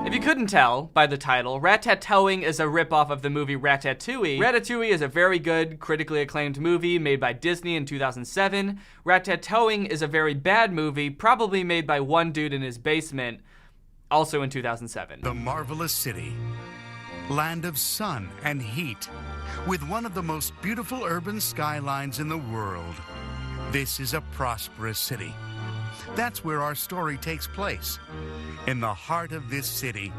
If you couldn't tell by the title, Ratatouille is a ripoff of the movie Ratatouille. Ratatouille is a very good, critically acclaimed movie made by Disney in 2007. Ratatouille is a very bad movie, probably made by one dude in his basement, also in 2007. The marvelous city, land of sun and heat, with one of the most beautiful urban skylines in the world. This is a prosperous city. That's where our story takes place, in the heart of this city,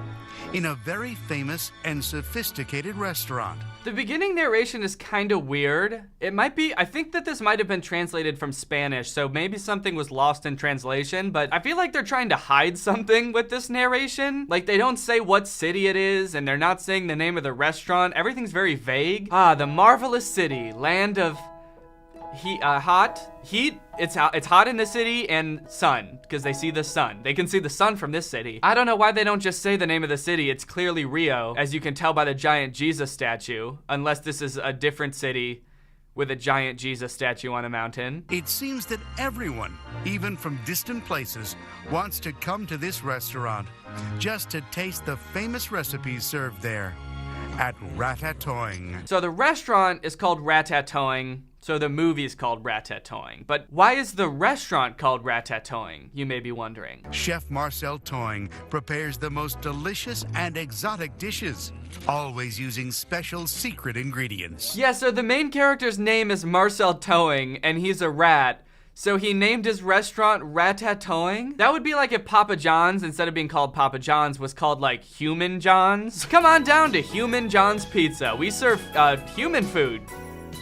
in a very famous and sophisticated restaurant. The beginning narration is kind of weird. I think that this might have been translated from Spanish, so maybe something was lost in translation, but I feel like they're trying to hide something with this narration. Like, they don't say what city it is, and they're not saying the name of the restaurant. Everything's very vague. The marvelous city, land of heat. It's hot in the city, and sun, because they see the sun. They can see the sun from this city. I don't know why they don't just say the name of the city. It's clearly Rio, as you can tell by the giant Jesus statue, unless this is a different city with a giant Jesus statue on a mountain. It seems that everyone, even from distant places, wants to come to this restaurant just to taste the famous recipes served there at Ratatouille. So the restaurant is called Ratatouille. So the movie's called Ratatouille. But why is the restaurant called Ratatouille, you may be wondering? Chef Marcel Toing prepares the most delicious and exotic dishes, always using special secret ingredients. Yeah, so the main character's name is Marcel Toing, and he's a rat. So he named his restaurant Ratatouille? That would be like if Papa John's, instead of being called Papa John's, was called like Human John's. Come on down to Human John's Pizza. We serve human food.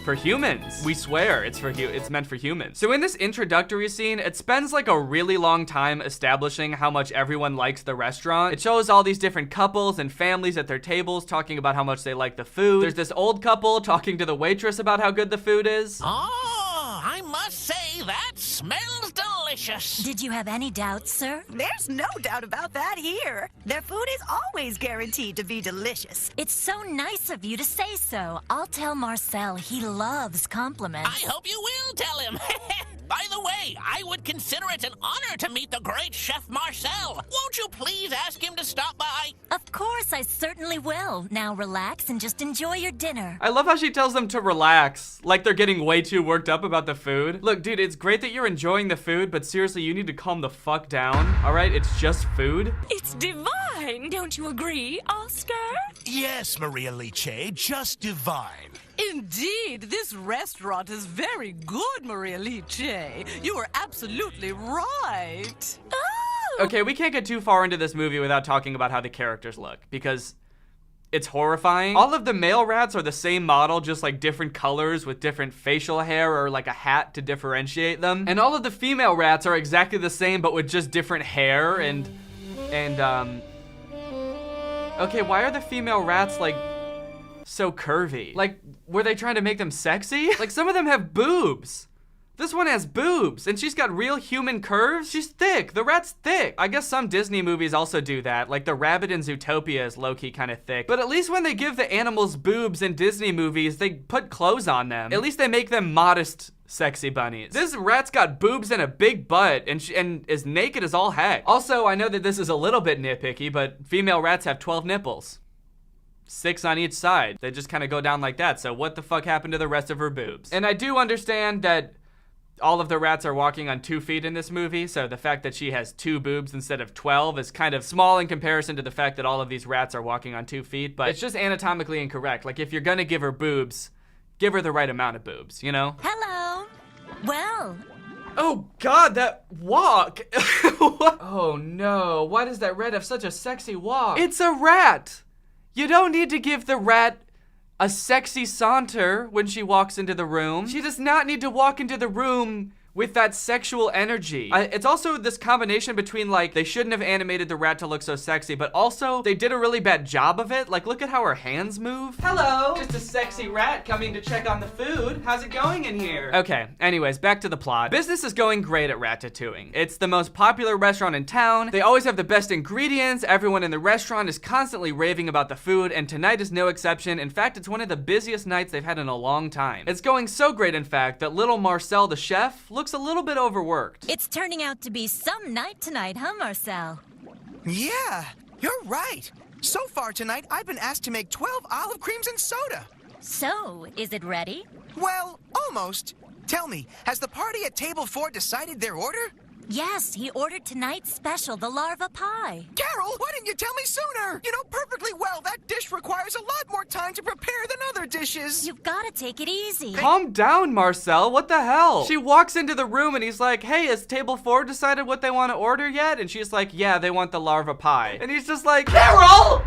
For humans. We swear it's meant for humans. So in this introductory scene, it spends like a really long time establishing how much everyone likes the restaurant. It shows all these different couples and families at their tables talking about how much they like the food. There's this old couple talking to the waitress about how good the food is. Oh, I must say that smells delicious. Did you have any doubts, sir? There's no doubt about that here. Their food is always guaranteed to be delicious. It's so nice of you to say so. I'll tell Marcel he loves compliments. I hope you will tell him. By the way, I would consider it an honor to meet the great Chef Marcel. Won't you please ask him to stop by? Of course, I certainly will. Now relax and just enjoy your dinner. I love how she tells them to relax, like they're getting way too worked up about the food. Look, dude, it's great that you're enjoying the food, but seriously, you need to calm the fuck down, all right? It's just food. It's divine, don't you agree, Oscar? Yes, Maria Liche, just divine. Indeed, this restaurant is very good, Maria Liche. You are absolutely right. Oh! Okay, we can't get too far into this movie without talking about how the characters look, because it's horrifying. All of the male rats are the same model, just like different colors with different facial hair or like a hat to differentiate them. And all of the female rats are exactly the same, but with just different hair and okay, why are the female rats like so curvy? Like, were they trying to make them sexy? Like, some of them have boobs. This one has boobs, and she's got real human curves. She's thick. The rat's thick. I guess some Disney movies also do that. Like, the rabbit in Zootopia is low-key kind of thick. But at least when they give the animals boobs in Disney movies, they put clothes on them. At least they make them modest, sexy bunnies. This rat's got boobs and a big butt, and is naked as all heck. Also, I know that this is a little bit nitpicky, but female rats have 12 nipples. 6 on each side. They just kind of go down like that, so what the fuck happened to the rest of her boobs? And I do understand that all of the rats are walking on 2 feet in this movie, so the fact that she has 2 boobs instead of 12 is kind of small in comparison to the fact that all of these rats are walking on 2 feet, but it's just anatomically incorrect. Like, if you're gonna give her boobs, give her the right amount of boobs, you know? Hello. Well. Oh God, that walk. Oh no, why does that rat have such a sexy walk? It's a rat. You don't need to give the rat a sexy saunter when she walks into the room. She does not need to walk into the room with that sexual energy. It's also this combination between, like, they shouldn't have animated the rat to look so sexy, but also they did a really bad job of it. Like, look at how her hands move. Hello, just a sexy rat coming to check on the food. How's it going in here? Okay, anyways, back to the plot. Business is going great at Ratatouille. It's the most popular restaurant in town. They always have the best ingredients. Everyone in the restaurant is constantly raving about the food, and tonight is no exception. In fact, it's one of the busiest nights they've had in a long time. It's going so great, in fact, that little Marcel the chef looks a little bit overworked. It's turning out to be some night tonight, huh, Marcel? Yeah, You're right. So far tonight, I've been asked to make 12 olive creams and soda. So, is it ready? Well, almost. Tell me, has the party at table 4 decided their order? Yes, he ordered tonight's special, the larva pie. Carol, why didn't you tell me sooner? You know perfectly well that dish requires a lot more time to prepare than other dishes. You've got to take it easy. Calm down, Marcel. What the hell? She walks into the room and he's like, hey, has table 4 decided what they want to order yet? And she's like, yeah, they want the larva pie. And he's just like, Carol!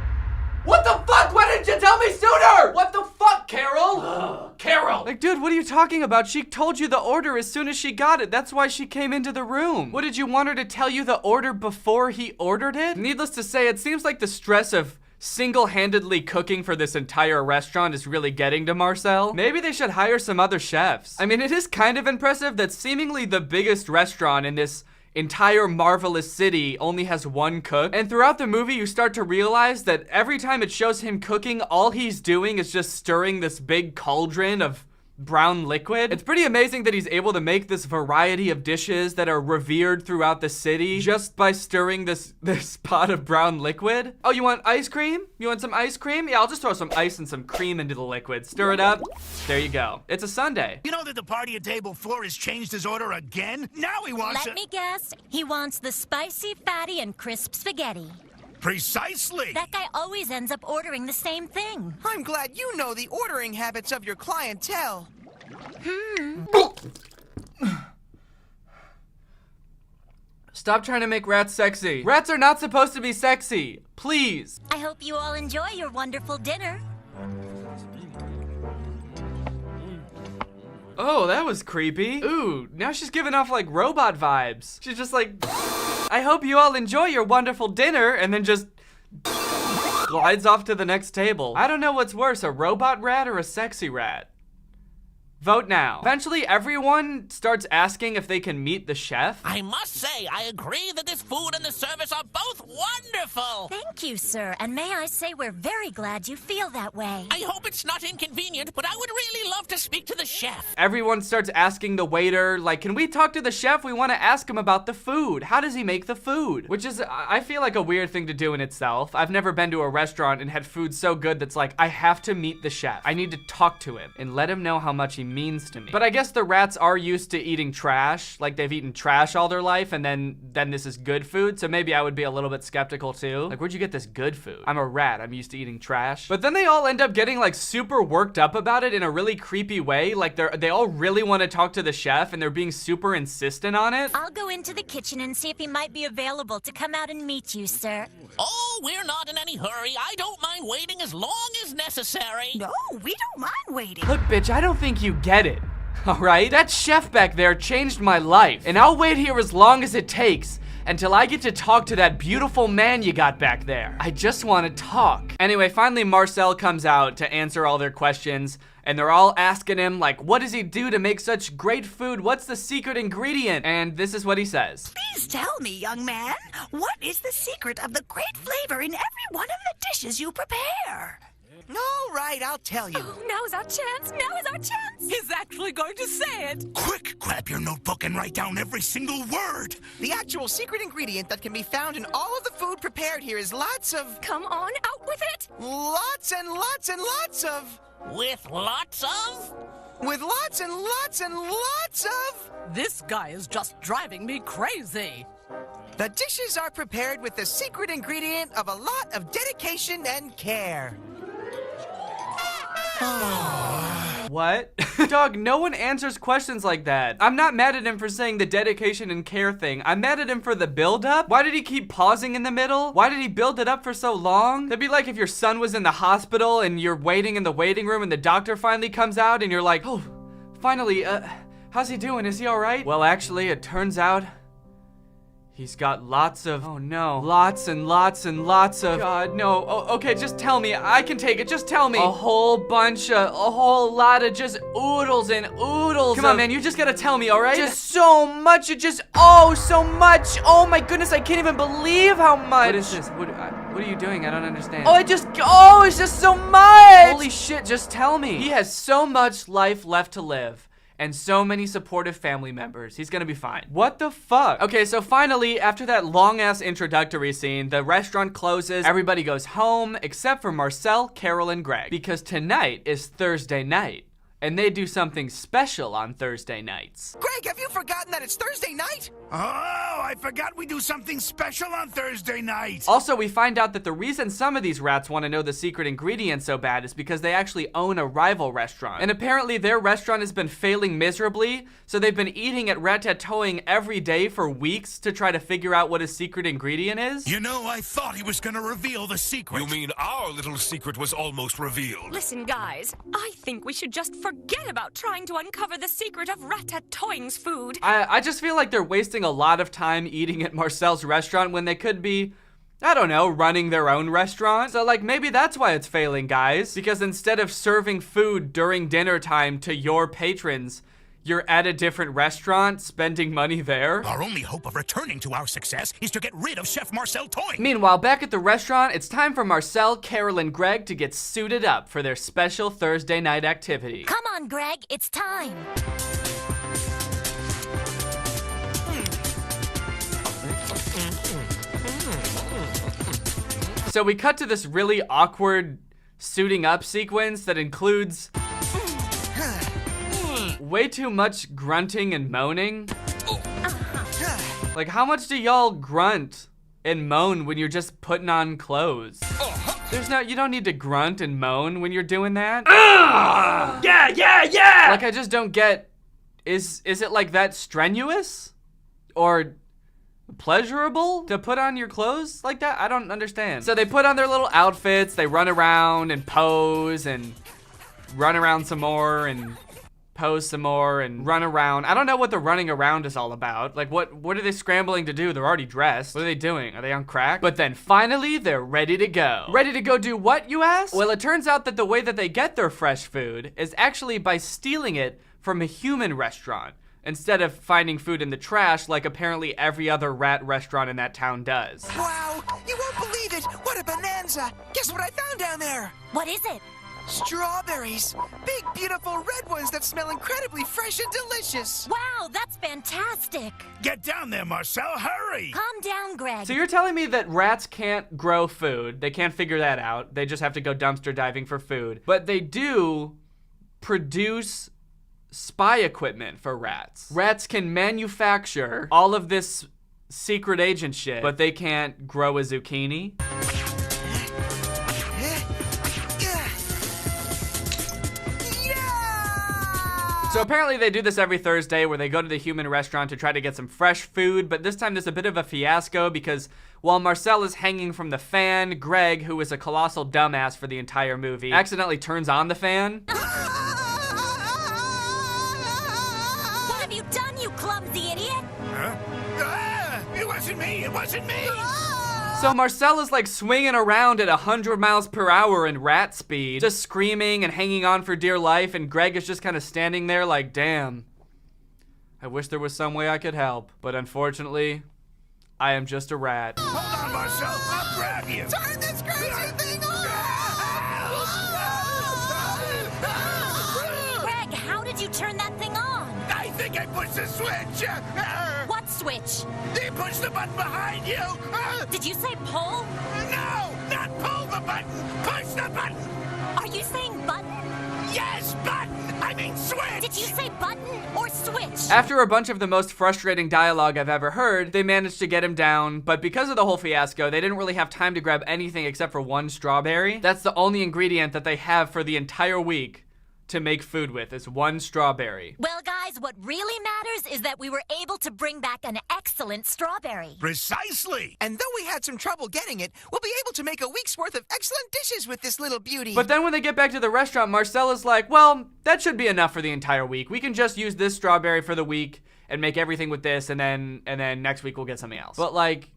What the fuck? Why didn't you tell me sooner? What the fuck, Carol? Carol! Like, dude, what are you talking about? She told you the order as soon as she got it. That's why she came into the room. What, did you want her to tell you the order before he ordered it? Needless to say, it seems like the stress of single-handedly cooking for this entire restaurant is really getting to Marcel. Maybe they should hire some other chefs. I mean, it is kind of impressive that seemingly the biggest restaurant in this entire marvelous city only has one cook. And throughout the movie, you start to realize that every time it shows him cooking, all he's doing is just stirring this big cauldron of brown liquid. It's pretty amazing that he's able to make this variety of dishes that are revered throughout the city just by stirring this pot of brown liquid. Oh, you want ice cream? You want some ice cream? Yeah, I'll just throw some ice and some cream into the liquid. Stir it up. There you go. It's a sundae. You know that the party at table 4 has changed his order again? Now he wants Let me guess. He wants the spicy, fatty, and crisp spaghetti. Precisely! That guy always ends up ordering the same thing. I'm glad you know the ordering habits of your clientele. Stop trying to make rats sexy. Rats are not supposed to be sexy. Please. I hope you all enjoy your wonderful dinner. Oh, that was creepy. Ooh, now she's giving off like robot vibes. She's just like, I hope you all enjoy your wonderful dinner, and then just glides off to the next table. I don't know what's worse, a robot rat or a sexy rat. Vote now. Eventually, everyone starts asking if they can meet the chef. I must say, I agree that this food and the service are both wonderful. Thank you, sir. And may I say we're very glad you feel that way. I hope it's not inconvenient, but I would really love to speak to the chef. Everyone starts asking the waiter, like, can we talk to the chef? We want to ask him about the food. How does he make the food? Which is, I feel like a weird thing to do in itself. I've never been to a restaurant and had food so good that's like, I have to meet the chef. I need to talk to him and let him know how much he means to me. But I guess the rats are used to eating trash. Like, they've eaten trash all their life, and then this is good food. So maybe I would be a little bit skeptical too. Like, where'd you get this good food? I'm a rat. I'm used to eating trash. But then they all end up getting like super worked up about it in a really creepy way. Like, they all really want to talk to the chef, and they're being super insistent on it. I'll go into the kitchen and see if he might be available to come out and meet you, sir. Oh, we're not in any hurry. I don't mind waiting as long as necessary. No, we don't mind waiting. Look, bitch, I don't think you get it. All right? That chef back there changed my life, and I'll wait here as long as it takes until I get to talk to that beautiful man you got back there. I just want to talk. Anyway, finally Marcel comes out to answer all their questions, and they're all asking him, like, what does he do to make such great food? What's the secret ingredient? And this is what he says. Please tell me, young man, what is the secret of the great flavor in every one of the dishes you prepare? All right, I'll tell you. Oh, now's our chance. Now is our chance. He's actually going to say it. Quick, grab your notebook and write down every single word. The actual secret ingredient that can be found in all of the food prepared here is lots of... Come on, out with it. Lots and lots and lots of... With lots of? With lots and lots and lots of... This guy is just driving me crazy. The dishes are prepared with the secret ingredient of a lot of dedication and care. What? Dog, no one answers questions like that. I'm not mad at him for saying the dedication and care thing. I'm mad at him for the build-up. Why did he keep pausing in the middle? Why did he build it up for so long? That'd be like if your son was in the hospital and you're waiting in the waiting room and the doctor finally comes out and you're like, oh, finally, how's he doing? Is he all right? Well, actually, it turns out he's got lots of, oh no, lots and lots and lots of, God, no, okay, just tell me, I can take it, just tell me. A whole lot of just oodles and oodles. Come on, man, you just gotta tell me, all right? Just so much, so much. Oh my goodness, I can't even believe how much. What is this? What are you doing? I don't understand. It's just so much. Holy shit, just tell me. He has so much life left to live. and so many supportive family members. He's gonna be fine. What the fuck? Okay, so finally, after that long-ass introductory scene, the restaurant closes, everybody goes home, except for Marcel, Carol, and Greg, because tonight is Thursday night, and they do something special on Thursday nights. Greg, have you forgotten that it's Thursday night? Oh, I forgot we do something special on Thursday night. Also, we find out that the reason some of these rats want to know the secret ingredient so bad is because they actually own a rival restaurant. And apparently their restaurant has been failing miserably, so they've been eating at Ratatouille every day for weeks to try to figure out what his secret ingredient is. You know, I thought he was gonna reveal the secret. You mean our little secret was almost revealed? Listen, guys, I think we should just forget about trying to uncover the secret of Ratatouille's food. I just feel like they're wasting a lot of time eating at Marcel's restaurant when they could be, I don't know, running their own restaurant. So like maybe that's why it's failing, guys. Because instead of serving food during dinner time to your patrons, you're at a different restaurant spending money there. Our only hope of returning to our success is to get rid of Chef Marcel Toy. Meanwhile, back at the restaurant, it's time for Marcel, Carol, and Greg to get suited up for their special Thursday night activity. Come on, Greg, it's time. So we cut to this really awkward suiting up sequence that includes way too much grunting and moaning. Like, how much do y'all grunt and moan when you're just putting on clothes? You don't need to grunt and moan when you're doing that. Yeah! Like, I just don't get, is it like that strenuous? Or pleasurable to put on your clothes like that? I don't understand. So they put on their little outfits, they run around and pose and run around some more and pose some more and run around. I don't know what the running around is all about. Like what are they scrambling to do? They're already dressed. What are they doing? Are they on crack? But then finally they're ready to go. Ready to go do what, you ask? Well, it turns out that the way that they get their fresh food is actually by stealing it from a human restaurant, instead of finding food in the trash like apparently every other rat restaurant in that town does. Wow, you won't believe it! What a bonanza! Guess what I found down there? What is it? Strawberries! Big, beautiful red ones that smell incredibly fresh and delicious! Wow, that's fantastic. Get down there, Marcel, hurry! Calm down, Greg. So you're telling me that rats can't grow food, they can't figure that out, they just have to go dumpster diving for food, but they do produce spy equipment for rats. Rats can manufacture all of this secret agent shit, but they can't grow a zucchini. So apparently they do this every Thursday where they go to the human restaurant to try to get some fresh food, but this time there's a bit of a fiasco because while Marcel is hanging from the fan, Greg, who is a colossal dumbass for the entire movie, accidentally turns on the fan. What have you done, you clumsy idiot? It wasn't me! So Marcel is like swinging around at 100 miles per hour in rat speed, just screaming and hanging on for dear life, and Greg is just kind of standing there like, damn, I wish there was some way I could help, but unfortunately, I am just a rat. Hold on, Marcel, I'll grab you! Turn this crazy thing on! Greg, how did you turn that thing on? I think I pushed the switch! What switch? You push the button behind you! Did you say pull? No! Not pull the button! Push the button! Are you saying button? Yes, button! I mean switch! Did you say button or switch? After a bunch of the most frustrating dialogue I've ever heard, they managed to get him down, but because of the whole fiasco, they didn't really have time to grab anything except for one strawberry. That's the only ingredient that they have for the entire week to make food with, is one strawberry. Well, guys, what really matters is that we were able to bring back an excellent strawberry. Precisely! And though we had some trouble getting it, we'll be able to make a week's worth of excellent dishes with this little beauty. But then when they get back to the restaurant, Marcel is like, well, that should be enough for the entire week. We can just use this strawberry for the week and make everything with this, and then next week we'll get something else. But like,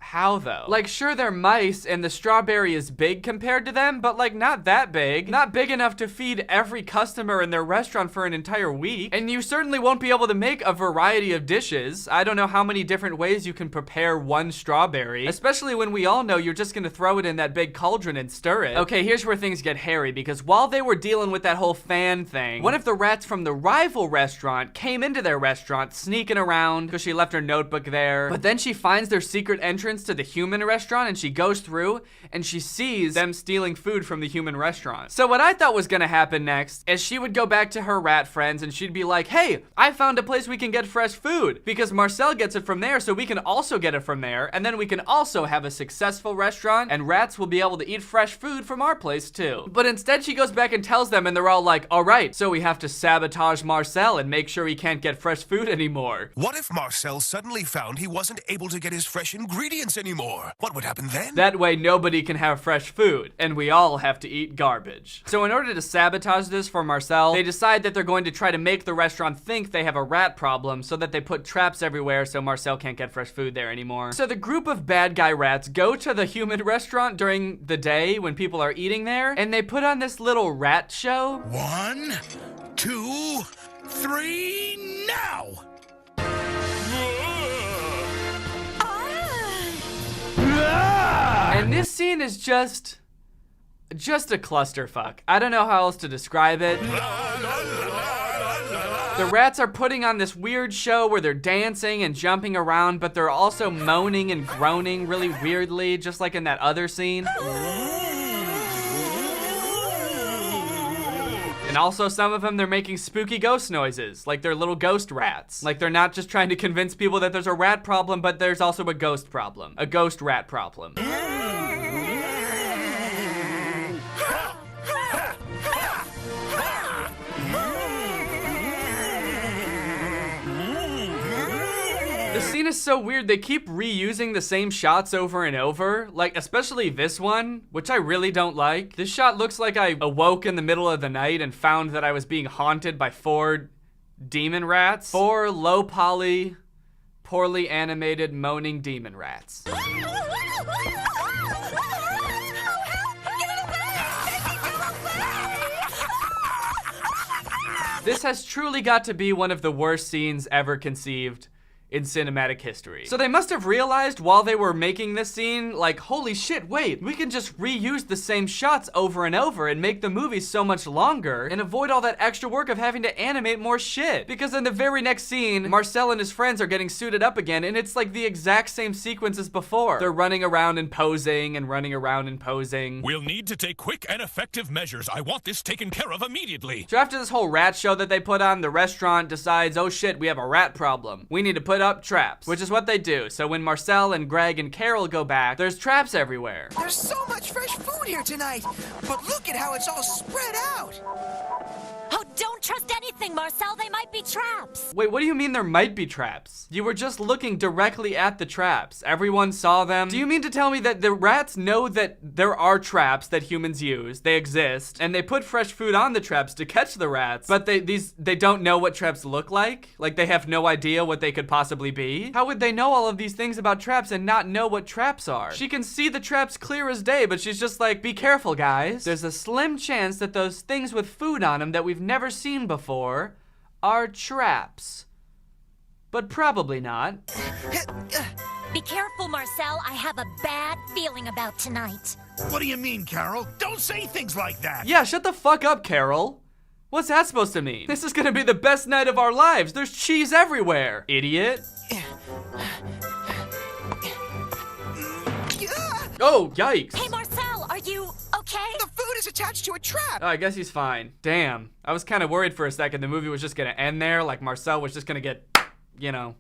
How though? Like, sure, they're mice and the strawberry is big compared to them, but like not that big. Not big enough to feed every customer in their restaurant for an entire week. And you certainly won't be able to make a variety of dishes. I don't know how many different ways you can prepare one strawberry, especially when we all know you're just gonna throw it in that big cauldron and stir it. Okay, here's where things get hairy, because while they were dealing with that whole fan thing, one of the rats from the rival restaurant came into their restaurant sneaking around because she left her notebook there. But then she finds their secret entrance to the human restaurant and she goes through and she sees them stealing food from the human restaurant. So what I thought was gonna happen next is she would go back to her rat friends and she'd be like, hey, I found a place we can get fresh food because Marcel gets it from there, so we can also get it from there, and then we can also have a successful restaurant and rats will be able to eat fresh food from our place too. But instead she goes back and tells them and they're all like, all right, so we have to sabotage Marcel and make sure he can't get fresh food anymore. What if Marcel suddenly found he wasn't able to get his fresh ingredients anymore? What would happen then? That way nobody can have fresh food, and we all have to eat garbage. So in order to sabotage this for Marcel, they decide that they're going to try to make the restaurant think they have a rat problem so that they put traps everywhere so Marcel can't get fresh food there anymore. So the group of bad guy rats go to the human restaurant during the day when people are eating there, and they put on this little rat show. 1, 2, 3, now! And this scene is just a clusterfuck. I don't know how else to describe it. The rats are putting on this weird show where they're dancing and jumping around, but they're also moaning and groaning really weirdly, just like in that other scene. And also some of them, they're making spooky ghost noises, like they're little ghost rats. Like they're not just trying to convince people that there's a rat problem, but there's also a ghost problem. A ghost rat problem. The scene is so weird, they keep reusing the same shots over and over, like especially this one, which I really don't like. This shot looks like I awoke in the middle of the night and found that I was being haunted by 4 demon rats. 4 low poly, poorly animated moaning demon rats. This has truly got to be one of the worst scenes ever conceived in cinematic history. So they must have realized while they were making this scene, like, holy shit, wait, we can just reuse the same shots over and over and make the movie so much longer and avoid all that extra work of having to animate more shit. Because in the very next scene, Marcel and his friends are getting suited up again, and it's like the exact same sequence as before. They're running around and posing and running around and posing. We'll need to take quick and effective measures. I want this taken care of immediately. So after this whole rat show that they put on, the restaurant decides, oh shit, we have a rat problem. We need to put up traps, which is what they do. So when Marcel and Greg and Carol go back, there's traps everywhere. There's so much fresh food here tonight, but look at how it's all spread out. Oh, don't trust anything, Marcel. They might be traps. Wait, what do you mean there might be traps? You were just looking directly at the traps. Everyone saw them. Do you mean to tell me that the rats know that there are traps that humans use, they exist, and they put fresh food on the traps to catch the rats, but they don't know what traps look like? Like they have no idea what they could possibly be? How would they know all of these things about traps and not know what traps are? She can see the traps clear as day, but she's just like, be careful, guys. There's a slim chance that those things with food on them that we've never seen before are traps. But probably not. Be careful, Marcel. I have a bad feeling about tonight. What do you mean, Carol? Don't say things like that. Yeah, shut the fuck up, Carol. What's that supposed to mean? This is gonna be the best night of our lives. There's cheese everywhere, idiot. Oh, yikes. Hey, Marcel, are you okay? The food is attached to a trap. Oh, I guess he's fine. Damn. I was kind of worried for a second the movie was just gonna end there, like Marcel was just gonna get, you know,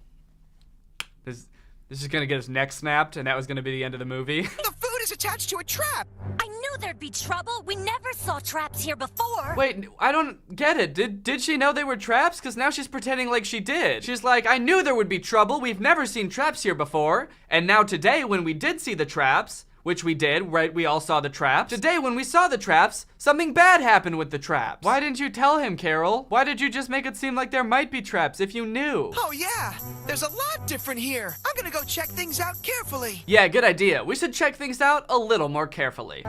this is gonna get his neck snapped, and that was gonna be the end of the movie. The food is attached to a trap. I knew there'd be trouble. We never saw traps here before. Wait, I don't get it. Did she know they were traps? Because now she's pretending like she did. She's like, I knew there would be trouble. We've never seen traps here before. And now today, when we did see the traps, which we did, right? We all saw the traps. Today, when we saw the traps, something bad happened with the traps. Why didn't you tell him, Carol? Why did you just make it seem like there might be traps if you knew? Oh yeah, there's a lot different here. I'm gonna go check things out carefully. Yeah, good idea. We should check things out a little more carefully.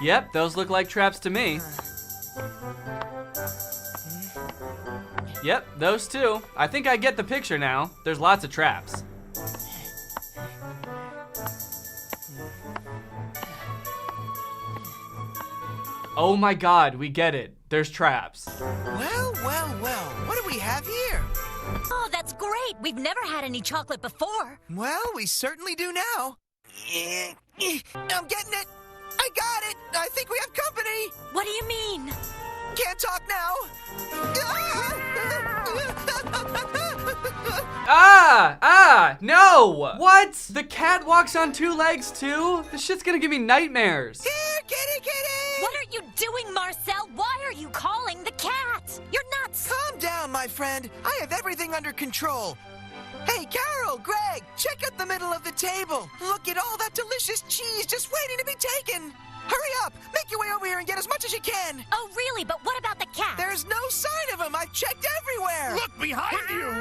Yep, those look like traps to me. Yep, those two. I think I get the picture now. There's lots of traps. Oh my god, we get it. There's traps. Well, what do we have here? Oh, that's great. We've never had any chocolate before. Well, we certainly do now. I'm getting it. I got it. I think we have company. What do you mean? Can't talk now. No! What? The cat walks on two legs too? This shit's gonna give me nightmares. Here, kitty. What are you doing, Marcel? Why are you calling the cat? You're nuts. Calm down, my friend. I have everything under control. Hey, Carol, Greg, check out the middle of the table. Look at all that delicious cheese just waiting to be taken. Hurry up, make your way over here and get as much as you can. Oh, really? But what about the cat? There's no sign of him. I've checked everywhere. Look behind you!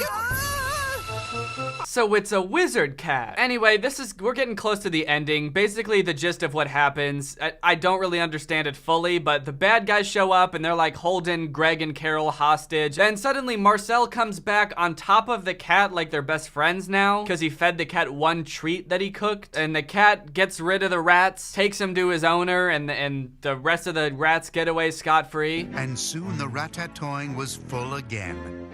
So it's a wizard cat. Anyway, we're getting close to the ending. Basically, the gist of what happens, I don't really understand it fully, but the bad guys show up and they're like holding Greg and Carol hostage. Then suddenly Marcel comes back on top of the cat like they're best friends now, because he fed the cat one treat that he cooked. And the cat gets rid of the rats, takes him to his owner, and the rest of the rats get away scot-free. And soon the ratatouille was full again.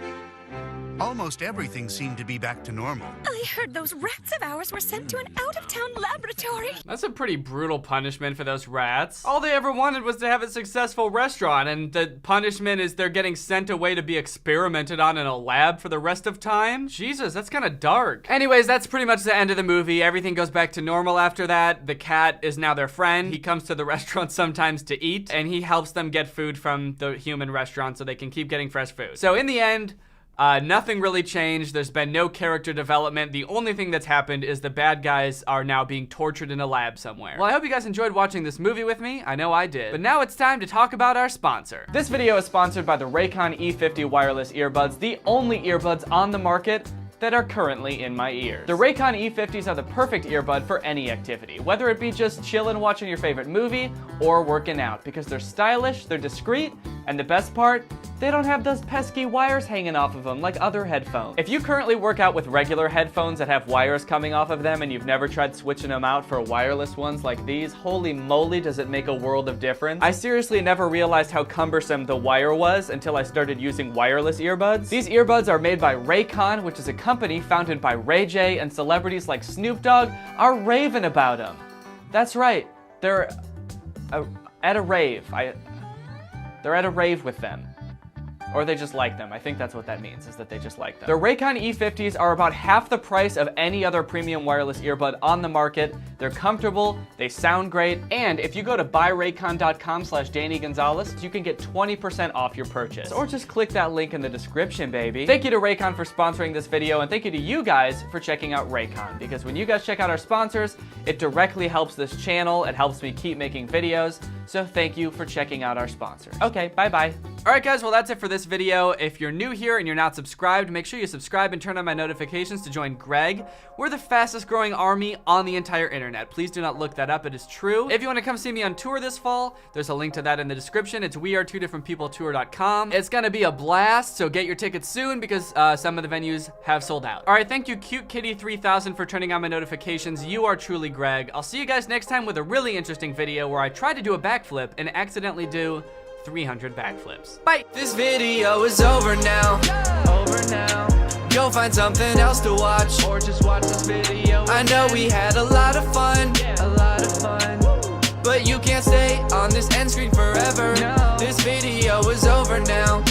Almost everything seemed to be back to normal. I heard those rats of ours were sent to an out-of-town laboratory. That's a pretty brutal punishment for those rats. All they ever wanted was to have a successful restaurant, and the punishment is they're getting sent away to be experimented on in a lab for the rest of time? Jesus, that's kind of dark. Anyways, that's pretty much the end of the movie. Everything goes back to normal after that. The cat is now their friend. He comes to the restaurant sometimes to eat, and he helps them get food from the human restaurant so they can keep getting fresh food. So in the end, nothing really changed. There's been no character development. The only thing that's happened is the bad guys are now being tortured in a lab somewhere. Well, I hope you guys enjoyed watching this movie with me. I know I did. But now it's time to talk about our sponsor. This video is sponsored by the Raycon E50 wireless earbuds, the only earbuds on the market that are currently in my ears. The Raycon E50s are the perfect earbud for any activity, whether it be just chillin' watching your favorite movie or working out, because they're stylish, they're discreet, and the best part, they don't have those pesky wires hanging off of them like other headphones. If you currently work out with regular headphones that have wires coming off of them and you've never tried switching them out for wireless ones like these, holy moly does it make a world of difference. I seriously never realized how cumbersome the wire was until I started using wireless earbuds. These earbuds are made by Raycon, which is a company founded by Ray J, and celebrities like Snoop Dogg are raving about them. That's right, they're at a rave. They're at a rave with them. Or they just like them. I think that's what that means, is that they just like them. The Raycon E50s are about half the price of any other premium wireless earbud on the market. They're comfortable, they sound great, and if you go to buyraycon.com/Danny Gonzalez, you can get 20% off your purchase. Or just click that link in the description, baby. Thank you to Raycon for sponsoring this video, and thank you to you guys for checking out Raycon, because when you guys check out our sponsors, it directly helps this channel, it helps me keep making videos, so thank you for checking out our sponsors. Okay, bye-bye. Alright guys, well that's it for this video. If you're new here and you're not subscribed, make sure you subscribe and turn on my notifications to join Greg. We're the fastest growing army on the entire internet. Please do not look that up, it is true. If you want to come see me on tour this fall, there's a link to that in the description. It's wearetwodifferentpeopletour.com. It's gonna be a blast, so get your tickets soon because some of the venues have sold out. Alright, thank you Cute Kitty 3000 for turning on my notifications. You are truly Greg. I'll see you guys next time with a really interesting video where I try to do a backflip and accidentally do 300 backflips. Bye. This video is over now. Go find something else to watch, or just watch this video. I know we had a lot of fun, but you can't stay on this end screen forever. No. This video is over now.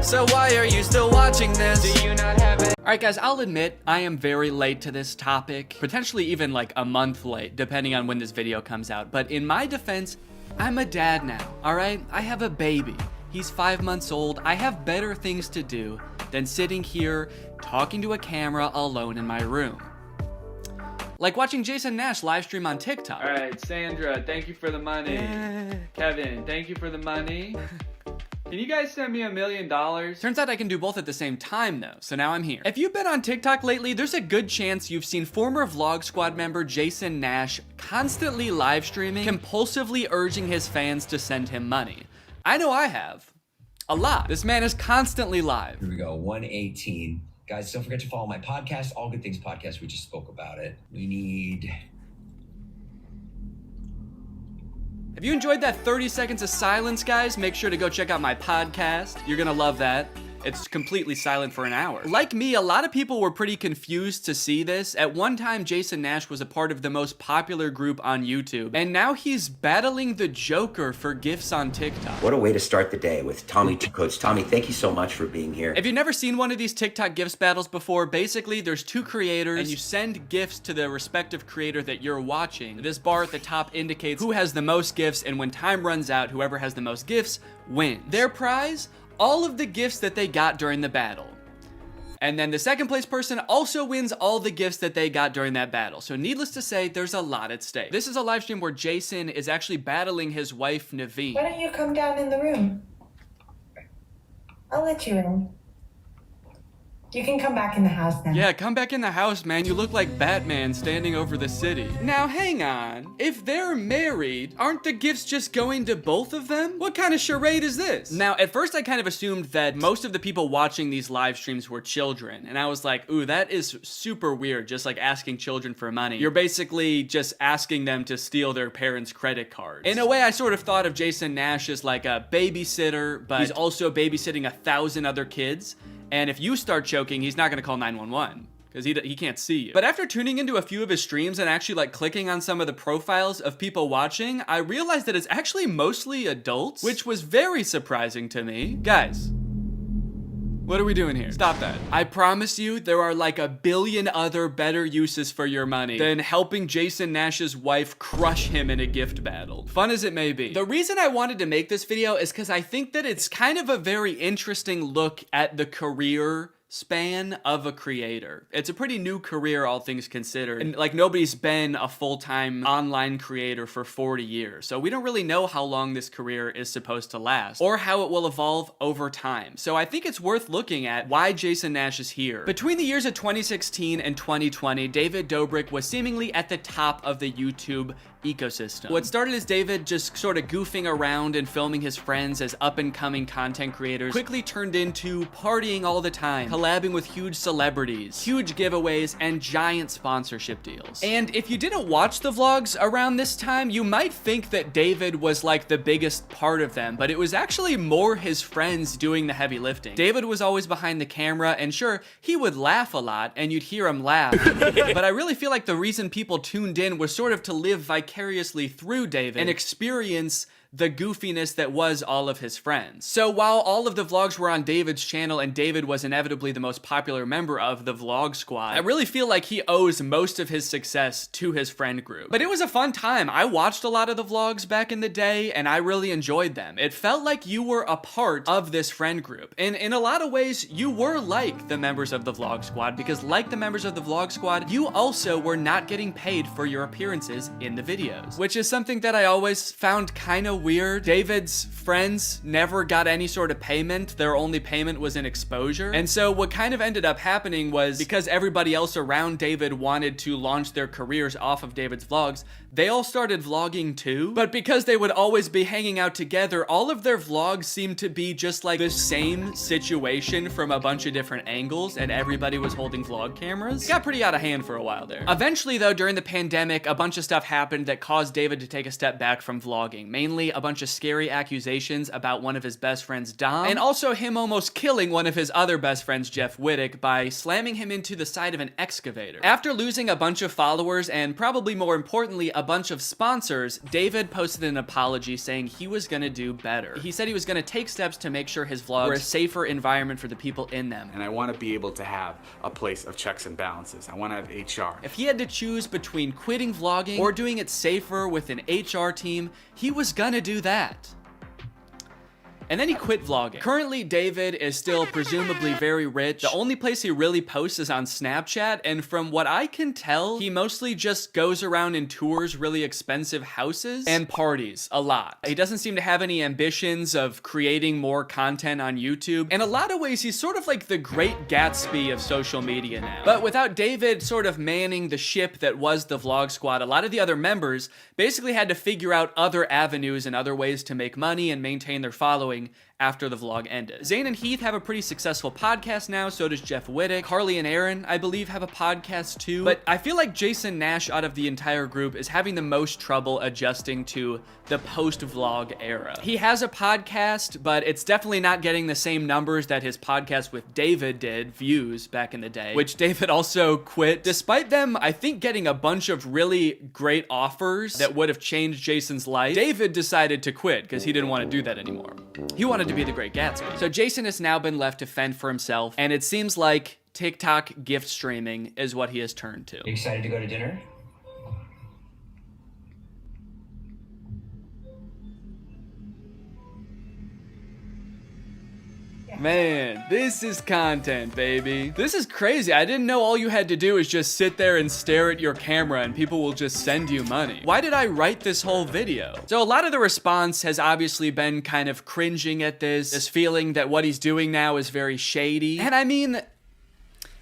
So why are you still watching this? Do you not have it? Alright guys, I'll admit I am very late to this topic, potentially even like a month late, depending on when this video comes out. But in my defense, I'm a dad now, alright? I have a baby. He's 5 months old. I have better things to do than sitting here talking to a camera alone in my room. Like watching Jason Nash live stream on TikTok. All right, Sandra, thank you for the money. Kevin, thank you for the money. Can you guys send me $1 million? Turns out I can do both at the same time though, so now I'm here. If you've been on TikTok lately, there's a good chance you've seen former Vlog Squad member Jason Nash constantly live streaming, compulsively urging his fans to send him money. I know I have. A lot. This man is constantly live. Here we go, 118. Guys, don't forget to follow my podcast, All Good Things Podcast. We just spoke about it. We need... If you enjoyed that 30 seconds of silence, guys, make sure to go check out my podcast. You're gonna love that. It's completely silent for an hour. Like me, a lot of people were pretty confused to see this. At one time, Jason Nash was a part of the most popular group on YouTube, and now he's battling the Joker for gifts on TikTok. What a way to start the day with Tommy Two Coats. Tommy, thank you so much for being here. If you've never seen one of these TikTok gifts battles before, basically there's two creators, and you send gifts to the respective creator that you're watching. This bar at the top indicates who has the most gifts, and when time runs out, whoever has the most gifts wins. Their prize? All of the gifts that they got during the battle. And then the second place person also wins all the gifts that they got during that battle. So needless to say, there's a lot at stake. This is a live stream where Jason is actually battling his wife, Naveen. Why don't you come down in the room? I'll let you in. You can come back in the house now. Yeah, come back in the house, man. You look like Batman standing over the city. Now, hang on. If they're married, aren't the gifts just going to both of them? What kind of charade is this? Now, at first, I kind of assumed that most of the people watching these live streams were children. And I was like, ooh, that is super weird, just like asking children for money. You're basically just asking them to steal their parents' credit cards. In a way, I sort of thought of Jason Nash as like a babysitter, but he's also babysitting 1,000 other kids. And if you start choking, he's not gonna call 911 because he can't see you. But after tuning into a few of his streams and actually like clicking on some of the profiles of people watching, I realized that it's actually mostly adults, which was very surprising to me. Guys, what are we doing here? Stop that. I promise you there are like 1 billion other better uses for your money than helping Jason Nash's wife crush him in a gift battle. Fun as it may be. The reason I wanted to make this video is because I think that it's kind of a very interesting look at the career span of a creator. It's a pretty new career, all things considered. And like nobody's been a full-time online creator for 40 years. So we don't really know how long this career is supposed to last or how it will evolve over time. So I think it's worth looking at why Jason Nash is here. Between the years of 2016 and 2020, David Dobrik was seemingly at the top of the YouTube ecosystem. What started as David just sort of goofing around and filming his friends as up-and-coming content creators quickly turned into partying all the time, collabing with huge celebrities, huge giveaways, and giant sponsorship deals. And if you didn't watch the vlogs around this time, you might think that David was like the biggest part of them, but it was actually more his friends doing the heavy lifting. David was always behind the camera, and sure, he would laugh a lot, and you'd hear him laugh, but I really feel like the reason people tuned in was sort of to live vicariously through David and experience the goofiness that was all of his friends. So while all of the vlogs were on David's channel and David was inevitably the most popular member of the Vlog Squad, I really feel like he owes most of his success to his friend group. But it was a fun time. I watched a lot of the vlogs back in the day and I really enjoyed them. It felt like you were a part of this friend group. And in a lot of ways, you were like the members of the Vlog Squad because like the members of the Vlog Squad, you also were not getting paid for your appearances in the videos, which is something that I always found kind of weird. David's friends never got any sort of payment. Their only payment was in exposure. And so what kind of ended up happening was because everybody else around David wanted to launch their careers off of David's vlogs, they all started vlogging too. But because they would always be hanging out together, all of their vlogs seemed to be just like the same situation from a bunch of different angles, and everybody was holding vlog cameras. Got pretty out of hand for a while there. Eventually though, during the pandemic, a bunch of stuff happened that caused David to take a step back from vlogging. Mainly a bunch of scary accusations about one of his best friends, Dom, and also him almost killing one of his other best friends, Jeff Wittick, by slamming him into the side of an excavator. After losing a bunch of followers and probably more importantly, a bunch of sponsors, David posted an apology saying he was gonna do better. He said he was gonna take steps to make sure his vlogs were a safer environment for the people in them. And I want to be able to have a place of checks and balances. I want to have HR. If he had to choose between quitting vlogging or doing it safer with an HR team, he was gonna do that. And then he quit vlogging. Currently, David is still presumably very rich. The only place he really posts is on Snapchat, and from what I can tell, he mostly just goes around and tours really expensive houses and parties a lot. He doesn't seem to have any ambitions of creating more content on YouTube. In a lot of ways, he's sort of like the Great Gatsby of social media now. But without David sort of manning the ship that was the Vlog Squad, a lot of the other members basically had to figure out other avenues and other ways to make money and maintain their following after the vlog ended. Zane and Heath have a pretty successful podcast now, so does Jeff Wittick. Carly and Aaron, I believe, have a podcast too. But I feel like Jason Nash out of the entire group is having the most trouble adjusting to the post-vlog era. He has a podcast, but it's definitely not getting the same numbers that his podcast with David did, views, back in the day, which David also quit. Despite them, I think, getting a bunch of really great offers that would have changed Jason's life, David decided to quit because he didn't want to do that anymore. He wanted to be the Great Gatsby. So Jason has now been left to fend for himself, and it seems like TikTok gift streaming is what he has turned to. You excited to go to dinner? Man, this is content, baby. This is crazy. I didn't know all you had to do is just sit there and stare at your camera and people will just send you money. Why did I write this whole video? So a lot of the response has obviously been kind of cringing at this feeling that what he's doing now is very shady. And I mean,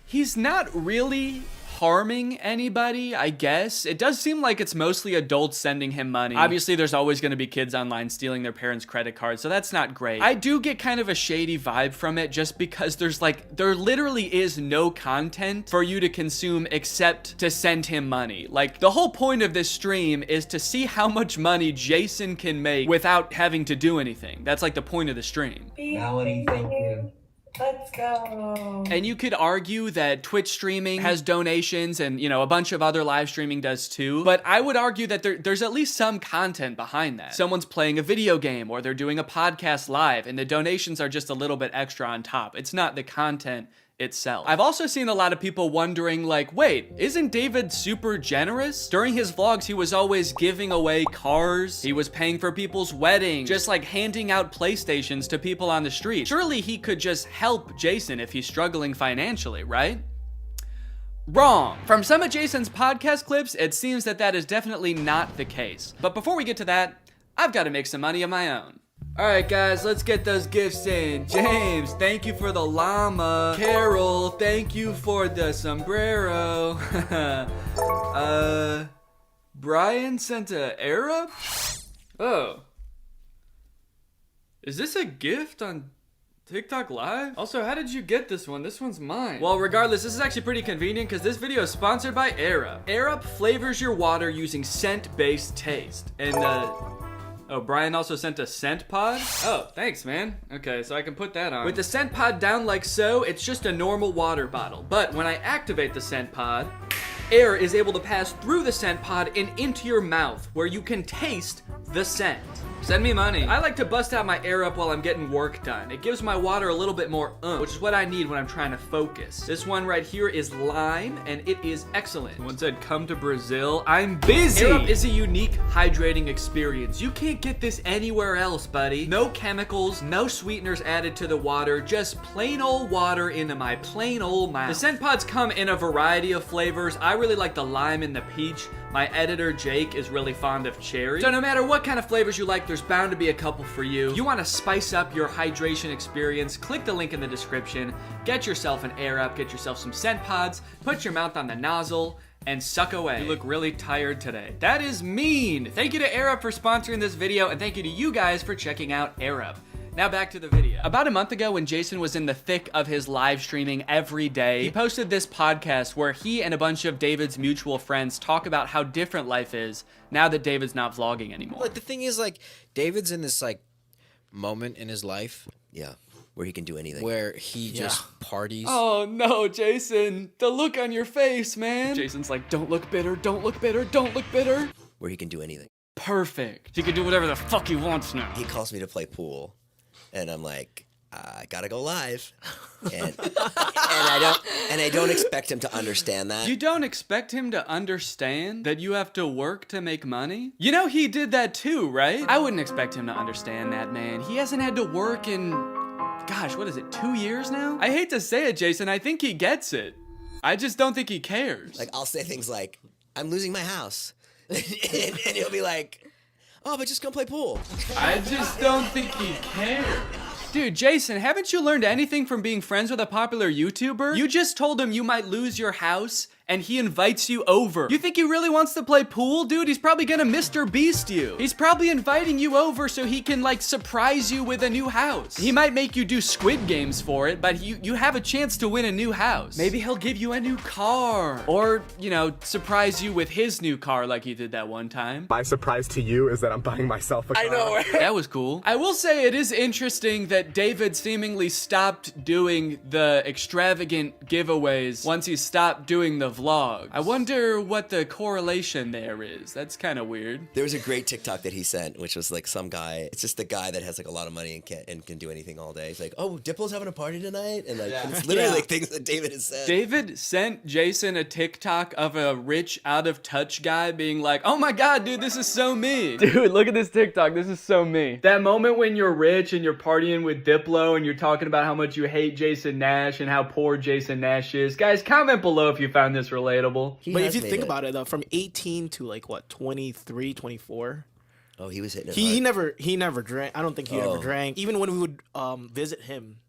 he's not really harming anybody, I guess. It does seem like it's mostly adults sending him money. Obviously, there's always going to be kids online stealing their parents' credit cards, so that's not great. I do get kind of a shady vibe from it just because there literally is no content for you to consume except to send him money. Like, the whole point of this stream is to see how much money Jason can make without having to do anything. That's like the point of the stream. Melanie, thank you. Let's go. And you could argue that Twitch streaming has donations and, you know, a bunch of other live streaming does too. But I would argue that there's at least some content behind that. Someone's playing a video game or they're doing a podcast live and the donations are just a little bit extra on top. It's not the content itself. I've also seen a lot of people wondering, like, wait, isn't David super generous? During his vlogs, he was always giving away cars. He was paying for people's weddings, just like handing out PlayStations to people on the street. Surely he could just help Jason if he's struggling financially, right? Wrong. From some of Jason's podcast clips, it seems that that is definitely not the case. But before we get to that, I've got to make some money of my own. Alright guys, let's get those gifts in. James, thank you for the llama. Carol, thank you for the sombrero. Brian sent a Arab? Oh. Is this a gift on TikTok Live? Also, how did you get this one? This one's mine. Well, regardless, this is actually pretty convenient because this video is sponsored by Arab. Arab flavors your water using scent-based taste. And, oh, Brian also sent a scent pod? Oh, thanks, man. Okay, so I can put that on. With the scent pod down like so, it's just a normal water bottle. But when I activate the scent pod, air is able to pass through the scent pod and into your mouth, where you can taste the scent. Send me money. I like to bust out my air up while I'm getting work done. It gives my water a little bit more which is what I need when I'm trying to focus. This one right here is lime, and it is excellent. Someone said, come to Brazil. I'm busy. Air up is a unique hydrating experience. You can't get this anywhere else, buddy. No chemicals, no sweeteners added to the water, just plain old water into my plain old mouth. The scent pods come in a variety of flavors. I really like the lime and the peach. My editor, Jake, is really fond of cherry. So no matter what kind of flavors you like, there's bound to be a couple for you. If you want to spice up your hydration experience, click the link in the description, get yourself an Air Up, get yourself some scent pods, put your mouth on the nozzle, and suck away. You look really tired today. That is mean! Thank you to Air Up for sponsoring this video, and thank you to you guys for checking out Air Up. Now back to the video. About a month ago, when Jason was in the thick of his live streaming every day, he posted this podcast where he and a bunch of David's mutual friends talk about how different life is now that David's not vlogging anymore. Like, the thing is, like, David's in this, like, moment in his life. Yeah, where he can do anything. Where he just parties. Oh no, Jason. The look on your face, man. Jason's like, don't look bitter, don't look bitter, don't look bitter. Where he can do anything. Perfect. He can do whatever the fuck he wants now. He calls me to play pool. And I'm like, I gotta go live, and I don't expect him to understand that. You don't expect him to understand that you have to work to make money? You know he did that too, right? I wouldn't expect him to understand that, man. He hasn't had to work in, gosh, what is it, 2 years now? I hate to say it, Jason, I think he gets it. I just don't think he cares. Like, I'll say things like, I'm losing my house. and he'll be like, oh, but just come play pool. I just don't think he cares. Dude, Jason, haven't you learned anything from being friends with a popular YouTuber? You just told him you might lose your house, and he invites you over. You think he really wants to play pool, dude? He's probably gonna Mr. Beast you. He's probably inviting you over so he can, like, surprise you with a new house. He might make you do Squid Games for it, but you have a chance to win a new house. Maybe he'll give you a new car. Or, you know, surprise you with his new car like he did that one time. My surprise to you is that I'm buying myself a car. I know. That was cool. I will say it is interesting that David seemingly stopped doing the extravagant giveaways once he stopped doing the vlogs. I wonder what the correlation there is. That's kind of weird. There was a great TikTok that he sent, which was like some guy. It's just the guy that has like a lot of money and can do anything all day. He's like, oh, Diplo's having a party tonight, and like and it's literally like things that David has said. David sent Jason a TikTok of a rich, out of touch guy being like, "Oh my God, dude, this is so me." Dude, look at this TikTok. This is so me. That moment when you're rich and you're partying with Diplo and you're talking about how much you hate Jason Nash and how poor Jason Nash is. Guys, comment below if you found this relatable. But if you think about it though, from 18 to like what, 23, 24. Oh, he was hitting it he never drank. I don't think he ever drank. Even when we would visit him,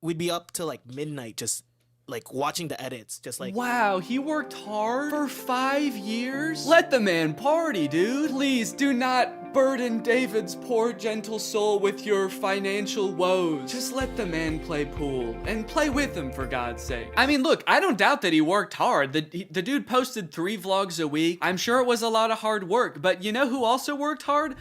we'd be up till like midnight just like watching the edits, just like. Wow, he worked hard for 5 years? Let the man party, dude. Please do not burden David's poor gentle soul with your financial woes. Just let the man play pool and play with him, for God's sake. I mean, look, I don't doubt that he worked hard. The dude posted 3 vlogs a week. I'm sure it was a lot of hard work, but you know who also worked hard?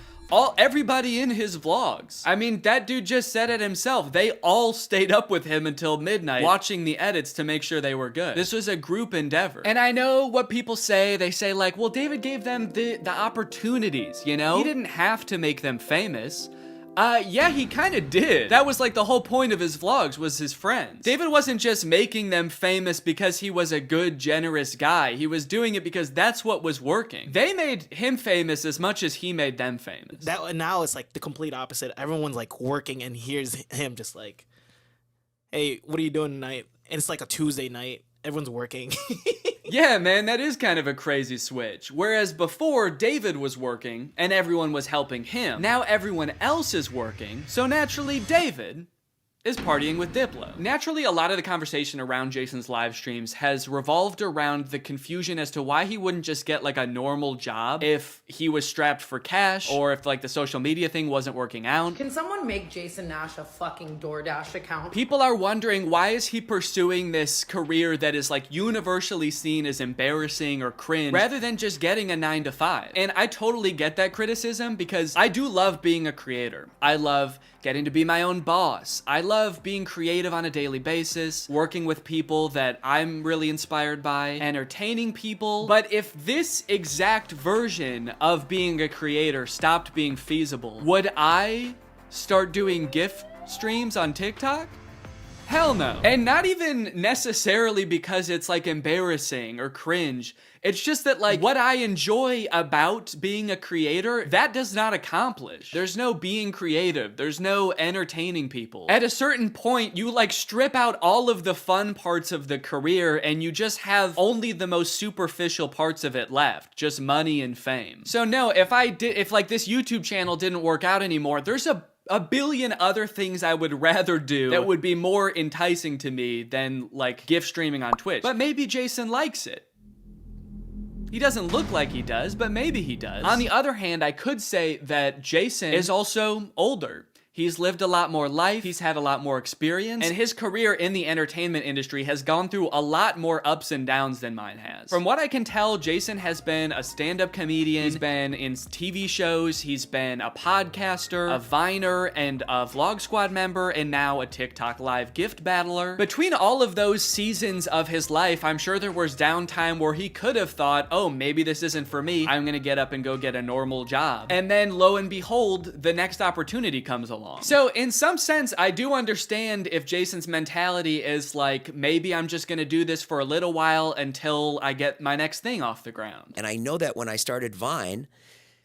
Everybody in his vlogs. I mean, that dude just said it himself. They all stayed up with him until midnight watching the edits to make sure they were good. This was a group endeavor. And I know what people say. They say like, well, David gave them the opportunities, you know? He didn't have to make them famous. Yeah, he kind of did. That was like the whole point of his vlogs, was his friends. David wasn't just making them famous because he was a good, generous guy. He was doing it because that's what was working. They made him famous as much as he made them famous. Now it's like the complete opposite. Everyone's like working, and here's him just like, hey, what are you doing tonight? And it's like a Tuesday night. Everyone's working. Yeah, man, that is kind of a crazy switch. Whereas before, David was working and everyone was helping him. Now everyone else is working, so naturally David is partying with Diplo. Naturally, a lot of the conversation around Jason's live streams has revolved around the confusion as to why he wouldn't just get like a normal job if he was strapped for cash, or if like the social media thing wasn't working out. Can someone make Jason Nash a fucking DoorDash account? People are wondering, why is he pursuing this career that is like universally seen as embarrassing or cringe, rather than just getting a 9-to-5? And I totally get that criticism, because I do love being a creator. I love getting to be my own boss. I love being creative on a daily basis, working with people that I'm really inspired by, entertaining people. But if this exact version of being a creator stopped being feasible, would I start doing gift streams on TikTok? Hell no. And not even necessarily because it's like embarrassing or cringe. It's just that like what I enjoy about being a creator, that does not accomplish. There's no being creative. There's no entertaining people. At a certain point, you like strip out all of the fun parts of the career and you just have only the most superficial parts of it left. Just money and fame. So no, if like this YouTube channel didn't work out anymore, there's a billion other things I would rather do that would be more enticing to me than like gift streaming on Twitch. But maybe Jason likes it. He doesn't look like he does, but maybe he does. On the other hand, I could say that Jason is also older. He's lived a lot more life, he's had a lot more experience, and his career in the entertainment industry has gone through a lot more ups and downs than mine has. From what I can tell, Jason has been a stand-up comedian, he's been in TV shows, he's been a podcaster, a Viner, and a Vlog Squad member, and now a TikTok Live gift battler. Between all of those seasons of his life, I'm sure there was downtime where he could have thought, oh, maybe this isn't for me, I'm gonna get up and go get a normal job. And then, lo and behold, the next opportunity comes along. along. So in some sense, I do understand if Jason's mentality is like, maybe I'm just gonna do this for a little while until I get my next thing off the ground. And I know that when I started Vine,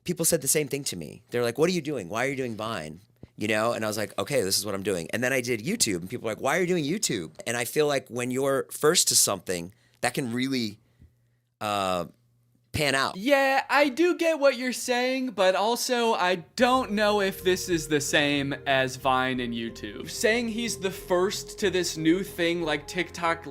people said the same thing to me. They're like, what are you doing? Why are you doing Vine? You know, and I was like, okay, this is what I'm doing. And then I did YouTube, and people were like, why are you doing YouTube? And I feel like when you're first to something, that can really pan out. Yeah, I do get what you're saying, but also I don't know if this is the same as Vine and YouTube. Saying he's the first to this new thing like TikTok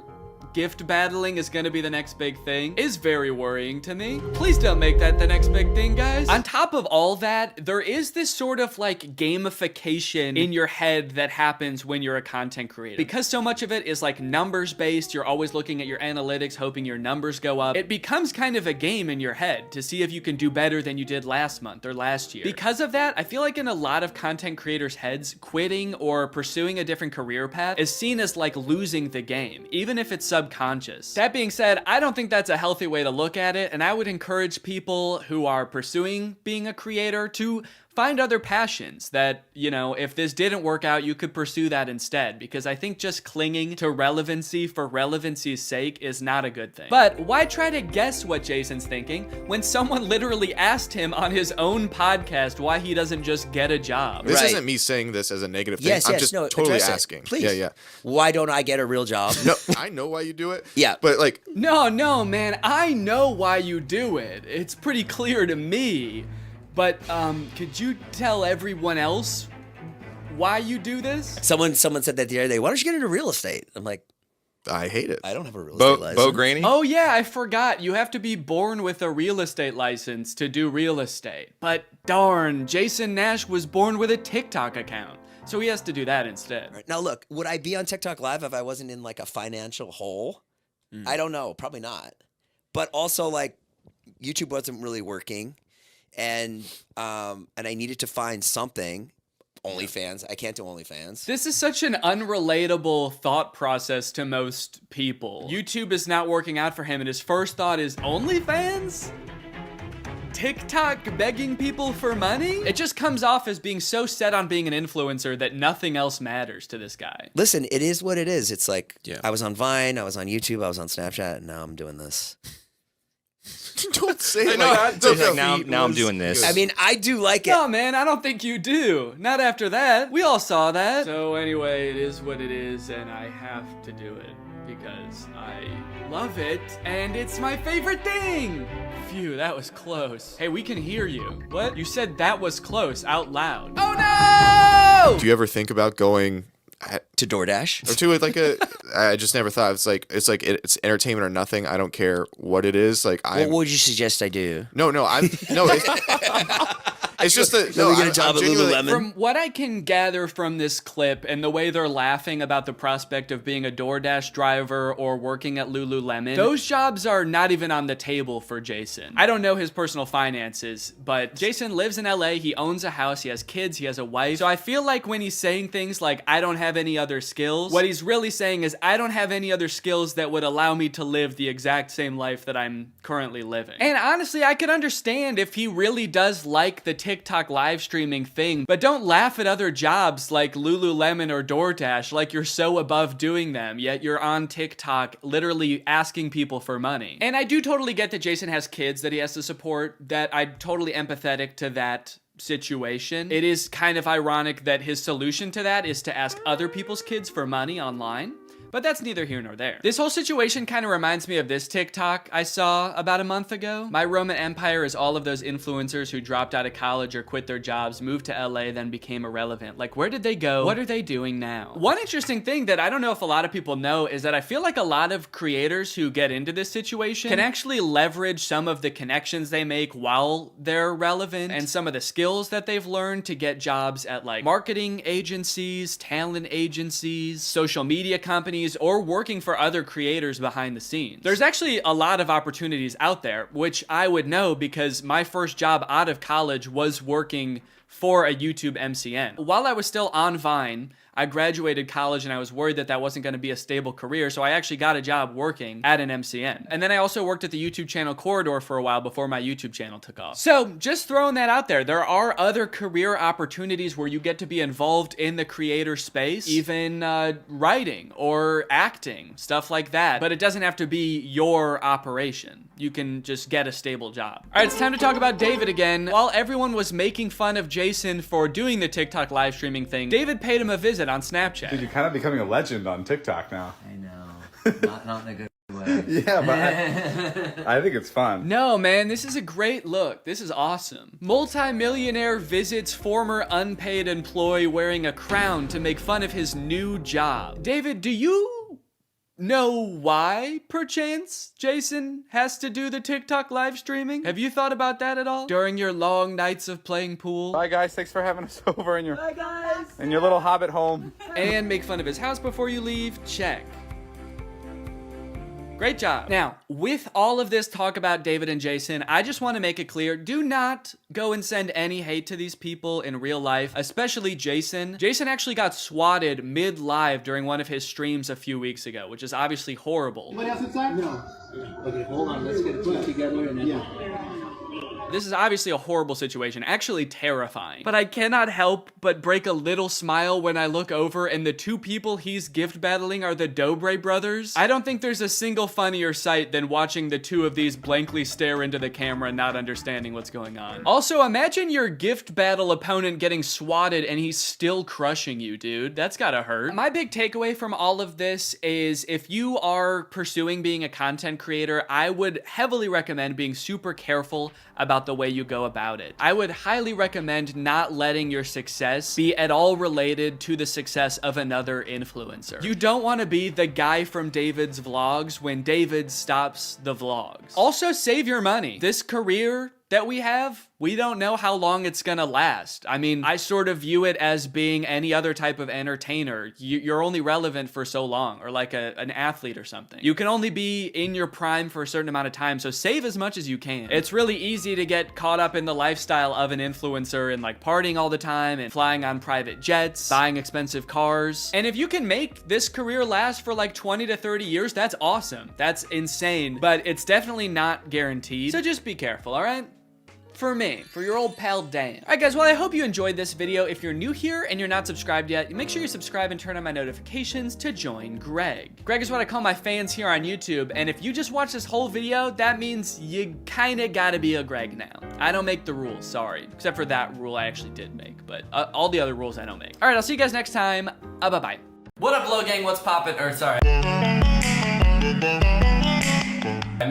gift battling is gonna be the next big thing is very worrying to me. Please don't make that the next big thing, guys. On top of all that, there is this sort of like gamification in your head that happens when you're a content creator. Because so much of it is like numbers based, you're always looking at your analytics, hoping your numbers go up. It becomes kind of a game in your head to see if you can do better than you did last month or last year. Because of that, I feel like in a lot of content creators' heads, quitting or pursuing a different career path is seen as like losing the game, even if it's subconscious. That being said, I don't think that's a healthy way to look at it, and I would encourage people who are pursuing being a creator to find other passions that, you know, if this didn't work out, you could pursue that instead, because I think just clinging to relevancy for relevancy's sake is not a good thing. But why try to guess what Jason's thinking when someone literally asked him on his own podcast why he doesn't just get a job? This isn't me saying this as a negative thing. Yes, I'm yes, just no, totally address it, asking. please. Yeah, yeah. Why don't I get a real job? No, I know why you do it. Yeah. But like... No, man, I know why you do it. It's pretty clear to me. But, could you tell everyone else why you do this? Someone said that the other day, why don't you get into real estate? I'm like, I hate it. I don't have a real estate license. Bo Granny? Oh yeah, I forgot. You have to be born with a real estate license to do real estate. But darn, Jason Nash was born with a TikTok account. So he has to do that instead. Right. Now look, would I be on TikTok Live if I wasn't in like a financial hole? I don't know. Probably not. But also like YouTube wasn't really working. And I needed to find something. OnlyFans. I can't do OnlyFans. This is such an unrelatable thought process to most people. YouTube is not working out for him, and his first thought is OnlyFans? TikTok begging people for money? It just comes off as being so set on being an influencer that nothing else matters to this guy. Listen, it is what it is. It's like, I was on Vine, I was on YouTube, I was on Snapchat, and now I'm doing this. Don't say it like that. Now I'm doing this. I mean, I do like it. No, man, I don't think you do. Not after that. We all saw that. So anyway, it is what it is, and I have to do it because I love it, and it's my favorite thing. Phew, that was close. Hey, we can hear you. What? You said that was close out loud. Oh no! Do you ever think about going to DoorDash or to like a? I just never thought it's entertainment or nothing. I don't care what it is. Like, what would you suggest I do? No. It's just that we get a job at Lululemon. From what I can gather from this clip and the way they're laughing about the prospect of being a DoorDash driver or working at Lululemon, those jobs are not even on the table for Jason. I don't know his personal finances, but Jason lives in LA, he owns a house, he has kids, he has a wife. So I feel like when he's saying things like, I don't have any other skills, what he's really saying is, I don't have any other skills that would allow me to live the exact same life that I'm currently living. And honestly, I could understand if he really does like the TikTok live streaming thing, but don't laugh at other jobs like Lululemon or DoorDash like you're so above doing them, yet you're on TikTok literally asking people for money. And I do totally get that Jason has kids that he has to support, that I'm totally empathetic to that situation. It is kind of ironic that his solution to that is to ask other people's kids for money online. But that's neither here nor there. This whole situation kind of reminds me of this TikTok I saw about a month ago. My Roman Empire is all of those influencers who dropped out of college or quit their jobs, moved to LA, then became irrelevant. Like, where did they go? What are they doing now? One interesting thing that I don't know if a lot of people know is that I feel like a lot of creators who get into this situation can actually leverage some of the connections they make while they're relevant and some of the skills that they've learned to get jobs at like marketing agencies, talent agencies, social media companies, or working for other creators behind the scenes. There's actually a lot of opportunities out there, which I would know because my first job out of college was working for a YouTube MCN. While I was still on Vine, I graduated college and I was worried that that wasn't going to be a stable career, so I actually got a job working at an MCN. And then I also worked at the YouTube channel Corridor for a while before my YouTube channel took off. So just throwing that out there, there are other career opportunities where you get to be involved in the creator space, even writing or acting, stuff like that. But it doesn't have to be your operation. You can just get a stable job. All right, it's time to talk about David again. While everyone was making fun of Jason for doing the TikTok live streaming thing, David paid him a visit on Snapchat. Dude, you're kind of becoming a legend on TikTok now. I know. Not in a good way. Yeah, but I think it's fun. No, man, this is a great look. This is awesome. Multi-millionaire visits former unpaid employee wearing a crown to make fun of his new job. David, do you know why, perchance, Jason has to do the TikTok live streaming? Have you thought about that at all? During your long nights of playing pool? Bye, guys. Thanks for having us over in your little hobbit home. And make fun of his house before you leave? Check. Great job. Now, with all of this talk about David and Jason, I just want to make it clear, do not go and send any hate to these people in real life, especially Jason. Jason actually got swatted mid-live during one of his streams a few weeks ago, which is obviously horrible. Anybody else inside? No. Okay, hold on. Let's get it put together and then... This is obviously a horrible situation, actually terrifying. But I cannot help but break a little smile when I look over and the two people he's gift battling are the Dobre brothers. I don't think there's a single funnier sight than watching the two of these blankly stare into the camera not understanding what's going on. Also, imagine your gift battle opponent getting swatted and he's still crushing you, dude. That's gotta hurt. My big takeaway from all of this is if you are pursuing being a content creator, I would heavily recommend being super careful about the way you go about it. I would highly recommend not letting your success be at all related to the success of another influencer. You don't want to be the guy from David's vlogs when David stops the vlogs. Also, save your money. This career that we have, we don't know how long it's gonna last. I mean, I sort of view it as being any other type of entertainer. You're only relevant for so long, or like an athlete or something. You can only be in your prime for a certain amount of time, so save as much as you can. It's really easy to get caught up in the lifestyle of an influencer and like partying all the time and flying on private jets, buying expensive cars. And if you can make this career last for like 20 to 30 years, that's awesome. That's insane, but it's definitely not guaranteed. So just be careful, all right? For me, for your old pal Dan. All right, guys, well, I hope you enjoyed this video. If you're new here and you're not subscribed yet, make sure you subscribe and turn on my notifications to join Greg. Greg is what I call my fans here on YouTube, and if you just watch this whole video, that means you kinda gotta be a Greg now. I don't make the rules, sorry. Except for that rule I actually did make, but all the other rules I don't make. All right, I'll see you guys next time. Bye-bye. What up, Low Gang? What's poppin'? Or, sorry.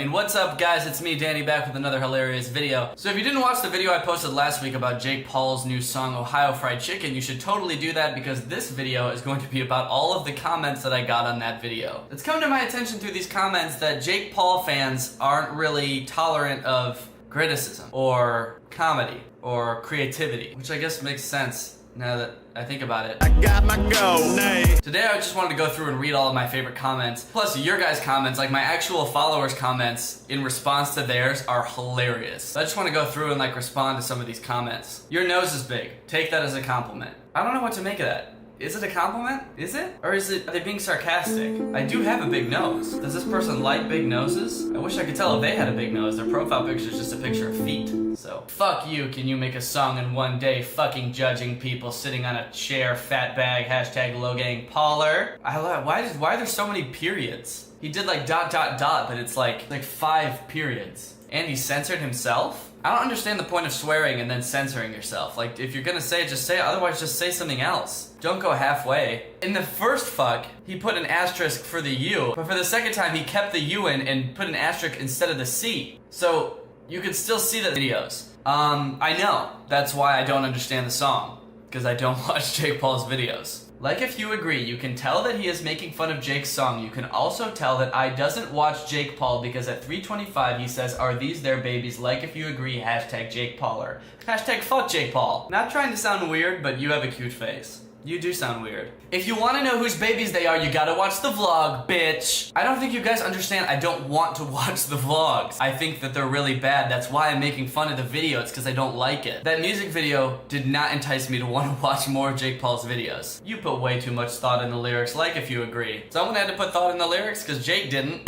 What's up, guys? It's me, Danny, back with another hilarious video. So if you didn't watch the video I posted last week about Jake Paul's new song, Ohio Fried Chicken, you should totally do that because this video is going to be about all of the comments that I got on that video. It's come to my attention through these comments that Jake Paul fans aren't really tolerant of criticism or comedy or creativity, which I guess makes sense now that I think about it. I got my gold. Today I just wanted to go through and read all of my favorite comments, plus your guys' comments, like my actual followers' comments in response to theirs are hilarious. So I just want to go through and like respond to some of these comments. Your nose is big. Take that as a compliment. I don't know what to make of that. Is it a compliment? Is it? Or are they being sarcastic? I do have a big nose. Does this person like big noses? I wish I could tell if they had a big nose. Their profile picture is just a picture of feet. So, fuck you, can you make a song in one day fucking judging people sitting on a chair, fat bag, hashtag lowgang Pauler. Why are there so many periods? He did like ... but it's like 5 periods. And he censored himself? I don't understand the point of swearing and then censoring yourself. Like, if you're gonna say it, just say it. Otherwise, just say something else. Don't go halfway. In the first fuck, he put an asterisk for the U, but for the second time, he kept the U in and put an asterisk instead of the C. So, you can still see the videos. I know. That's why I don't understand the song. Because I don't watch Jake Paul's videos. Like if you agree, you can tell that he is making fun of Jake's song. You can also tell that I doesn't watch Jake Paul because at 3:25 he says, "Are these their babies?" Like if you agree, hashtag Jake Pauler. Hashtag fuck Jake Paul. Not trying to sound weird, but you have a cute face. You do sound weird. If you want to know whose babies they are, you gotta watch the vlog, bitch. I don't think you guys understand. I don't want to watch the vlogs. I think that they're really bad. That's why I'm making fun of the video. It's because I don't like it. That music video did not entice me to want to watch more of Jake Paul's videos. You put way too much thought in the lyrics, like if you agree. Someone had to put thought in the lyrics because Jake didn't.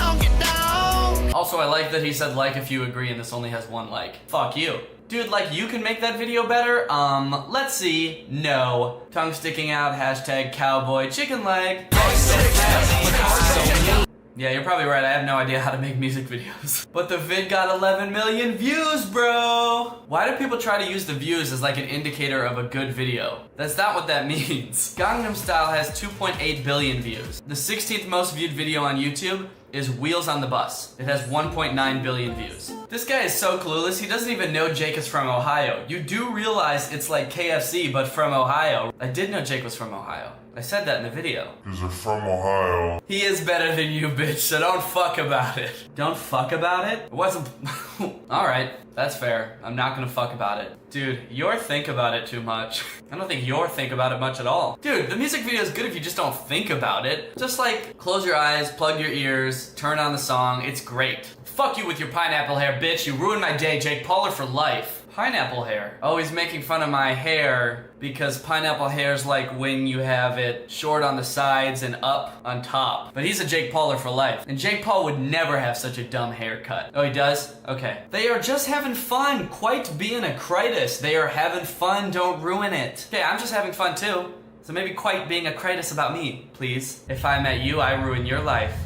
Also, I like that he said like if you agree and this only has 1 like. Fuck you. Dude, like you can make that video better? Let's see. No. Tongue sticking out, hashtag cowboy chicken leg. Yeah, you're probably right. I have no idea how to make music videos. But the vid got 11 million views, bro. Why do people try to use the views as like an indicator of a good video? That's not what that means. Gangnam Style has 2.8 billion views. The 16th most viewed video on YouTube is Wheels on the Bus. It has 1.9 billion views. This guy is so clueless, he doesn't even know Jake is from Ohio. You do realize it's like KFC, but from Ohio. I did know Jake was from Ohio. I said that in the video. Because they're from Ohio. He is better than you, bitch, so don't fuck about it. Don't fuck about it? It wasn't... Alright, that's fair. I'm not gonna fuck about it. Dude, you're think about it too much. I don't think you're think about it much at all. Dude, the music video is good if you just don't think about it. Just like, close your eyes, plug your ears, turn on the song, it's great. Fuck you with your pineapple hair, bitch. You ruined my day, Jake Pauler for life. Pineapple hair. Oh, he's making fun of my hair because pineapple hair is like when you have it short on the sides and up on top. But he's a Jake Pauler for life. And Jake Paul would never have such a dumb haircut. Oh, he does? Okay. They are just having fun. Quite being a critus. They are having fun. Don't ruin it. Okay, I'm just having fun too. So maybe quite being a critus about me, please. If I met you, I ruin your life.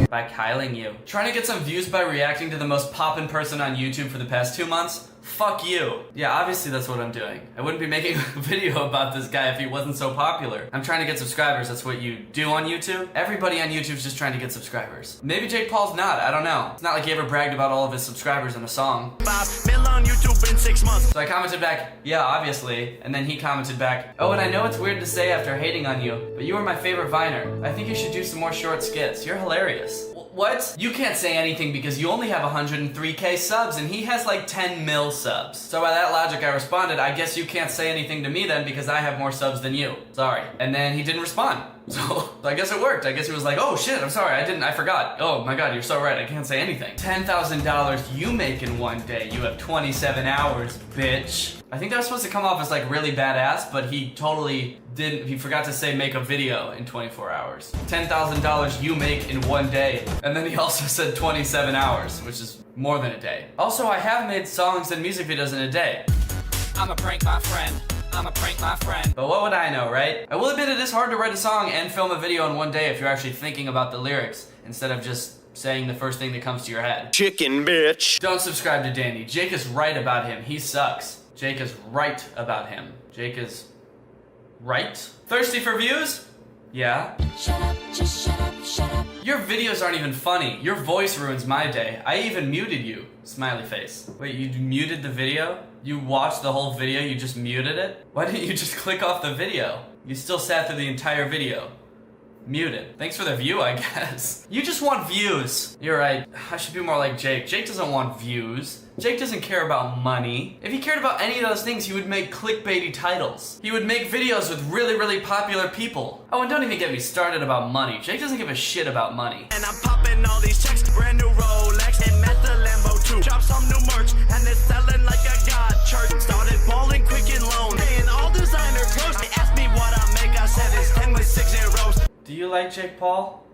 By Kyling you. Trying to get some views by reacting to the most poppin' person on YouTube for the past 2 months? Fuck you. Yeah, obviously that's what I'm doing. I wouldn't be making a video about this guy if he wasn't so popular. I'm trying to get subscribers, that's what you do on YouTube. Everybody on YouTube's just trying to get subscribers. Maybe Jake Paul's not, I don't know. It's not like he ever bragged about all of his subscribers in a song. 5 million on YouTube in 6 months. So I commented back, yeah, obviously. And then he commented back, oh, and I know it's weird to say after hating on you, but you were my favorite Viner. I think you should do some more short skits. You're hilarious. What? You can't say anything because you only have 103k subs and he has like 10 mil subs. So by that logic I responded, I guess you can't say anything to me then because I have more subs than you. Sorry. And then he didn't respond. So I guess it worked. I guess he was like, oh shit, I'm sorry, I forgot. Oh my god, you're so right, I can't say anything. $10,000 you make in one day. You have 27 hours, bitch. I think that was supposed to come off as like really badass, but he totally didn't. He forgot to say make a video in 24 hours. $10,000 you make in one day. And then he also said 27 hours, which is more than a day. Also, I have made songs and music videos in a day. I'ma prank my friend. I'ma prank my friend. But what would I know, right? I will admit it is hard to write a song and film a video in one day if you're actually thinking about the lyrics instead of just saying the first thing that comes to your head. Chicken bitch. Don't subscribe to Danny. Jake is right about him. He sucks. Jake is right about him. Jake is right? Thirsty for views? Yeah. Shut up, just shut up, shut up. Your videos aren't even funny. Your voice ruins my day. I even muted you. Smiley face. Wait, you muted the video? You watched the whole video, you just muted it? Why didn't you just click off the video? You still sat through the entire video. Muted. Thanks for the view, I guess. You just want views. You're right. I should be more like Jake. Jake doesn't want views. Jake doesn't care about money. If he cared about any of those things, he would make clickbaity titles. He would make videos with really, really popular people. Oh, and don't even get me started about money. Jake doesn't give a shit about money. And I'm popping all these checks, brand new Rolex, and met the Lambo too. Drop some new merch, and it's selling like a god church. Started balling quick and loan, paying all designer clothes. They asked me what I make, I said it's 10 with 6 zeros. Do you like Jake Paul?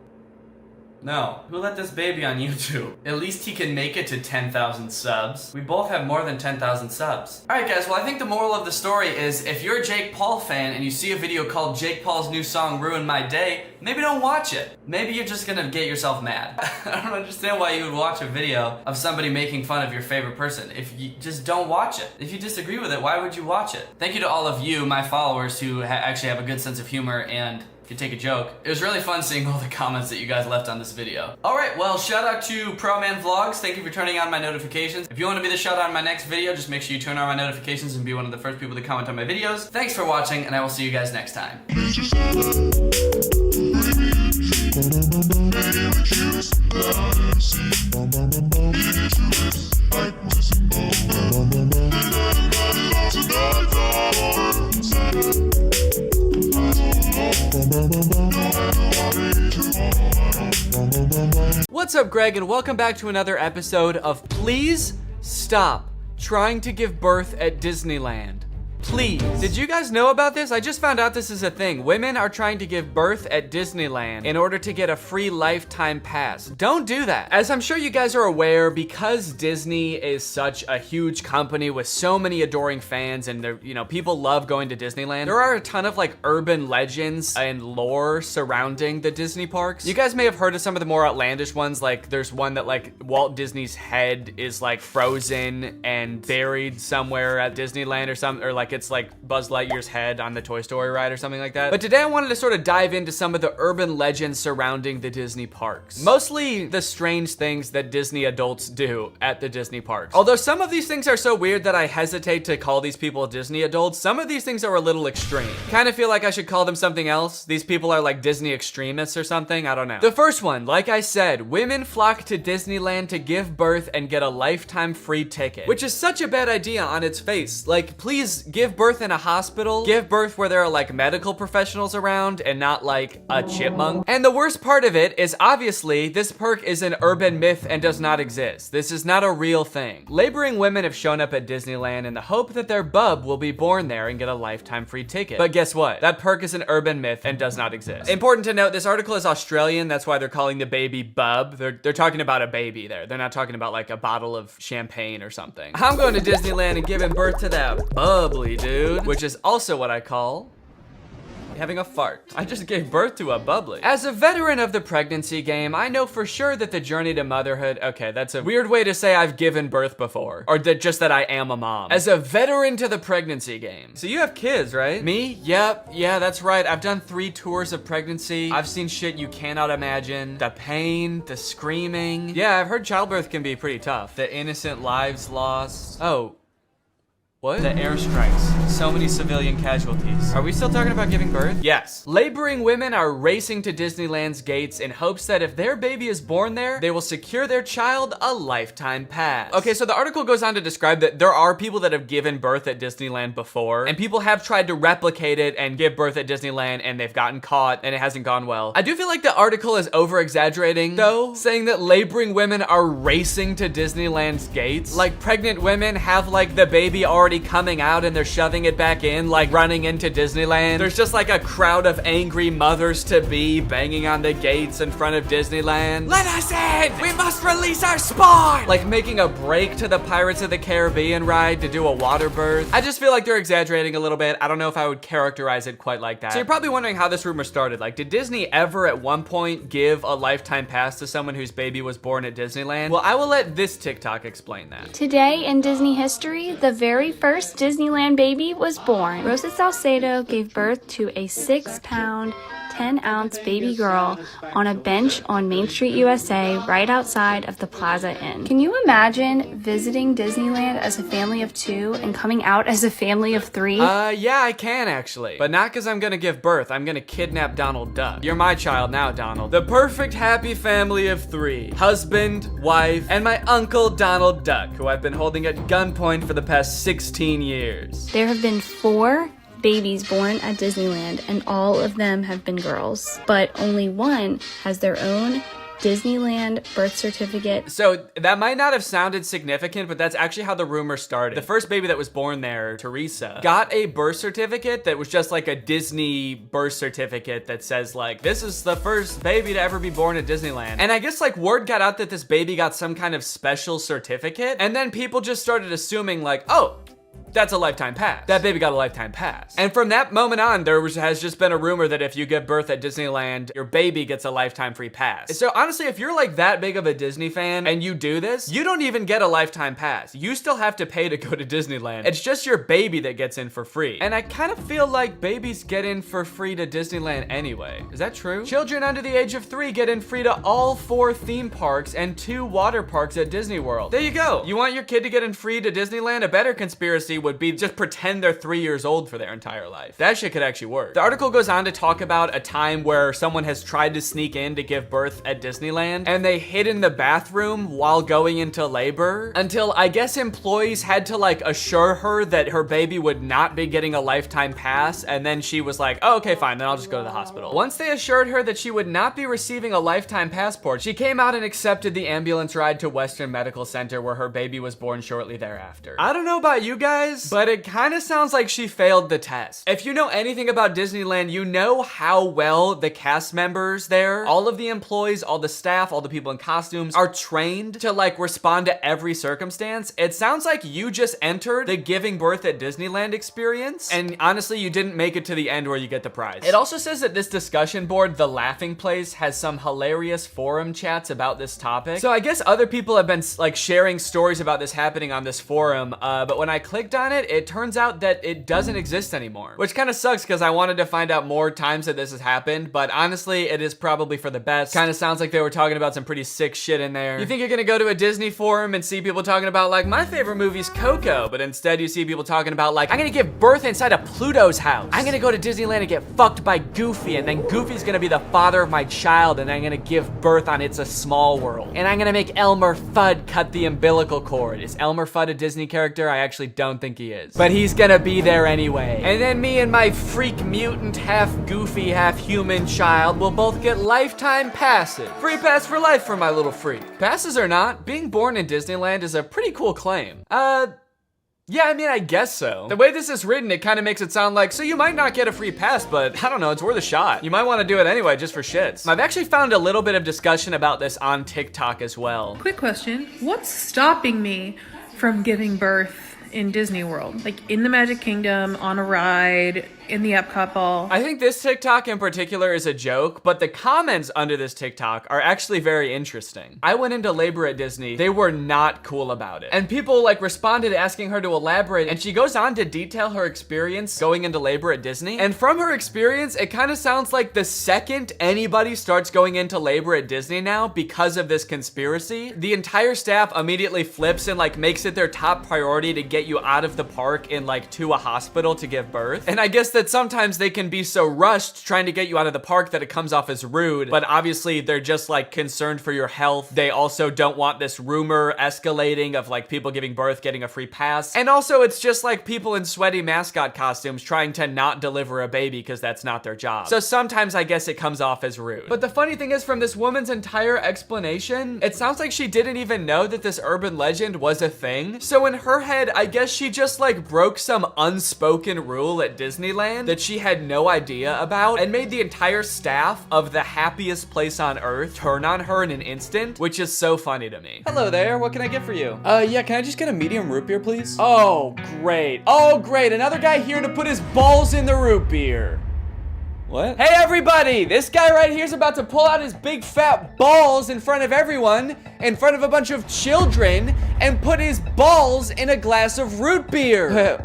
No. Who let this baby on YouTube? At least he can make it to 10,000 subs. We both have more than 10,000 subs. Alright guys, well I think the moral of the story is if you're a Jake Paul fan and you see a video called Jake Paul's new song Ruin My Day, maybe don't watch it. Maybe you're just gonna get yourself mad. I don't understand why you would watch a video of somebody making fun of your favorite person. If you just don't watch it. If you disagree with it, why would you watch it? Thank you to all of you, my followers, who actually have a good sense of humor and can take a joke. It was really fun seeing all the comments that you guys left on this video. Alright, well, shout out to Pro Man Vlogs. Thank you for turning on my notifications. If you want to be the shout out in my next video, just make sure you turn on my notifications and be one of the first people to comment on my videos. Thanks for watching, and I will see you guys next time. What's up, Greg, and welcome back to another episode of Please Stop Trying to Give Birth at Disneyland. Please. Did you guys know about this? I just found out this is a thing. Women are trying to give birth at Disneyland in order to get a free lifetime pass. Don't do that. As I'm sure you guys are aware, because Disney is such a huge company with so many adoring fans and people love going to Disneyland, there are a ton of like urban legends and lore surrounding the Disney parks. You guys may have heard of some of the more outlandish ones, like there's one that like Walt Disney's head is like frozen and buried somewhere at Disneyland or something, or like it's like Buzz Lightyear's head on the Toy Story ride or something like that. But today I wanted to sort of dive into some of the urban legends surrounding the Disney parks. Mostly the strange things that Disney adults do at the Disney parks. Although some of these things are so weird that I hesitate to call these people Disney adults, some of these things are a little extreme. Kind of feel like I should call them something else. These people are like Disney extremists or something, I don't know. The first one, like I said, women flock to Disneyland to give birth and get a lifetime free ticket, which is such a bad idea on its face. Like, please give birth in a hospital, give birth where there are like medical professionals around and not like a chipmunk. And the worst part of it is obviously this perk is an urban myth and does not exist. This is not a real thing. Laboring women have shown up at Disneyland in the hope that their bub will be born there and get a lifetime free ticket. But guess what? That perk is an urban myth and does not exist. Important to note, this article is Australian. That's why they're calling the baby bub. They're talking about a baby there. They're not talking about like a bottle of champagne or something. I'm going to Disneyland and giving birth to that bubbly dude. Which is also what I call having a fart. I just gave birth to a bubbly. As a veteran of the pregnancy game, I know for sure that the journey to motherhood, okay, that's a weird way to say I've given birth before, or just that I am a mom. As a veteran to the pregnancy game. So you have kids, right? Me? Yep, yeah, that's right. I've done 3 tours of pregnancy. I've seen shit you cannot imagine. The pain, the screaming. Yeah, I've heard childbirth can be pretty tough. The innocent lives lost. Oh. What? The airstrikes. So many civilian casualties. Are we still talking about giving birth? Yes. Laboring women are racing to Disneyland's gates in hopes that if their baby is born there, they will secure their child a lifetime pass. Okay, so the article goes on to describe that there are people that have given birth at Disneyland before, and people have tried to replicate it and give birth at Disneyland, and they've gotten caught, and it hasn't gone well. I do feel like the article is over-exaggerating, though, saying that laboring women are racing to Disneyland's gates. Like, pregnant women have, like, the baby already coming out and they're shoving it back in, like running into Disneyland. There's just like a crowd of angry mothers-to-be banging on the gates in front of Disneyland. Let us in! We must release our spawn! Like making a break to the Pirates of the Caribbean ride to do a water birth. I just feel like they're exaggerating a little bit. I don't know if I would characterize it quite like that. So you're probably wondering how this rumor started. Like, did Disney ever at one point give a lifetime pass to someone whose baby was born at Disneyland? Well, I will let this TikTok explain that. Today in Disney history, the very first Disneyland baby was born. Rosa Salcedo gave birth to a 6-pound, 10-ounce baby girl on a bench on Main Street, USA, right outside of the Plaza Inn. Can you imagine visiting Disneyland as a family of 2 and coming out as a family of 3? Yeah, I can actually. But not because I'm gonna give birth. I'm gonna kidnap Donald Duck. You're my child now, Donald. The perfect happy family of 3. Husband, wife, and my uncle Donald Duck, who I've been holding at gunpoint for the past 16 years. There have been 4 babies born at Disneyland, and all of them have been girls, but only one has their own Disneyland birth certificate. So that might not have sounded significant, but that's actually how the rumor started. The first baby that was born there, Teresa, got a birth certificate that was just like a Disney birth certificate that says like, this is the first baby to ever be born at Disneyland. And I guess like word got out that this baby got some kind of special certificate, and then people just started assuming like, oh, that's a lifetime pass. That baby got a lifetime pass. And from that moment on, has just been a rumor that if you give birth at Disneyland, your baby gets a lifetime free pass. So honestly, if you're like that big of a Disney fan and you do this, you don't even get a lifetime pass. You still have to pay to go to Disneyland. It's just your baby that gets in for free. And I kind of feel like babies get in for free to Disneyland anyway. Is that true? Children under the age of 3 get in free to all 4 theme parks and 2 water parks at Disney World. There you go. You want your kid to get in free to Disneyland? A better conspiracy technology would be just pretend they're 3 years old for their entire life. That shit could actually work. The article goes on to talk about a time where someone has tried to sneak in to give birth at Disneyland, and they hid in the bathroom while going into labor until I guess employees had to like assure her that her baby would not be getting a lifetime pass, and then she was like, oh, okay, fine, then I'll just go to the hospital. Once they assured her that she would not be receiving a lifetime passport, she came out and accepted the ambulance ride to Western Medical Center where her baby was born shortly thereafter. I don't know about you guys, but it kind of sounds like she failed the test. If you know anything about Disneyland, you know how well the cast members there, all of the employees, all the staff, all the people in costumes are trained to like respond to every circumstance. It sounds like you just entered the giving birth at Disneyland experience, and honestly, you didn't make it to the end where you get the prize. It also says that this discussion board, The Laughing Place, has some hilarious forum chats about this topic. So I guess other people have been like sharing stories about this happening on this forum, but when I clicked on it, it turns out that it doesn't exist anymore, which kind of sucks because I wanted to find out more times that this has happened, but honestly, it is probably for the best. Kind of sounds like they were talking about some pretty sick shit in there. You think you're gonna go to a Disney forum and see people talking about like, my favorite movie's Coco, but instead you see people talking about like, I'm gonna give birth inside of Pluto's house. I'm gonna go to Disneyland and get fucked by Goofy, and then Goofy's gonna be the father of my child, and I'm gonna give birth on It's a Small World. And I'm gonna make Elmer Fudd cut the umbilical cord. Is Elmer Fudd a Disney character? I actually don't think he is. But he's gonna be there anyway. And then me and my freak mutant, half goofy, half human child will both get lifetime passes. Free pass for life for my little freak. Passes or not, being born in Disneyland is a pretty cool claim. Yeah, I mean, I guess so. The way this is written, it kind of makes it sound like, so you might not get a free pass, but I don't know, it's worth a shot. You might want to do it anyway, just for shits. I've actually found a little bit of discussion about this on TikTok as well. Quick question, what's stopping me from giving birth in Disney World? Like in the Magic Kingdom, on a ride, in the Epcot ball? I think this TikTok in particular is a joke, but the comments under this TikTok are actually very interesting. I went into labor at Disney. They were not cool about it. And people like responded asking her to elaborate, and she goes on to detail her experience going into labor at Disney. And from her experience, it kind of sounds like the second anybody starts going into labor at Disney now because of this conspiracy, the entire staff immediately flips and like makes it their top priority to get you out of the park and like to a hospital to give birth. And I guess that sometimes they can be so rushed trying to get you out of the park that it comes off as rude, but obviously they're just like concerned for your health. They also don't want this rumor escalating of like people giving birth getting a free pass. And also it's just like people in sweaty mascot costumes trying to not deliver a baby because that's not their job. So sometimes I guess it comes off as rude. But the funny thing is, from this woman's entire explanation, it sounds like she didn't even know that this urban legend was a thing. So in her head, I guess she just like broke some unspoken rule at Disneyland that she had no idea about and made the entire staff of the happiest place on earth turn on her in an instant, which is so funny to me. Hello there, what can I get for you? Yeah, can I just get a medium root beer, please? Oh, great. Oh, great, another guy here to put his balls in the root beer. What? Hey everybody, this guy right here is about to pull out his big fat balls in front of everyone, in front of a bunch of children, and put his balls in a glass of root beer.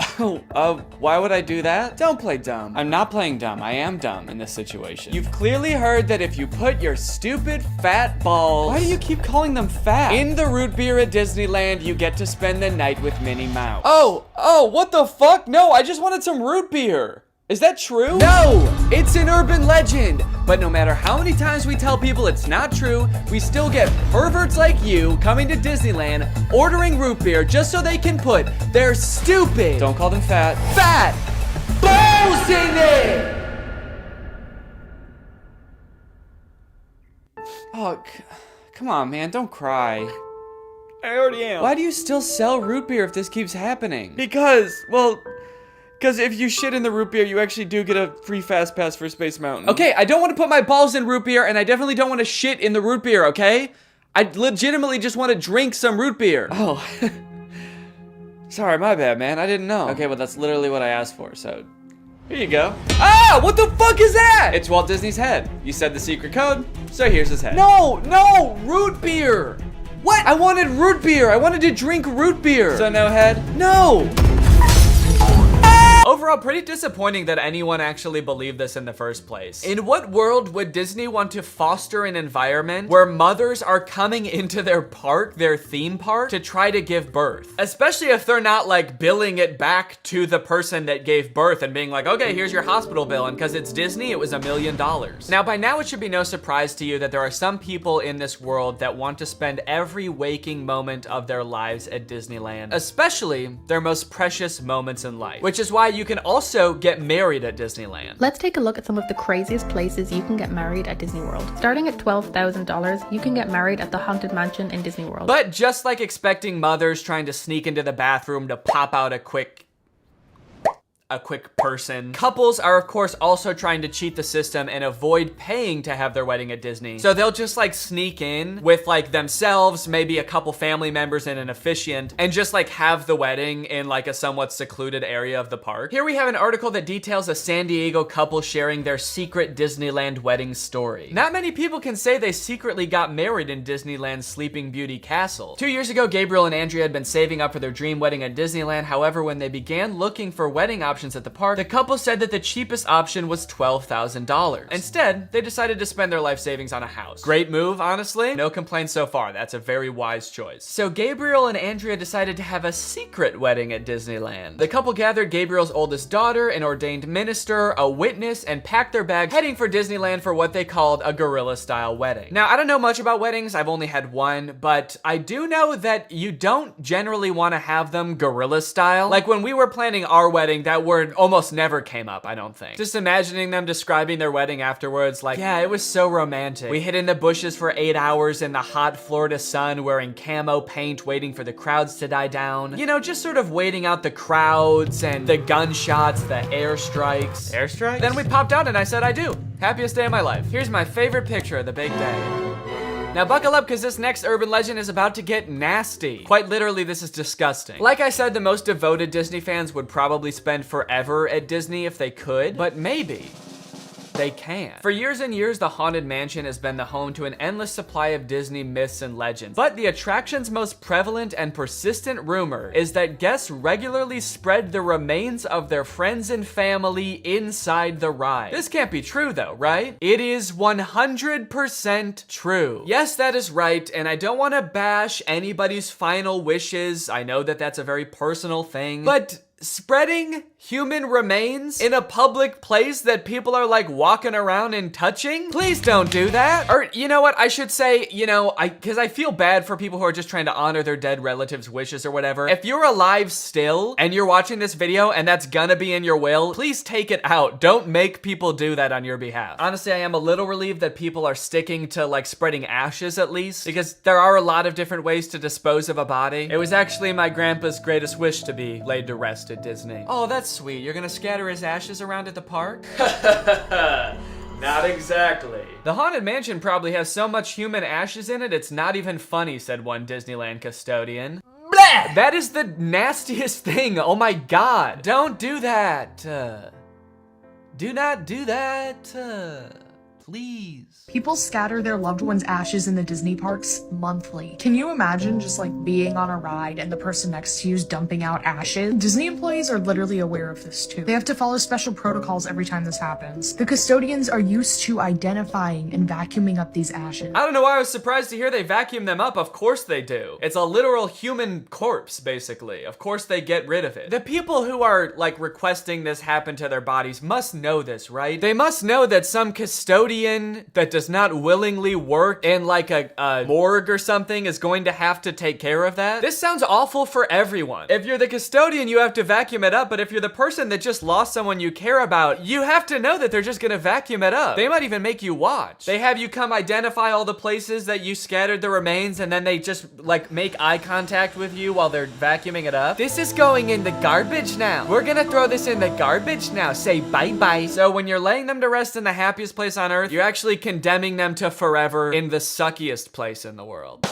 Why would I do that? Don't play dumb. I'm not playing dumb. I am dumb in this situation. You've clearly heard that if you put your stupid fat balls— why do you keep calling them fat— in the root beer at Disneyland, you get to spend the night with Minnie Mouse. Oh, what the fuck? No, I just wanted some root beer. Is that true? No, it's an urban legend. But no matter how many times we tell people it's not true, we still get perverts like you coming to Disneyland, ordering root beer just so they can put their stupid— don't call them fat— fat balls in it. Oh, come on, man, don't cry. I already am. Why do you still sell root beer if this keeps happening? Because if you shit in the root beer, you actually do get a free fast pass for Space Mountain. Okay, I don't want to put my balls in root beer, and I definitely don't want to shit in the root beer, okay? I legitimately just want to drink some root beer. Oh. Sorry, my bad, man. I didn't know. Okay, well, that's literally what I asked for, so here you go. Ah, what the fuck is that? It's Walt Disney's head. You said the secret code, so here's his head. No, root beer. What? I wanted root beer. I wanted to drink root beer. So no head? No. Ah! Overall, pretty disappointing that anyone actually believed this in the first place. In what world would Disney want to foster an environment where mothers are coming into their park, their theme park, to try to give birth? Especially if they're not like billing it back to the person that gave birth and being like, okay, here's your hospital bill, and because it's Disney, it was $1 million. Now, by now, it should be no surprise to you that there are some people in this world that want to spend every waking moment of their lives at Disneyland, especially their most precious moments in life, which is why you can also get married at Disneyland. Let's take a look at some of the craziest places you can get married at Disney World. Starting at $12,000, you can get married at the Haunted Mansion in Disney World. But just like expecting mothers trying to sneak into the bathroom to pop out a quick person. Couples are of course also trying to cheat the system and avoid paying to have their wedding at Disney. So they'll just like sneak in with like themselves, maybe a couple family members and an officiant, and just like have the wedding in like a somewhat secluded area of the park. Here we have an article that details a San Diego couple sharing their secret Disneyland wedding story. Not many people can say they secretly got married in Disneyland's Sleeping Beauty Castle. 2 years ago, Gabriel and Andrea had been saving up for their dream wedding at Disneyland. However, when they began looking for wedding options at the park, the couple said that the cheapest option was $12,000. Instead, they decided to spend their life savings on a house. Great move, honestly. No complaints so far. That's a very wise choice. So Gabriel and Andrea decided to have a secret wedding at Disneyland. The couple gathered Gabriel's oldest daughter, an ordained minister, a witness, and packed their bags, heading for Disneyland for what they called a guerrilla-style wedding. Now, I don't know much about weddings. I've only had one, but I do know that you don't generally want to have them guerrilla-style. Like when we were planning our wedding, that word almost never came up, I don't think. Just imagining them describing their wedding afterwards, like, yeah, it was so romantic. We hid in the bushes for 8 hours in the hot Florida sun wearing camo paint, waiting for the crowds to die down. You know, just sort of waiting out the crowds and the gunshots, the airstrikes. Airstrikes? Then we popped out and I said I do. Happiest day of my life. Here's my favorite picture of the big day. Now buckle up, because this next urban legend is about to get nasty. Quite literally, this is disgusting. Like I said, the most devoted Disney fans would probably spend forever at Disney if they could, but maybe they can. For years and years, the Haunted Mansion has been the home to an endless supply of Disney myths and legends. But the attraction's most prevalent and persistent rumor is that guests regularly spread the remains of their friends and family inside the ride. This can't be true though, right? It is 100% true. Yes, that is right, and I don't want to bash anybody's final wishes. I know that that's a very personal thing, but spreading human remains in a public place that people are like walking around and touching? Please don't do that. Or you know what, I should say, you know, because I feel bad for people who are just trying to honor their dead relatives' wishes or whatever. If you're alive still and you're watching this video and that's gonna be in your will, please take it out. Don't make people do that on your behalf. Honestly, I am a little relieved that people are sticking to like spreading ashes at least, because there are a lot of different ways to dispose of a body. It was actually my grandpa's greatest wish to be laid to rest at Disney. Oh, that's sweet. You're gonna scatter his ashes around at the park? Not exactly. The Haunted Mansion probably has so much human ashes in it, it's not even funny, said one Disneyland custodian. Blah! That is the nastiest thing. Oh my God. Don't do that. Do not do that. Please. People scatter their loved ones' ashes in the Disney parks monthly. Can you imagine just like being on a ride and the person next to you is dumping out ashes? Disney employees are literally aware of this too. They have to follow special protocols every time this happens. The custodians are used to identifying and vacuuming up these ashes. I don't know why I was surprised to hear they vacuum them up. Of course they do. It's a literal human corpse, basically. Of course they get rid of it. The people who are like requesting this happen to their bodies must know this, right? They must know that some custodian that does not willingly work in like a morgue or something is going to have to take care of that. This sounds awful for everyone. If you're the custodian, you have to vacuum it up, but if you're the person that just lost someone you care about, you have to know that they're just gonna vacuum it up. They might even make you watch. They have you come identify all the places that you scattered the remains, and then they just like make eye contact with you while they're vacuuming it up. This is going in the garbage now. We're gonna throw this in the garbage now. Say bye-bye. So when you're laying them to rest in the happiest place on earth, you're actually condemning them to forever in the suckiest place in the world.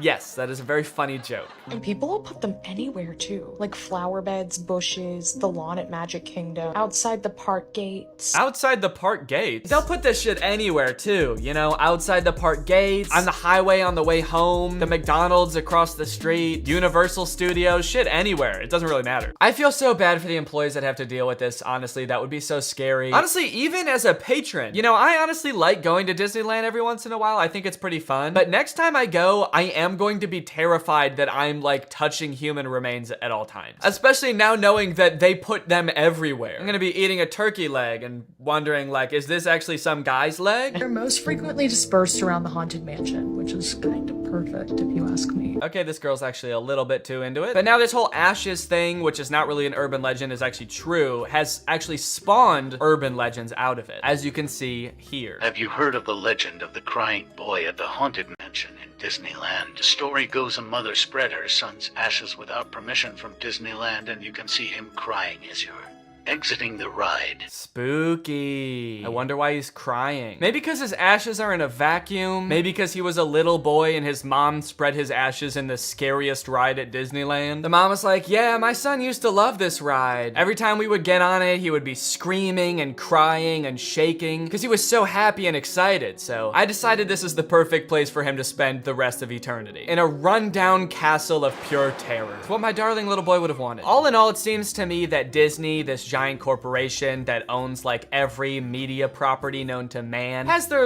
Yes, that is a very funny joke. And people will put them anywhere too. Like flower beds, bushes, the lawn at Magic Kingdom, outside the park gates. Outside the park gates? They'll put this shit anywhere too, you know, outside the park gates, on the highway on the way home, the McDonald's across the street, Universal Studios, shit anywhere. It doesn't really matter. I feel so bad for the employees that have to deal with this, honestly. That would be so scary. Honestly, even as a patron, you know, I honestly like going to Disneyland every once in a while. I think it's pretty fun. But next time I go, I am going to be terrified that I'm like touching human remains at all times. Especially now knowing that they put them everywhere. I'm gonna be eating a turkey leg and wondering like, is this actually some guy's leg? They're most frequently dispersed around the Haunted Mansion, which is kind of perfect if you ask me. Okay, this girl's actually a little bit too into it. But now this whole ashes thing, which is not really an urban legend, is actually true, has actually spawned urban legends out of it, as you can see here. Have you heard of the legend of the crying boy at the Haunted Mansion in Disneyland? The story goes a mother spread her son's ashes without permission from Disneyland, and you can see him crying as you're exiting the ride. Spooky. I wonder why he's crying. Maybe because his ashes are in a vacuum. Maybe because he was a little boy and his mom spread his ashes in the scariest ride at Disneyland. The mom was like, yeah, my son used to love this ride. Every time we would get on it, he would be screaming and crying and shaking because he was so happy and excited. So I decided this is the perfect place for him to spend the rest of eternity. In a rundown castle of pure terror. It's what my darling little boy would have wanted. All in all, it seems to me that Disney, this giant corporation that owns like every media property known to man, has their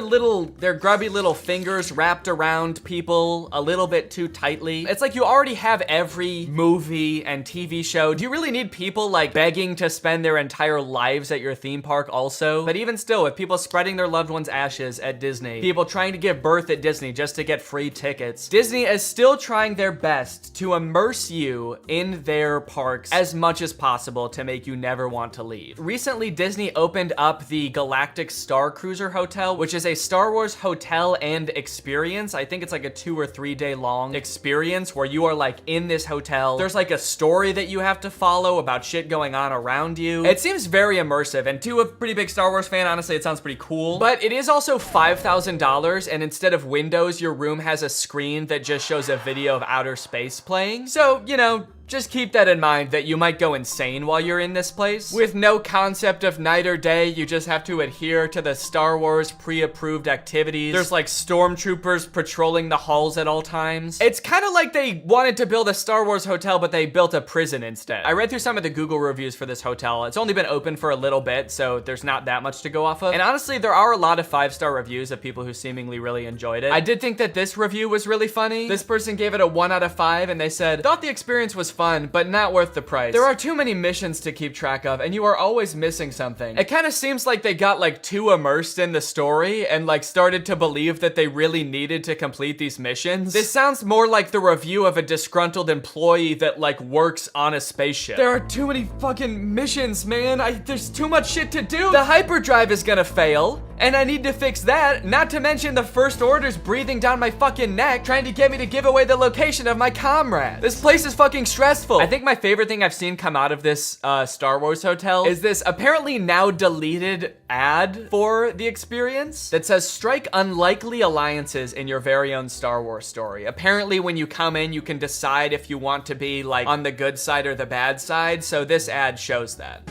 grubby little fingers wrapped around people a little bit too tightly. It's like you already have every movie and TV show. Do you really need people like begging to spend their entire lives at your theme park also? But even still, with people spreading their loved ones' ashes at Disney, people trying to give birth at Disney just to get free tickets, Disney is still trying their best to immerse you in their parks as much as possible to make you never want to leave. Recently, Disney opened up the Galactic Star Cruiser Hotel, which is a Star Wars hotel and experience. I think it's like a 2 or 3 day long experience where you are like in this hotel. There's like a story that you have to follow about shit going on around you. It seems very immersive, and to a pretty big Star Wars fan, honestly, it sounds pretty cool. But it is also $5,000, and instead of windows, your room has a screen that just shows a video of outer space playing. So, you know, just keep that in mind that you might go insane while you're in this place. With no concept of night or day, you just have to adhere to the Star Wars pre-approved activities. There's like stormtroopers patrolling the halls at all times. It's kind of like they wanted to build a Star Wars hotel, but they built a prison instead. I read through some of the Google reviews for this hotel. It's only been open for a little bit, so there's not that much to go off of. And honestly, there are a lot of 5-star reviews of people who seemingly really enjoyed it. I did think that this review was really funny. This person gave it a 1 out of 5, and they said, thought the experience was fun, but not worth the price. There are too many missions to keep track of, and you are always missing something. It kind of seems like they got like too immersed in the story and like started to believe that they really needed to complete these missions. This sounds more like the review of a disgruntled employee that like works on a spaceship. There are too many fucking missions, man. There's too much shit to do. The hyperdrive is gonna fail, and I need to fix that, not to mention the First Order's breathing down my fucking neck, trying to get me to give away the location of my comrade. This place is fucking stressful. I think my favorite thing I've seen come out of this Star Wars hotel is this apparently now deleted ad for the experience that says, strike unlikely alliances in your very own Star Wars story. Apparently when you come in, you can decide if you want to be like on the good side or the bad side, so this ad shows that.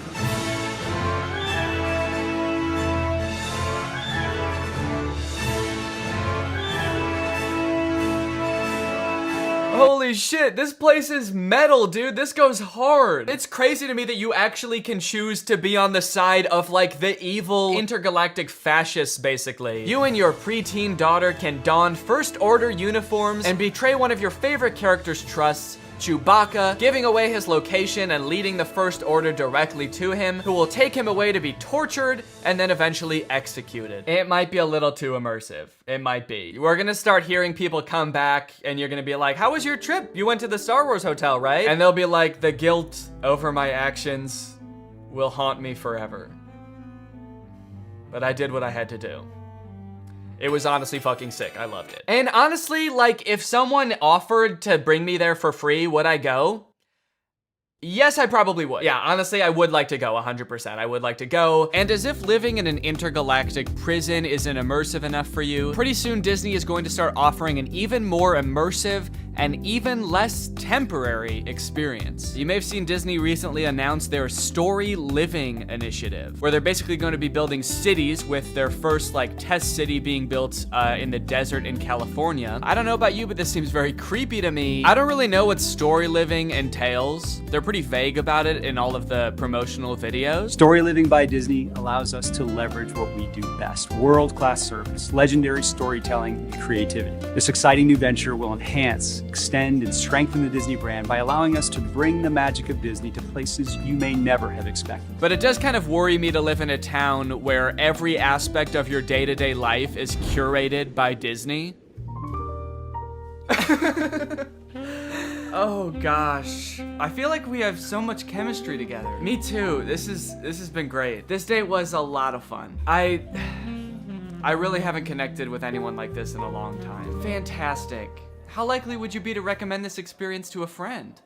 Holy shit, this place is metal, dude. This goes hard. It's crazy to me that you actually can choose to be on the side of like the evil intergalactic fascists, basically. You and your preteen daughter can don First Order uniforms and betray one of your favorite characters' trusts, Chewbacca, giving away his location and leading the First Order directly to him, who will take him away to be tortured and then eventually executed. It might be a little too immersive. It might be. We're gonna start hearing people come back and you're gonna be like, how was your trip? You went to the Star Wars hotel, right? And they'll be like, the guilt over my actions will haunt me forever. But I did what I had to do. It was honestly fucking sick. I loved it. And honestly, like, if someone offered to bring me there for free, would I go? Yes, I probably would. Yeah, honestly, I would like to go 100%. I would like to go. And as if living in an intergalactic prison isn't immersive enough for you, pretty soon Disney is going to start offering an even more immersive and even less temporary experience. You may have seen Disney recently announce their Story Living initiative, where they're basically going to be building cities, with their first like test city being built in the desert in California. I don't know about you, but this seems very creepy to me. I don't really know what Story Living entails. They're pretty vague about it in all of the promotional videos. Story Living by Disney allows us to leverage what we do best: world-class service, legendary storytelling, and creativity. This exciting new venture will enhance, extend, and strengthen the Disney brand by allowing us to bring the magic of Disney to places you may never have expected. But it does kind of worry me to live in a town where every aspect of your day-to-day life is curated by Disney. Oh gosh, I feel like we have so much chemistry together. Me too. This has been great. This date was a lot of fun. I really haven't connected with anyone like this in a long time. Fantastic. How likely would you be to recommend this experience to a friend?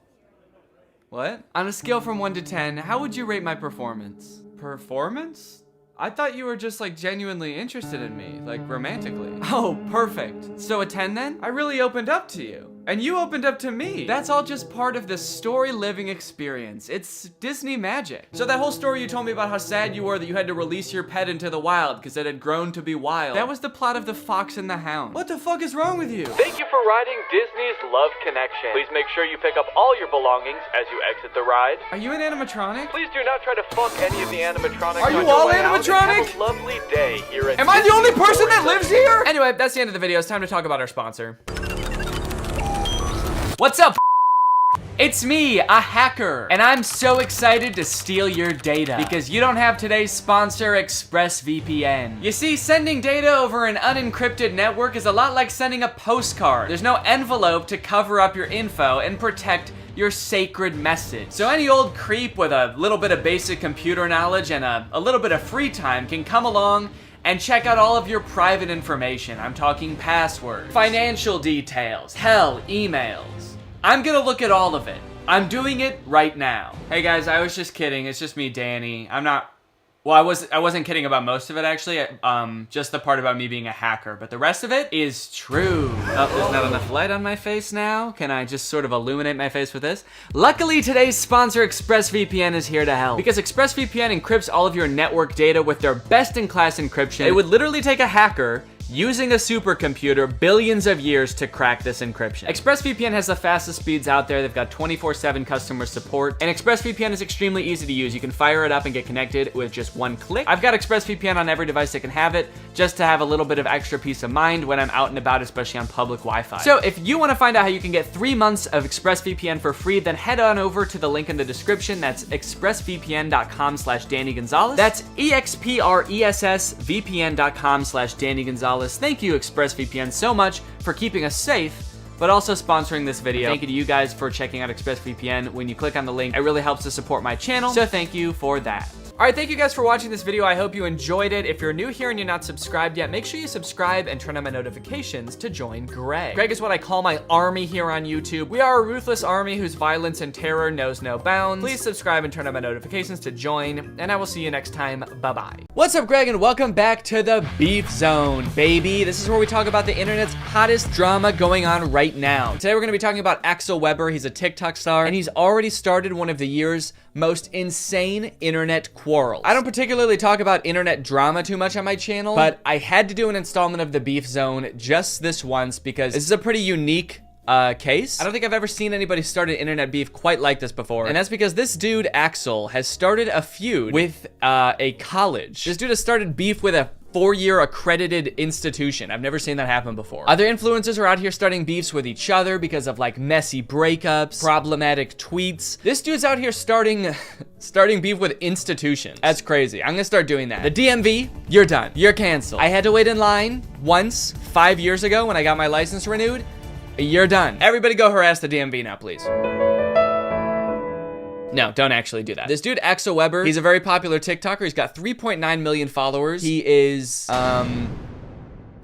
What? On a scale from 1 to 10, how would you rate my performance? Performance? I thought you were just like genuinely interested in me, like romantically. Oh, perfect. So a 10 then? I really opened up to you. And you opened up to me. That's all just part of the Story Living experience. It's Disney magic. So that whole story you told me about how sad you were that you had to release your pet into the wild because it had grown to be wild. That was the plot of The Fox and the Hound. What the fuck is wrong with you? Thank you for riding Disney's Love Connection. Please make sure you pick up all your belongings as you exit the ride. Are you an animatronic? Please do not try to fuck any of the animatronics. Are you on your all way out, and animatronic? have a lovely day here at Am I the only Disney person that Stories lives here? Anyway, that's the end of the video. It's time to talk about our sponsor. What's up? It's me, a hacker, and I'm so excited to steal your data because you don't have today's sponsor, ExpressVPN. You see, sending data over an unencrypted network is a lot like sending a postcard. There's no envelope to cover up your info and protect your sacred message. So any old creep with a little bit of basic computer knowledge and a little bit of free time can come along and check out all of your private information. I'm talking passwords, financial details, hell, emails. I'm gonna look at all of it. I'm doing it right now. Hey guys, I was just kidding. It's just me, Danny. Well, I wasn't kidding about most of it actually. Just the part about me being a hacker, but the rest of it is true. Oh, there's not enough light on my face now. Can I just sort of illuminate my face with this? Luckily, today's sponsor, ExpressVPN, is here to help. Because ExpressVPN encrypts all of your network data with their best-in-class encryption. It would literally take a hacker using a supercomputer billions of years to crack this encryption. ExpressVPN has the fastest speeds out there. They've got 24/7 customer support, and ExpressVPN is extremely easy to use. You can fire it up and get connected with just one click. I've got ExpressVPN on every device that can have it, just to have a little bit of extra peace of mind when I'm out and about, especially on public Wi-Fi. So if you want to find out how you can get 3 months of ExpressVPN for free, then head on over to the link in the description. That's expressvpn.com/Danny Gonzalez. That's expressvpn.com/Danny Gonzalez. Thank you, ExpressVPN, so much for keeping us safe, but also sponsoring this video. Thank you to you guys for checking out ExpressVPN. When you click on the link, it really helps to support my channel, so thank you for that. All right, thank you guys for watching this video. I hope you enjoyed it. If you're new here and you're not subscribed yet, make sure you subscribe and turn on my notifications to join Greg. Greg is what I call my army here on YouTube. We are a ruthless army whose violence and terror knows no bounds. Please subscribe and turn on my notifications to join, and I will see you next time. Bye-bye. What's up, Greg, and welcome back to the Beef Zone, baby. This is where we talk about the internet's hottest drama going on right now. Today, we're gonna be talking about Axel Weber. He's a TikTok star, and he's already started one of the year's most insane internet quarrels. I don't particularly talk about internet drama too much on my channel, but I had to do an installment of the Beef Zone just this once because this is a pretty unique case. I don't think I've ever seen anybody start an internet beef quite like this before, and that's because this dude, Axel, has started a feud with a college. This dude has started beef with a 4-year accredited institution. I've never seen that happen before. Other influencers are out here starting beefs with each other because of like messy breakups, problematic tweets. This dude's out here starting beef with institutions. That's crazy. I'm gonna start doing that. The DMV, you're done. You're canceled. I had to wait in line once 5 years ago when I got my license renewed. You're done. Everybody go harass the DMV now, please. No, don't actually do that. This dude, Axel Weber, he's a very popular TikToker. He's got 3.9 million followers. He is,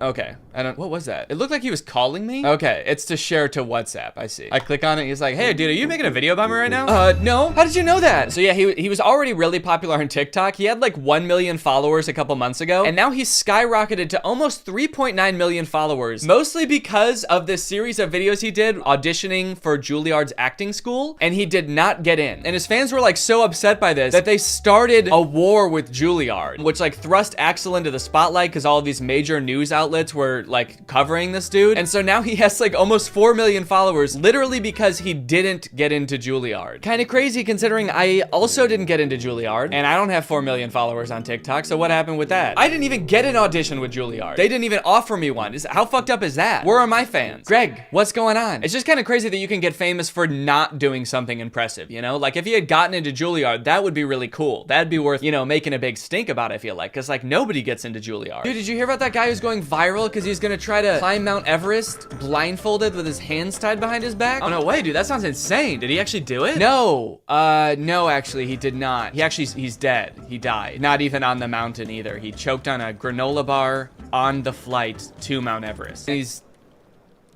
Okay, what was that? It looked like he was calling me. Okay, it's to share to WhatsApp, I see. I click on it, he's like, hey dude, are you making a video about me right now? No. How did you know that? So yeah, he was already really popular on TikTok. He had like 1 million followers a couple months ago, and now he's skyrocketed to almost 3.9 million followers, mostly because of this series of videos he did auditioning for Juilliard's acting school, and he did not get in. And his fans were like so upset by this that they started a war with Juilliard, which like thrust Axel into the spotlight because all of these major news outlets were like covering this dude. And so now he has like almost 4 million followers literally because he didn't get into Juilliard. Kind of crazy considering I also didn't get into Juilliard and I don't have 4 million followers on TikTok. So what happened with that? I didn't even get an audition with Juilliard. They didn't even offer me one. How fucked up is that? Where are my fans? Greg, what's going on? It's just kind of crazy that you can get famous for not doing something impressive, you know? Like if he had gotten into Juilliard, that would be really cool. That'd be worth, you know, making a big stink about, I feel like, because like nobody gets into Juilliard. Dude, did you hear about that guy who's going viral because he's gonna try to climb Mount Everest blindfolded with his hands tied behind his back? Oh no way, dude, that sounds insane. Did he actually do it? No, no, actually he did not. He's dead. He died. Not even on the mountain either. He choked on a granola bar on the flight to Mount Everest. He's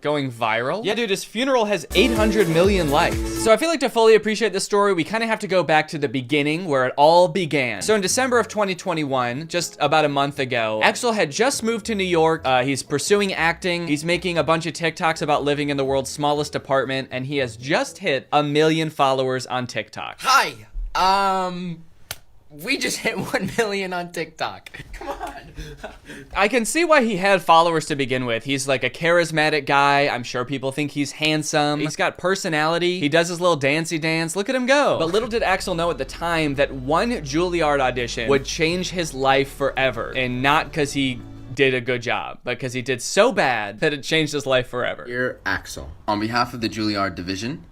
going viral? Yeah, dude, his funeral has 800 million likes. So I feel like to fully appreciate this story, we kind of have to go back to the beginning where it all began. So in December of 2021, just about a month ago, Axel had just moved to New York. He's pursuing acting. He's making a bunch of TikToks about living in the world's smallest apartment, and he has just hit 1 million followers on TikTok. Hi, we just hit 1 million on TikTok. Come on. I can see why he had followers to begin with. He's like a charismatic guy. I'm sure people think he's handsome. He's got personality. He does his little dancey dance. Look at him go. But little did Axel know at the time that one Juilliard audition would change his life forever. And not because he did a good job, but because he did so bad that it changed his life forever. Dear Axel, on behalf of the Juilliard division,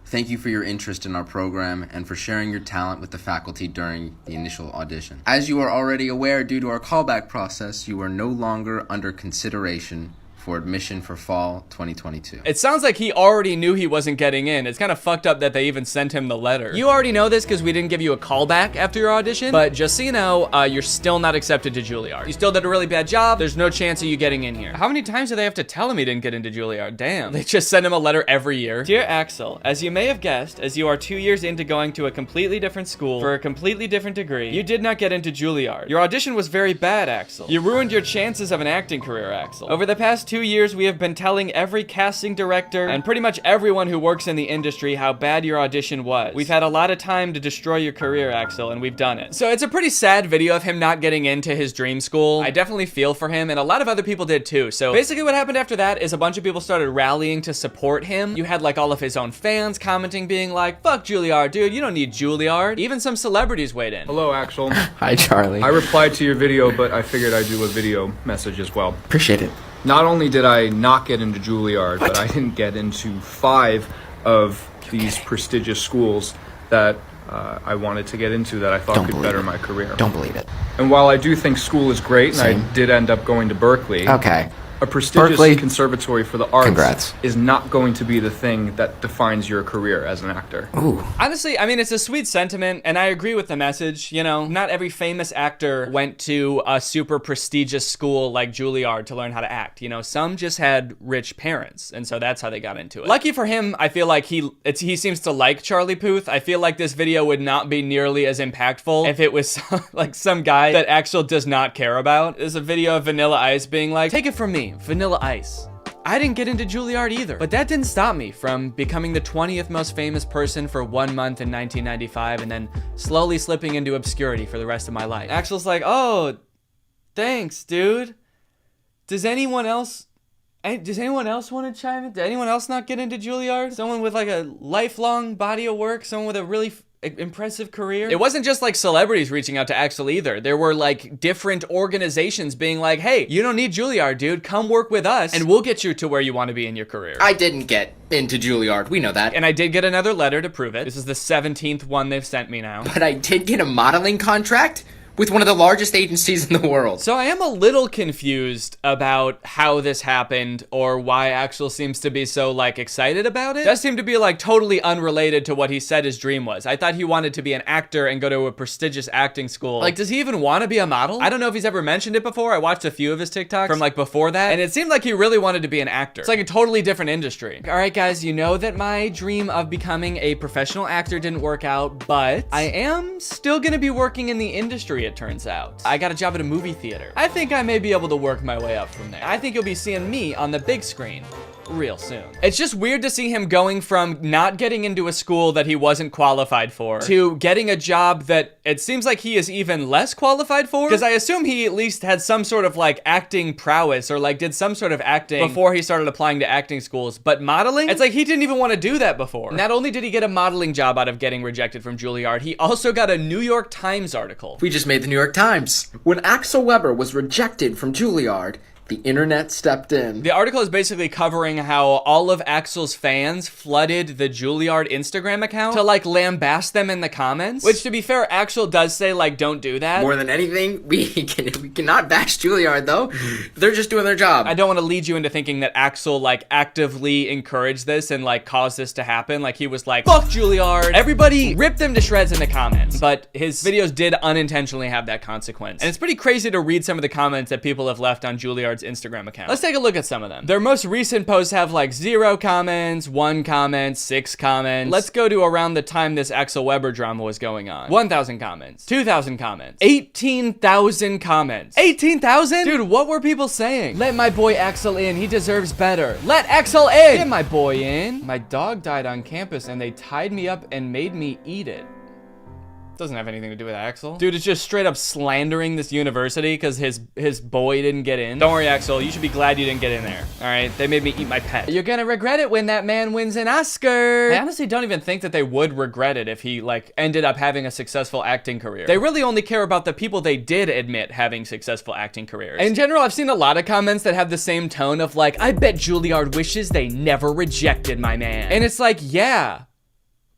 thank you for your interest in our program and for sharing your talent with the faculty during the initial audition. As you are already aware, due to our callback process, you are no longer under consideration for admission for fall 2022. It sounds like he already knew he wasn't getting in. It's kind of fucked up that they even sent him the letter. You already know this because we didn't give you a callback after your audition, but just so you know, you're still not accepted to Juilliard. You still did a really bad job. There's no chance of you getting in here. How many times do they have to tell him he didn't get into Juilliard? Damn. They just send him a letter every year. Dear Axel, as you may have guessed, as you are 2 years into going to a completely different school for a completely different degree, you did not get into Juilliard. Your audition was very bad, Axel. You ruined your chances of an acting career, Axel. Over the past 2 years, we have been telling every casting director and pretty much everyone who works in the industry how bad your audition was. We've had a lot of time to destroy your career, Axel, and we've done it. So it's a pretty sad video of him not getting into his dream school. I definitely feel for him, and a lot of other people did too. So basically what happened after that is a bunch of people started rallying to support him. You had like all of his own fans commenting being like, fuck Juilliard, dude, you don't need Juilliard. Even some celebrities weighed in. Hello, Axel. Hi, Charlie. I replied to your video, but I figured I'd do a video message as well. Appreciate it. Not only did I not get into Juilliard, but I didn't get into 5 of these prestigious schools that I wanted to get into that I thought could better my career. Don't believe it. And while I do think school is great, and I did end up going to Berkeley, Okay. a prestigious conservatory for the arts Congrats. is not going to be the thing that defines your career as an actor. Ooh. Honestly, I mean, it's a sweet sentiment, and I agree with the message. You know, not every famous actor went to a super prestigious school like Juilliard to learn how to act. You know, some just had rich parents, and so that's how they got into it. Lucky for him, I feel like he seems to like Charlie Puth. I feel like this video would not be nearly as impactful if it was like some guy that Axel does not care about. There's a video of Vanilla Ice being like, take it from me, Vanilla Ice. I didn't get into Juilliard either, but that didn't stop me from becoming the 20th most famous person for 1 month in 1995 and then slowly slipping into obscurity for the rest of my life. Axel's like, oh, thanks, dude. Does anyone else want to chime in? Did anyone else not get into Juilliard? Someone with like a lifelong body of work, someone with a really impressive career. It wasn't just like celebrities reaching out to Axel either. There were like different organizations being like, hey, you don't need Juilliard, dude. Come work with us and we'll get you to where you want to be in your career. I didn't get into Juilliard. We know that. And I did get another letter to prove it. This is the 17th one they've sent me now. But I did get a modeling contract with one of the largest agencies in the world. So I am a little confused about how this happened or why Axel seems to be so like excited about it. It does seem to be like totally unrelated to what he said his dream was. I thought he wanted to be an actor and go to a prestigious acting school. Like, does he even want to be a model? I don't know if he's ever mentioned it before. I watched a few of his TikToks from like before that, and it seemed like he really wanted to be an actor. It's like a totally different industry. All right, guys, you know that my dream of becoming a professional actor didn't work out, but I am still gonna be working in the industry, it turns out. I got a job at a movie theater. I think I may be able to work my way up from there. I think you'll be seeing me on the big screen real soon. It's just weird to see him going from not getting into a school that he wasn't qualified for to getting a job that it seems like he is even less qualified for, because I assume he at least had some sort of like acting prowess or like did some sort of acting before he started applying to acting schools. But modeling, it's like he didn't even want to do that before. Not only did he get a modeling job out of getting rejected from Juilliard, he also got a New York Times article. We just made the New York Times. When Axel Weber was rejected from Juilliard, the internet stepped in. The article is basically covering how all of Axel's fans flooded the Juilliard Instagram account to like lambast them in the comments. Which, to be fair, Axel does say like, don't do that. More than anything, we cannot bash Juilliard though. They're just doing their job. I don't want to lead you into thinking that Axel like actively encouraged this and like caused this to happen. Like he was like, fuck Juilliard. Everybody ripped them to shreds in the comments. But his videos did unintentionally have that consequence. And it's pretty crazy to read some of the comments that people have left on Juilliard's Instagram account. Let's take a look at some of them. Their most recent posts have like 0 comments, 1 comment, 6 comments. Let's go to around the time this Axel Weber drama was going on. 1,000 comments, 2,000 comments, 18,000 comments. 18,000? Dude, what were people saying? Let my boy Axel in. He deserves better. Let Axel in. Get my boy in. My dog died on campus and they tied me up and made me eat it. Doesn't have anything to do with Axel. Dude is just straight up slandering this university because his boy didn't get in. Don't worry, Axel. You should be glad you didn't get in there. All right? They made me eat my pet. You're gonna regret it when that man wins an Oscar. I honestly don't even think that they would regret it if he like ended up having a successful acting career. They really only care about the people they did admit having successful acting careers. In general, I've seen a lot of comments that have the same tone of like, I bet Juilliard wishes they never rejected my man. And it's like, yeah.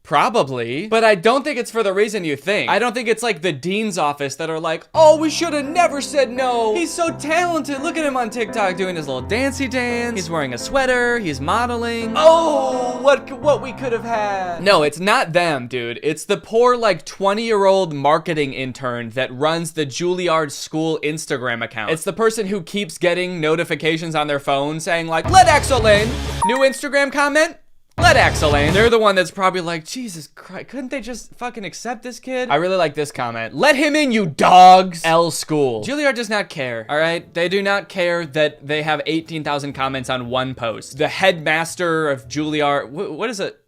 Probably, but I don't think it's for the reason you think. I don't think it's like the dean's office that are like, oh, we should have never said no. He's so talented. Look at him on TikTok doing his little dancey dance. He's wearing a sweater. He's modeling. Oh, what we could have had. No, it's not them, dude. It's the poor like 20-year-old marketing intern that runs the Juilliard school Instagram account. It's the person who keeps getting notifications on their phone saying like, let Axel in. New Instagram comment. Let Axel in. They're the one that's probably like, Jesus Christ, couldn't they just fucking accept this kid? I really like this comment. Let him in, you dogs. L school. Juilliard does not care, all right? They do not care that they have 18,000 comments on one post. The headmaster of Juilliard, what is it?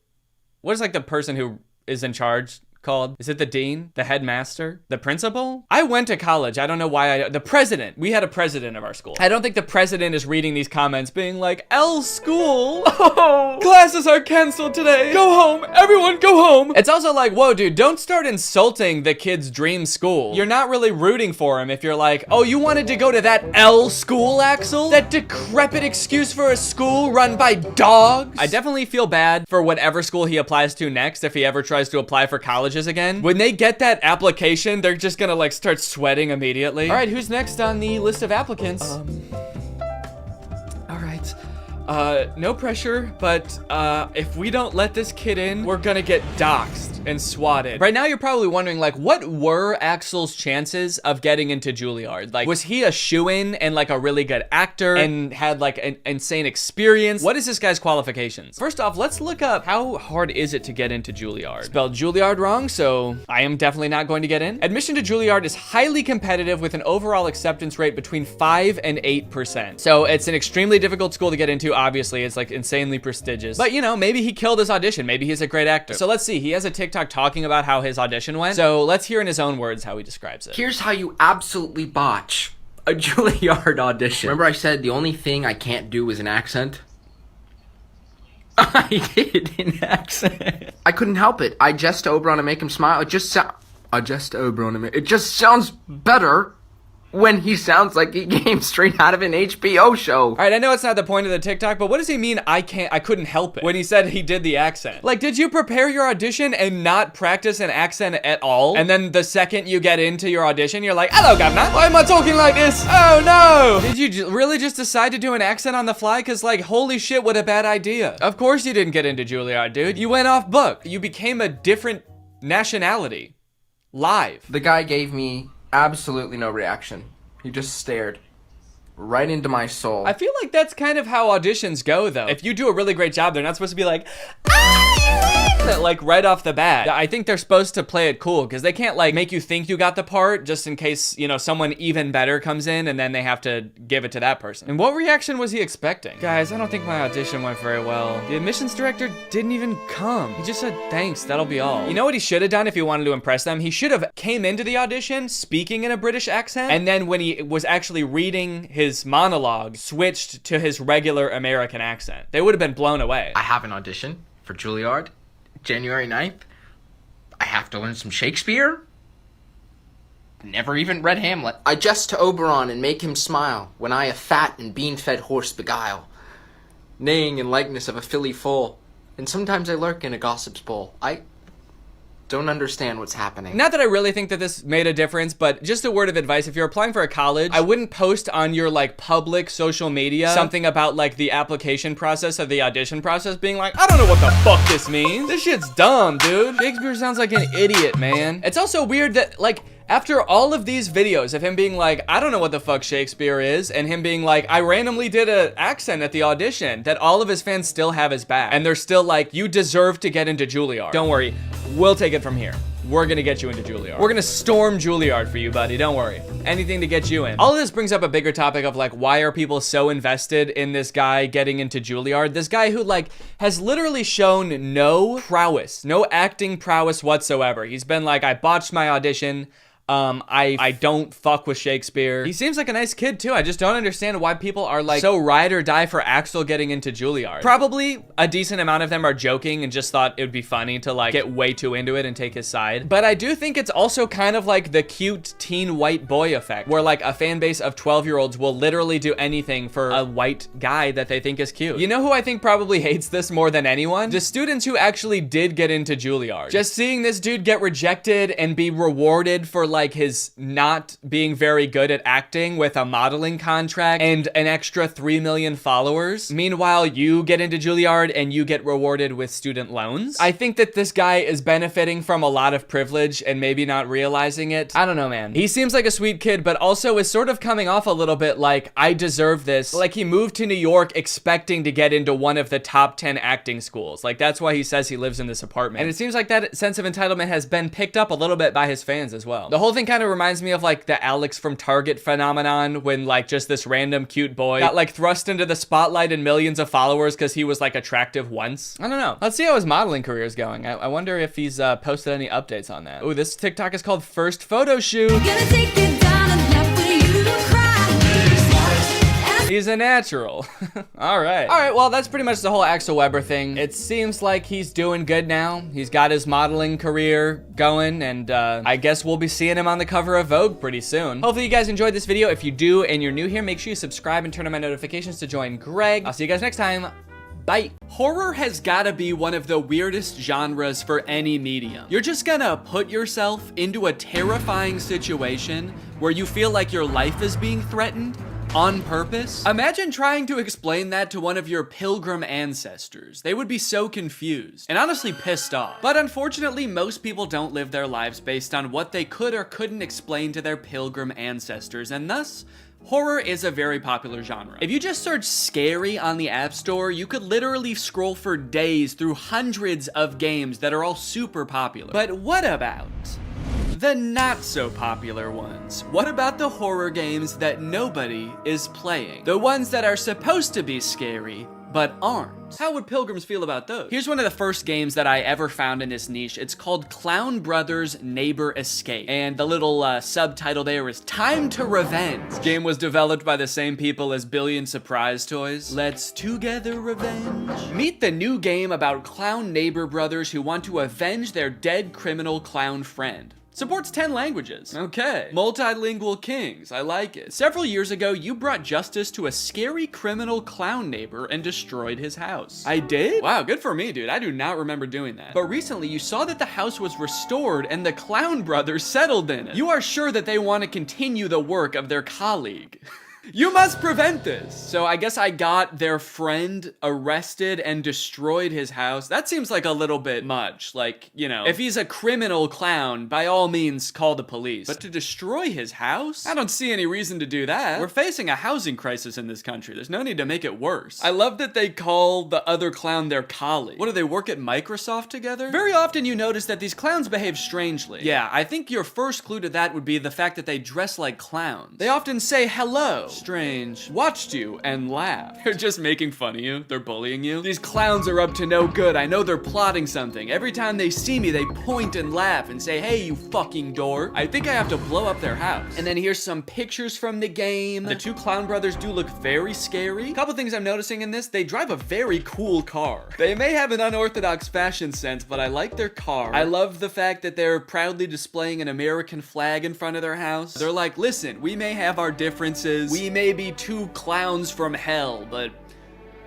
What is like the person who is in charge called? Is it the dean? The headmaster? The principal? I went to college. I don't know why the president. We had a president of our school. I don't think the president is reading these comments being like, L school. Oh, classes are canceled today. Go home. Everyone go home. It's also like, whoa, dude, don't start insulting the kid's dream school. You're not really rooting for him if you're like, oh, you wanted to go to that L school, Axel? That decrepit excuse for a school run by dogs? I definitely feel bad for whatever school he applies to next if he ever tries to apply for college again. When they get that application, they're just gonna like start sweating immediately. All right, who's next on the list of applicants? All right. No pressure, but if we don't let this kid in, we're gonna get doxxed and swatted. Right now, you're probably wondering, like, what were Axel's chances of getting into Juilliard? Like, was he a shoo-in and like a really good actor and had like an insane experience? What is this guy's qualifications? First off, let's look up how hard is it to get into Juilliard. Spelled Juilliard wrong, so I am definitely not going to get in. Admission to Juilliard is highly competitive with an overall acceptance rate between 5 and 8%. So it's an extremely difficult school to get into. Obviously, it's like insanely prestigious. But you know, maybe he killed his audition. Maybe he's a great actor. So let's see. He has a TikTok talking about how his audition went. So let's hear in his own words how he describes it. Here's how you absolutely botch a Juilliard audition. Remember I said the only thing I can't do is an accent? I did an accent. I couldn't help it. I jest to Oberon to make him smile. It just sounds better when he sounds like he came straight out of an HBO show. All right, I know it's not the point of the TikTok, but what does he mean I couldn't help it when he said he did the accent? Like, did you prepare your audition and not practice an accent at all? And then the second you get into your audition, you're like, hello, governor. Why am I talking like this? Oh, no. Did you really just decide to do an accent on the fly? Because, like, holy shit, what a bad idea. Of course you didn't get into Juilliard, dude. You went off book. You became a different nationality. Live. The guy gave me absolutely no reaction. He just stared right into my soul. I feel like that's kind of how auditions go, though. If you do a really great job, they're not supposed to be like, like right off the bat. I think they're supposed to play it cool because they can't like make you think you got the part just in case, you know, someone even better comes in and then they have to give it to that person. And what reaction was he expecting? Guys, I don't think my audition went very well. The admissions director didn't even come. He just said, thanks, that'll be all. You know what he should have done if he wanted to impress them? He should have came into the audition speaking in a British accent, and then when he was actually reading his monologue, switched to his regular American accent. They would have been blown away. I have an audition for Juilliard, January 9th. I have to learn some Shakespeare. Never even read Hamlet. I jest to Oberon and make him smile, when I a fat and bean-fed horse beguile, neighing in likeness of a filly foal, and sometimes I lurk in a gossip's bowl. I don't understand what's happening. Not that I really think that this made a difference, but just a word of advice. If you're applying for a college, I wouldn't post on your like public social media something about like the application process or the audition process being like, I don't know what the fuck this means. This shit's dumb, dude. Shakespeare sounds like an idiot, man. It's also weird that like, after all of these videos of him being like, I don't know what the fuck Shakespeare is, and him being like, I randomly did an accent at the audition, that all of his fans still have his back. And they're still like, you deserve to get into Juilliard. Don't worry, we'll take it from here. We're gonna get you into Juilliard. We're gonna storm Juilliard for you, buddy, don't worry. Anything to get you in. All of this brings up a bigger topic of like, why are people so invested in this guy getting into Juilliard? This guy who like, has literally shown no prowess, no acting prowess whatsoever. He's been like, I botched my audition. I don't fuck with Shakespeare. He seems like a nice kid too. I just don't understand why people are like so ride or die for Axel getting into Juilliard. Probably a decent amount of them are joking and just thought it would be funny to like get way too into it and take his side. But I do think it's also kind of like the cute teen white boy effect, where like a fan base of 12-year-olds will literally do anything for a white guy that they think is cute. You know who I think probably hates this more than anyone? The students who actually did get into Juilliard. Just seeing this dude get rejected and be rewarded for like his not being very good at acting with a modeling contract and an extra 3 million followers. Meanwhile, you get into Juilliard and you get rewarded with student loans. I think that this guy is benefiting from a lot of privilege and maybe not realizing it. I don't know, man. He seems like a sweet kid, but also is sort of coming off a little bit like, I deserve this. Like he moved to New York expecting to get into one of the top 10 acting schools. Like that's why he says he lives in this apartment. And it seems like that sense of entitlement has been picked up a little bit by his fans as well. The whole thing kind of reminds me of like the Alex from Target phenomenon, when like just this random cute boy got like thrust into the spotlight and millions of followers because he was like attractive once. I don't know. Let's see how his modeling career is going. I wonder if he's posted any updates on that. Oh, this TikTok is called First Photo Shoot. He's a natural. All right. All right, well, that's pretty much the whole Axel Weber thing. It seems like he's doing good now. He's got his modeling career going, and I guess we'll be seeing him on the cover of Vogue pretty soon. Hopefully you guys enjoyed this video. If you do and you're new here, make sure you subscribe and turn on my notifications to join Greg. I'll see you guys next time. Bye. Horror has gotta be one of the weirdest genres for any medium. You're just gonna put yourself into a terrifying situation where you feel like your life is being threatened on purpose? Imagine trying to explain that to one of your pilgrim ancestors. They would be so confused and honestly pissed off. But unfortunately, most people don't live their lives based on what they could or couldn't explain to their pilgrim ancestors, and thus, horror is a very popular genre. If you just search scary on the App Store, you could literally scroll for days through hundreds of games that are all super popular. But what about the not so popular ones? What about the horror games that nobody is playing? The ones that are supposed to be scary, but aren't. How would pilgrims feel about those? Here's one of the first games that I ever found in this niche. It's called Clown Brothers Neighbor Escape. And the little subtitle there is Time to Revenge. This game was developed by the same people as Billion Surprise Toys. Let's together revenge. Meet the new game about clown neighbor brothers who want to avenge their dead criminal clown friend. Supports 10 languages. Okay. Multilingual kings. I like it. Several years ago, you brought justice to a scary criminal clown neighbor and destroyed his house. I did? Wow, good for me, dude. I do not remember doing that. But recently, you saw that the house was restored and the Clown brothers settled in it. You are sure that they want to continue the work of their colleague. You must prevent this. So I guess I got their friend arrested and destroyed his house. That seems like a little bit much. Like, you know, if he's a criminal clown, by all means call the police. But to destroy his house? I don't see any reason to do that. We're facing a housing crisis in this country. There's no need to make it worse. I love that they call the other clown their colleague. What, do they work at Microsoft together? Very often you notice that these clowns behave strangely. Yeah, I think your first clue to that would be the fact that they dress like clowns. They often say hello. Strange. Watched you and laughed. They're just making fun of you. They're bullying you. These clowns are up to no good. I know they're plotting something. Every time they see me, they point and laugh and say, hey, you fucking dork. I think I have to blow up their house. And then here's some pictures from the game. The two clown brothers do look very scary. Couple things I'm noticing in this, they drive a very cool car. They may have an unorthodox fashion sense, but I like their car. I love the fact that they're proudly displaying an American flag in front of their house. They're like, listen, we may have our differences. We may be two clowns from hell, but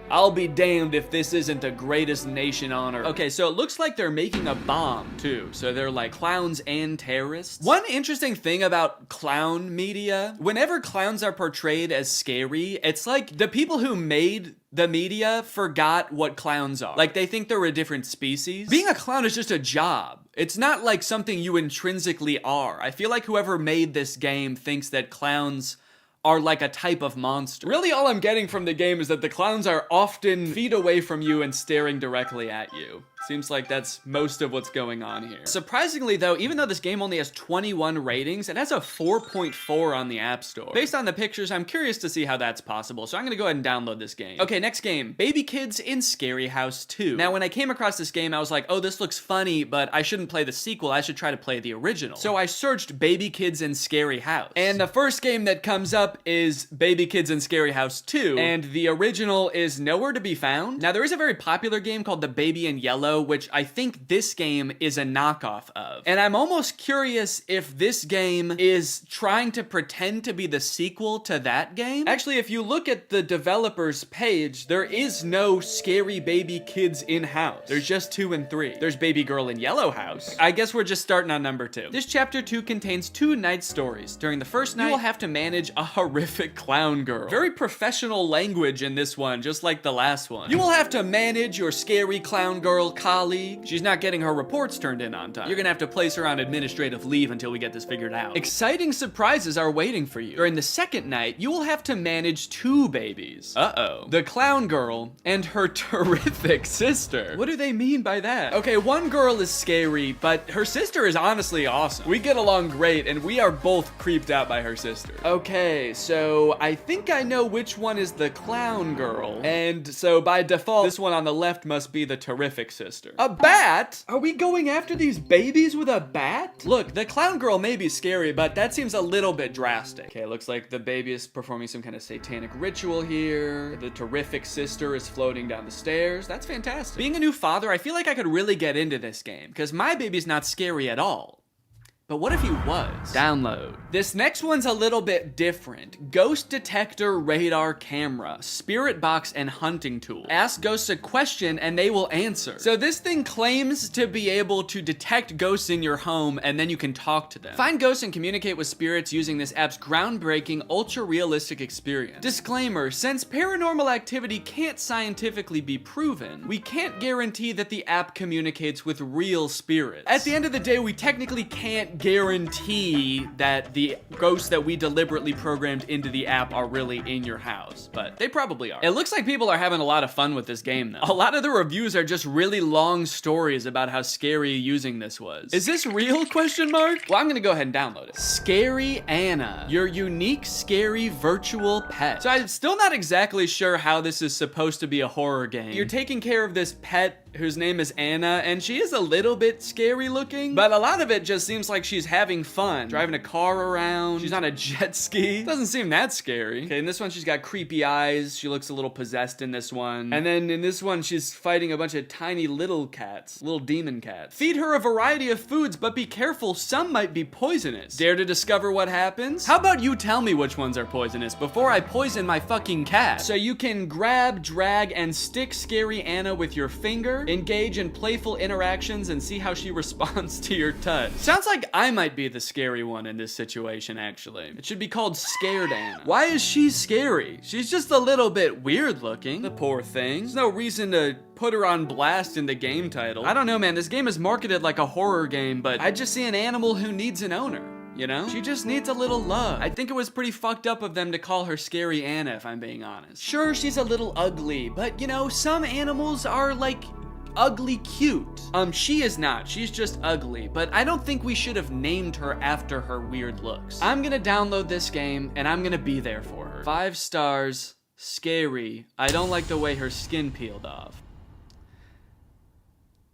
I'll be damned if this isn't the greatest nation on earth. Okay, so it looks like they're making a bomb too. So they're like clowns and terrorists. One interesting thing about clown media, whenever clowns are portrayed as scary, it's like the people who made the media forgot what clowns are. Like they think they're a different species. Being a clown is just a job. It's not like something you intrinsically are. I feel like whoever made this game thinks that clowns are like a type of monster. Really all I'm getting from the game is that the clowns are often feet away from you and staring directly at you. Seems like that's most of what's going on here. Surprisingly though, even though this game only has 21 ratings, it has a 4.4 on the App Store. Based on the pictures, I'm curious to see how that's possible, so I'm gonna go ahead and download this game. Okay, next game, Baby Kids in Scary House 2. Now, when I came across this game, I was like, oh, this looks funny, but I shouldn't play the sequel, I should try to play the original. So I searched Baby Kids in Scary House. And the first game that comes up is Baby Kids in Scary House 2, and the original is nowhere to be found. Now, there is a very popular game called The Baby in Yellow, which I think this game is a knockoff of. And I'm almost curious if this game is trying to pretend to be the sequel to that game. Actually, if you look at the developer's page, there is no Scary Baby Kids in House. There's just 2 and 3. There's Baby Girl in Yellow House. I guess we're just starting on number 2. This chapter 2 contains 2 night stories. During the first night, you will have to manage a horrific clown girl. Very professional language in this one, just like the last one. You will have to manage your scary clown girl colleague. She's not getting her reports turned in on time. You're gonna have to place her on administrative leave until we get this figured out. Exciting surprises are waiting for you. During the second night, you will have to manage 2 babies. Uh-oh. The clown girl and her terrific sister. What do they mean by that? Okay, one girl is scary, but her sister is honestly awesome. We get along great, and we are both creeped out by her sister. Okay, so I think I know which one is the clown girl. And so by default, this one on the left must be the terrific sister. A bat? Are we going after these babies with a bat? Look, the clown girl may be scary, but that seems a little bit drastic. Okay, looks like the baby is performing some kind of satanic ritual here. The terrific sister is floating down the stairs. That's fantastic. Being a new father, I feel like I could really get into this game, because my baby's not scary at all. But what if he was? Download. This next one's a little bit different. Ghost detector radar camera, spirit box, and hunting tool. Ask ghosts a question and they will answer. So this thing claims to be able to detect ghosts in your home and then you can talk to them. Find ghosts and communicate with spirits using this app's groundbreaking, ultra-realistic experience. Disclaimer, since paranormal activity can't scientifically be proven, we can't guarantee that the app communicates with real spirits. At the end of the day, we technically can't guarantee that the ghosts that we deliberately programmed into the app are really in your house, but they probably are. It looks like people are having a lot of fun with this game though. A lot of the reviews are just really long stories about how scary using this was. Is this real, question mark? Well, I'm gonna go ahead and download it. Scary Anna, your unique scary virtual pet. So I'm still not exactly sure how this is supposed to be a horror game. You're taking care of this pet whose name is Anna, and she is a little bit scary looking, but a lot of it just seems like she's having fun, driving a car around. She's on a jet ski. Doesn't seem that scary. Okay, in this one, she's got creepy eyes. She looks a little possessed in this one. And then in this one, she's fighting a bunch of tiny little cats, little demon cats. Feed her a variety of foods, but be careful, some might be poisonous. Dare to discover what happens? How about you tell me which ones are poisonous before I poison my fucking cat? So you can grab, drag, and stick Scary Anna with your finger, engage in playful interactions, and see how she responds to your touch. Sounds like I might be the scary one in this situation, actually. It should be called Scared Anna. Why is she scary? She's just a little bit weird looking. The poor thing. There's no reason to put her on blast in the game title. I don't know, man. This game is marketed like a horror game, but I just see an animal who needs an owner. You know? She just needs a little love. I think it was pretty fucked up of them to call her Scary Anna, if I'm being honest. Sure, she's a little ugly, but you know, some animals are like ugly cute. She is not. She's just ugly, but I don't think we should have named her after her weird looks. I'm gonna download this game, and I'm gonna be there for her. 5 stars, scary. I don't like the way her skin peeled off.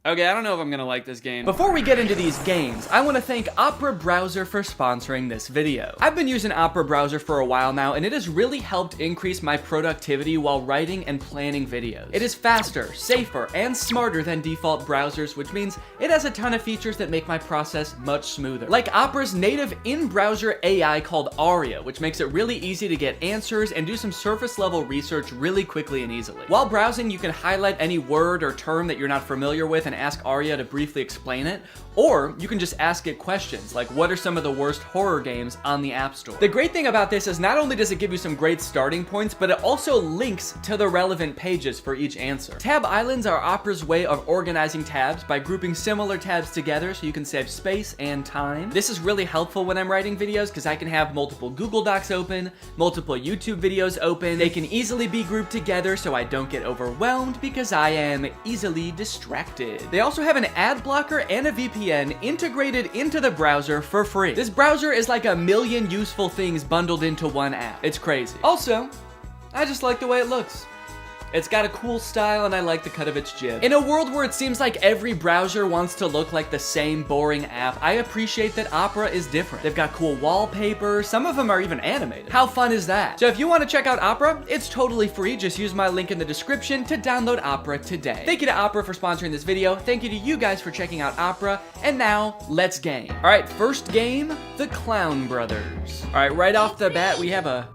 Okay, I don't know if I'm gonna like this game. Before we get into these games, I want to thank Opera Browser for sponsoring this video. I've been using Opera Browser for a while now, and it has really helped increase my productivity while writing and planning videos. It is faster, safer, and smarter than default browsers, which means it has a ton of features that make my process much smoother. Like Opera's native in-browser AI called Aria, which makes it really easy to get answers and do some surface-level research really quickly and easily. While browsing, you can highlight any word or term that you're not familiar with and ask Aria to briefly explain it, or you can just ask it questions like, what are some of the worst horror games on the App Store? The great thing about this is not only does it give you some great starting points, but it also links to the relevant pages for each answer. Tab islands are Opera's way of organizing tabs by grouping similar tabs together so you can save space and time. This is really helpful when I'm writing videos because I can have multiple Google Docs open, multiple YouTube videos open. They can easily be grouped together so I don't get overwhelmed because I am easily distracted. They also have an ad blocker and a VPN integrated into the browser for free. This browser is like a million useful things bundled into one app. It's crazy. Also, I just like the way it looks. It's got a cool style and I like the cut of its jib. In a world where it seems like every browser wants to look like the same boring app, I appreciate that Opera is different. They've got cool wallpaper, some of them are even animated. How fun is that? So if you want to check out Opera, it's totally free. Just use my link in the description to download Opera today. Thank you to Opera for sponsoring this video. Thank you to you guys for checking out Opera. And now, let's game. All right, first game, the Clown Brothers. All right, right off the bat, we have a...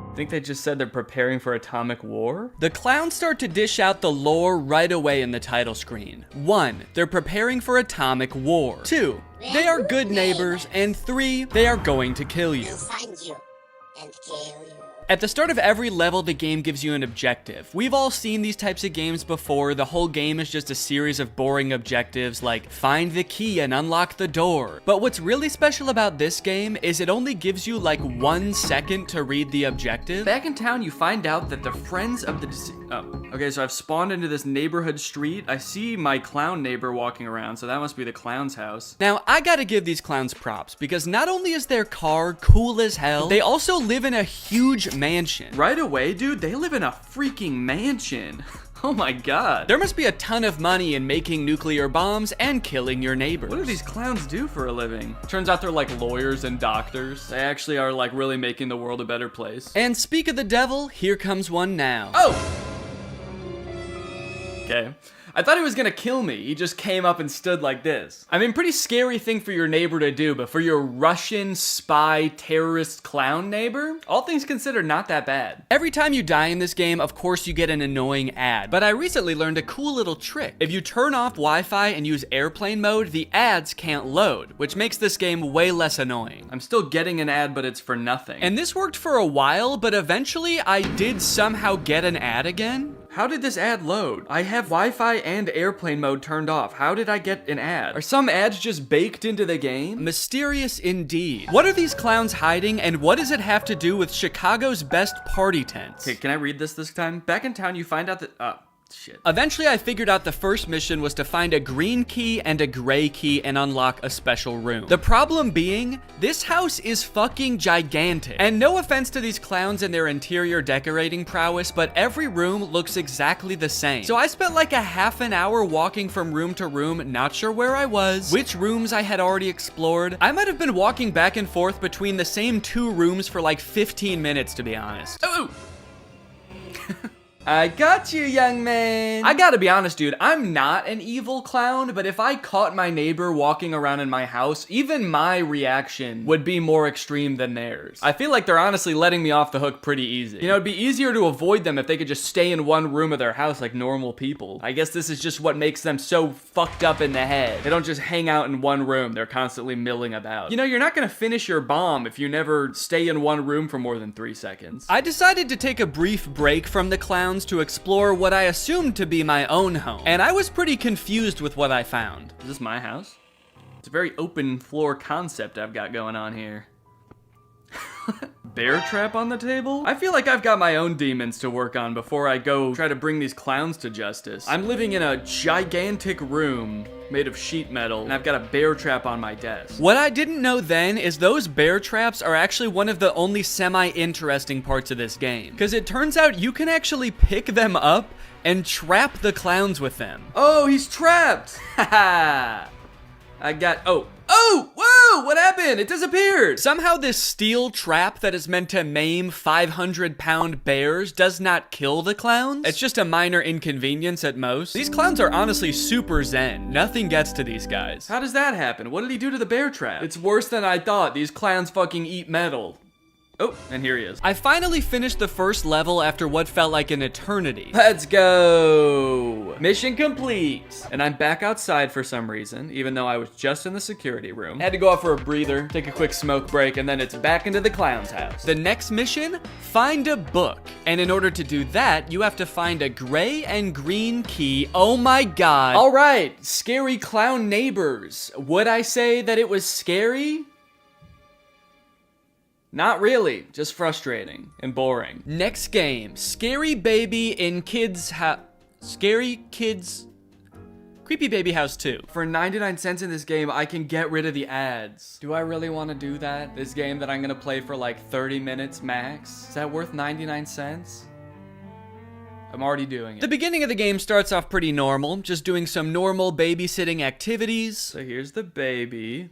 I think they just said they're preparing for atomic war? The clowns start to dish out the lore right away in the title screen. 1, they're preparing for atomic war. 2, they are good neighbors. And 3, they are going to kill you. Find you and kill you. At the start of every level, the game gives you an objective. We've all seen these types of games before. The whole game is just a series of boring objectives like find the key and unlock the door. But what's really special about this game is it only gives you like 1 second to read the objective. Back in town, you find out that the friends of the okay, so I've spawned into this neighborhood street. I see my clown neighbor walking around, so that must be the clown's house. Now, I gotta give these clowns props because not only is their car cool as hell, they also live in a huge mansion. Right away, dude, they live in a freaking mansion. Oh my god. There must be a ton of money in making nuclear bombs and killing your neighbors. What do these clowns do for a living? Turns out they're like lawyers and doctors. They actually are like really making the world a better place. And speak of the devil, here comes one now. Oh! Okay. I thought he was gonna kill me. He just came up and stood like this. I mean, pretty scary thing for your neighbor to do, but for your Russian spy terrorist clown neighbor, all things considered, not that bad. Every time you die in this game, of course you get an annoying ad, but I recently learned a cool little trick. If you turn off Wi-Fi and use airplane mode, the ads can't load, which makes this game way less annoying. I'm still getting an ad, but it's for nothing. And this worked for a while, but eventually I did somehow get an ad again. How did this ad load? I have Wi-Fi and airplane mode turned off. How did I get an ad? Are some ads just baked into the game? Mysterious indeed. What are these clowns hiding, and what does it have to do with Chicago's best party tents? Okay, can I read this time? Back in town, you find out that, Shit. Eventually, I figured out the first mission was to find a green key and a gray key and unlock a special room. The problem being, this house is fucking gigantic. And no offense to these clowns and their interior decorating prowess, but every room looks exactly the same. So I spent like a half an hour walking from room to room, not sure where I was, which rooms I had already explored. I might have been walking back and forth between the same 2 rooms for like 15 minutes, to be honest. Oh! I got you, young man. I gotta be honest, dude. I'm not an evil clown, but if I caught my neighbor walking around in my house, even my reaction would be more extreme than theirs. I feel like they're honestly letting me off the hook pretty easy. You know, it'd be easier to avoid them if they could just stay in one room of their house like normal people. I guess this is just what makes them so fucked up in the head. They don't just hang out in one room. They're constantly milling about. You know, you're not gonna finish your bomb if you never stay in one room for more than 3 seconds. I decided to take a brief break from the clowns to explore what I assumed to be my own home. And I was pretty confused with what I found. Is this my house? It's a very open floor concept I've got going on here. Bear trap on the table? I feel like I've got my own demons to work on before I go try to bring these clowns to justice. I'm living in a gigantic room made of sheet metal, and I've got a bear trap on my desk. What I didn't know then is those bear traps are actually one of the only semi-interesting parts of this game. Because it turns out you can actually pick them up and trap the clowns with them. Oh, he's trapped! Haha! Oh, whoa, what happened? It disappeared. Somehow this steel trap that is meant to maim 500-pound bears does not kill the clowns. It's just a minor inconvenience at most. These clowns are honestly super zen. Nothing gets to these guys. How does that happen? What did he do to the bear trap? It's worse than I thought. These clowns fucking eat metal. Oh, and here he is. I finally finished the first level after what felt like an eternity. Let's go. Mission complete. And I'm back outside for some reason, even though I was just in the security room. Had to go out for a breather, take a quick smoke break, and then it's back into the clown's house. The next mission, find a book. And in order to do that, you have to find a gray and green key. Oh my God. All right, scary clown neighbors. Would I say that it was scary? Not really, just frustrating and boring. Next game, Scary Baby in Creepy Baby House 2. For 99 cents in this game, I can get rid of the ads. Do I really want to do that? This game that I'm gonna play for like 30 minutes max? Is that worth 99 cents? I'm already doing it. The beginning of the game starts off pretty normal, just doing some normal babysitting activities. So here's the baby,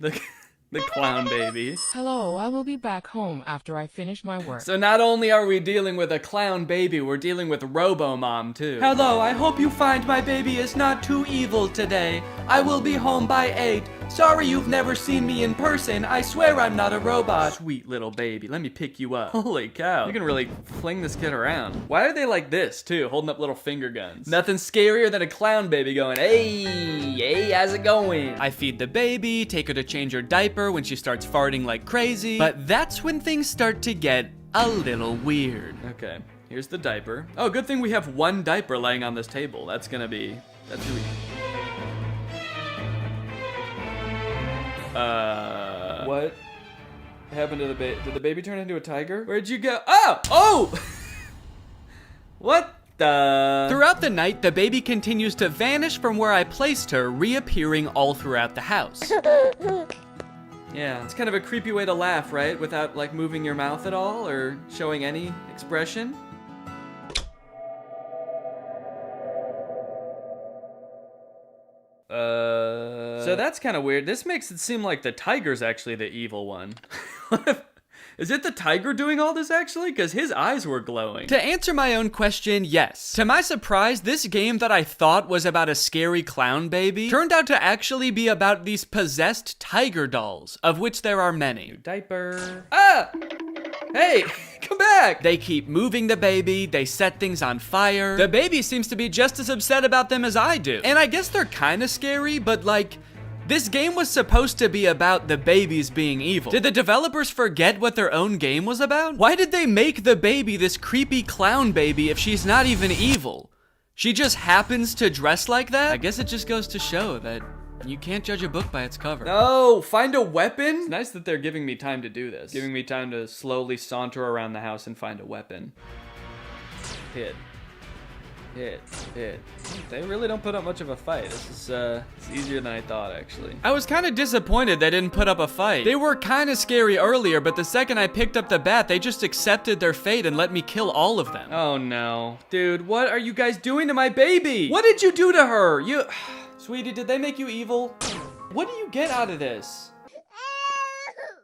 the clown baby. Hello, I will be back home after I finish my work. So not only are we dealing with a clown baby, we're dealing with Robo-Mom too. Hello, I hope you find my baby is not too evil today. I will be home by 8. Sorry you've never seen me in person. I swear I'm not a robot. Sweet little baby, let me pick you up. Holy cow, you can really fling this kid around. Why are they like this too, holding up little finger guns? Nothing scarier than a clown baby going, hey, how's it going? I feed the baby, take her to change her diaper when she starts farting like crazy. But that's when things start to get a little weird. Okay, here's the diaper. Oh, good thing we have one diaper laying on this table. That's really... What happened to the baby? Did the baby turn into a tiger? Where'd you go? Oh! What the? Throughout the night, the baby continues to vanish from where I placed her, reappearing all throughout the house. Yeah, it's kind of a creepy way to laugh, right? Without like moving your mouth at all or showing any expression. So that's kind of weird. This makes it seem like the tiger's actually the evil one. Is it the tiger doing all this actually? Because his eyes were glowing. To answer my own question, yes. To my surprise, this game that I thought was about a scary clown baby turned out to actually be about these possessed tiger dolls, of which there are many. New diaper. Hey, come back! They keep moving the baby, they set things on fire. The baby seems to be just as upset about them as I do. And I guess they're kind of scary, but like, this game was supposed to be about the babies being evil. Did the developers forget what their own game was about? Why did they make the baby this creepy clown baby if she's not even evil? She just happens to dress like that? I guess it just goes to show that you can't judge a book by its cover. No, find a weapon? It's nice that they're giving me time to do this. Giving me time to slowly saunter around the house and find a weapon. Hit. They really don't put up much of a fight. This is it's easier than I thought, actually. I was kind of disappointed they didn't put up a fight. They were kind of scary earlier, but the second I picked up the bat, they just accepted their fate and let me kill all of them. Oh no. Dude, what are you guys doing to my baby? What did you do to her? You... Sweetie, did they make you evil? What do you get out of this?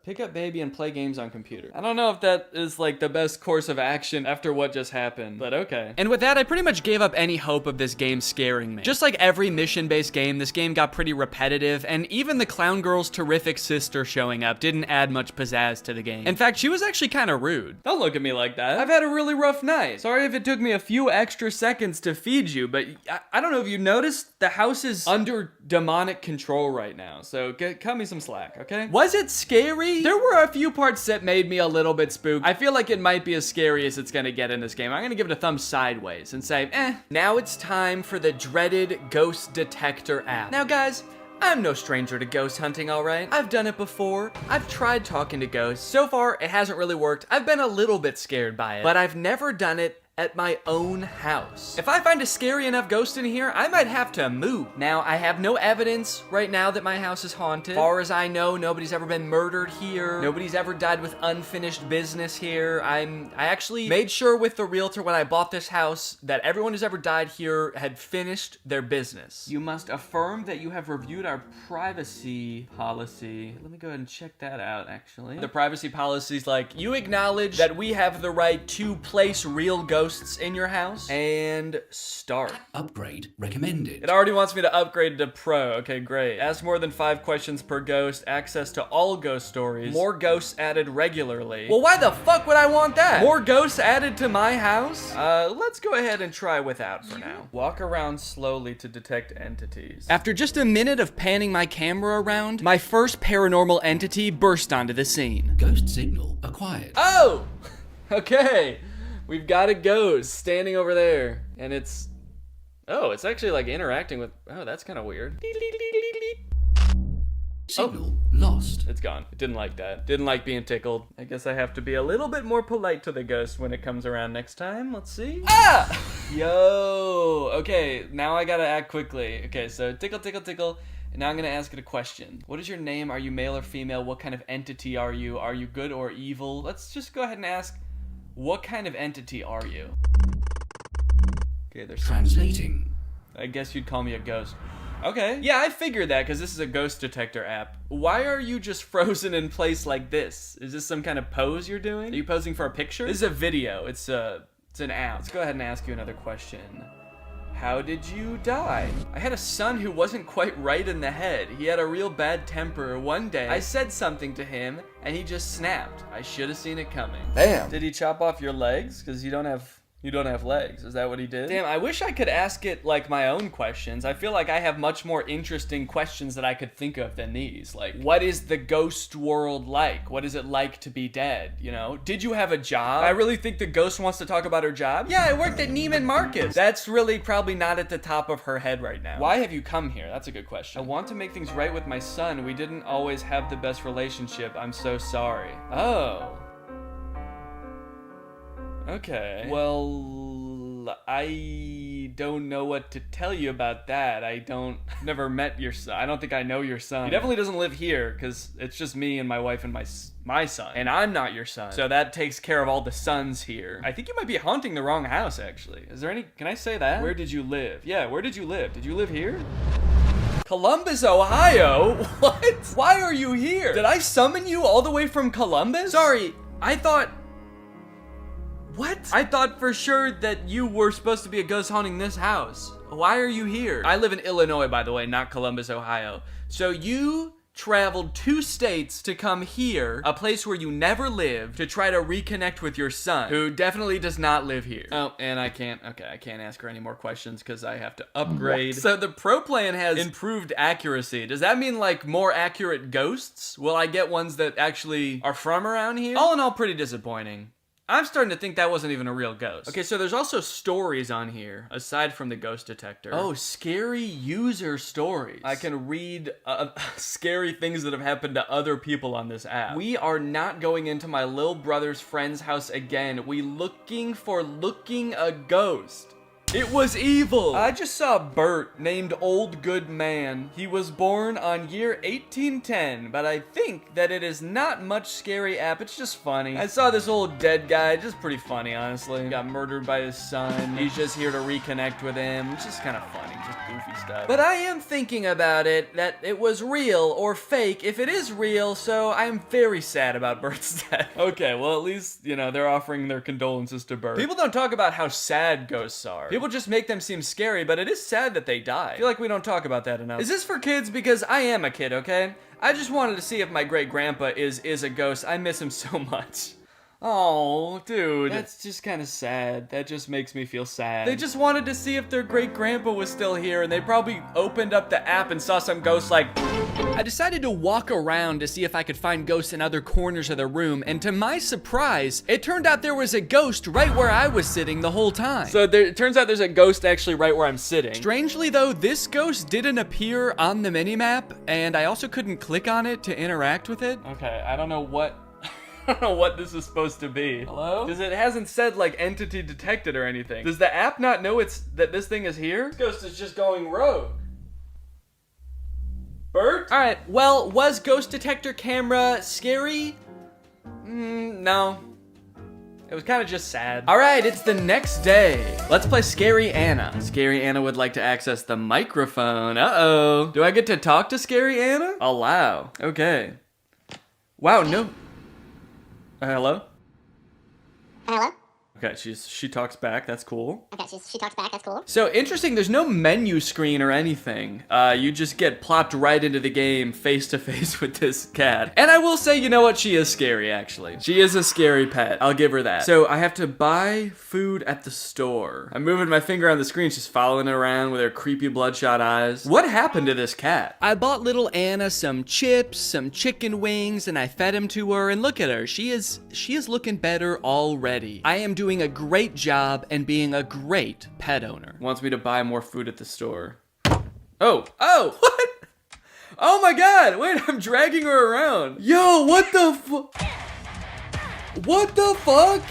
Pick up baby and play games on computer. I don't know if that is like the best course of action after what just happened, but okay. And with that, I pretty much gave up any hope of this game scaring me. Just like every mission-based game, this game got pretty repetitive, and even the clown girl's terrific sister showing up didn't add much pizzazz to the game. In fact, she was actually kind of rude. Don't look at me like that. I've had a really rough night. Sorry if it took me a few extra seconds to feed you, but I don't know if you noticed, the house is under demonic control right now, so cut me some slack, okay? Was it scary? There were a few parts that made me a little bit spooked. I feel like it might be as scary as it's gonna get in this game. I'm gonna give it a thumb sideways and say, Now it's time for the dreaded ghost detector app. Now guys, I'm no stranger to ghost hunting, alright? I've done it before. I've tried talking to ghosts. So far, it hasn't really worked. I've been a little bit scared by it, but I've never done it at my own house. If I find a scary enough ghost in here, I might have to move. Now, I have no evidence right now that my house is haunted. As far as I know, nobody's ever been murdered here. Nobody's ever died with unfinished business here. I actually made sure with the realtor when I bought this house that everyone who's ever died here had finished their business. You must affirm that you have reviewed our privacy policy. Let me go ahead and check that out, actually. The privacy policy is like, you acknowledge that we have the right to place real ghosts in your house, and start. Upgrade recommended. It already wants me to upgrade to pro. Okay, great. Ask more than 5 questions per ghost, access to all ghost stories, more ghosts added regularly. Well, why the fuck would I want that? More ghosts added to my house? Let's go ahead and try without for now. Walk around slowly to detect entities. After just a minute of panning my camera around, my first paranormal entity burst onto the scene. Ghost signal acquired. Oh! Okay. We've got a ghost standing over there, and it's actually like interacting with, that's kind of weird. Signal lost. It's gone. It didn't like that. Didn't like being tickled. I guess I have to be a little bit more polite to the ghost when it comes around next time. Let's see. Ah! Yo! Okay, now I gotta act quickly. Okay, so tickle, tickle, tickle. And now I'm gonna ask it a question. What is your name? Are you male or female? What kind of entity are you? Are you good or evil? Let's just go ahead and ask, what kind of entity are you? Okay, there's translating. I guess you'd call me a ghost. Okay. Yeah, I figured that because this is a ghost detector app. Why are you just frozen in place like this? Is this some kind of pose you're doing? Are you posing for a picture? This is a video. It's an app. Let's go ahead and ask you another question. How did you die? I had a son who wasn't quite right in the head. He had a real bad temper. One day, I said something to him, and he just snapped. I should have seen it coming. Damn. Did he chop off your legs? Because you don't have legs. Is that what he did? Damn, I wish I could ask it like my own questions. I feel like I have much more interesting questions that I could think of than these. Like, what is the ghost world like? What is it like to be dead? You know? Did you have a job? I really think the ghost wants to talk about her job. Yeah, I worked at Neiman Marcus. That's really probably not at the top of her head right now. Why have you come here? That's a good question. I want to make things right with my son. We didn't always have the best relationship. I'm so sorry. Oh. Okay. Well, I don't know what to tell you about that. Never met your son. I don't think I know your son. He definitely doesn't live here because it's just me and my wife and my son. And I'm not your son. So that takes care of all the sons here. I think you might be haunting the wrong house, actually. Is there any, can I say that? Where did you live? Yeah, where did you live? Did you live here? Columbus, Ohio? What? Why are you here? Did I summon you all the way from Columbus? Sorry, I thought... What? I thought for sure that you were supposed to be a ghost haunting this house. Why are you here? I live in Illinois, by the way, not Columbus, Ohio. So you traveled 2 states to come here, a place where you never lived, to try to reconnect with your son, who definitely does not live here. Oh, and I can't ask her any more questions because I have to upgrade. What? So the pro plan has improved accuracy. Does that mean like more accurate ghosts? Will I get ones that actually are from around here? All in all, pretty disappointing. I'm starting to think that wasn't even a real ghost. Okay, so there's also stories on here, aside from the ghost detector. Oh, scary user stories. I can read scary things that have happened to other people on this app. We are not going into my little brother's friend's house again. We looking a ghost. It was evil. I just saw Bert, named Old Good Man. He was born on year 1810, but I think that it is not much scary app. It's just funny. I saw this old dead guy, just pretty funny, honestly. He got murdered by his son. He's just here to reconnect with him. It's just kind of funny, just goofy stuff. But I am thinking about it, that it was real or fake if it is real, so I'm very sad about Bert's death. Okay, well at least, you know, they're offering their condolences to Bert. People don't talk about how sad ghosts are. People just make them seem scary, but it is sad that they die. I feel like we don't talk about that enough. Is this for kids? Because I am a kid, okay? I just wanted to see if my great-grandpa is a ghost. I miss him so much. Oh, dude. That's just kind of sad. That just makes me feel sad. They just wanted to see if their great-grandpa was still here, and they probably opened up the app and saw some ghost like... I decided to walk around to see if I could find ghosts in other corners of the room, and to my surprise, it turned out there was a ghost right where I was sitting the whole time. So it turns out there's a ghost actually right where I'm sitting. Strangely though, this ghost didn't appear on the minimap, and I also couldn't click on it to interact with it. Okay, I don't know what... I don't know what this is supposed to be. Hello? Because it hasn't said like entity detected or anything. Does the app not know that this thing is here? This ghost is just going rogue. Bert? Alright, well, was ghost detector camera scary? No. It was kind of just sad. Alright, it's the next day. Let's play Scary Anna. Scary Anna would like to access the microphone. Uh-oh. Do I get to talk to Scary Anna? Allow. Okay. Wow, no... hello? Hello? Okay, she talks back, that's cool. Okay, she talks back, that's cool. So interesting, there's no menu screen or anything. You just get plopped right into the game face to face with this cat. And I will say, you know what, she is scary actually. She is a scary pet, I'll give her that. So I have to buy food at the store. I'm moving my finger on the screen, she's following it around with her creepy bloodshot eyes. What happened to this cat? I bought little Anna some chips, some chicken wings, and I fed them to her, and look at her, she is looking better already. I am doing a great job and being a great pet owner. Wants me to buy more food at the store. Oh, what? Oh my god, wait, I'm dragging her around. Yo, what the What the fuck?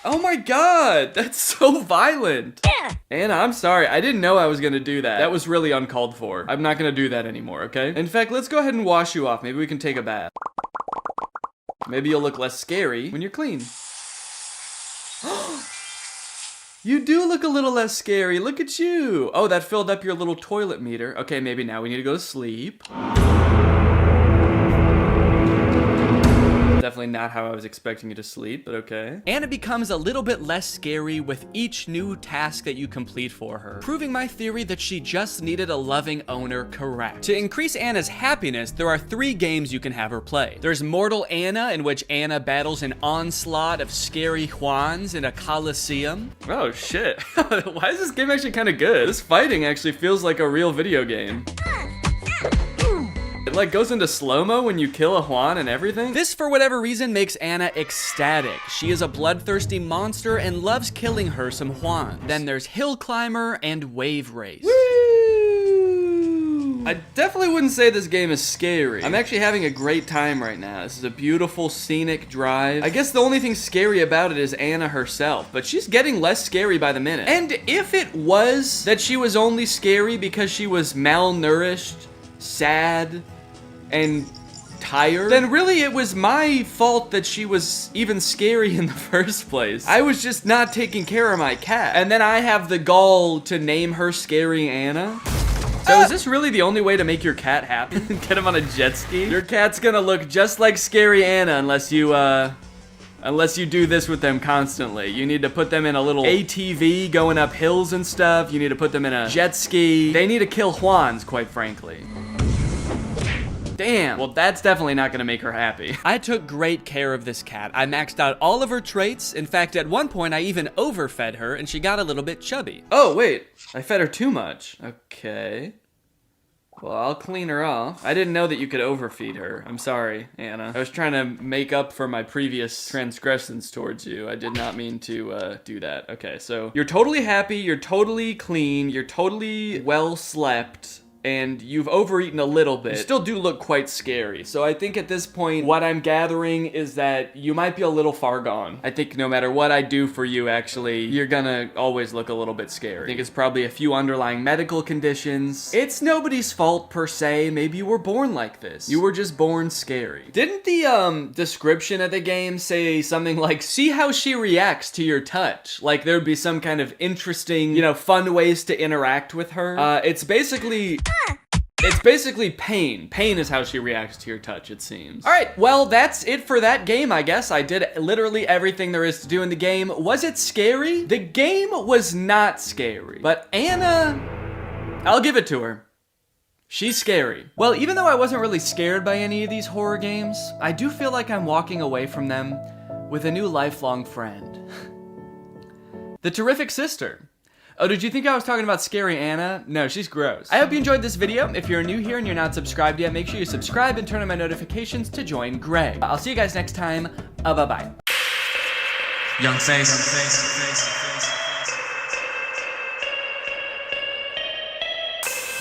Oh my god, that's so violent. Anna, I'm sorry, I didn't know I was gonna do that. That was really uncalled for. I'm not gonna do that anymore, okay? In fact, let's go ahead and wash you off. Maybe we can take a bath. Maybe you'll look less scary when you're clean. You do look a little less scary. Look at you. Oh, that filled up your little toilet meter. Okay, maybe now we need to go to sleep. Definitely not how I was expecting you to sleep, but okay. Anna becomes a little bit less scary with each new task that you complete for her, proving my theory that she just needed a loving owner correct. To increase Anna's happiness, there are 3 games you can have her play. There's Mortal Anna, in which Anna battles an onslaught of scary Juans in a coliseum. Oh shit. Why is this game actually kind of good? This fighting actually feels like a real video game. It like goes into slow-mo when you kill a Juan and everything. This, for whatever reason, makes Anna ecstatic. She is a bloodthirsty monster and loves killing her some Juans. Then there's Hill Climber and Wave Race. Woo! I definitely wouldn't say this game is scary. I'm actually having a great time right now. This is a beautiful scenic drive. I guess the only thing scary about it is Anna herself, but she's getting less scary by the minute. And if it was that she was only scary because she was malnourished, sad, and tired, then really it was my fault that she was even scary in the first place. I was just not taking care of my cat. And then I have the gall to name her Scary Anna. So is this really the only way to make your cat happy? Get him on a jet ski? Your cat's gonna look just like Scary Anna unless you do this with them constantly. You need to put them in a little ATV going up hills and stuff. You need to put them in a jet ski. They need to kill Juans, quite frankly. Damn. Well, that's definitely not gonna make her happy. I took great care of this cat. I maxed out all of her traits. In fact, at one point, I even overfed her, and she got a little bit chubby. Oh, wait. I fed her too much. Okay. Well, I'll clean her off. I didn't know that you could overfeed her. I'm sorry, Anna. I was trying to make up for my previous transgressions towards you. I did not mean to do that. Okay, so you're totally happy, you're totally clean, you're totally well slept. and you've overeaten a little bit, you still do look quite scary. So I think at this point, what I'm gathering is that you might be a little far gone. I think no matter what I do for you, actually, you're gonna always look a little bit scary. I think it's probably a few underlying medical conditions. It's nobody's fault per se. Maybe you were born like this. You were just born scary. Didn't the description of the game say something like, see how she reacts to your touch? Like there would be some kind of interesting, you know, fun ways to interact with her. It's basically pain. Pain is how she reacts to your touch, it seems. All right, well, that's it for that game, I guess. I did literally everything there is to do in the game. Was it scary? The game was not scary, but Anna, I'll give it to her. She's scary. Well, even though I wasn't really scared by any of these horror games, I do feel like I'm walking away from them with a new lifelong friend. The Terrific Sister. Oh, did you think I was talking about Scary Anna? No, she's gross. I hope you enjoyed this video. If you're new here and you're not subscribed yet, make sure you subscribe and turn on my notifications to join Greg. I'll see you guys next time. Bye-bye. Young face.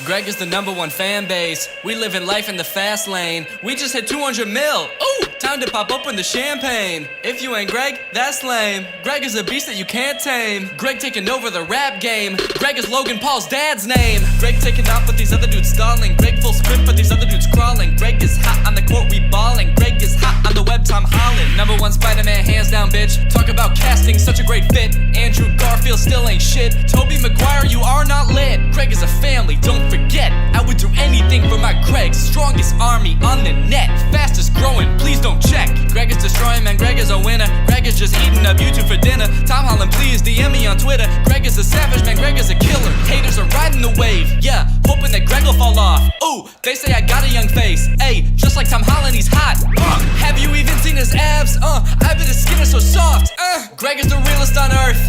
Greg is the #1 fan base. We live in life in the fast lane. We just hit 200 mil. Ooh, time to pop open the champagne. If you ain't Greg, that's lame. Greg is a beast that you can't tame. Greg taking over the rap game. Greg is Logan Paul's dad's name. Greg taking off, but these other dudes stalling. Greg full sprint, but these other dudes crawling. Greg is hot on the court, we balling. Greg is hot on the web, Tom Holland. #1 Spider-Man, hands down, bitch. Talk about casting, such a great fit. Andrew Garfield still ain't shit. Tobey Maguire, you are not lit. Greg is a family, don't forget. I would do anything for my Greg. Strongest army on the net. Fastest growing, please don't check. Greg is destroying, man, Greg is a winner. Greg is just eating up YouTube for dinner. Tom Holland, please DM me on Twitter. Greg is a savage, man, Greg is a killer. Haters are riding the wave, yeah, hoping that Greg will fall off. Ooh, they say I got a young face. Ayy, just like Tom Holland, he's hot. Have you even seen his abs? I bet his skin is so soft. Greg is the realest on earth.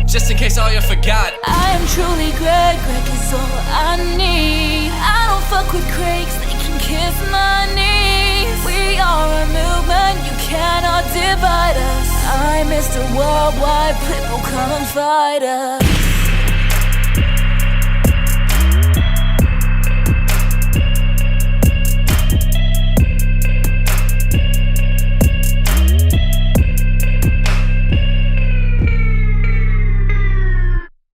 Just in case all you forgot. I am truly Greg, Greg is all I need. I don't fuck with Craigs, they can kiss my knees. We are a movement, you cannot divide us. I'm Mr. Worldwide, people come and fight us.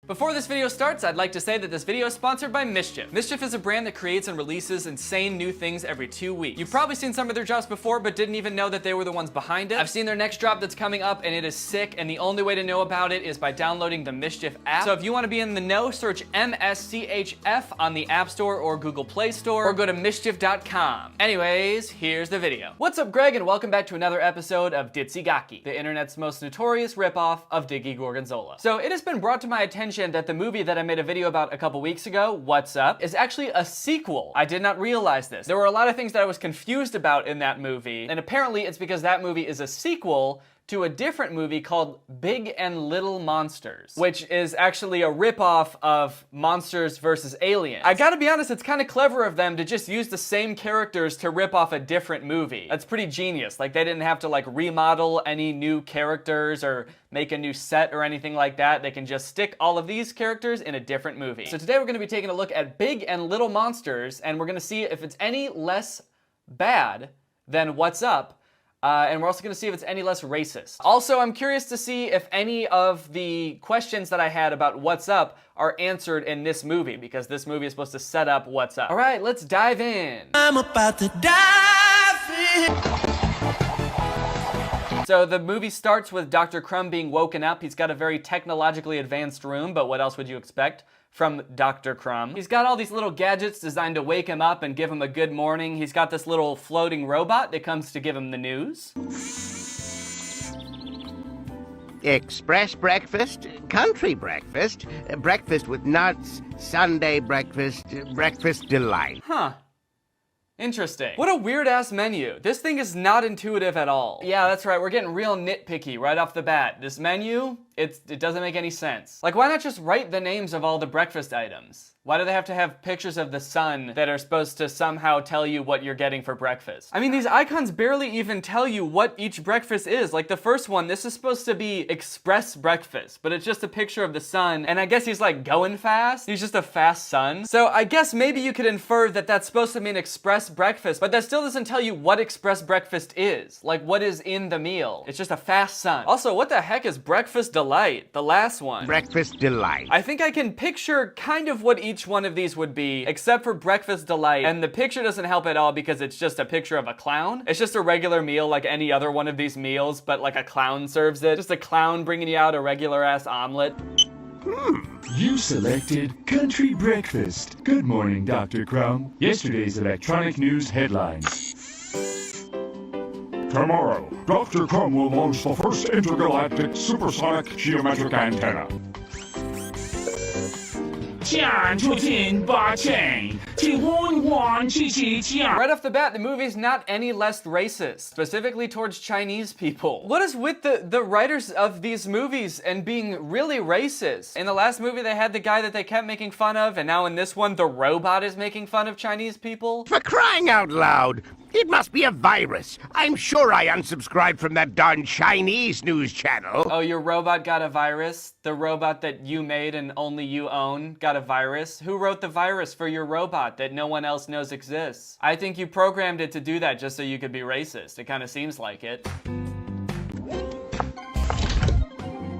Before this video starts, I'd like to say that this video is sponsored by Mischief. Mischief is a brand that creates and releases insane new things every 2 weeks. You've probably seen some of their drops before, but didn't even know that they were the ones behind it. I've seen their next drop that's coming up, and it is sick, and the only way to know about it is by downloading the Mischief app. So if you want to be in the know, search MSCHF on the App Store or Google Play Store, or go to mischief.com. Anyways, here's the video. What's up, Greg, and welcome back to another episode of Ditsy-Gaki, the internet's most notorious ripoff of Danny Gorgonzola. So it has been brought to my attention that the movie that I made a video about a couple weeks ago, What's Up, is actually a sequel. I did not realize this. There were a lot of things that I was confused about in that movie, and apparently it's because that movie is a sequel to a different movie called Big and Little Monsters, which is actually a ripoff of Monsters vs. Aliens. I gotta be honest, it's kind of clever of them to just use the same characters to rip off a different movie. That's pretty genius. Like, they didn't have to like remodel any new characters or make a new set or anything like that. They can just stick all of these characters in a different movie. So today we're gonna be taking a look at Big and Little Monsters, and we're gonna see if it's any less bad than What's Up. And we're also gonna see if it's any less racist. Also, I'm curious to see if any of the questions that I had about What's Up are answered in this movie, because this movie is supposed to set up What's Up. All right, let's dive in. I'm about to dive in. So the movie starts with Dr. Crumb being woken up. He's got a very technologically advanced room, but what else would you expect from Dr. Crumb? He's got all these little gadgets designed to wake him up and give him a good morning. He's got this little floating robot that comes to give him the news. Express breakfast, country breakfast, breakfast with nuts, Sunday breakfast, breakfast delight. Huh. Interesting. What a weird-ass menu. This thing is not intuitive at all. Yeah, that's right, we're getting real nitpicky right off the bat. This menu It doesn't make any sense. Like, why not just write the names of all the breakfast items? Why do they have to have pictures of the sun that are supposed to somehow tell you what you're getting for breakfast? I mean, these icons barely even tell you what each breakfast is. Like the first one, this is supposed to be express breakfast, but it's just a picture of the sun, and I guess he's like going fast. He's just a fast sun. So I guess maybe you could infer that that's supposed to mean express breakfast, but that still doesn't tell you what express breakfast is. Like, what is in the meal. It's just a fast sun. Also, what the heck is breakfast delight? The last one. Breakfast delight. I think I can picture kind of what each one of these would be, except for breakfast delight, and the picture doesn't help at all because it's just a picture of a clown. It's just a regular meal like any other one of these meals, but like a clown serves it. Just a clown bringing you out a regular ass omelet. You selected Country Breakfast. Good morning, Dr. Crumb. Yesterday's electronic news headlines. Tomorrow, Dr. Crumb will launch the first intergalactic supersonic geometric antenna. Right off the bat, the movie's not any less racist, specifically towards Chinese people. What is with the writers of these movies and being really racist? In the last movie, they had the guy that they kept making fun of, and now in this one, the robot is making fun of Chinese people? For crying out loud! It must be a virus. I'm sure I unsubscribed from that darn Chinese news channel. Oh, your robot got a virus? The robot that you made and only you own got a virus? Who wrote the virus for your robot that no one else knows exists? I think you programmed it to do that just so you could be racist. It kind of seems like it.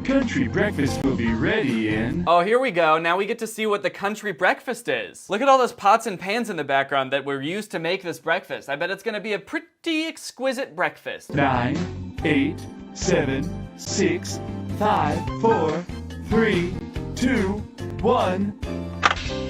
Country Breakfast will be ready in... Oh, here we go. Now we get to see what the country breakfast is. Look at all those pots and pans in the background that were used to make this breakfast. I bet it's gonna be a pretty exquisite breakfast. 9, 8, 7, 6, 5, 4, 3, 2, 1...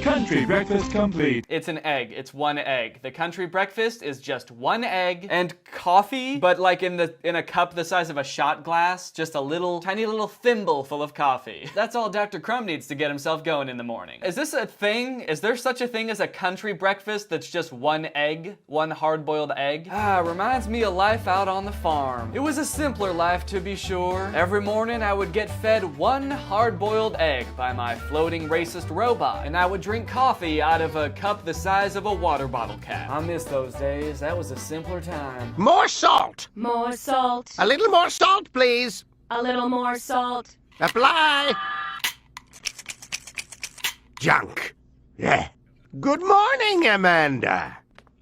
Country breakfast complete. It's an egg. It's one egg. The country breakfast is just one egg and coffee, but like in a cup the size of a shot glass, just a little tiny little thimble full of coffee. That's all Dr. Crumb needs to get himself going in the morning. Is this a thing? Is there such a thing as a country breakfast that's just one egg? One hard-boiled egg? Reminds me of life out on the farm. It was a simpler life, to be sure. Every morning I would get fed one hard-boiled egg by my floating racist robot, and I would drink coffee out of a cup the size of a water bottle cap. I miss those days. That was a simpler time. More salt! More salt. A little more salt, please. A little more salt. Apply. Junk. Yeah. Good morning, Amanda.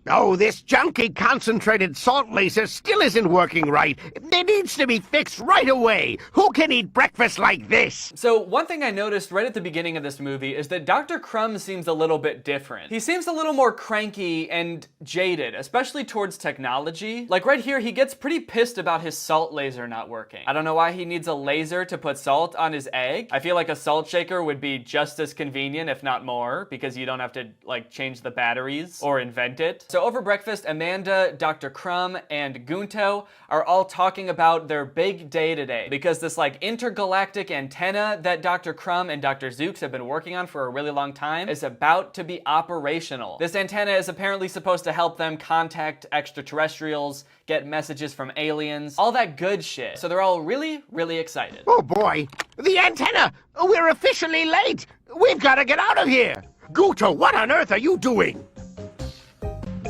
Oh, this junky concentrated salt laser still isn't working right. It needs to be fixed right away. Who can eat breakfast like this? So one thing I noticed right at the beginning of this movie is that Dr. Crumb seems a little bit different. He seems a little more cranky and jaded, especially towards technology. Like right here, he gets pretty pissed about his salt laser not working. I don't know why he needs a laser to put salt on his egg. I feel like a salt shaker would be just as convenient, if not more, because you don't have to like change the batteries or invent it. So over breakfast, Amanda, Dr. Crumb, and Gunto are all talking about their big day today because this like intergalactic antenna that Dr. Crumb and Dr. Zooks have been working on for a really long time is about to be operational. This antenna is apparently supposed to help them contact extraterrestrials, get messages from aliens, all that good shit. So they're all really, really excited. Oh boy, the antenna! We're officially late! We've got to get out of here! Guto, what on earth are you doing?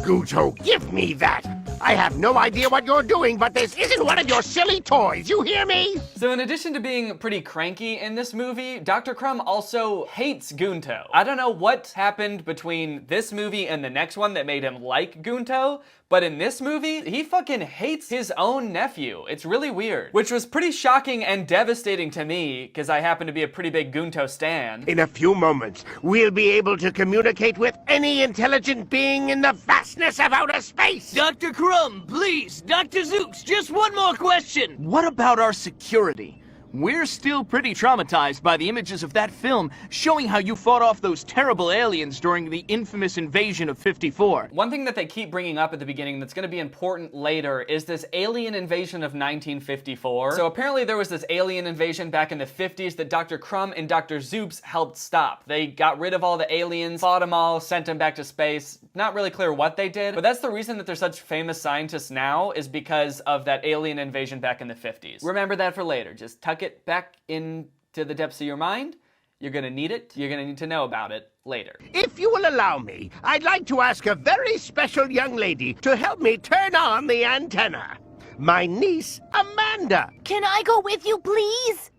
Guto, give me that! I have no idea what you're doing, but this isn't one of your silly toys, you hear me? So in addition to being pretty cranky in this movie, Dr. Crumb also hates Gunto. I don't know what happened between this movie and the next one that made him like Gunto, but in this movie, he fucking hates his own nephew. It's really weird. Which was pretty shocking and devastating to me, because I happen to be a pretty big Gunto stan. In a few moments, we'll be able to communicate with any intelligent being in the vastness of outer space! Dr. Crumb, please! Dr. Zooks, just one more question! What about our security? We're still pretty traumatized by the images of that film showing how you fought off those terrible aliens during the infamous invasion of 54. One thing that they keep bringing up at the beginning that's going to be important later is this alien invasion of 1954. So apparently there was this alien invasion back in the 50s that Dr. Crumb and Dr. Zoops helped stop. They got rid of all the aliens, fought them all, sent them back to space. Not really clear what they did, but that's the reason that they're such famous scientists now is because of that alien invasion back in the 50s. Remember that for later. Just tuck suck it back into the depths of your mind. You're gonna need it. You're gonna need to know about it later. If you will allow me, I'd like to ask a very special young lady to help me turn on the antenna. My niece, Amanda. Can I go with you, please?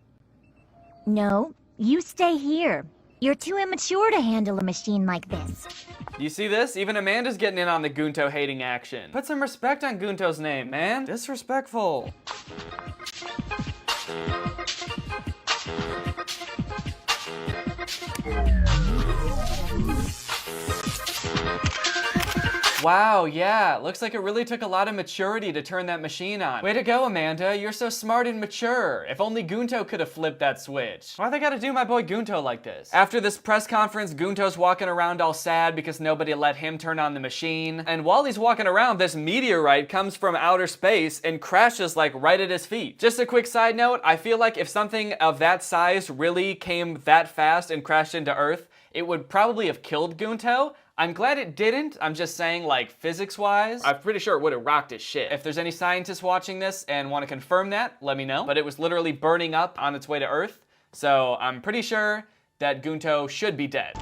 No, you stay here. You're too immature to handle a machine like this. Do you see this? Even Amanda's getting in on the Gunto hating action. Put some respect on Gunto's name, man. Disrespectful. Wow, yeah, looks like it really took a lot of maturity to turn that machine on. Way to go, Amanda, you're so smart and mature. If only Gunto could have flipped that switch. Why they gotta do my boy Gunto like this? After this press conference, Gunto's walking around all sad because nobody let him turn on the machine. And while he's walking around, this meteorite comes from outer space and crashes like right at his feet. Just a quick side note, I feel like if something of that size really came that fast and crashed into Earth, it would probably have killed Gunto. I'm glad it didn't. I'm just saying, like, physics-wise, I'm pretty sure it would have rocked his shit. If there's any scientists watching this and want to confirm that, let me know. But it was literally burning up on its way to Earth, so I'm pretty sure that Gunto should be dead.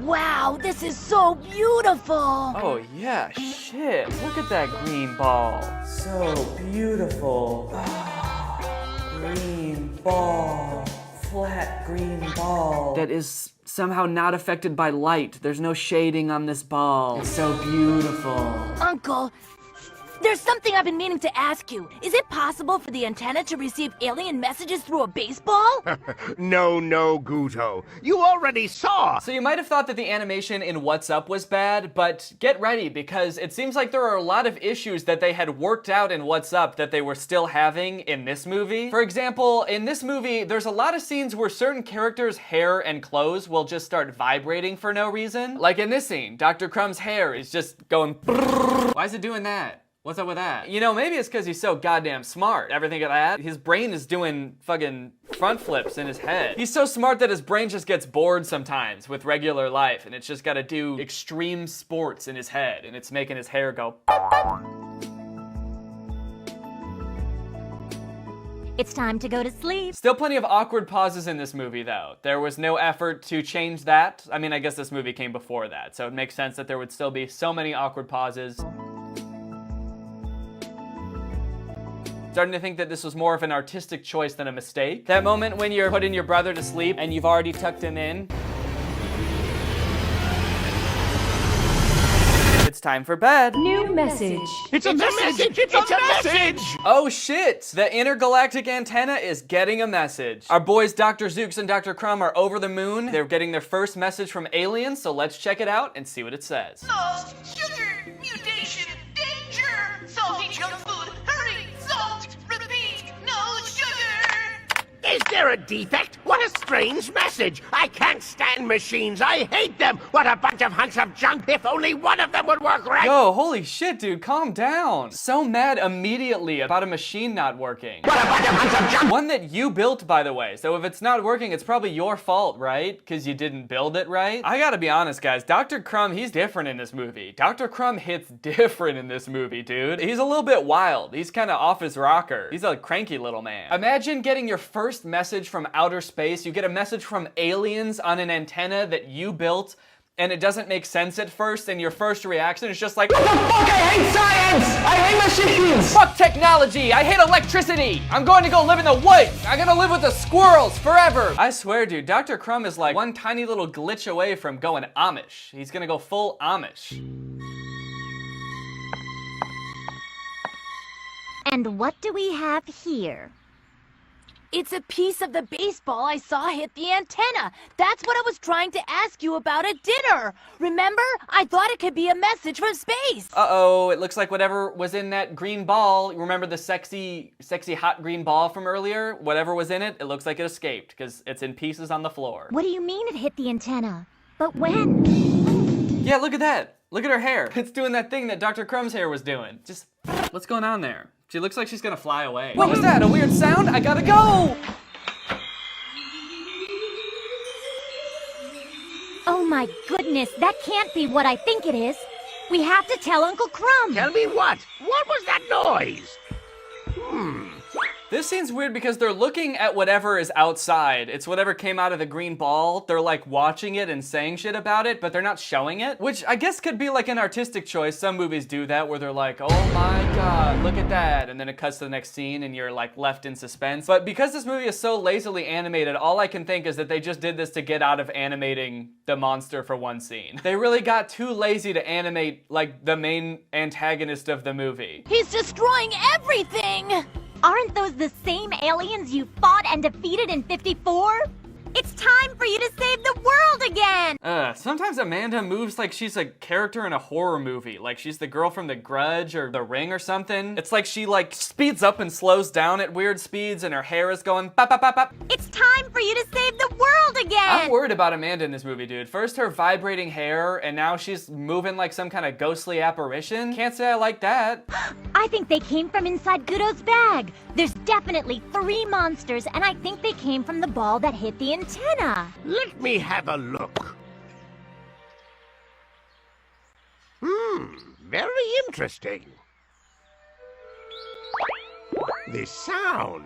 Wow, this is so beautiful! Oh yeah, shit. Look at that green ball. So beautiful. Green ball. Flat green ball that is somehow not affected by light. There's no shading on this ball. It's so beautiful. Uncle, there's something I've been meaning to ask you. Is it possible for the antenna to receive alien messages through a baseball? No, Guto. You already saw. So you might have thought that the animation in What's Up was bad, but get ready because it seems like there are a lot of issues that they had worked out in What's Up that they were still having in this movie. For example, in this movie, there's a lot of scenes where certain characters' hair and clothes will just start vibrating for no reason. Like in this scene, Dr. Crumb's hair is just going brrrr. Why is it doing that? What's up with that? You know, maybe it's because he's so goddamn smart. Ever think of that? His brain is doing fucking front flips in his head. He's so smart that his brain just gets bored sometimes with regular life, and it's just gotta do extreme sports in his head, and it's making his hair go. It's time to go to sleep. Still plenty of awkward pauses in this movie, though. There was no effort to change that. I mean, I guess this movie came before that, so it makes sense that there would still be so many awkward pauses. Starting to think that this was more of an artistic choice than a mistake. That moment when you're putting your brother to sleep and you've already tucked him in. It's time for bed. New message. It's a message! It's a message! Oh shit! The intergalactic antenna is getting a message. Our boys Dr. Zooks and Dr. Crumb are over the moon. They're getting their first message from aliens, so let's check it out and see what it says. Salt, sugar, mutation, danger, salty junk food, hurry, salt, repeat, no sugar. Is there a defect? What a strange message! I can't stand machines. I hate them. What a bunch of hunks of junk. If only one of them would work right. Yo, holy shit, dude, calm down. So mad immediately about a machine not working. What a bunch of hunks of junk. One that you built, by the way. So if it's not working, it's probably your fault, right? Because you didn't build it right. I gotta be honest, guys. Dr. Crumb, he's different in this movie. Dr. Crumb hits different in this movie, dude. He's a little bit wild. He's kind of off his rocker. He's a cranky little man. Imagine getting your first message from outer space. You get a message from aliens on an antenna that you built, and it doesn't make sense at first, and your first reaction is just like, what the fuck, I hate science! I hate machines! Fuck technology! I hate electricity! I'm going to go live in the woods! I'm gonna live with the squirrels forever! I swear, dude, Dr. Crumb is like one tiny little glitch away from going Amish. He's gonna go full Amish. And what do we have here? It's a piece of the baseball I saw hit the antenna. That's what I was trying to ask you about at dinner. Remember? I thought it could be a message from space. Uh-oh, it looks like whatever was in that green ball, remember the sexy hot green ball from earlier? Whatever was in it, it looks like it escaped because it's in pieces on the floor. What do you mean it hit the antenna? But when? Yeah, look at that. Look at her hair. It's doing that thing that Dr. Crumb's hair was doing. Just, what's going on there? She looks like she's gonna fly away. What was that? A weird sound? I gotta go! Oh my goodness, that can't be what I think it is. We have to tell Uncle Crumb. Tell me what? What was that noise? This scene's weird because they're looking at whatever is outside. It's whatever came out of the green ball. They're like watching it and saying shit about it, but they're not showing it, which I guess could be like an artistic choice. Some movies do that where they're like, oh my god, look at that. And then it cuts to the next scene and you're like left in suspense. But because this movie is so lazily animated, all I can think is that they just did this to get out of animating the monster for one scene. They really got too lazy to animate like the main antagonist of the movie. He's destroying everything! Aren't those the same aliens you fought and defeated in 54? It's time for you to save the world again! Sometimes Amanda moves like she's a character in a horror movie. Like she's the girl from The Grudge or The Ring or something. It's like she like speeds up and slows down at weird speeds and her hair is going pop, pop, pop, pop. It's time for you to save the world again! I'm worried about Amanda in this movie, dude. First her vibrating hair and now she's moving like some kind of ghostly apparition. Can't say I like that. I think they came from inside Guto's bag. There's definitely 3 monsters and I think they came from the ball that hit the antenna. Let me have a look. Very interesting. This sound.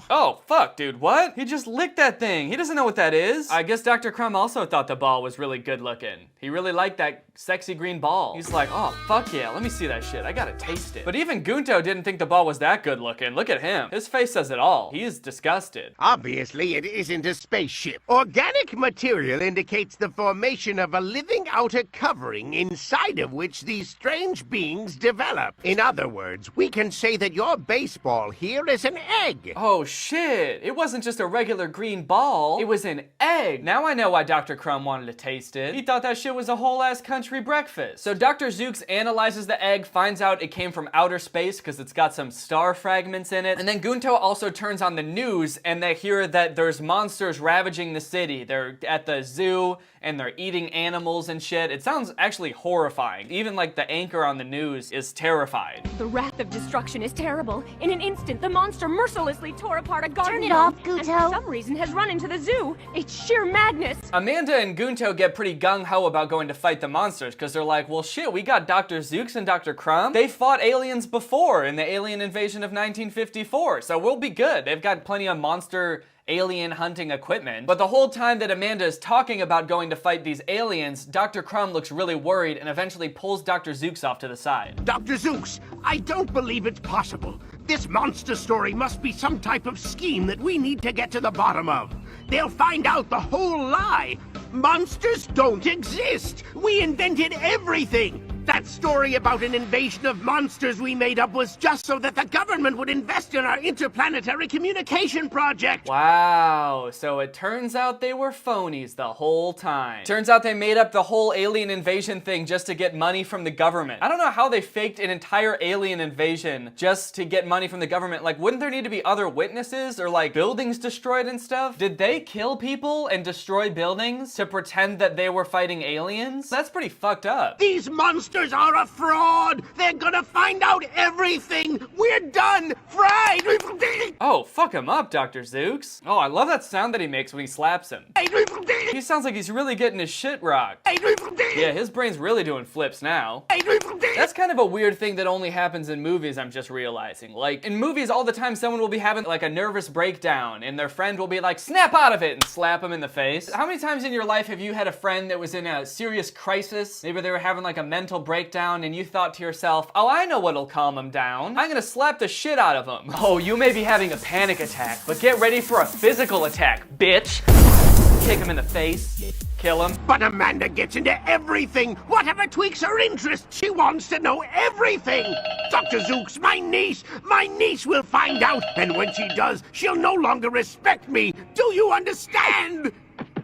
Oh, fuck, dude, what? He just licked that thing. He doesn't know what that is. I guess Dr. Crumb also thought the ball was really good looking. He really liked that sexy green ball. He's like, oh, fuck yeah, let me see that shit. I gotta taste it. But even Gunto didn't think the ball was that good looking. Look at him. His face says it all. He's disgusted. Obviously, it isn't a spaceship. Organic material indicates the formation of a living outer covering inside of which these strange beings develop. In other words, we can say that your baseball here is an egg. Oh shit, it wasn't just a regular green ball, it was an egg. Now I know why Dr. Crumb wanted to taste it. He thought that shit was a whole ass country breakfast. So Dr. Zooks analyzes the egg, finds out it came from outer space because it's got some star fragments in it. And then Gunto also turns on the news and they hear that there's monsters ravaging the city. They're at the zoo and they're eating animals and shit. It sounds actually horrifying. Even like the anchor on the news is terrified. The wrath of destruction is terrible. In an instant, the monster mercilessly tore apart a garden. Turn it off, and Guto. for some reason has run into the zoo. It's sheer madness. Amanda and Gunto get pretty gung-ho about going to fight the monsters because they're like, well shit, we got Dr. Zooks and Dr. Crumb. They fought aliens before in the alien invasion of 1954, so we'll be good. They've got plenty of monster alien hunting equipment. But the whole time that Amanda is talking about going to fight these aliens, Dr. Crumb looks really worried and eventually pulls Dr. Zooks off to the side. Dr. Zooks, I don't believe it's possible. This monster story must be some type of scheme that we need to get to the bottom of. They'll find out the whole lie. Monsters don't exist. We invented everything. That story about an invasion of monsters we made up was just so that the government would invest in our interplanetary communication project. Wow, so it turns out they were phonies the whole time. Turns out they made up the whole alien invasion thing just to get money from the government. I don't know how they faked an entire alien invasion just to get money from the government. Like, wouldn't there need to be other witnesses or like buildings destroyed and stuff? Did they kill people and destroy buildings to pretend that they were fighting aliens? That's pretty fucked up. These monsters are a fraud! They're gonna find out everything! We're done! Fried! Oh, fuck him up, Dr. Zooks. Oh, I love that sound that he makes when he slaps him. He sounds like he's really getting his shit rocked. Yeah, his brain's really doing flips now. That's kind of a weird thing that only happens in movies, I'm just realizing. Like, in movies all the time someone will be having like a nervous breakdown and their friend will be like, snap out of it, and slap him in the face. How many times in your life have you had a friend that was in a serious crisis? Maybe they were having like a mental breakdown and you thought to yourself, oh, I know what'll calm them down. I'm gonna slap the shit out of them. Oh, you may be having a panic attack, but get ready for a physical attack, bitch. Kick him in the face, kill him. But Amanda gets into everything. Whatever tweaks her interest, she wants to know everything. Dr. Zooks, my niece will find out, and when she does, she'll no longer respect me. Do you understand?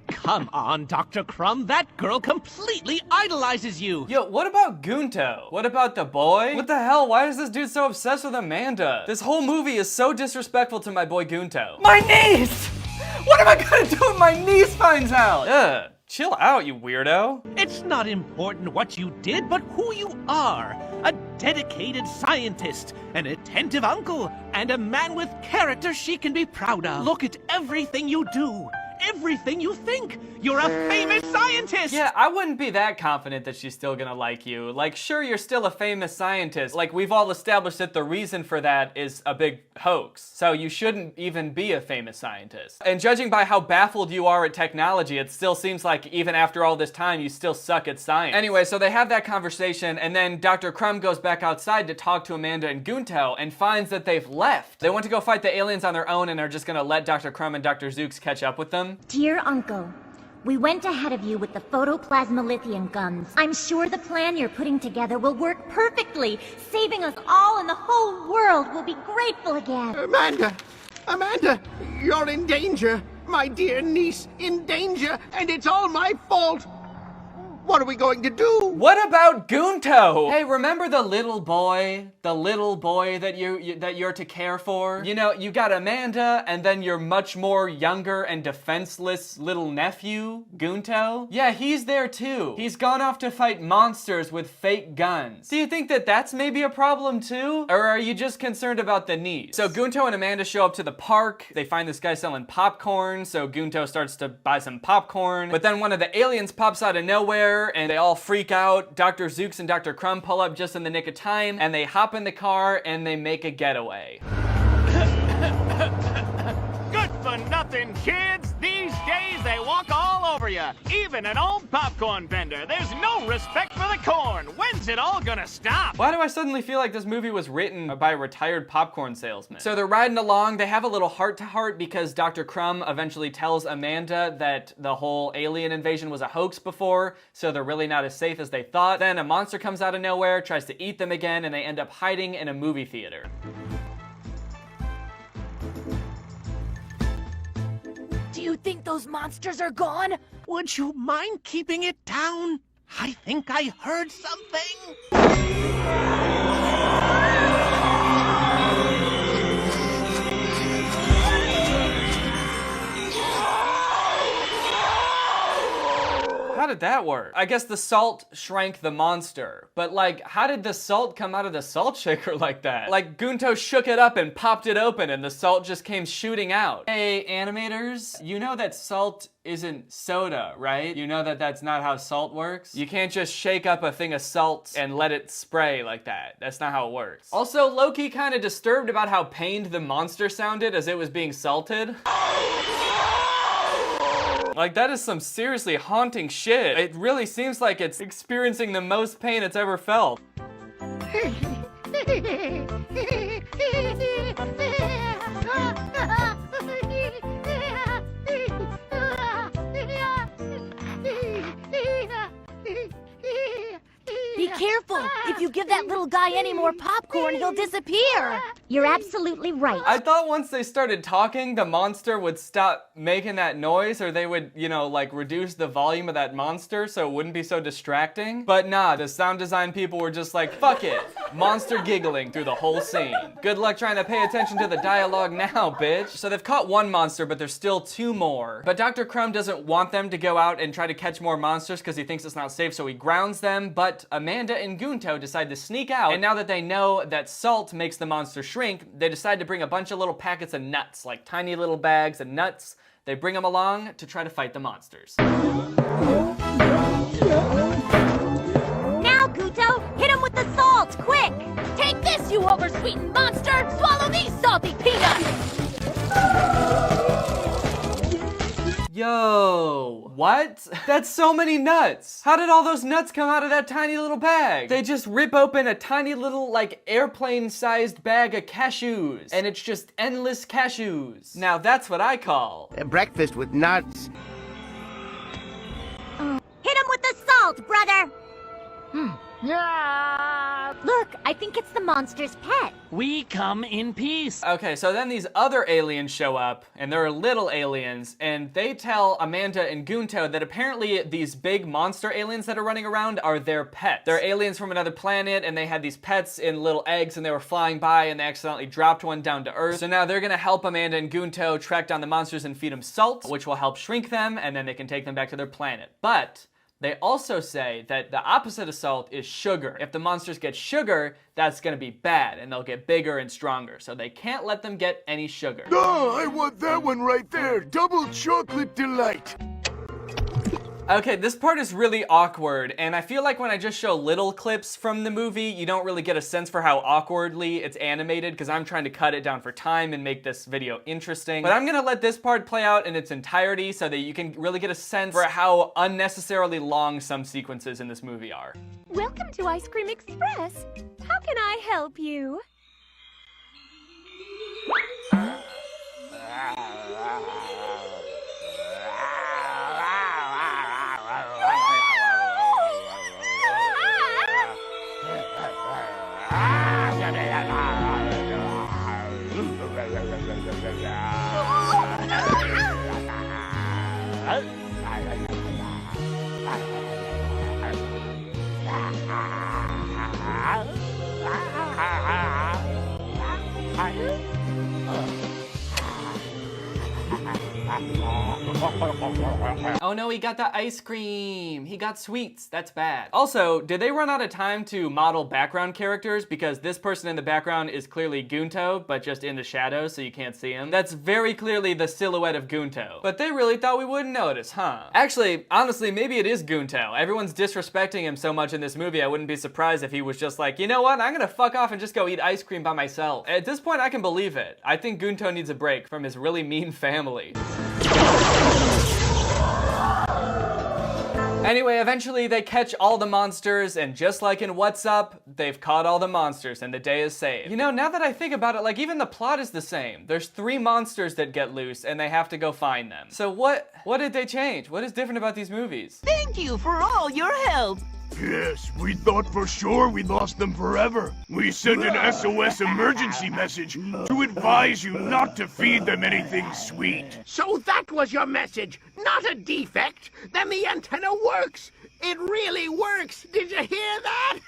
Come on, Dr. Crumb, that girl completely idolizes you! Yo, what about Gunto? What about the boy? What the hell? Why is this dude so obsessed with Amanda? This whole movie is so disrespectful to my boy Gunto. My niece! What am I gonna do if my niece finds out? Ugh. Chill out, you weirdo. It's not important what you did, but who you are. A dedicated scientist, an attentive uncle, and a man with character she can be proud of. Look at everything you do. everything you think. You're a famous scientist. Yeah, I wouldn't be that confident that she's still gonna like you. Like, sure, you're still a famous scientist. Like, we've all established that the reason for that is a big hoax. So you shouldn't even be a famous scientist. And judging by how baffled you are at technology, it still seems like even after all this time, you still suck at science. Anyway, so they have that conversation, and then Dr. Crumb goes back outside to talk to Amanda and Gunto and finds that they've left. They went to go fight the aliens on their own and are just gonna let Dr. Crumb and Dr. Zooks catch up with them. Dear Uncle, we went ahead of you with the photoplasmolithium guns. I'm sure the plan you're putting together will work perfectly. Saving us all and the whole world will be grateful again. Amanda, you're in danger. My dear niece in danger, and it's all my fault. What are we going to do? What about Gunto? Hey, remember the little boy? The little boy that you're to care for? You know, you got Amanda, and then your much more younger and defenseless little nephew, Gunto. Yeah, he's there too. He's gone off to fight monsters with fake guns. Do you think that that's maybe a problem too? Or are you just concerned about the niece? So Gunto and Amanda show up to the park. They find this guy selling popcorn, so Gunto starts to buy some popcorn. But then one of the aliens pops out of nowhere, and they all freak out. Dr. Zooks and Dr. Crumb pull up just in the nick of time, and they hop in the car and they make a getaway. Good for nothing, kids. These days they walk all over you. Even an old popcorn vendor. There's no respect for the corn. When's it all gonna stop? Why do I suddenly feel like this movie was written by a retired popcorn salesman? So they're riding along. They have a little heart-to-heart because Dr. Crumb eventually tells Amanda that the whole alien invasion was a hoax before, so they're really not as safe as they thought. Then a monster comes out of nowhere, tries to eat them again, and they end up hiding in a movie theater. Do you think those monsters are gone? Would you mind keeping it down? I think I heard something. How did that work? I guess the salt shrank the monster, but like, how did the salt come out of the salt shaker like that? Like, Gunto shook it up and popped it open and the salt just came shooting out. Hey, animators, you know that salt isn't soda, right? You know that that's not how salt works? You can't just shake up a thing of salt and let it spray like that. That's not how it works. Also, Loki kind of disturbed about how pained the monster sounded as it was being salted. Like, that is some seriously haunting shit. It really seems like it's experiencing the most pain it's ever felt. Be careful! If you give that little guy any more popcorn, he'll disappear! You're absolutely right. I thought once they started talking, the monster would stop making that noise, or they would, you know, like reduce the volume of that monster so it wouldn't be so distracting. But nah, the sound design people were just like, fuck it. Monster giggling through the whole scene. Good luck trying to pay attention to the dialogue now, bitch. So they've caught one monster, but there's still two more. But Dr. Crumb doesn't want them to go out and try to catch more monsters because he thinks it's not safe, so he grounds them. But Amanda and Gunto decide to sneak out, and now that they know that salt makes the monster shrink, they decide to bring a bunch of little packets of nuts, like tiny little bags of nuts. They bring them along to try to fight the monsters. Now, Gunto, hit him with the salt, quick! Take this, you oversweetened monster! Swallow these salty peanuts! Yo, what? That's so many nuts. How did all those nuts come out of that tiny little bag? They just rip open a tiny little, like, airplane-sized bag of cashews, and it's just endless cashews. Now that's what I call breakfast with nuts. Hit him with the salt, brother! Look, I think it's the monster's pet. We come in peace. Okay, so then these other aliens show up, and they're little aliens, and they tell Amanda and Gunto that apparently these big monster aliens that are running around are their pets. They're aliens from another planet, and they had these pets in little eggs, and they were flying by, and they accidentally dropped one down to Earth. So now they're gonna help Amanda and Gunto track down the monsters and feed them salt, which will help shrink them, and then they can take them back to their planet. But They also say that the opposite of salt is sugar. If the monsters get sugar, that's gonna be bad, and they'll get bigger and stronger. So they can't let them get any sugar. No, I want that one right there. Double chocolate delight. Okay, this part is really awkward, and I feel like when I just show little clips from the movie, you don't really get a sense for how awkwardly it's animated, because I'm trying to cut it down for time and make this video interesting. But I'm gonna let this part play out in its entirety so that you can really get a sense for how unnecessarily long some sequences in this movie are. Welcome to Ice Cream Express. How can I help you? Oh no, he got the ice cream. He got sweets. That's bad. Also, did they run out of time to model background characters? Because this person in the background is clearly Gunto, but just in the shadows so you can't see him. That's very clearly the silhouette of Gunto. But they really thought we wouldn't notice, huh? Actually, honestly, maybe it is Gunto. Everyone's disrespecting him so much in this movie, I wouldn't be surprised if he was just like, you know what, I'm gonna fuck off and just go eat ice cream by myself. At this point, I can believe it. I think Gunto needs a break from his really mean family. Anyway, eventually they catch all the monsters, and just like in What's Up, they've caught all the monsters and the day is saved. You know, now that I think about it, like even the plot is the same. There's 3 monsters that get loose and they have to go find them. So what did they change? What is different about these movies? Thank you for all your help. Yes, we thought for sure we lost them forever. We sent an SOS emergency message to advise you not to feed them anything sweet. So that was your message, not a defect? Then the antenna works. It really works. Did you hear that?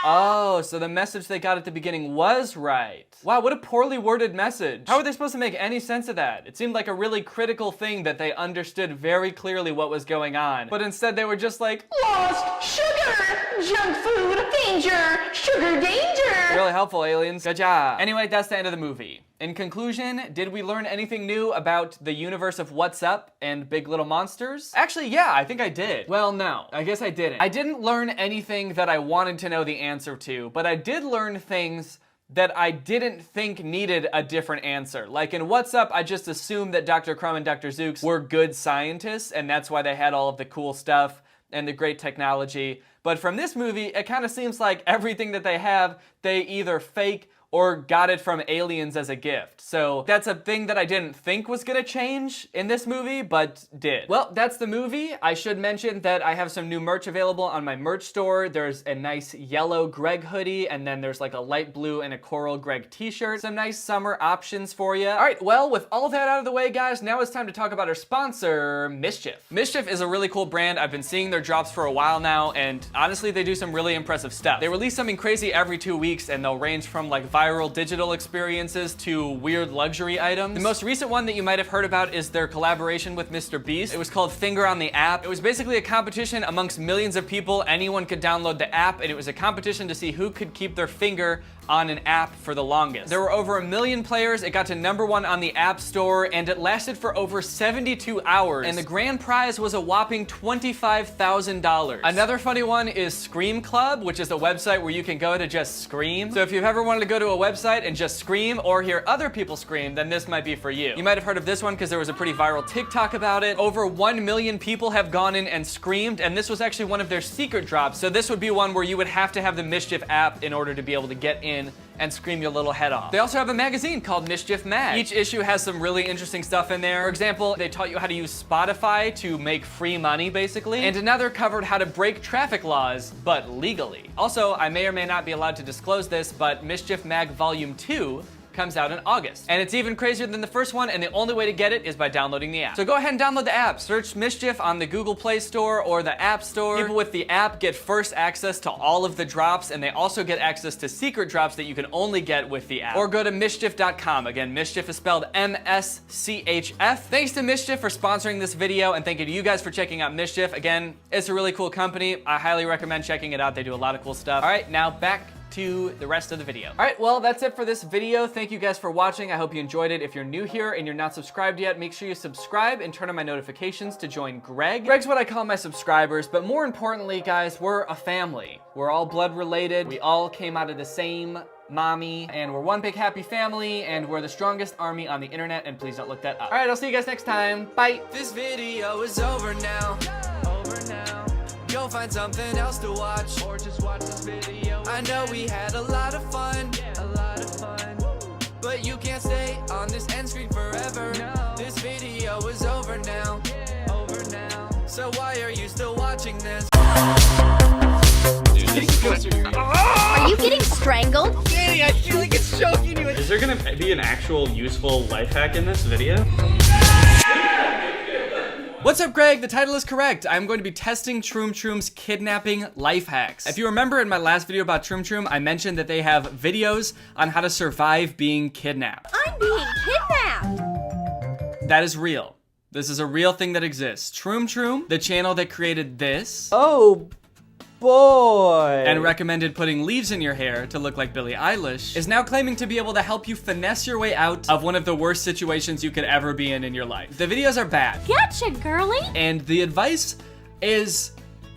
Oh, so the message they got at the beginning was right. Wow, what a poorly worded message. How are they supposed to make any sense of that? It seemed like a really critical thing that they understood very clearly what was going on. But instead they were just like, Lost sugar! Junk food! Danger! Sugar danger! really helpful, aliens. Good job. Anyway, that's the end of the movie. In conclusion, did we learn anything new about the universe of What's Up and Big Little Monsters? Actually, yeah, I think I did. Well, no, I guess I didn't. I didn't learn anything that I wanted to know the answer to, but I did learn things that I didn't think needed a different answer. Like in What's Up, I just assumed that Dr. Crumb and Dr. Zooks were good scientists, and that's why they had all of the cool stuff and the great technology. But from this movie, it kind of seems like everything that they have, they either fake or got it from aliens as a gift. So that's a thing that I didn't think was gonna change in this movie, but did. Well, that's the movie. I should mention that I have some new merch available on my merch store. There's a nice yellow Greg hoodie, and then there's like a light blue and a coral Greg t-shirt. Some nice summer options for you. All right, well, with all that out of the way, guys, now it's time to talk about our sponsor, Mischief. Mischief is a really cool brand. I've been seeing their drops for a while now, and honestly, they do some really impressive stuff. They release something crazy every 2 weeks, and they'll range from like viral digital experiences to weird luxury items. The most recent one that you might have heard about is their collaboration with Mr. Beast. It was called Finger on the App. It was basically a competition amongst millions of people. Anyone could download the app, and it was a competition to see who could keep their finger on an app for the longest. There were over 1 million players. It got to #1 on the App Store, and it lasted for over 72 hours. And the grand prize was a whopping $25,000. Another funny one is Scream Club, which is a website where you can go to just scream. So if you've ever wanted to go to a website and just scream or hear other people scream, then this might be for you. You might have heard of this one because there was a pretty viral TikTok about it. Over 1 million people have gone in and screamed, and this was actually one of their secret drops. So this would be one where you would have to have the Mischief app in order to be able to get in and scream your little head off. They also have a magazine called Mischief Mag. Each issue has some really interesting stuff in there. For example, they taught you how to use Spotify to make free money, basically. And another covered how to break traffic laws, but legally. Also, I may or may not be allowed to disclose this, but Mischief Mag Volume 2 comes out in August. And it's even crazier than the first one, and the only way to get it is by downloading the app. So go ahead and download the app. Search Mischief on the Google Play Store or the App Store. People with the app get first access to all of the drops, and they also get access to secret drops that you can only get with the app. Or go to mischief.com. Again, Mischief is spelled MSCHF. Thanks to Mischief for sponsoring this video, and thank you to you guys for checking out Mischief. Again, it's a really cool company. I highly recommend checking it out. They do a lot of cool stuff. All right, now back to the rest of the video. All right, well, that's it for this video. Thank you guys for watching. I hope you enjoyed it. If you're new here and you're not subscribed yet, make sure you subscribe and turn on my notifications to join Greg. Greg's what I call my subscribers, but more importantly, guys, we're a family. We're all blood related. We all came out of the same mommy, and we're one big happy family, and we're the strongest army on the internet, and please don't look that up. All right, I'll see you guys next time. Bye. This video is over now. Go find something else to watch, or just watch this video. I know we had a lot of fun, but you can't stay on this end screen forever. This video is over now, so why are you still watching this? Are you getting strangled? Danny, I feel like it's choking you. Is there gonna be an actual useful life hack in this video? What's up, Greg? The title is correct. I'm going to be testing Troom Troom's kidnapping life hacks. If you remember in my last video about Troom Troom, I mentioned that they have videos on how to survive being kidnapped. I'm being kidnapped. That is real. This is a real thing that exists. Troom Troom, the channel that created this. Oh boy. And recommended putting leaves in your hair to look like Billie Eilish, is now claiming to be able to help you finesse your way out of one of the worst situations you could ever be in your life. The videos are bad. Gotcha, girly. And the advice is,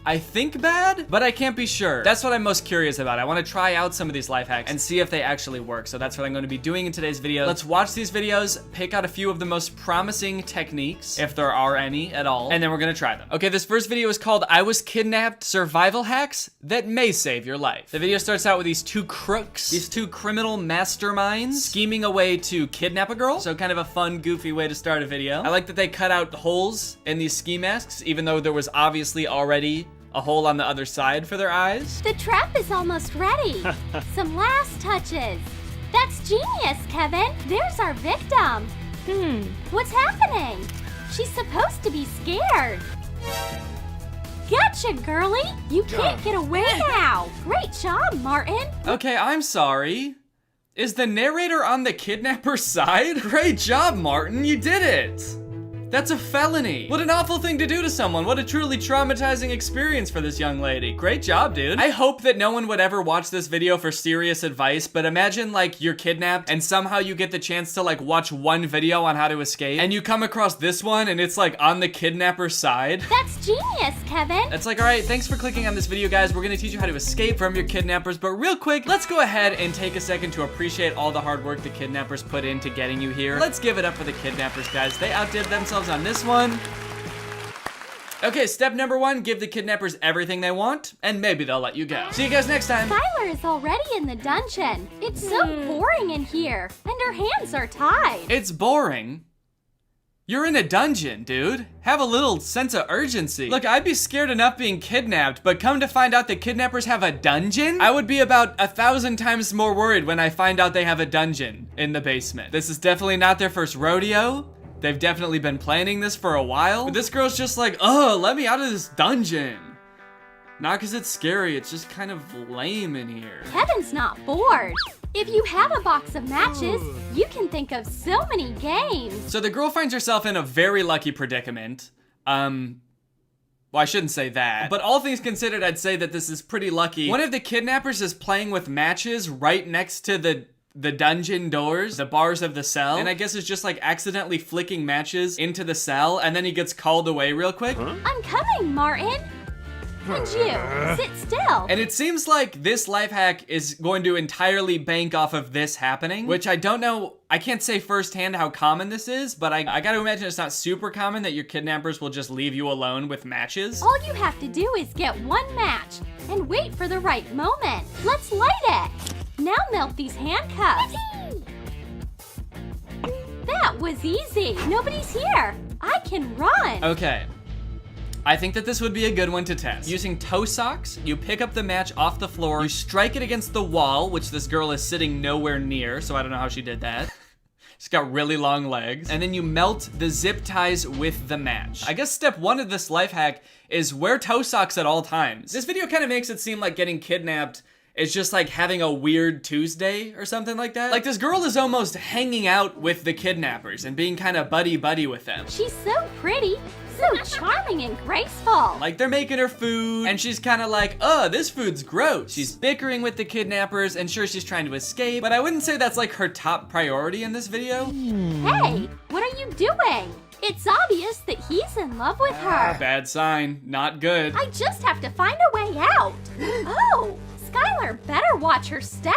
I think, bad, but I can't be sure. That's what I'm most curious about. I want to try out some of these life hacks and see if they actually work. So that's what I'm going to be doing in today's video. Let's watch these videos, pick out a few of the most promising techniques, if there are any at all, and then we're going to try them. Okay, this first video is called I Was Kidnapped Survival Hacks That May Save Your Life. The video starts out with these two crooks, these two criminal masterminds scheming a way to kidnap a girl. So kind of a fun, goofy way to start a video. I like that they cut out holes in these ski masks, even though there was obviously already a hole on the other side for their eyes. The trap is almost ready. Some last touches. That's genius, Kevin. There's our victim. What's happening? She's supposed to be scared. Gotcha, girly. You can't get away now. Great job, Martin. Okay, I'm sorry. Is the narrator on the kidnapper's side? Great job, Martin. You did it. That's a felony. What an awful thing to do to someone. What a truly traumatizing experience for this young lady. Great job, dude. I hope that no one would ever watch this video for serious advice, but imagine like you're kidnapped and somehow you get the chance to like watch one video on how to escape and you come across this one and it's like on the kidnapper's side. That's genius, Kevin. It's like, all right, thanks for clicking on this video, guys. We're gonna teach you how to escape from your kidnappers, but real quick, let's go ahead and take a second to appreciate all the hard work the kidnappers put into getting you here. Let's give it up for the kidnappers, guys. They outdid themselves on this one. Okay, step number 1, give the kidnappers everything they want, and maybe they'll let you go. See you guys next time. Skylar is already in the dungeon. It's so boring in here, and her hands are tied. It's boring? You're in a dungeon, dude. Have a little sense of urgency. Look, I'd be scared enough being kidnapped, but come to find out the kidnappers have a dungeon? I would be about 1,000 times more worried when I find out they have a dungeon in the basement. This is definitely not their first rodeo. They've definitely been planning this for a while. But this girl's just like, oh, let me out of this dungeon. Not because it's scary, it's just kind of lame in here. Kevin's not bored. If you have a box of matches, you can think of so many games. So the girl finds herself in a very lucky predicament. Well, I shouldn't say that. But all things considered, I'd say that this is pretty lucky. One of the kidnappers is playing with matches right next to the dungeon doors, the bars of the cell, and I guess it's just like accidentally flicking matches into the cell, and then he gets called away real quick. I'm coming, Martin. And you, sit still. And it seems like this life hack is going to entirely bank off of this happening, which I don't know, I can't say firsthand how common this is, but I gotta imagine it's not super common that your kidnappers will just leave you alone with matches. All you have to do is get one match and wait for the right moment. Let's light it. Now melt these handcuffs. That was easy. Nobody's here. I can run. Okay. I think that this would be a good one to test. Using toe socks, you pick up the match off the floor, you strike it against the wall, which this girl is sitting nowhere near, so I don't know how she did that. She's got really long legs. And then you melt the zip ties with the match. I guess step 1 of this life hack is wear toe socks at all times. This video kind of makes it seem like getting kidnapped is just like having a weird Tuesday or something like that. Like this girl is almost hanging out with the kidnappers and being kind of buddy-buddy with them. She's so pretty, so charming and graceful. Like they're making her food and she's kind of like, this food's gross. She's bickering with the kidnappers and sure, she's trying to escape, but I wouldn't say that's like her top priority in this video. Hey, what are you doing? It's obvious that he's in love with her. Bad sign, not good. I just have to find a way out. Oh, Skylar better watch her step.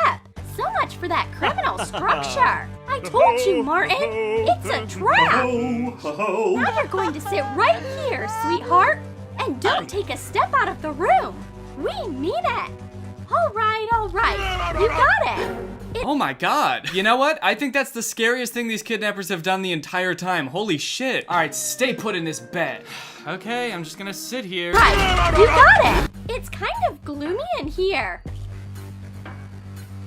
So much for that criminal structure. I told you, Martin, it's a trap. Now you're going to sit right here, sweetheart, and don't take a step out of the room. We need it. All right, you got it. Oh my god. You know what? I think that's the scariest thing these kidnappers have done the entire time. Holy shit. All right, stay put in this bed. Okay, I'm just gonna sit here. Right, you got it. It's kind of gloomy in here.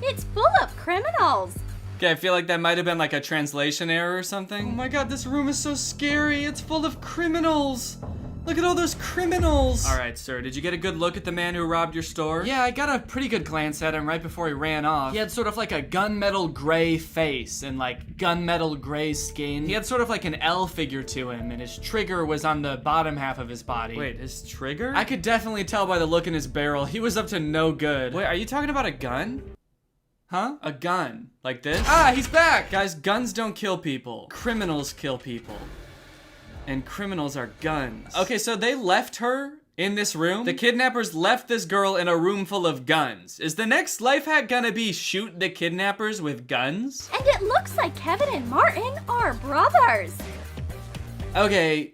It's full of criminals. Okay, I feel like that might have been like a translation error or something. Oh my god, this room is so scary. It's full of criminals. Look at all those criminals. All right, sir, did you get a good look at the man who robbed your store? Yeah, I got a pretty good glance at him right before he ran off. He had sort of like a gunmetal gray face and like gunmetal gray skin. He had sort of like an L figure to him and his trigger was on the bottom half of his body. Wait, his trigger? I could definitely tell by the look in his barrel. He was up to no good. Wait, are you talking about a gun? Huh? A gun. Like this? Ah, he's back! Guys, guns don't kill people. Criminals kill people. And criminals are guns. Okay, so they left her in this room. The kidnappers left this girl in a room full of guns. Is the next life hack gonna be shoot the kidnappers with guns? And it looks like Kevin and Martin are brothers. Okay.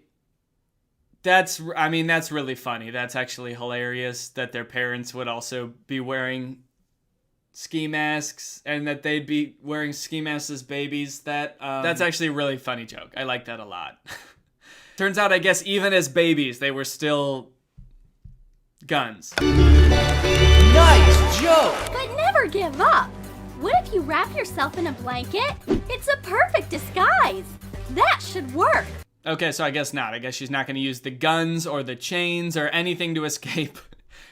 That's really funny. That's actually hilarious that their parents would also be wearing ski masks and that they'd be wearing ski masks as babies. That's actually a really funny joke. I like that a lot. Turns out, I guess, even as babies, they were still guns. Nice joke! But never give up. What if you wrap yourself in a blanket? It's a perfect disguise. That should work. Okay, so I guess not. I guess she's not gonna use the guns or the chains or anything to escape.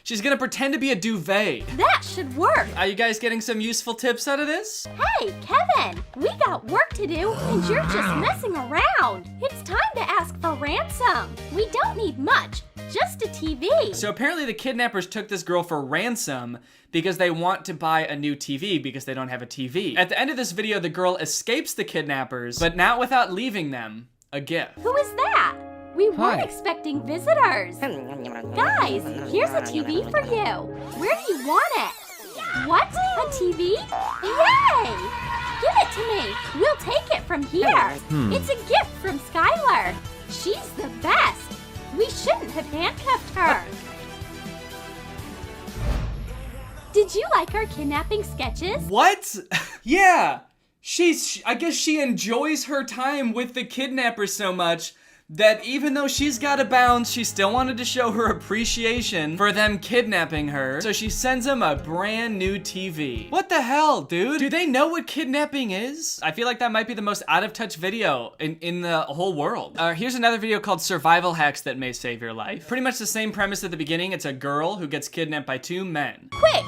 She's gonna pretend to be a duvet. That should work. Are you guys getting some useful tips out of this? Hey, Kevin, we got work to do and you're just messing around. It's time to ask for ransom. We don't need much, just a TV. So apparently the kidnappers took this girl for ransom because they want to buy a new TV because they don't have a TV. At the end of this video, the girl escapes the kidnappers, but not without leaving them a gift. Who is that? We weren't expecting visitors. Guys, here's a TV for you. Where do you want it? What? A TV? Yay! Give it to me. We'll take it from here. It's a gift from Skylar. She's the best. We shouldn't have handcuffed her. Did you like our kidnapping sketches? What? Yeah. I guess she enjoys her time with the kidnappers so much that even though she's got to bounce, she still wanted to show her appreciation for them kidnapping her. So she sends them a brand new TV. What the hell, dude? Do they know what kidnapping is? I feel like that might be the most out of touch video in the whole world. Here's another video called Survival Hacks That May Save Your Life. Pretty much the same premise at the beginning. It's a girl who gets kidnapped by 2 men. Quick!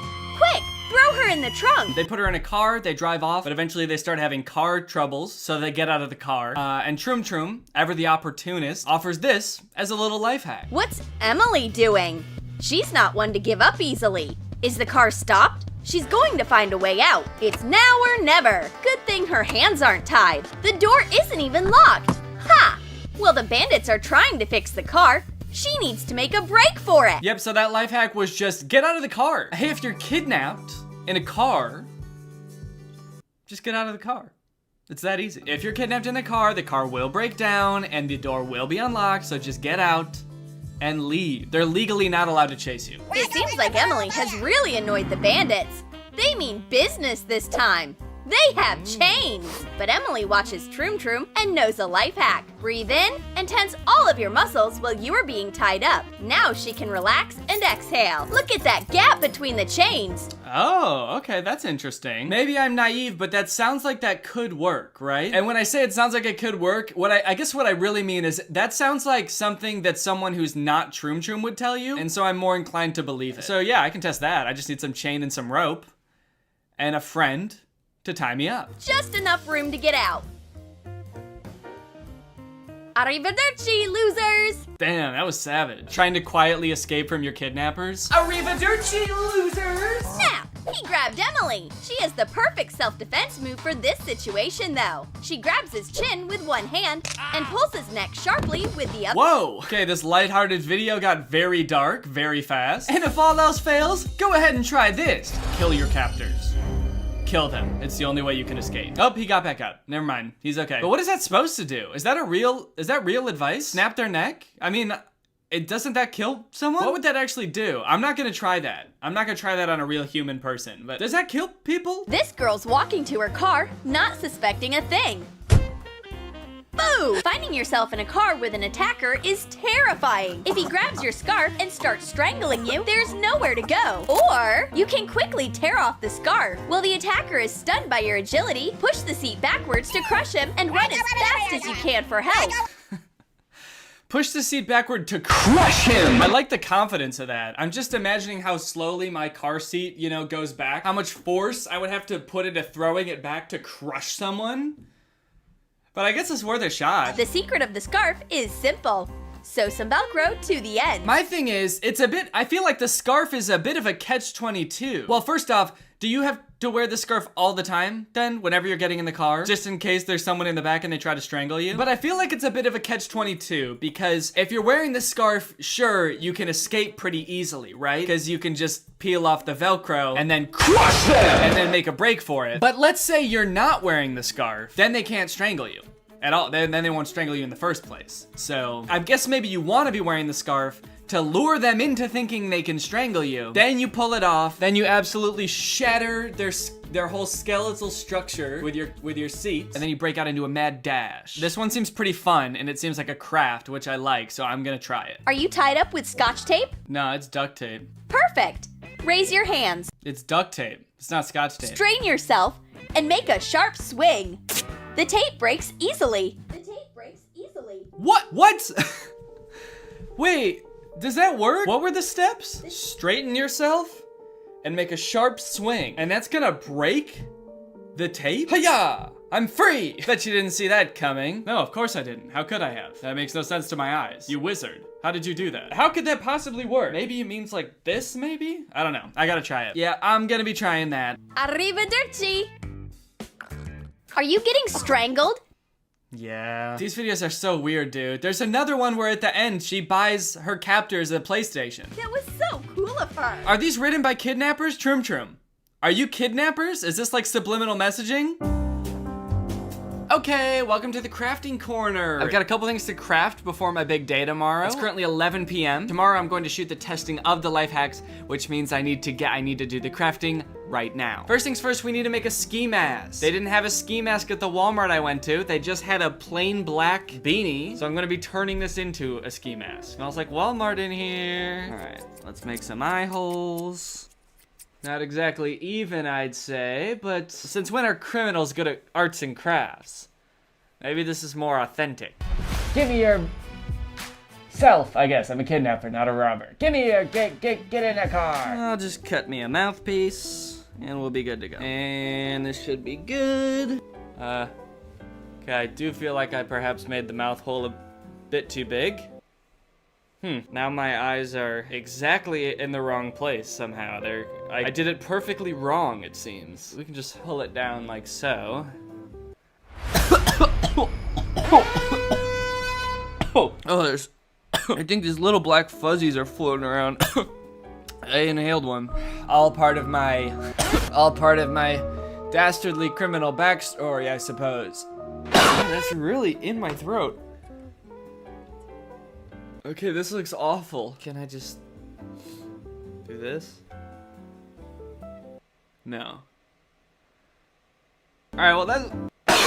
Throw her in the trunk! They put her in a car, they drive off, but eventually they start having car troubles, so they get out of the car. And Troom Troom, ever the opportunist, offers this as a little life hack. What's Emily doing? She's not one to give up easily. Is the car stopped? She's going to find a way out. It's now or never. Good thing her hands aren't tied. The door isn't even locked. Ha! Well, the bandits are trying to fix the car. She needs to make a break for it. Yep, so that life hack was just get out of the car. Hey, if you're kidnapped in a car, just get out of the car. It's that easy. If you're kidnapped in the car will break down and the door will be unlocked, so just get out and leave. They're legally not allowed to chase you. It seems like Emily has really annoyed the bandits. They mean business this time. They have chains! But Emily watches Troom Troom and knows a life hack. Breathe in and tense all of your muscles while you are being tied up. Now she can relax and exhale. Look at that gap between the chains. Oh, okay, that's interesting. Maybe I'm naive, but that sounds like that could work, right? And when I say it sounds like it could work, I guess what I really mean is that sounds like something that someone who's not Troom Troom would tell you, and so I'm more inclined to believe it. So yeah, I can test that. I just need some chain and some rope and a friend to tie me up. Just enough room to get out. Arrivederci, losers! Damn, that was savage. Trying to quietly escape from your kidnappers. Arrivederci, losers! Snap! He grabbed Emily. She has the perfect self-defense move for this situation, though. She grabs his chin with one hand and pulls his neck sharply with the other. Whoa! Okay, this lighthearted video got very dark, very fast. And if all else fails, go ahead and try this. Kill your captors. Kill them. It's the only way you can escape. Oh, he got back up. Never mind. He's okay. But what is that supposed to do? Is that real advice? Snap their neck? I mean, doesn't that kill someone? What would that actually do? I'm not gonna try that. I'm not gonna try that on a real human person, but does that kill people? This girl's walking to her car, not suspecting a thing. Boo! Finding yourself in a car with an attacker is terrifying. If he grabs your scarf and starts strangling you, there's nowhere to go. Or you can quickly tear off the scarf. While the attacker is stunned by your agility, push the seat backwards to crush him and run as fast as you can for help. Push the seat backward to crush him! I like the confidence of that. I'm just imagining how slowly my car seat, goes back. How much force I would have to put into throwing it back to crush someone. But I guess it's worth a shot. The secret of the scarf is simple. Sew some Velcro to the end. My thing is, I feel like the scarf is a bit of a catch-22. Well, first off, do you have to wear the scarf all the time, then, whenever you're getting in the car? Just in case there's someone in the back and they try to strangle you? But I feel like it's a bit of a catch-22, because if you're wearing the scarf, sure, you can escape pretty easily, right? Because you can just peel off the Velcro and then crush them! And then make a break for it. But let's say you're not wearing the scarf, then they can't strangle you at all. Then they won't strangle you in the first place. So I guess maybe you want to be wearing the scarf to lure them into thinking they can strangle you. Then you pull it off. Then you absolutely shatter their whole skeletal structure with your seat, and then you break out into a mad dash. This one seems pretty fun, and it seems like a craft, which I like, so I'm gonna try it. Are you tied up with Scotch tape? No, it's duct tape. Perfect. Raise your hands. It's duct tape. It's not Scotch tape. Strain yourself and make a sharp swing. The tape breaks easily. The tape breaks easily. What? Wait, does that work? What were the steps? Straighten yourself and make a sharp swing. And that's gonna break the tape? Hiya! I'm free! Bet you didn't see that coming. No, of course I didn't. How could I have? That makes no sense to my eyes. You wizard. How did you do that? How could that possibly work? Maybe it means like this, maybe? I don't know. I gotta try it. Yeah, I'm gonna be trying that. Arrivederci! Are you getting strangled? Yeah. These videos are so weird, dude. There's another one where at the end, she buys her captors a PlayStation. That was so cool of her. Are these written by kidnappers? Troom Troom. Are you kidnappers? Is this like subliminal messaging? Okay, welcome to the crafting corner. I've got a couple things to craft before my big day tomorrow. It's currently 11 p.m. Tomorrow I'm going to shoot the testing of the life hacks, which means I need to do the crafting right now. First things first, we need to make a ski mask. They didn't have a ski mask at the Walmart I went to. They just had a plain black beanie. So I'm gonna be turning this into a ski mask. Smells like Walmart in here. All right, let's make some eye holes. Not exactly even, I'd say, but since when are criminals good at arts and crafts? Maybe this is more authentic. Give me your self, I guess. I'm a kidnapper, not a robber. Give me your, get in a car. I'll just cut me a mouthpiece, and we'll be good to go. And this should be good. Okay, I do feel like I perhaps made the mouth hole a bit too big. Now my eyes are exactly in the wrong place somehow. I did it perfectly wrong, it seems. We can just pull it down like so. There's... I think these little black fuzzies are floating around. I inhaled one. All part of my dastardly criminal backstory, I suppose. That's really in my throat. Okay, this looks awful. Can I just do this? No. right, well that's...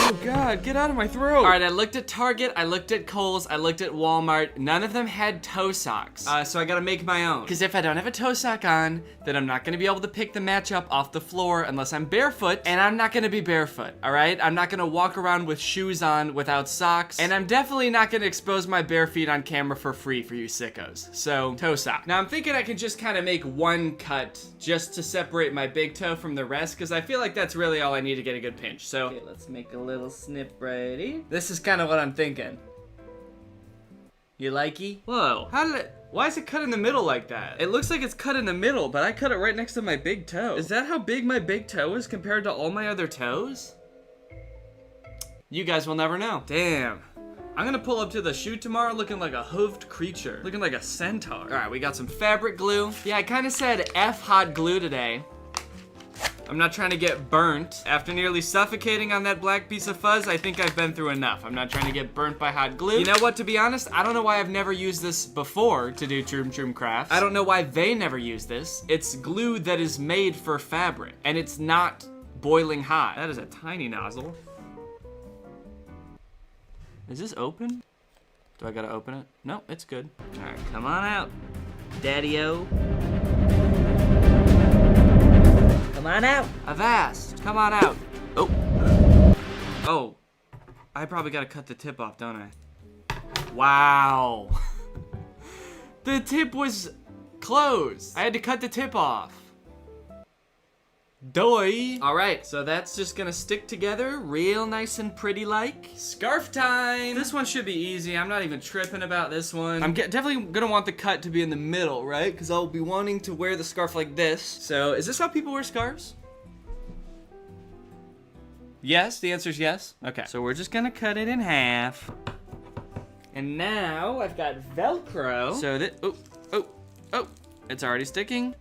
Oh God, get out of my throat. All right, I looked at Target, I looked at Kohl's, I looked at Walmart. None of them had toe socks. So I gotta make my own. Because if I don't have a toe sock on, then I'm not gonna be able to pick the matchup off the floor unless I'm barefoot, and I'm not gonna be barefoot, all right? I'm not gonna walk around with shoes on without socks, and I'm definitely not gonna expose my bare feet on camera for free for you sickos. So, toe sock. Now I'm thinking I can just kind of make one cut just to separate my big toe from the rest, because I feel like that's really all I need to get a good pinch. So, okay, let's make a little snip righty. This is kind of what I'm thinking. You likey? Whoa, why is it cut in the middle like that? It looks like it's cut in the middle, but I cut it right next to my big toe. Is that how big my big toe is compared to all my other toes? You guys will never know. Damn. I'm gonna pull up to the shoot tomorrow looking like a hooved creature. Looking like a centaur. All right, we got some fabric glue. Yeah, I kind of said F hot glue today. I'm not trying to get burnt. After nearly suffocating on that black piece of fuzz, I think I've been through enough. I'm not trying to get burnt by hot glue. You know what, to be honest, I don't know why I've never used this before to do Troom crafts. I don't know why they never use this. It's glue that is made for fabric, and it's not boiling hot. That is a tiny nozzle. Is this open? Do I gotta open it? No, it's good. All right, come on out, Daddy-o. Come on out. I've asked. Come on out. Oh. Oh. I probably gotta cut the tip off, don't I? Wow. The tip was closed. I had to cut the tip off. Doy. All right, so that's just gonna stick together real nice and pretty like. Scarf time. This one should be easy. I'm not even tripping about this one. I'm definitely gonna want the cut to be in the middle, right? Because I'll be wanting to wear the scarf like this. So is this how people wear scarves? Yes, the answer is yes. Okay, so we're just gonna cut it in half. And now I've got Velcro. So that, oh, it's already sticking.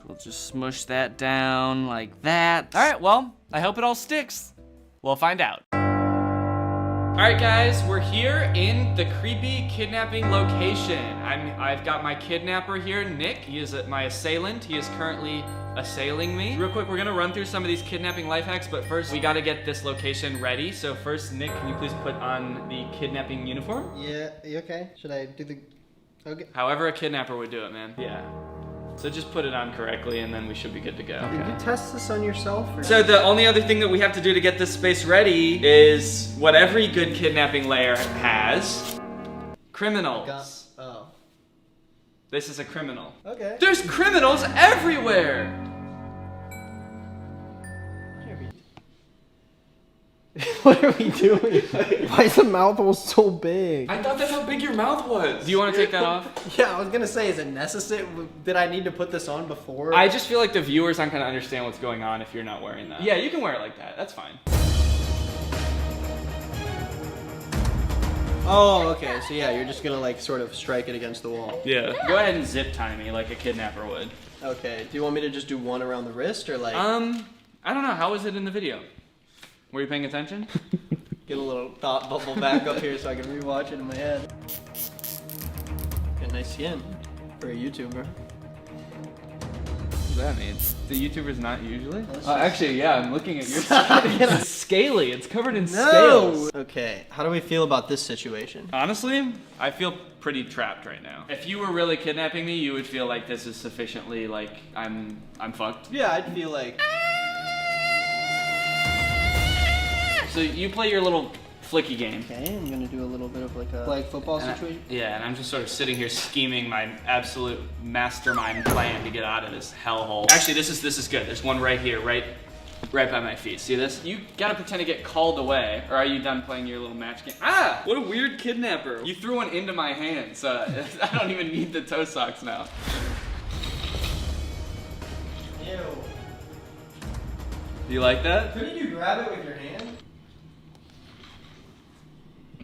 We'll just smush that down like that. All right, well, I hope it all sticks. We'll find out. All right, guys, we're here in the creepy kidnapping location. I've got my kidnapper here, Nick. He is my assailant. He is currently assailing me. Real quick, we're gonna run through some of these kidnapping life hacks, but first we gotta get this location ready. So first, Nick, can you please put on the kidnapping uniform? Yeah, you okay? Should I do the, okay. However a kidnapper would do it, man. Yeah. So just put it on correctly and then we should be good to go. Okay. Did you test this on yourself? Or? So the only other thing that we have to do to get this space ready is what every good kidnapping lair has. Criminals. Oh. This is a criminal. Okay. There's criminals everywhere! What are we doing? Why is the mouth hole so big? I thought that's how big your mouth was. Do you want to take that off? Yeah, I was gonna say, is it necessary? Did I need to put this on before? I just feel like the viewers aren't gonna understand what's going on if you're not wearing that. Yeah, you can wear it like that. That's fine. Oh, okay. So yeah, you're just gonna like sort of strike it against the wall. Yeah. Go ahead and zip tie me like a kidnapper would. Okay. Do you want me to just do one around the wrist or like? I don't know. How was it in the video? Were you paying attention? Get a little thought bubble back up here so I can rewatch it in my head. Got nice skin for a YouTuber. What does that mean? The YouTubers not usually? Actually, yeah, I'm looking at your skin. It's scaly. It's covered in scales. Okay, how do we feel about this situation? Honestly, I feel pretty trapped right now. If you were really kidnapping me, you would feel like this is sufficiently like I'm fucked. Yeah, I'd feel like. So you play your little flicky game. Okay, I'm gonna do a little bit of like a flag football situation. Yeah, and I'm just sort of sitting here scheming my absolute mastermind plan to get out of this hellhole. Actually, this is good. There's one right here, right by my feet. See this? You gotta pretend to get called away, or are you done playing your little match game? Ah! What a weird kidnapper. You threw one into my hands. I don't even need the toe socks now. Ew. You like that? Couldn't you grab it with your hand?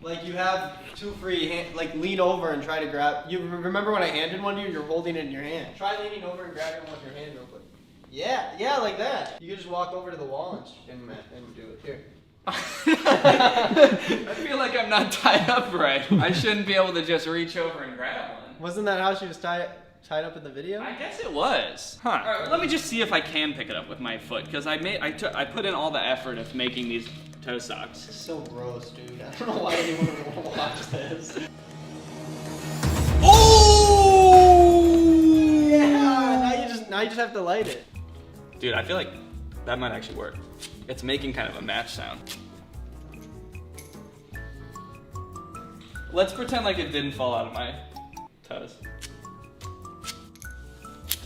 Like you have two free hands, like lean over and try to grab. You remember when I handed one to you? You're holding it in your hand. Try leaning over and grabbing one with your hand real quick. Yeah, like that. You could just walk over to the wall and do it. Here. I feel like I'm not tied up right. I shouldn't be able to just reach over and grab one. Wasn't that how she was tied? tied up in the video? I guess it was. Huh. All right, let me just see if I can pick it up with my foot, because I put in all the effort of making these toe socks. It's so gross, dude. I don't know why anyone would want to watch this. Oh! Yeah, now you just have to light it. Dude, I feel like that might actually work. It's making kind of a match sound. Let's pretend like it didn't fall out of my toes.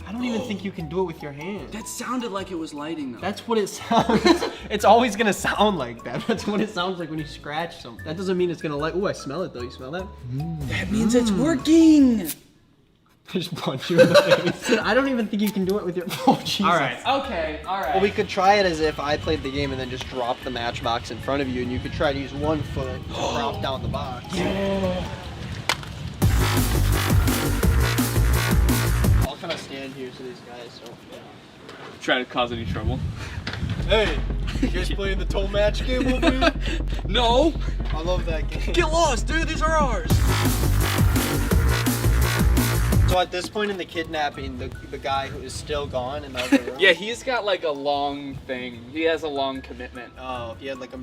I don't even think you can do it with your hand. That sounded like it was lighting though. That's what it sounds. It's always gonna sound like that. That's what it sounds like when you scratch something. That doesn't mean it's gonna light. Ooh, I smell it though. You smell that? That means it's working. Just punch you in the face. I don't even think you can do it with your. Oh Jesus. All right. Okay. All right. Well, we could try it as if I played the game and then just drop the matchbox in front of you, and you could try to use one foot to prop down the box. I'll kind of stand here so these guys don't. Try to cause any trouble. Hey, you guys playing the toe match game over here? No. I love that game. Get lost, dude. These are ours. So at this point in the kidnapping, the guy who is still gone in the other room. Yeah, he's got like a long thing. He has a long commitment. Oh, he had like a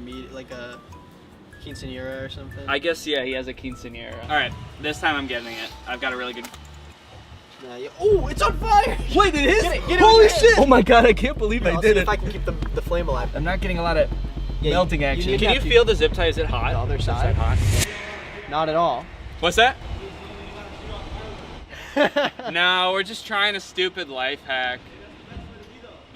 quinceañera or something. I guess yeah, he has a quinceañera. All right, this time I'm getting it. I've got a really good. Oh, it's on fire! Wait, it is? Get it Holy with your shit! hand. Oh my god, I can't believe I'll I see did if it. I can keep the flame alive. I'm not getting a lot of melting action. need Can to you have feel the zip tie? Is it hot? The other Is side. it hot? Not at all. What's that? No, we're just trying a stupid life hack.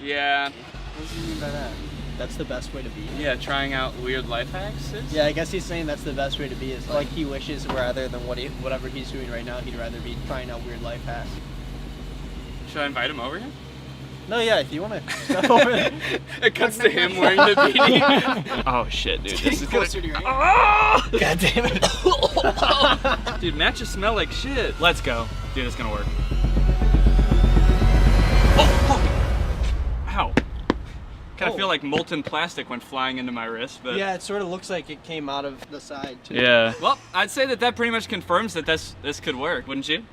Yeah. What does he mean by that? That's the best way to be? Yeah, trying out weird life hacks. Yeah, I guess he's saying that's the best way to be. Is like he wishes rather than whatever he's doing right now, he'd rather be trying out weird life hacks. Should I invite him over here? No, yeah, if you want to step over there. It cuts to him wearing the beanie. Oh shit, dude. This is closer to your hand. Oh! God damn it. Dude, matches smell like shit. Let's go. Dude, it's gonna work. Oh! Ow. Kind of feel like molten plastic went flying into my wrist, but... Yeah, it sort of looks like it came out of the side, too. Yeah. Well, I'd say that pretty much confirms that this could work, wouldn't you?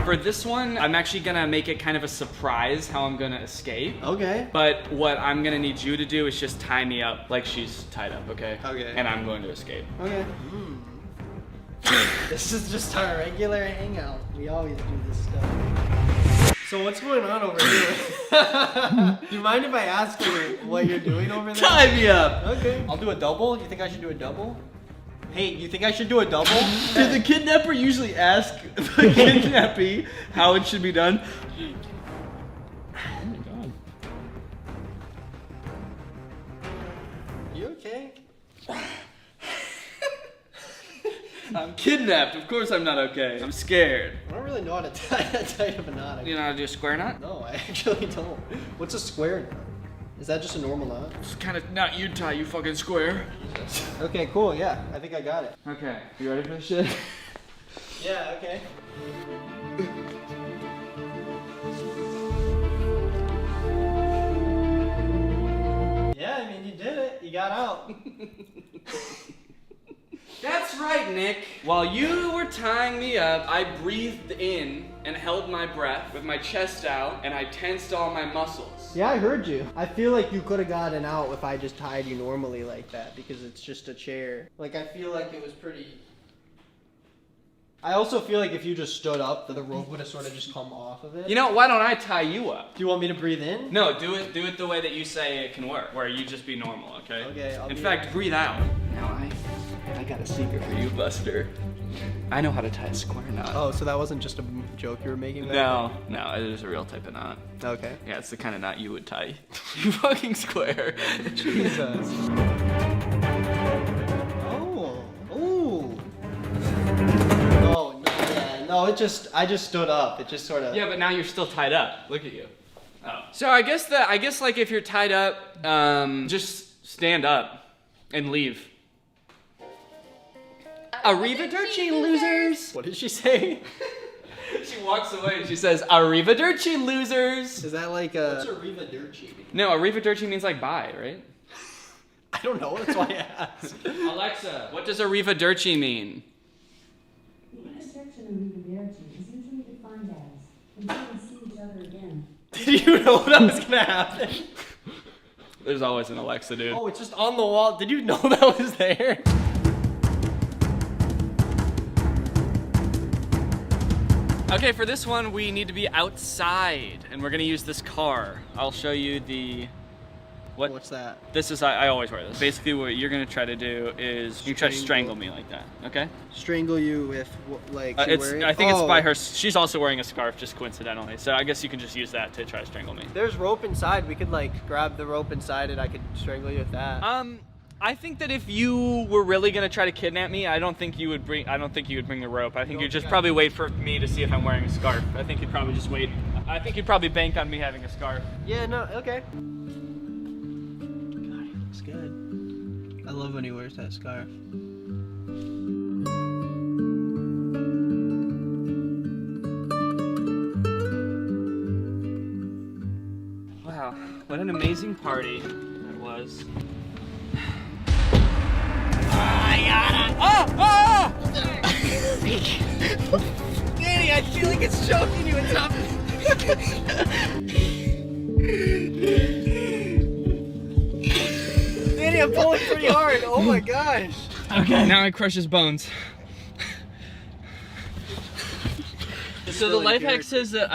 For this one, I'm actually gonna make it kind of a surprise how I'm gonna escape. Okay. But what I'm gonna need you to do is just tie me up like she's tied up, okay? Okay. And I'm going to escape. Okay. This is just our regular hangout. We always do this stuff. So what's going on over here? Do you mind if I ask you what you're doing over there? Tie me up! Okay. I'll do a double. You think I should do a double? Hey, you think I should do a double? Did the kidnapper usually ask the kidnappee how it should be done? Oh my god. You okay? I'm kidnapped. Of course I'm not okay. I'm scared. I don't really know how to tie that tight of a knot. You know how to do a square knot? No, I actually don't. What's a square knot? Is that just a normal knot? It's kind of not you tie, you fucking square. Okay, cool. Yeah, I think I got it. Okay, you ready for this shit? Yeah, okay. Yeah, I mean, you did it. You got out. That's right, Nick. While you were tying me up, I breathed in and held my breath with my chest out, and I tensed all my muscles. Yeah, I heard you. I feel like you could have gotten out if I just tied you normally like that, because it's just a chair. Like, I feel like it was pretty... I also feel like if you just stood up, the rope would have sort of just come off of it. You know, why don't I tie you up? Do you want me to breathe in? No, do it the way that you say it can work, where you just be normal, okay? Okay, In fact, breathe out. Now I got a secret for you, Buster. I know how to tie a square knot. Oh, so that wasn't just a joke you were making back No, it is a real type of knot. Okay. Yeah, it's the kind of knot you would tie. You fucking square. Jesus. Oh. Ooh. No, yeah, no, I just stood up. It just sort of... Yeah, but now you're still tied up. Look at you. Oh. So I guess like if you're tied up, just stand up and leave. Arrivederci, losers! What did she say? She walks away and she says, Arrivederci, losers! Is that like a... What's arrivederci? No, arrivederci means like bye, right? I don't know. That's why I asked. Alexa, what does arrivederci mean? The intersection of arrivederci is usually defined as until we see each other again. Did you know that was gonna happen? There's always an Alexa, dude. Oh, it's just on the wall. Did you know that was there? Okay, for this one, we need to be outside, and we're gonna use this car. I'll show you the... What's that? This is, I always wear this. Basically, what you're gonna try to do is you try to strangle me like that, okay? Strangle you with, like, I think it's by her. She's also wearing a scarf, just coincidentally. So I guess you can just use that to try to strangle me. There's rope inside. We could, like, grab the rope inside and I could strangle you with that. I think that if you were really gonna try to kidnap me, I don't think you would bring the rope. I think you'd just probably wait for me to see if I'm wearing a scarf. I think you'd probably just wait. I think you'd probably bank on me having a scarf. Yeah, no, okay. God, he looks good. I love when he wears that scarf. Wow, what an amazing party that was. Danny, I feel like it's choking you on top of Danny, I'm pulling pretty hard. Oh my gosh. Okay. Now I crush his bones. So the life hack says that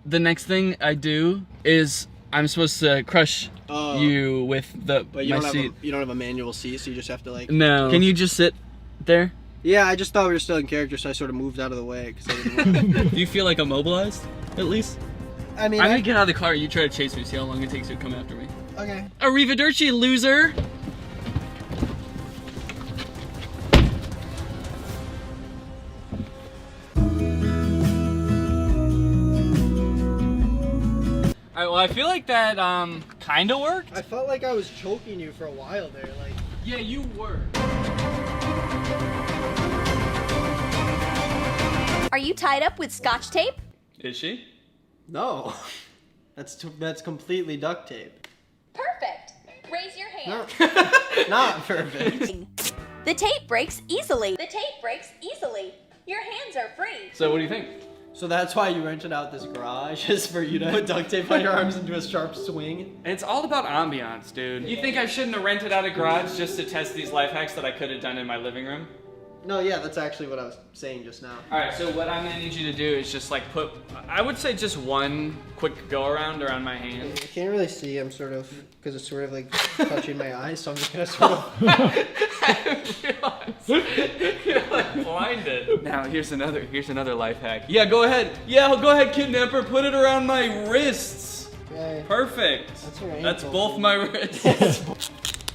the next thing I do is I'm supposed to crush you with But you don't have a manual C, so you just have to like... No. Can you just sit there? Yeah, I just thought we were still in character, so I sort of moved out of the way. Cause I didn't Do you feel like immobilized, at least? I mean... I'm gonna get out of the car, you try to chase me, see how long it takes you to come after me. Okay. Arrivederci, loser! Alright, well I feel like that kinda worked. I felt like I was choking you for a while there, like... Yeah, you were. Are you tied up with scotch tape? Is she? No. That's completely duct tape. Perfect. Raise your hand. Not perfect. The tape breaks easily. The tape breaks easily. Your hands are free. So what do you think? So that's why you rented out this garage, is for you to put duct tape on your arms and do a sharp swing? It's all about ambiance, dude. You think I shouldn't have rented out a garage just to test these life hacks that I could have done in my living room? No, yeah, that's actually what I was saying just now. Alright, so what I'm gonna need you to do is just like I would say just one quick go around around my hand. I can't really see, I'm sort of, because it's sort of like touching my eyes, so I'm just gonna sort of... I didn't realize. You're like blinded. Now here's another life hack. Yeah, go ahead. Yeah, go ahead, kidnapper, put it around my wrists. Okay. Perfect. That's your ankle. That's both my wrists.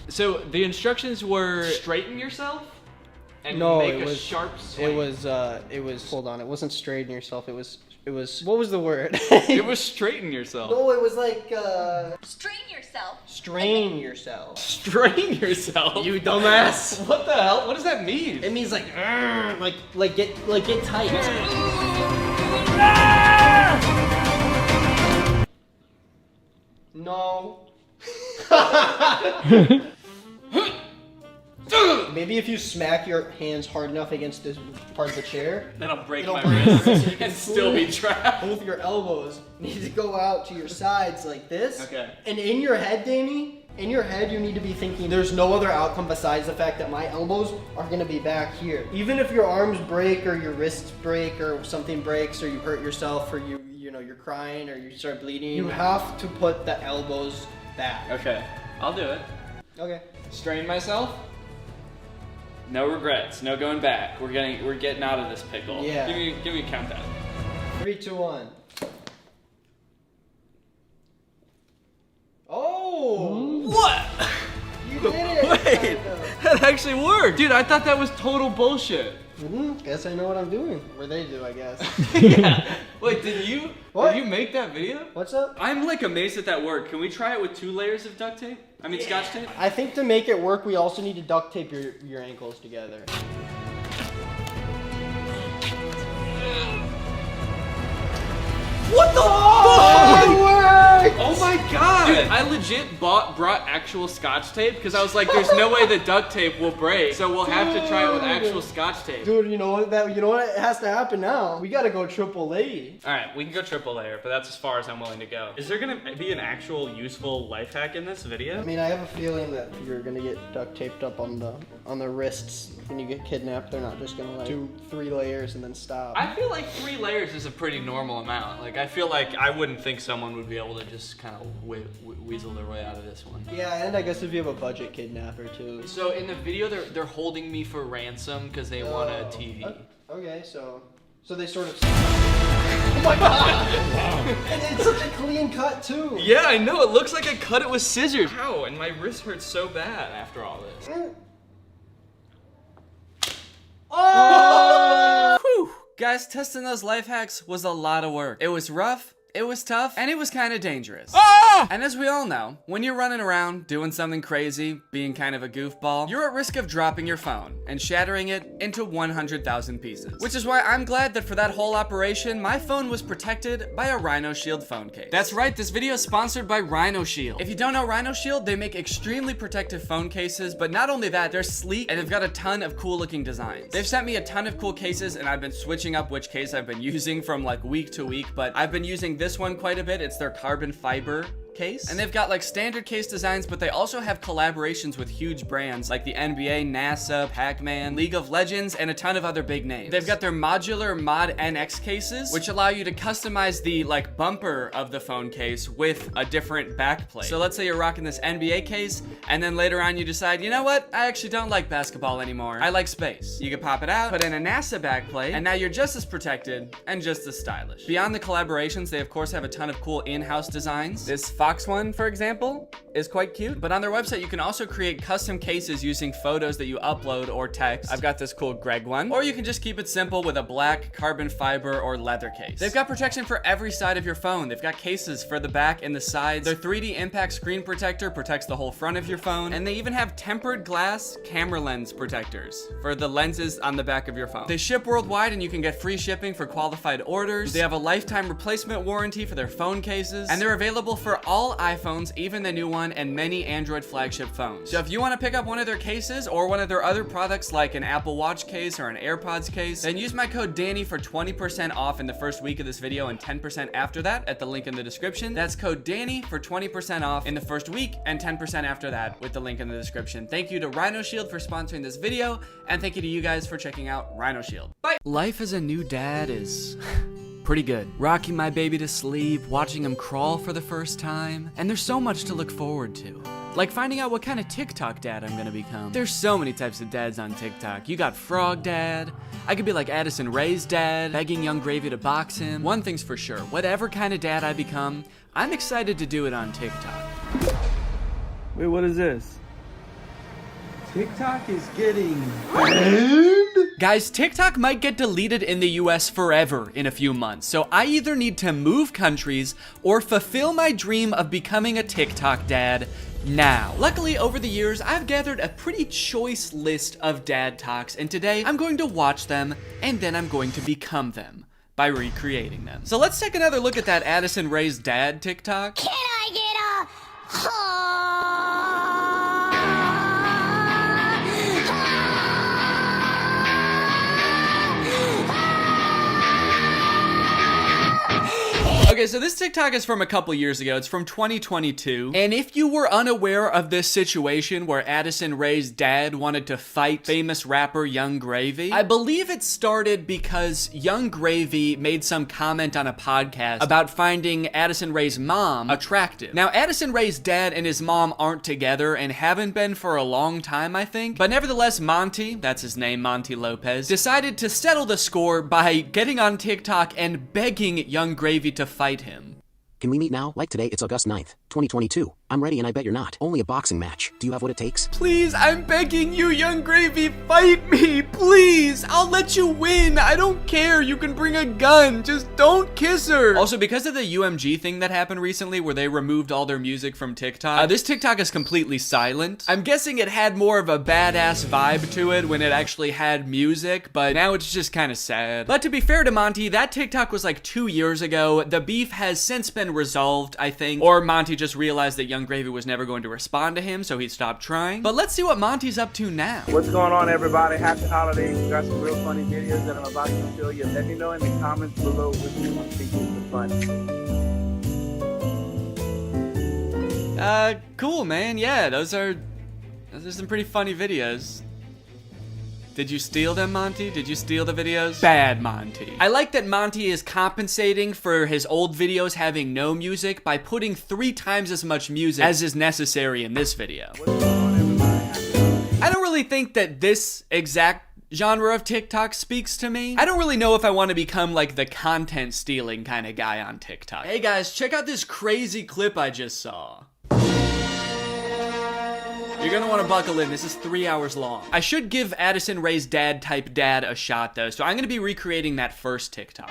So the instructions were straighten yourself and make a sharp swing. It was, hold on, it wasn't straighten yourself, it was, what was the word? It was straighten yourself. No, it was like, Strain yourself. strain yourself. Strain yourself? You dumbass. What the hell? What does that mean? It means like get tight. No. Maybe if you smack your hands hard enough against this part of the chair, then I'll break it'll my break your wrist wrist and still be trapped. Both your elbows need to go out to your sides like this. Okay. And in your head, Danny, you need to be thinking there's no other outcome besides the fact that my elbows are gonna be back here. Even if your arms break or your wrists break or something breaks or you hurt yourself or you know you're crying or you start bleeding, you have to put the elbows back. Okay, I'll do it. Okay. Strain myself. No regrets, no going back. We're getting out of this pickle. Yeah. Give me a countdown. 3, 2, 1. Oh! What? You did it! Wait, that actually worked. Dude, I thought that was total bullshit. Guess I know what I'm doing. Or they do, I guess. Yeah. Wait, did you make that video? What's up? I'm like amazed that worked. Can we try it with 2 layers of duct tape? I mean, scotch tape? I think to make it work, we also need to duct tape your ankles together. What the fuck? It worked! Oh my my god! Dude, I legit brought actual scotch tape because I was like, there's no way the duct tape will break, so we'll have to try it with actual scotch tape. Dude, you know what has to happen now? We gotta go AAA. Alright, we can go triple layer, but that's as far as I'm willing to go. Is there gonna be an actual useful life hack in this video? I mean, I have a feeling that you're gonna get duct taped up on the wrists when you get kidnapped. They're not just gonna like do 3 layers and then stop. I feel like 3 layers is a pretty normal amount. Like, I feel like I wouldn't think someone would be able to just kind of weasel their way out of this one. Yeah, and I guess if you have a budget kidnapper too. So in the video, they're holding me for ransom because they want a TV. Okay, so they sort of. Oh my god! And it's such a clean cut too. Yeah, I know. It looks like I cut it with scissors. Ow, and my wrist hurts so bad after all this. Oh! Whew. Guys, testing those life hacks was a lot of work. It was rough, it was tough, and it was kind of dangerous. And as we all know, when you're running around doing something crazy, being kind of a goofball, you're at risk of dropping your phone and shattering it into 100,000 pieces. Which is why I'm glad that for that whole operation, my phone was protected by a Rhino Shield phone case. That's right, this video is sponsored by Rhino Shield. If you don't know Rhino Shield, they make extremely protective phone cases, but not only that, they're sleek and they've got a ton of cool looking designs. They've sent me a ton of cool cases and I've been switching up which case I've been using from like week to week, but I've been using this one quite a bit. It's their carbon fiber case, and they've got like standard case designs, but they also have collaborations with huge brands like the NBA, NASA, Pac-Man, League of Legends, and a ton of other big names. They've got their modular Mod NX cases, which allow you to customize the like bumper of the phone case with a different backplate. So let's say you're rocking this NBA case, and then later on you decide, you know what, I actually don't like basketball anymore. I like space. You can pop it out, put in a NASA backplate, and now you're just as protected and just as stylish. Beyond the collaborations, they of course have a ton of cool in-house designs. This Fox one, for example, is quite cute, but on their website you can also create custom cases using photos that you upload or text. I've got this cool Greg one, or you can just keep it simple with a black carbon fiber or leather case. They've got protection for every side of your phone. They've got cases for the back and the sides. Their 3D impact screen protector protects the whole front of your phone, and they even have tempered glass camera lens protectors for the lenses on the back of your phone. They ship worldwide and you can get free shipping for qualified orders. They have a lifetime replacement warranty for their phone cases, and they're available for all iPhones, even the new one, and many Android flagship phones. So if you want to pick up one of their cases or one of their other products like an Apple Watch case or an AirPods case, then use my code Danny for 20% off in the first week of this video and 10% after that at the link in the description. That's code Danny for 20% off in the first week and 10% after that with the link in the description. Thank you to Rhino Shield for sponsoring this video, and thank you to you guys for checking out Rhino Shield. Bye! Life as a new dad is pretty good. Rocking my baby to sleep, watching him crawl for the first time, and there's so much to look forward to. Like finding out what kind of TikTok dad I'm gonna become. There's so many types of dads on TikTok. You got Frog Dad. I could be like Addison Rae's dad, begging Young Gravy to box him. One thing's for sure, whatever kind of dad I become, I'm excited to do it on TikTok. Wait, what is this? TikTok is getting banned? Guys, TikTok might get deleted in the US forever in a few months, so I either need to move countries or fulfill my dream of becoming a TikTok dad now. Luckily, over the years, I've gathered a pretty choice list of dad talks, and today I'm going to watch them, and then I'm going to become them by recreating them. So let's take another look at that Addison Rae's dad TikTok. Can I get a Okay, so this TikTok is from a couple years ago. It's from 2022. And if you were unaware of this situation where Addison Rae's dad wanted to fight famous rapper Young Gravy, I believe it started because Young Gravy made some comment on a podcast about finding Addison Rae's mom attractive. Now, Addison Rae's dad and his mom aren't together and haven't been for a long time, I think. But nevertheless, Monty, that's his name, Monty Lopez, decided to settle the score by getting on TikTok and begging Young Gravy to fight him. Can we meet now? Like today, it's August 9th, 2022. I'm ready, and I bet you're not. Only a boxing match. Do you have what it takes? Please, I'm begging you, Young Gravy, fight me, please. I'll let you win. I don't care. You can bring a gun. Just don't kiss her. Also, because of the UMG thing that happened recently where they removed all their music from TikTok, this TikTok is completely silent. I'm guessing it had more of a badass vibe to it when it actually had music, but now it's just kind of sad. But to be fair to Monty, that TikTok was like 2 years ago. The beef has since been resolved, I think, or Monty just realized that Young Gravy was never going to respond to him, so he stopped trying. But let's see what Monty's up to now. What's going on, everybody? Happy holidays. We got some real funny videos that I'm about to show you. Let me know in the comments below which one you think is funny. Cool, man. Yeah, those are some pretty funny videos. Did you steal them, Monty? Did you steal the videos? Bad Monty. I like that Monty is compensating for his old videos having no music by putting 3 times as much music as is necessary in this video. I don't really think that this exact genre of TikTok speaks to me. I don't really know if I want to become like the content stealing kind of guy on TikTok. Hey guys, check out this crazy clip I just saw. You're gonna want to buckle in. This is 3 hours long. I should give Addison Rae's dad type dad a shot though, so I'm gonna be recreating that first TikTok.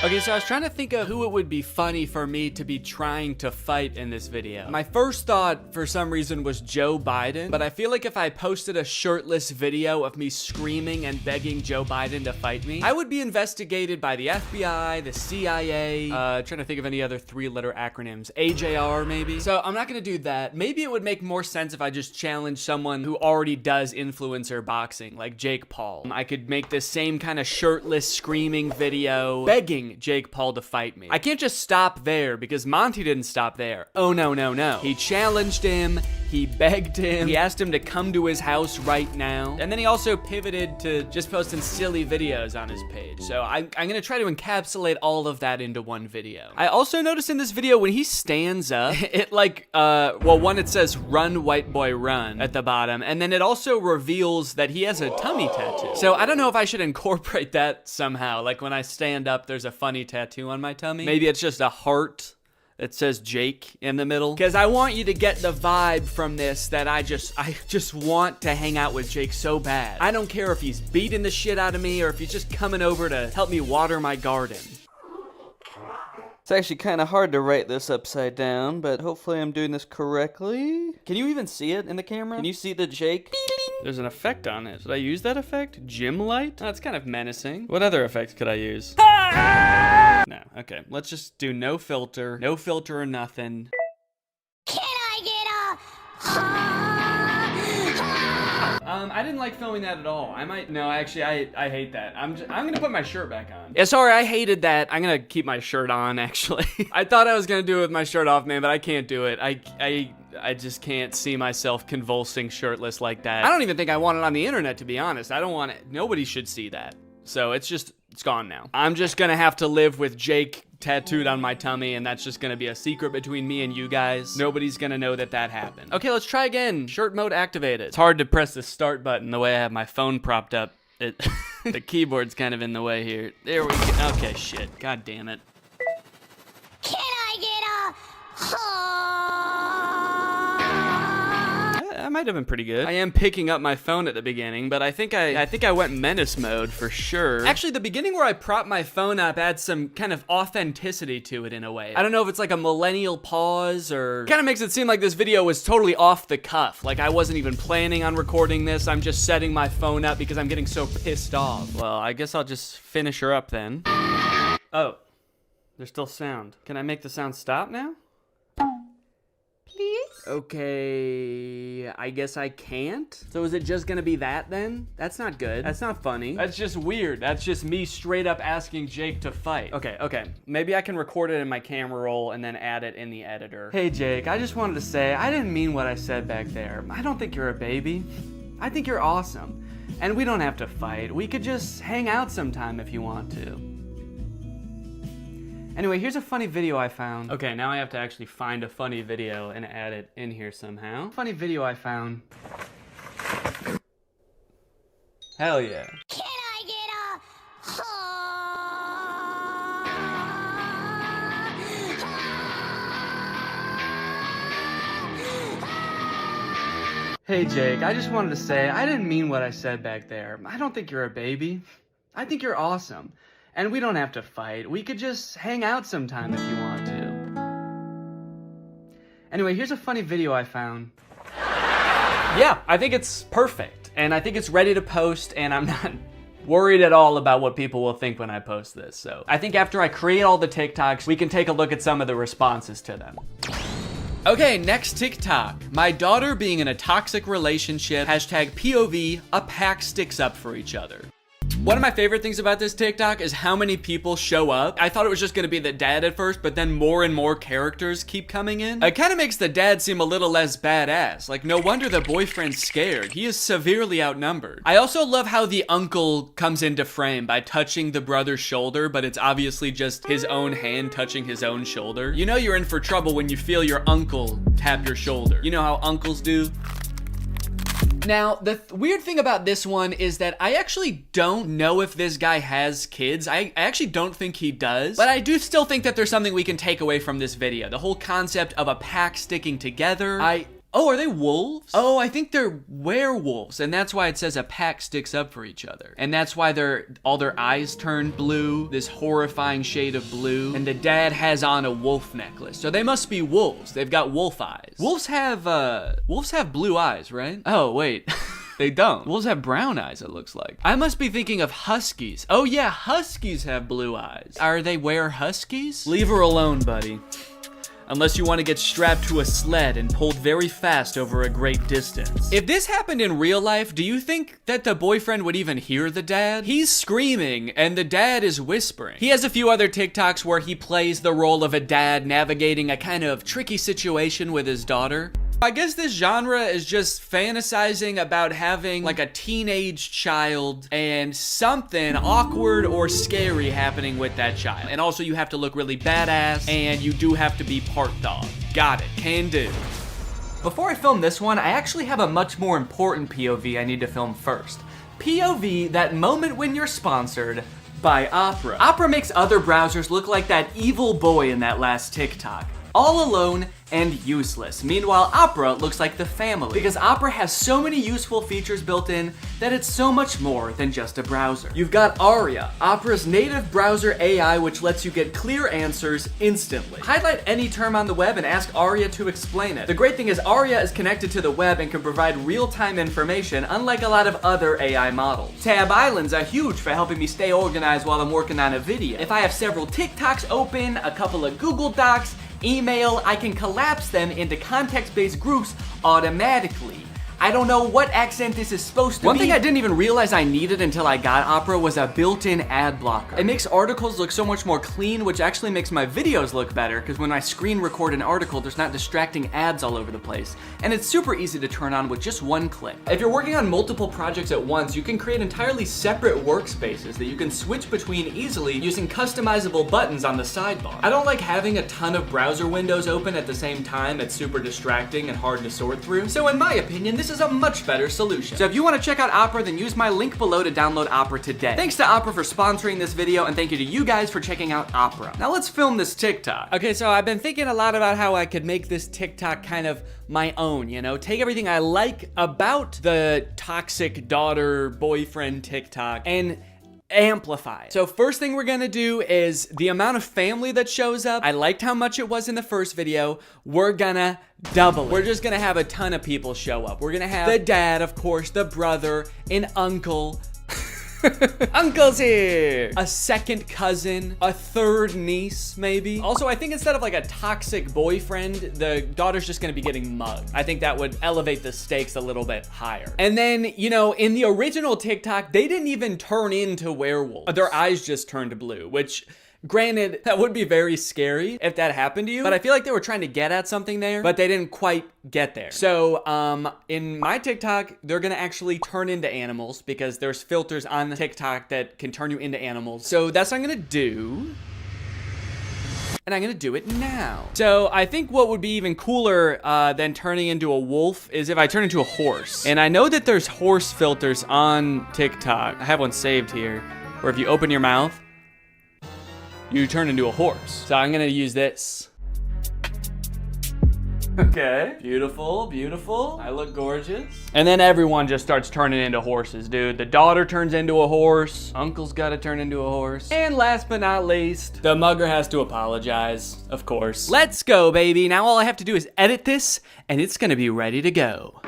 Okay, so I was trying to think of who it would be funny for me to be trying to fight in this video. My first thought, for some reason, was Joe Biden, but I feel like if I posted a shirtless video of me screaming and begging Joe Biden to fight me, I would be investigated by the FBI, the CIA, trying to think of any other 3-letter acronyms, AJR maybe. So I'm not gonna do that. Maybe it would make more sense if I just challenged someone who already does influencer boxing, like Jake Paul. I could make this same kind of shirtless screaming video, begging Jake Paul to fight me. I can't just stop there because Monty didn't stop there. Oh no, no, no. He challenged him, he begged him, he asked him to come to his house right now, and then he also pivoted to just posting silly videos on his page. So I'm gonna try to encapsulate all of that into one video. I also noticed in this video when he stands up, it like, well, one, it says run white boy run at the bottom, and then it also reveals that he has a tummy tattoo. So I don't know if I should incorporate that somehow. Like when I stand up, there's a funny tattoo on my tummy. Maybe it's just a heart that says Jake in the middle. Because I want you to get the vibe from this that I just want to hang out with Jake so bad. I don't care if he's beating the shit out of me or if he's just coming over to help me water my garden. It's actually kind of hard to write this upside down, but hopefully I'm doing this correctly. Can you even see it in the camera? Can you see the Jake? There's an effect on it. Should I use that effect? Gym light? Oh, that's kind of menacing. What other effects could I use? No, okay. Let's just do no filter. No filter or nothing. Can I get I didn't like filming that at all. No, actually, I hate that. I'm gonna put my shirt back on. Yeah, sorry, I hated that. I'm gonna keep my shirt on, actually. I thought I was gonna do it with my shirt off, man, but I can't do it. I just can't see myself convulsing shirtless like that. I don't even think I want it on the internet, to be honest. I don't want it. Nobody should see that. So it's gone now. I'm just gonna have to live with Jake tattooed on my tummy, and that's just gonna be a secret between me and you guys. Nobody's gonna know that happened. Okay, let's try again. Shirt mode activated. It's hard to press the start button the way I have my phone propped up. The keyboard's kind of in the way here. There we go. Okay, shit. God damn it. Can I get That might have been pretty good. I am picking up my phone at the beginning, but I think I went menace mode for sure. Actually, the beginning where I prop my phone up adds some kind of authenticity to it in a way. I don't know if it's like a millennial pause or kind of makes it seem like this video was totally off the cuff. Like I wasn't even planning on recording this. I'm just setting my phone up because I'm getting so pissed off. Well, I guess I'll just finish her up then. Oh, there's still sound. Can I make the sound stop now? Please? Okay, I guess I can't. So is it just gonna be that then? That's not good. That's not funny. That's just weird. That's just me straight up asking Jake to fight. Okay. Maybe I can record it in my camera roll and then add it in the editor. Hey Jake, I just wanted to say, I didn't mean what I said back there. I don't think you're a baby. I think you're awesome. And we don't have to fight. We could just hang out sometime if you want to. Anyway, here's a funny video I found. Okay, now I have to actually find a funny video and add it in here somehow. Funny video I found. Hell yeah. Can I get Hey Jake, I just wanted to say, I didn't mean what I said back there. I don't think you're a baby. I think you're awesome. And we don't have to fight. We could just hang out sometime if you want to. Anyway, here's a funny video I found. Yeah, I think it's perfect. And I think it's ready to post, and I'm not worried at all about what people will think when I post this. So I think after I create all the TikToks, we can take a look at some of the responses to them. Okay, next TikTok. My daughter being in a toxic relationship. Hashtag POV, a pack sticks up for each other. One of my favorite things about this TikTok is how many people show up. I thought it was just gonna be the dad at first, but then more and more characters keep coming in. It kind of makes the dad seem a little less badass. Like, no wonder the boyfriend's scared. He is severely outnumbered. I also love how the uncle comes into frame by touching the brother's shoulder, but it's obviously just his own hand touching his own shoulder. You know you're in for trouble when you feel your uncle tap your shoulder. You know how uncles do? Now, the weird thing about this one is that I actually don't know if this guy has kids. I actually don't think he does, but I do still think that there's something we can take away from this video. The whole concept of a pack sticking together. Oh, are they wolves? Oh, I think they're werewolves, and that's why it says a pack sticks up for each other. And that's why all their eyes turn blue, this horrifying shade of blue, and the dad has on a wolf necklace. So they must be wolves. They've got wolf eyes. Wolves have blue eyes, right? Oh, wait. They don't. Wolves have brown eyes, it looks like. I must be thinking of huskies. Oh yeah, huskies have blue eyes. Are they huskies? Leave her alone, buddy. Unless you want to get strapped to a sled and pulled very fast over a great distance. If this happened in real life, do you think that the boyfriend would even hear the dad? He's screaming and the dad is whispering. He has a few other TikToks where he plays the role of a dad navigating a kind of tricky situation with his daughter. I guess this genre is just fantasizing about having like a teenage child and something awkward or scary happening with that child. And also you have to look really badass and you do have to be part dog. Got it, can do. Before I film this one, I actually have a much more important POV I need to film first. POV, that moment when you're sponsored by Opera. Opera makes other browsers look like that evil boy in that last TikTok. All alone and useless. Meanwhile, Opera looks like the family because Opera has so many useful features built in that it's so much more than just a browser. You've got Aria, Opera's native browser AI, which lets you get clear answers instantly. Highlight any term on the web and ask Aria to explain it. The great thing is Aria is connected to the web and can provide real-time information, unlike a lot of other AI models. Tab islands are huge for helping me stay organized while I'm working on a video. If I have several TikToks open, a couple of Google Docs, email, I can collapse them into context-based groups automatically. I don't know what accent this is supposed to be. One thing I didn't even realize I needed until I got Opera was a built-in ad blocker. It makes articles look so much more clean, which actually makes my videos look better, because when I screen record an article, there's not distracting ads all over the place. And it's super easy to turn on with just one click. If you're working on multiple projects at once, you can create entirely separate workspaces that you can switch between easily using customizable buttons on the sidebar. I don't like having a ton of browser windows open at the same time. It's super distracting and hard to sort through. So in my opinion, this is a much better solution. So if you want to check out Opera, then use my link below to download Opera today. Thanks to Opera for sponsoring this video, and thank you to you guys for checking out Opera. Now let's film this TikTok. Okay, so I've been thinking a lot about how I could make this TikTok kind of my own, you know? Take everything I like about the toxic daughter boyfriend TikTok and amplify it. So first thing we're gonna do is the amount of family that shows up. I liked how much it was in the first video. We're gonna double it. We're just gonna have a ton of people show up. We're gonna have the dad, of course, the brother, an uncle. Uncle's here! A second cousin, a third niece, maybe. Also, I think instead of like a toxic boyfriend, the daughter's just gonna be getting mugged. I think that would elevate the stakes a little bit higher. And then, you know, in the original TikTok, they didn't even turn into werewolves. Their eyes just turned blue, which, granted, that would be very scary if that happened to you, but I feel like they were trying to get at something there, but they didn't quite get there. So, in my TikTok, they're gonna actually turn into animals because there's filters on TikTok that can turn you into animals. So that's what I'm gonna do. And I'm gonna do it now. So I think what would be even cooler than turning into a wolf is if I turn into a horse. And I know that there's horse filters on TikTok. I have one saved here, where if you open your mouth, you turn into a horse. So I'm gonna use this. Okay. Beautiful, beautiful. I look gorgeous. And then everyone just starts turning into horses, dude. The daughter turns into a horse. Uncle's gotta turn into a horse. And last but not least, the mugger has to apologize, of course. Let's go, baby. Now all I have to do is edit this, and it's gonna be ready to go.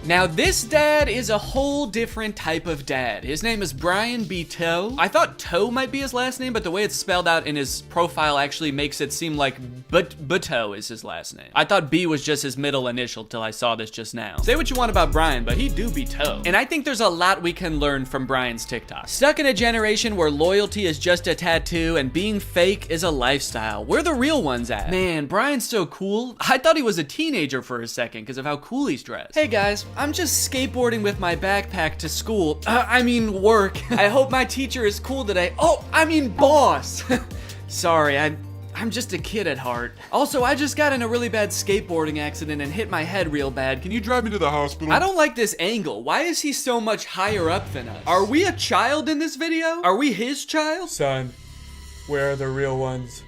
Now this dad is a whole different type of dad. His name is Brian B. Toe. I thought Toe might be his last name, but the way it's spelled out in his profile actually makes it seem like Bateau is his last name. I thought B was just his middle initial till I saw this just now. Say what you want about Brian, but he do be Toe. And I think there's a lot we can learn from Brian's TikTok. Stuck in a generation where loyalty is just a tattoo and being fake is a lifestyle. Where the real ones at? Man, Brian's so cool. I thought he was a teenager for a second because of how cool he's dressed. Hey guys, I'm just skateboarding with my backpack to school. Work. I hope my teacher is cool today. Boss. Sorry, I'm just a kid at heart. Also, I just got in a really bad skateboarding accident and hit my head real bad. Can you drive me to the hospital? I don't like this angle. Why is he so much higher up than us? Are we a child in this video? Are we his child? Son, where are the real ones?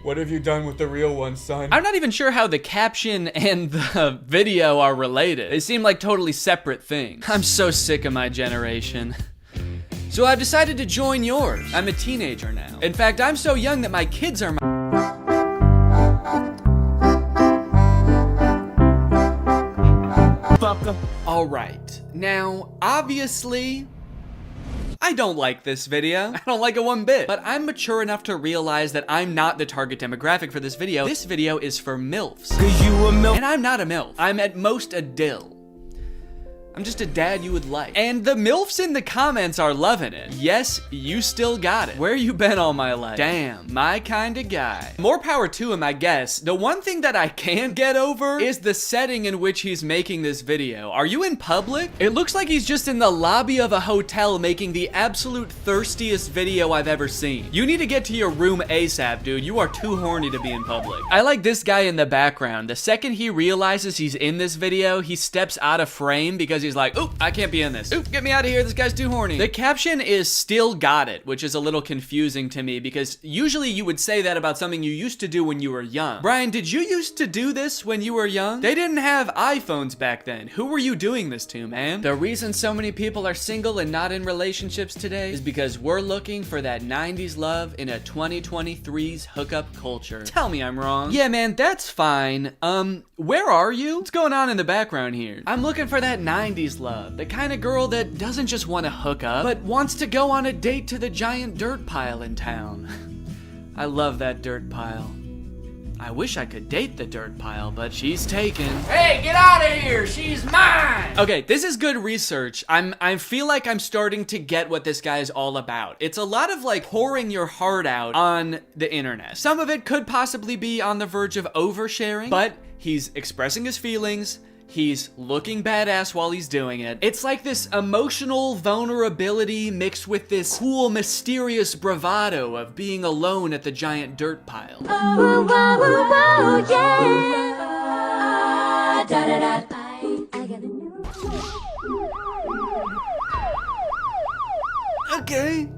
What have you done with the real ones, son? I'm not even sure how the caption and the video are related. They seem like totally separate things. I'm so sick of my generation. So I've decided to join yours. I'm a teenager now. In fact, I'm so young that my kids are my... All right. Now, obviously, I don't like this video. I don't like it one bit. But I'm mature enough to realize that I'm not the target demographic for this video. This video is for MILFs. And I'm not a MILF. I'm at most a dill. I'm just a dad you would like. And the MILFs in the comments are loving it. Yes, you still got it. Where you been all my life? Damn, my kind of guy. More power to him, I guess. The one thing that I can't get over is the setting in which he's making this video. Are you in public? It looks like he's just in the lobby of a hotel making the absolute thirstiest video I've ever seen. You need to get to your room ASAP, dude. You are too horny to be in public. I like this guy in the background. The second he realizes he's in this video, he steps out of frame because he's like, oop, I can't be in this. Oop, get me out of here, this guy's too horny. The caption is still got it, which is a little confusing to me because usually you would say that about something you used to do when you were young. Brian, did you used to do this when you were young? They didn't have iPhones back then. Who were you doing this to, man? The reason so many people are single and not in relationships today is because we're looking for that 90s love in a 2023's hookup culture. Tell me I'm wrong. Yeah, man, that's fine. Where are you? What's going on in the background here? I'm looking for that 90s love. The kind of girl that doesn't just want to hook up, but wants to go on a date to the giant dirt pile in town. I love that dirt pile. I wish I could date the dirt pile, but she's taken. Hey, get out of here! She's mine! Okay, this is good research. I feel like I'm starting to get what this guy is all about. It's a lot of like pouring your heart out on the internet. Some of it could possibly be on the verge of oversharing, but he's expressing his feelings. He's looking badass while he's doing it. It's like this emotional vulnerability mixed with this cool, mysterious bravado of being alone at the giant dirt pile. Oh, oh, oh, yeah. Da, da, da. I got a new... Okay,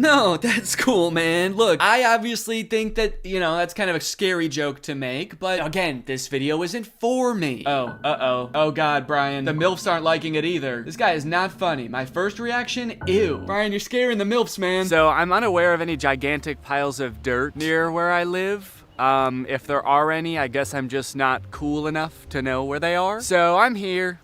no, that's cool, man. Look, I obviously think that, you know, that's kind of a scary joke to make, but again, this video isn't for me. Oh, uh-oh. Oh God, Brian, the MILFs aren't liking it either. This guy is not funny. My first reaction, ew. Brian, you're scaring the MILFs, man. So I'm unaware of any gigantic piles of dirt near where I live. If there are any, I guess I'm just not cool enough to know where they are. So I'm here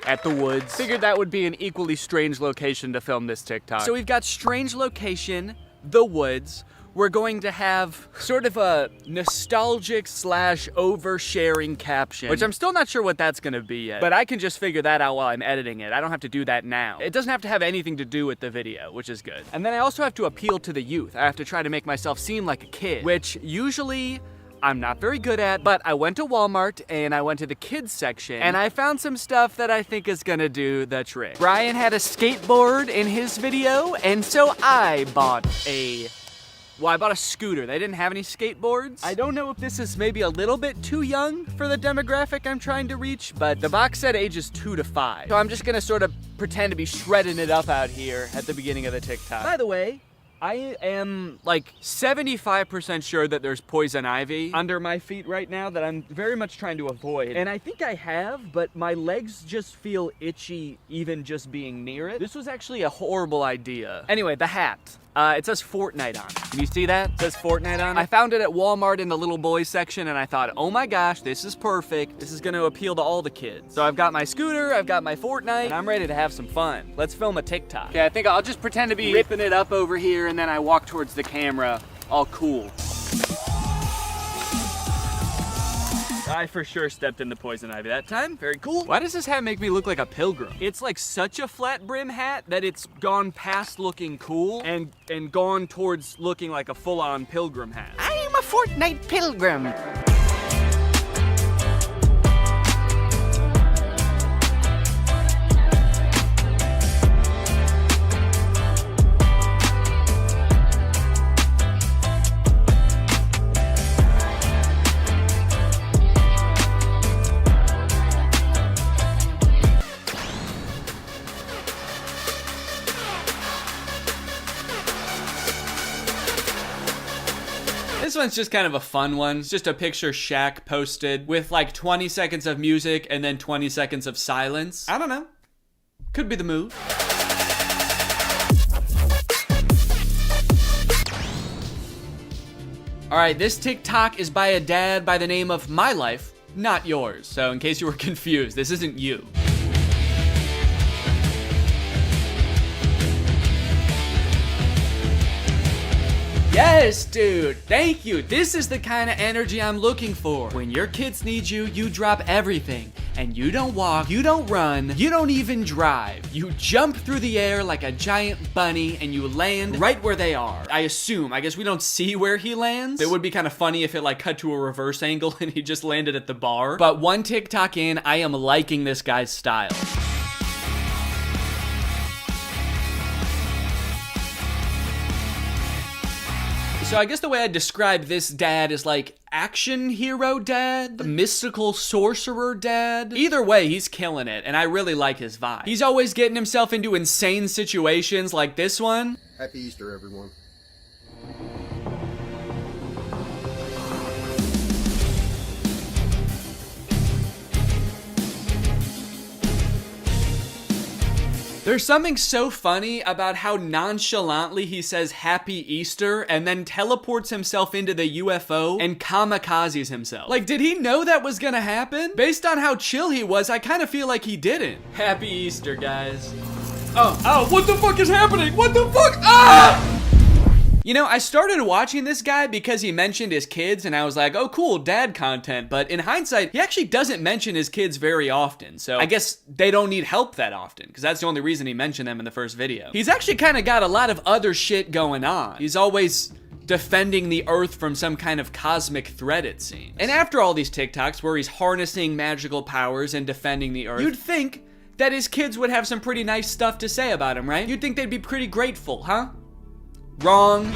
at the woods. Figured that would be an equally strange location to film this TikTok. So we've got strange location, the woods. We're going to have sort of a nostalgic / oversharing caption, which I'm still not sure what that's gonna be yet, but I can just figure that out while I'm editing it. I don't have to do that now. It doesn't have to have anything to do with the video, which is good. And then I also have to appeal to the youth. I have to try to make myself seem like a kid, which usually I'm not very good at, but I went to Walmart and I went to the kids section and I found some stuff that I think is gonna do the trick. Brian had a skateboard in his video, and so I bought a scooter. They didn't have any skateboards. I don't know if this is maybe a little bit too young for the demographic I'm trying to reach, but the box said ages 2 to 5. So I'm just gonna sort of pretend to be shredding it up out here at the beginning of the TikTok. By the way, I am like 75% sure that there's poison ivy under my feet right now that I'm very much trying to avoid. And I think I have, but my legs just feel itchy even just being near it. This was actually a horrible idea. Anyway, the hat. It says Fortnite on it. Can you see that? It says Fortnite on it. I found it at Walmart in the little boys section and I thought, oh my gosh, this is perfect. This is gonna appeal to all the kids. So I've got my scooter, I've got my Fortnite, and I'm ready to have some fun. Let's film a TikTok. Okay, I think I'll just pretend to be ripping it up over here and then I walk towards the camera, all cool. I for sure stepped into poison ivy that time. Very cool. Why does this hat make me look like a pilgrim? It's like such a flat brim hat that it's gone past looking cool and gone towards looking like a full-on pilgrim hat. I am a Fortnite pilgrim. This one's just kind of a fun one. It's just a picture Shaq posted with like 20 seconds of music and then 20 seconds of silence. I don't know. Could be the move. All right, this TikTok is by a dad by the name of My Life, not yours. So in case you were confused, this isn't you. Yes, dude, thank you. This is the kind of energy I'm looking for. When your kids need you, you drop everything. And you don't walk, you don't run, you don't even drive. You jump through the air like a giant bunny and you land right where they are. I guess we don't see where he lands. It would be kind of funny if it like cut to a reverse angle and he just landed at the bar. But one TikTok in, I am liking this guy's style. So I guess the way I describe this dad is like action hero dad, mystical sorcerer dad. Either way, he's killing it, and I really like his vibe. He's always getting himself into insane situations like this one. Happy Easter, everyone. There's something so funny about how nonchalantly he says Happy Easter and then teleports himself into the UFO and kamikazes himself. Like, did he know that was gonna happen? Based on how chill he was, I kind of feel like he didn't. Happy Easter, guys. Oh, what the fuck is happening? What the fuck? Ah! You know, I started watching this guy because he mentioned his kids and I was like, oh cool, dad content. But in hindsight, he actually doesn't mention his kids very often. So I guess they don't need help that often because that's the only reason he mentioned them in the first video. He's actually kind of got a lot of other shit going on. He's always defending the earth from some kind of cosmic threat, it seems. And after all these TikToks where he's harnessing magical powers and defending the earth, you'd think that his kids would have some pretty nice stuff to say about him, right? You'd think they'd be pretty grateful, huh? Wrong.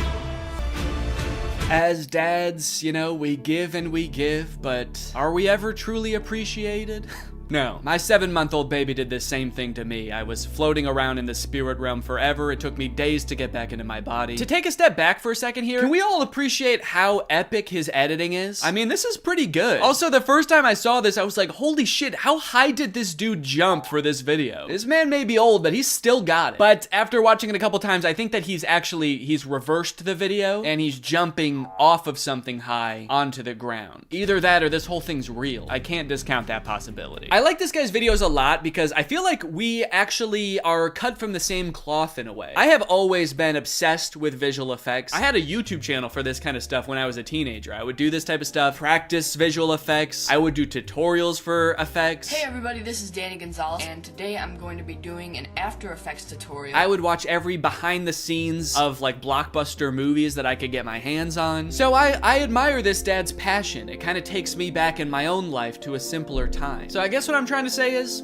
As dads, you know, we give and we give, but are we ever truly appreciated? No, my 7-month-old baby did the same thing to me. I was floating around in the spirit realm forever. It took me days to get back into my body. To take a step back for a second here, can we all appreciate how epic his editing is? I mean, this is pretty good. Also, the first time I saw this, I was like, holy shit, how high did this dude jump for this video? This man may be old, but he's still got it. But after watching it a couple times, I think that he's reversed the video and he's jumping off of something high onto the ground. Either that or this whole thing's real. I can't discount that possibility. I like this guy's videos a lot because I feel like we actually are cut from the same cloth in a way. I have always been obsessed with visual effects. I had a YouTube channel for this kind of stuff when I was a teenager. I would do this type of stuff, practice visual effects. I would do tutorials for effects. Hey everybody, this is Danny Gonzalez, and today I'm going to be doing an After Effects tutorial. I would watch every behind the scenes of like blockbuster movies that I could get my hands on. So I admire this dad's passion. It kind of takes me back in my own life to a simpler time. So I guess what I'm trying to say is,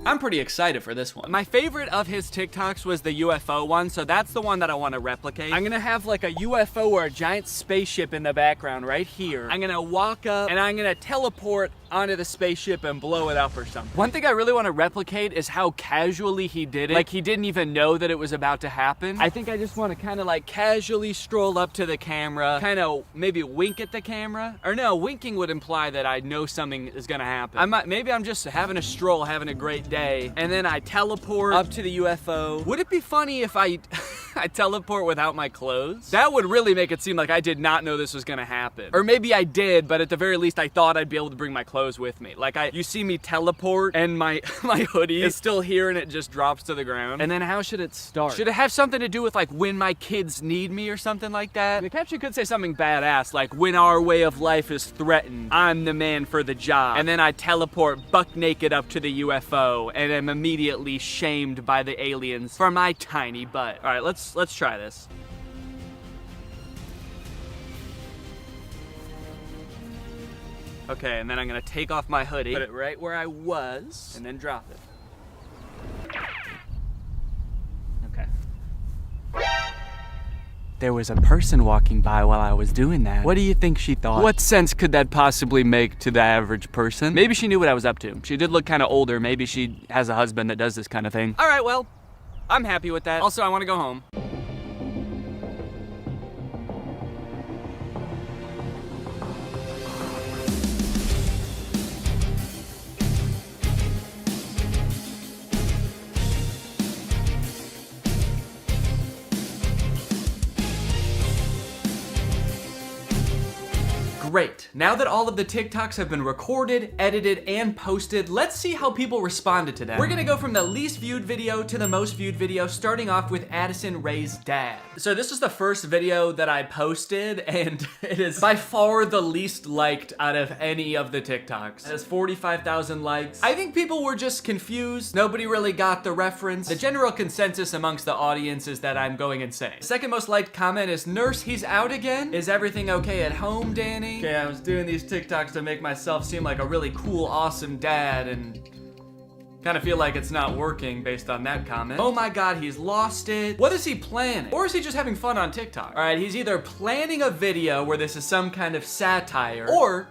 I'm pretty excited for this one. My favorite of his TikToks was the UFO one, so that's the one that I want to replicate. I'm gonna have like a UFO or a giant spaceship in the background right here. I'm gonna walk up and I'm gonna teleport onto the spaceship and blow it up or something. One thing I really want to replicate is how casually he did it. Like he didn't even know that it was about to happen. I think I just want to kind of like casually stroll up to the camera, kind of maybe wink at the camera. Or no, winking would imply that I know something is gonna happen. Maybe I'm just having a stroll, having a great day, and then I teleport up to the UFO. Would it be funny if I I teleport without my clothes? That would really make it seem like I did not know this was gonna happen. Or maybe I did, but at the very least I thought I'd be able to bring my clothes with me. Like you see me teleport and my hoodie is still here and it just drops to the ground. And then how should it start? Should it have something to do with like when my kids need me or something like that? The caption could say something badass like when our way of life is threatened, I'm the man for the job. And then I teleport buck naked up to the UFO and am immediately shamed by the aliens for my tiny butt. All right, let's try this. Okay, and then I'm gonna take off my hoodie, put it right where I was, and then drop it. Okay. There was a person walking by while I was doing that. What do you think she thought? What sense could that possibly make to the average person? Maybe she knew what I was up to. She did look kind of older. Maybe she has a husband that does this kind of thing. All right, well, I'm happy with that. Also, I want to go home. Great. Now that all of the TikToks have been recorded, edited, and posted, let's see how people responded to them. We're gonna go from the least viewed video to the most viewed video, starting off with Addison Rae's dad. So this is the first video that I posted, and it is by far the least liked out of any of the TikToks. It has 45,000 likes. I think people were just confused. Nobody really got the reference. The general consensus amongst the audience is that I'm going insane. The second most liked comment is, "Nurse, he's out again? Is everything okay at home, Danny?" Okay, I was doing these TikToks to make myself seem like a really cool, awesome dad, and kind of feel like it's not working based on that comment. Oh my god, he's lost it. What is he planning? Or is he just having fun on TikTok? All right, he's either planning a video where this is some kind of satire, or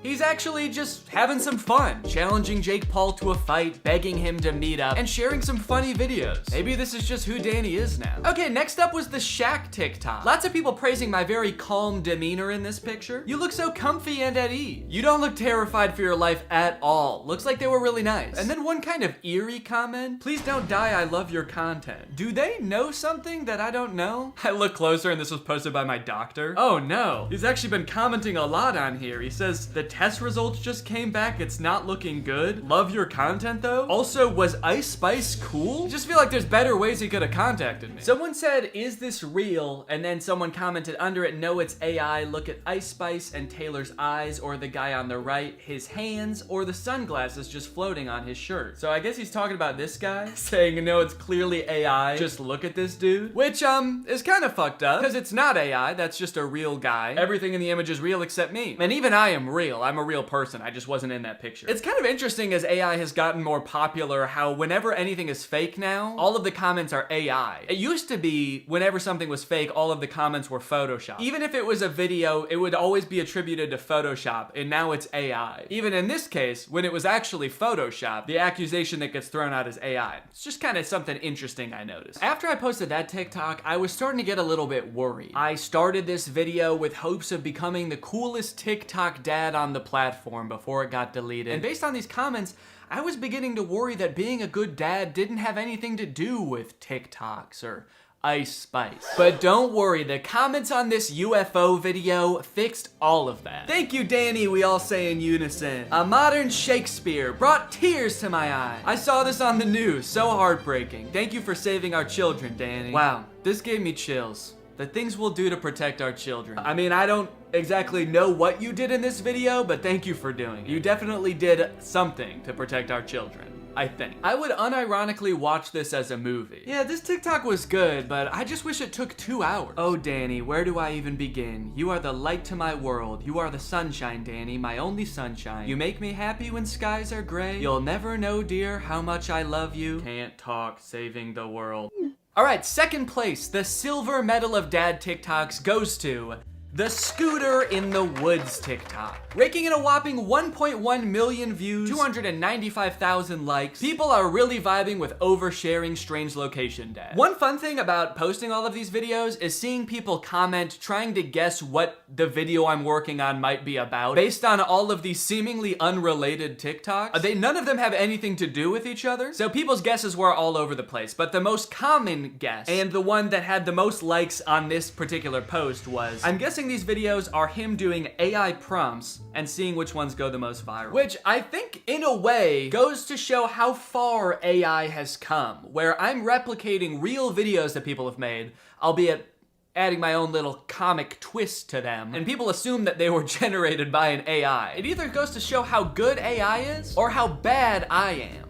he's actually just having some fun, challenging Jake Paul to a fight, begging him to meet up, and sharing some funny videos. Maybe this is just who Danny is now. Okay, next up was the Shaq TikTok. Lots of people praising my very calm demeanor in this picture. You look so comfy and at ease. You don't look terrified for your life at all. Looks like they were really nice. And then one kind of eerie comment. Please don't die, I love your content. Do they know something that I don't know? I look closer and this was posted by my doctor. Oh no, he's actually been commenting a lot on here. He says, the test results just came back, it's not looking good. Love your content though. Also, was Ice Spice cool? I just feel like there's better ways he could have contacted me. Someone said, is this real? And then someone commented under it, no, it's AI. Look at Ice Spice and Taylor's eyes, or the guy on the right, his hands, or the sunglasses just floating on his shirt. So I guess he's talking about this guy, saying, no, it's clearly AI. Just look at this dude. Which, is kind of fucked up, because it's not AI, that's just a real guy. Everything in the image is real except me. And even I am real. I'm a real person. I just wasn't in that picture. It's kind of interesting as AI has gotten more popular how whenever anything is fake now, all of the comments are AI. It used to be whenever something was fake, all of the comments were Photoshop. Even if it was a video, it would always be attributed to Photoshop, and now it's AI. Even in this case, when it was actually Photoshop, the accusation that gets thrown out is AI. It's just kind of something interesting I noticed. After I posted that TikTok, I was starting to get a little bit worried. I started this video with hopes of becoming the coolest TikTok dad on the platform before it got deleted. And based on these comments, I was beginning to worry that being a good dad didn't have anything to do with TikToks or Ice Spice. But don't worry, the comments on this UFO video fixed all of that. Thank you, Danny, we all say in unison. A modern Shakespeare brought tears to my eyes. I saw this on the news, so heartbreaking. Thank you for saving our children, Danny. Wow, this gave me chills. The things we'll do to protect our children. I mean, I don't exactly know what you did in this video, but thank you for doing it. You definitely did something to protect our children, I think. I would unironically watch this as a movie. Yeah, this TikTok was good, but I just wish it took 2 hours. Oh, Danny, where do I even begin? You are the light to my world. You are the sunshine, Danny, my only sunshine. You make me happy when skies are gray. You'll never know, dear, how much I love you. Can't talk, saving the world. All right, second place, the silver medal of dad TikToks goes to The scooter in the woods TikTok. Raking in a whopping 1.1 million views, 295,000 likes. People are really vibing with oversharing strange location dad. One fun thing about posting all of these videos is seeing people comment trying to guess what the video I'm working on might be about based on all of these seemingly unrelated TikToks. None of them have anything to do with each other, so people's guesses were all over the place. But the most common guess, and the one that had the most likes on this particular post, was, I'm guessing these videos are him doing AI prompts and seeing which ones go the most viral. Which I think, in a way, goes to show how far AI has come, where I'm replicating real videos that people have made, albeit adding my own little comic twist to them, and people assume that they were generated by an AI. It either goes to show how good AI is, or how bad I am.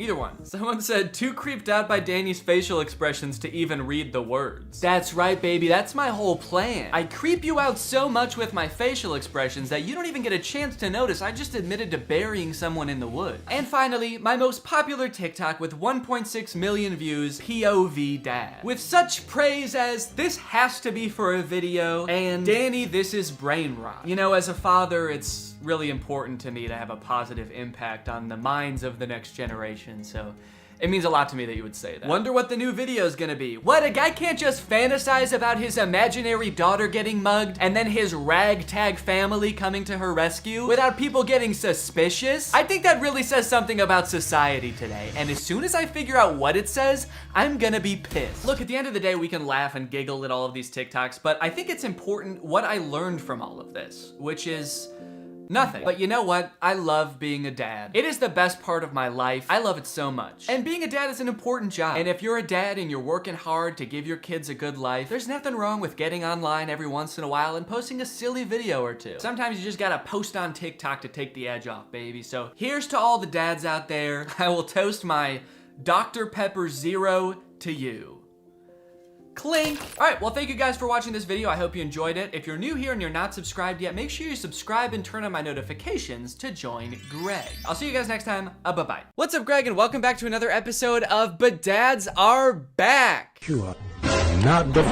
Either one. Someone said, too creeped out by Danny's facial expressions to even read the words. That's right, baby, that's my whole plan. I creep you out so much with my facial expressions that you don't even get a chance to notice I just admitted to burying someone in the woods. And finally, my most popular TikTok with 1.6 million views, POV Dad. With such praise as, this has to be for a video, and Danny, this is brain rot. You know, as a father, it's really important to me to have a positive impact on the minds of the next generation, so it means a lot to me that you would say that. Wonder what the new video is gonna be. What, a guy can't just fantasize about his imaginary daughter getting mugged and then his ragtag family coming to her rescue without people getting suspicious? I think that really says something about society today, and as soon as I figure out what it says, I'm gonna be pissed. Look, at the end of the day, we can laugh and giggle at all of these TikToks, but I think it's important what I learned from all of this, which is nothing. But you know what? I love being a dad. It is the best part of my life. I love it so much. And being a dad is an important job. And if you're a dad and you're working hard to give your kids a good life, there's nothing wrong with getting online every once in a while and posting a silly video or two. Sometimes you just gotta post on TikTok to take the edge off, baby. So here's to all the dads out there. I will toast my Dr. Pepper Zero to you. Clink. All right, well, thank you guys for watching this video. I hope you enjoyed it. If you're new here and you're not subscribed yet, make sure you subscribe and turn on my notifications to join Greg. I'll see you guys next time. Bye-bye. What's up, Greg, and welcome back to another episode of But Dads Are Back. You are not the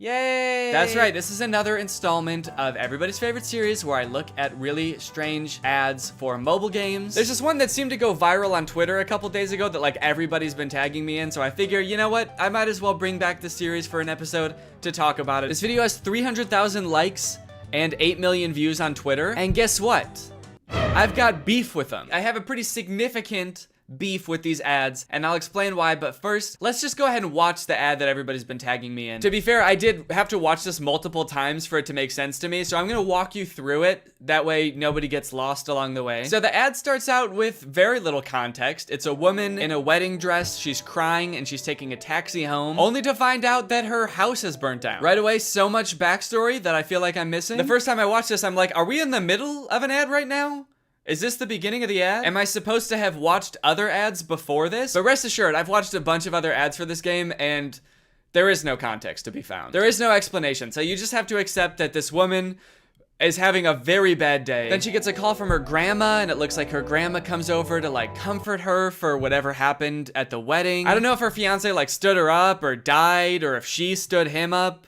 Yay! That's right, this is another installment of everybody's favorite series where I look at really strange ads for mobile games. There's this one that seemed to go viral on Twitter a couple days ago that like everybody's been tagging me in, so I figure, you know what? I might as well bring back the series for an episode to talk about it. This video has 300,000 likes and 8 million views on Twitter, and guess what? I've got beef with them. I have a pretty significant beef with these ads, and I'll explain why, but first, let's just go ahead and watch the ad that everybody's been tagging me in. To be fair, I did have to watch this multiple times for it to make sense to me, so I'm gonna walk you through it. That way, nobody gets lost along the way. So the ad starts out with very little context. It's a woman in a wedding dress, she's crying, and she's taking a taxi home, only to find out that her house has burnt down. Right away, so much backstory that I feel like I'm missing. The first time I watched this, I'm like, are we in the middle of an ad right now? Is this the beginning of the ad? Am I supposed to have watched other ads before this? But rest assured, I've watched a bunch of other ads for this game, and there is no context to be found. There is no explanation, so you just have to accept that this woman is having a very bad day. Then she gets a call from her grandma, and it looks like her grandma comes over to like comfort her for whatever happened at the wedding. I don't know if her fiance like stood her up or died, or if she stood him up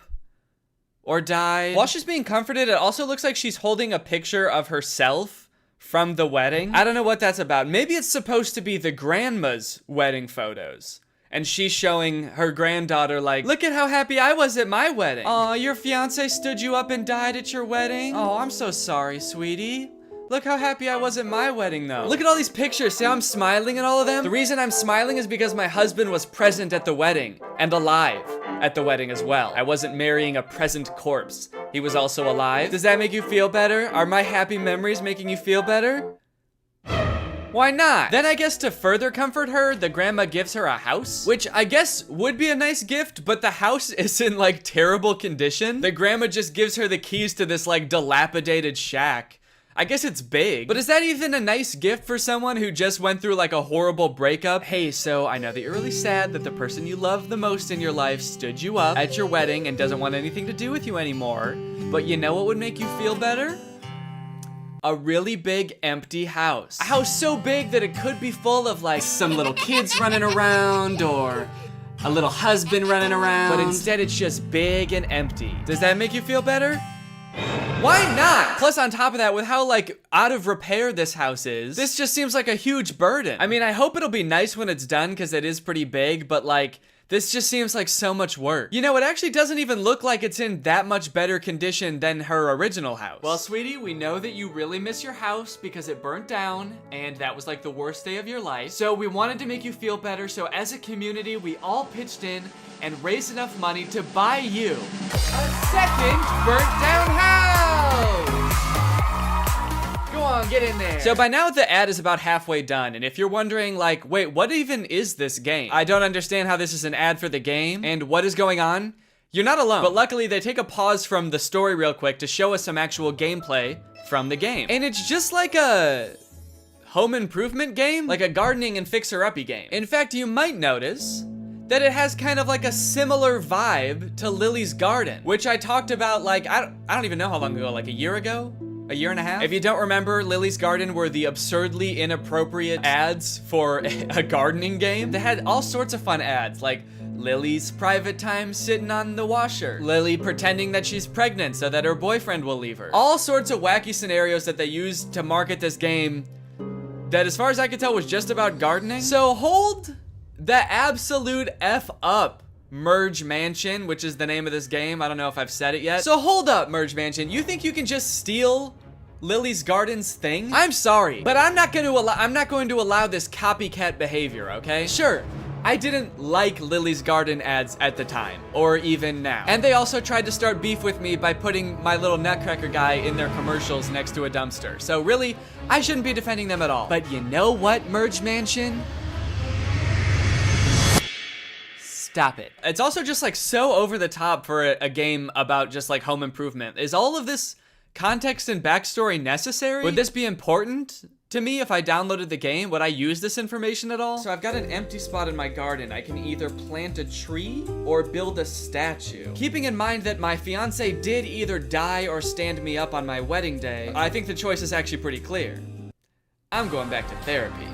or died. While she's being comforted, it also looks like she's holding a picture of herself from the wedding. I don't know what that's about. Maybe it's supposed to be the grandma's wedding photos, and she's showing her granddaughter like, look at how happy I was at my wedding. Aw, your fiance stood you up and died at your wedding? Oh, I'm so sorry, sweetie. Look how happy I was at my wedding, though. Look at all these pictures. See how I'm smiling at all of them? The reason I'm smiling is because my husband was present at the wedding and alive at the wedding as well. I wasn't marrying a present corpse. He was also alive. Does that make you feel better? Are my happy memories making you feel better? Why not? Then I guess to further comfort her, the grandma gives her a house, which I guess would be a nice gift, but the house is in like terrible condition. The grandma just gives her the keys to this like dilapidated shack. I guess it's big, but is that even a nice gift for someone who just went through like a horrible breakup? Hey, so I know that you're really sad that the person you love the most in your life stood you up at your wedding and doesn't want anything to do with you anymore, but you know what would make you feel better? A really big empty house. A house so big that it could be full of like some little kids running around, or a little husband running around, but instead it's just big and empty. Does that make you feel better? Why not? Plus, on top of that, with how, like, out of repair this house is, this just seems like a huge burden. I mean, I hope it'll be nice when it's done, because it is pretty big, but, like, this just seems like so much work. You know, it actually doesn't even look like it's in that much better condition than her original house. Well, sweetie, we know that you really miss your house because it burnt down, and that was like the worst day of your life. So we wanted to make you feel better, so as a community, we all pitched in and raised enough money to buy you a second burnt down house! Go on, get in there. So by now the ad is about halfway done, and if you're wondering like, wait, what even is this game? I don't understand how this is an ad for the game, and what is going on? You're not alone. But luckily they take a pause from the story real quick to show us some actual gameplay from the game. And it's just like a home improvement game, like a gardening and fixer-uppy game. In fact, you might notice that it has kind of like a similar vibe to Lily's Garden, which I talked about like, I don't even know how long ago, like a year ago? A year and a half? If you don't remember, Lily's Garden were the absurdly inappropriate ads for a gardening game. They had all sorts of fun ads, like Lily's private time sitting on the washer, Lily pretending that she's pregnant so that her boyfriend will leave her. All sorts of wacky scenarios that they used to market this game that, as far as I could tell, was just about gardening. So hold the absolute F up, Merge Mansion, which is the name of this game. I don't know if I've said it yet. So hold up, Merge Mansion. You think you can just steal Lily's Garden's thing? I'm sorry, but I'm not going to allow this copycat behavior, okay? Sure, I didn't like Lily's Garden ads at the time, or even now. And they also tried to start beef with me by putting my little Nutcracker guy in their commercials next to a dumpster. So really, I shouldn't be defending them at all. But you know what, Merge Mansion? Stop it. It's also just like so over the top for a game about just like home improvement. Is all of this context and backstory necessary? Would this be important to me if I downloaded the game? Would I use this information at all? So I've got an empty spot in my garden. I can either plant a tree or build a statue. Keeping in mind that my fiance did either die or stand me up on my wedding day, I think the choice is actually pretty clear. I'm going back to therapy.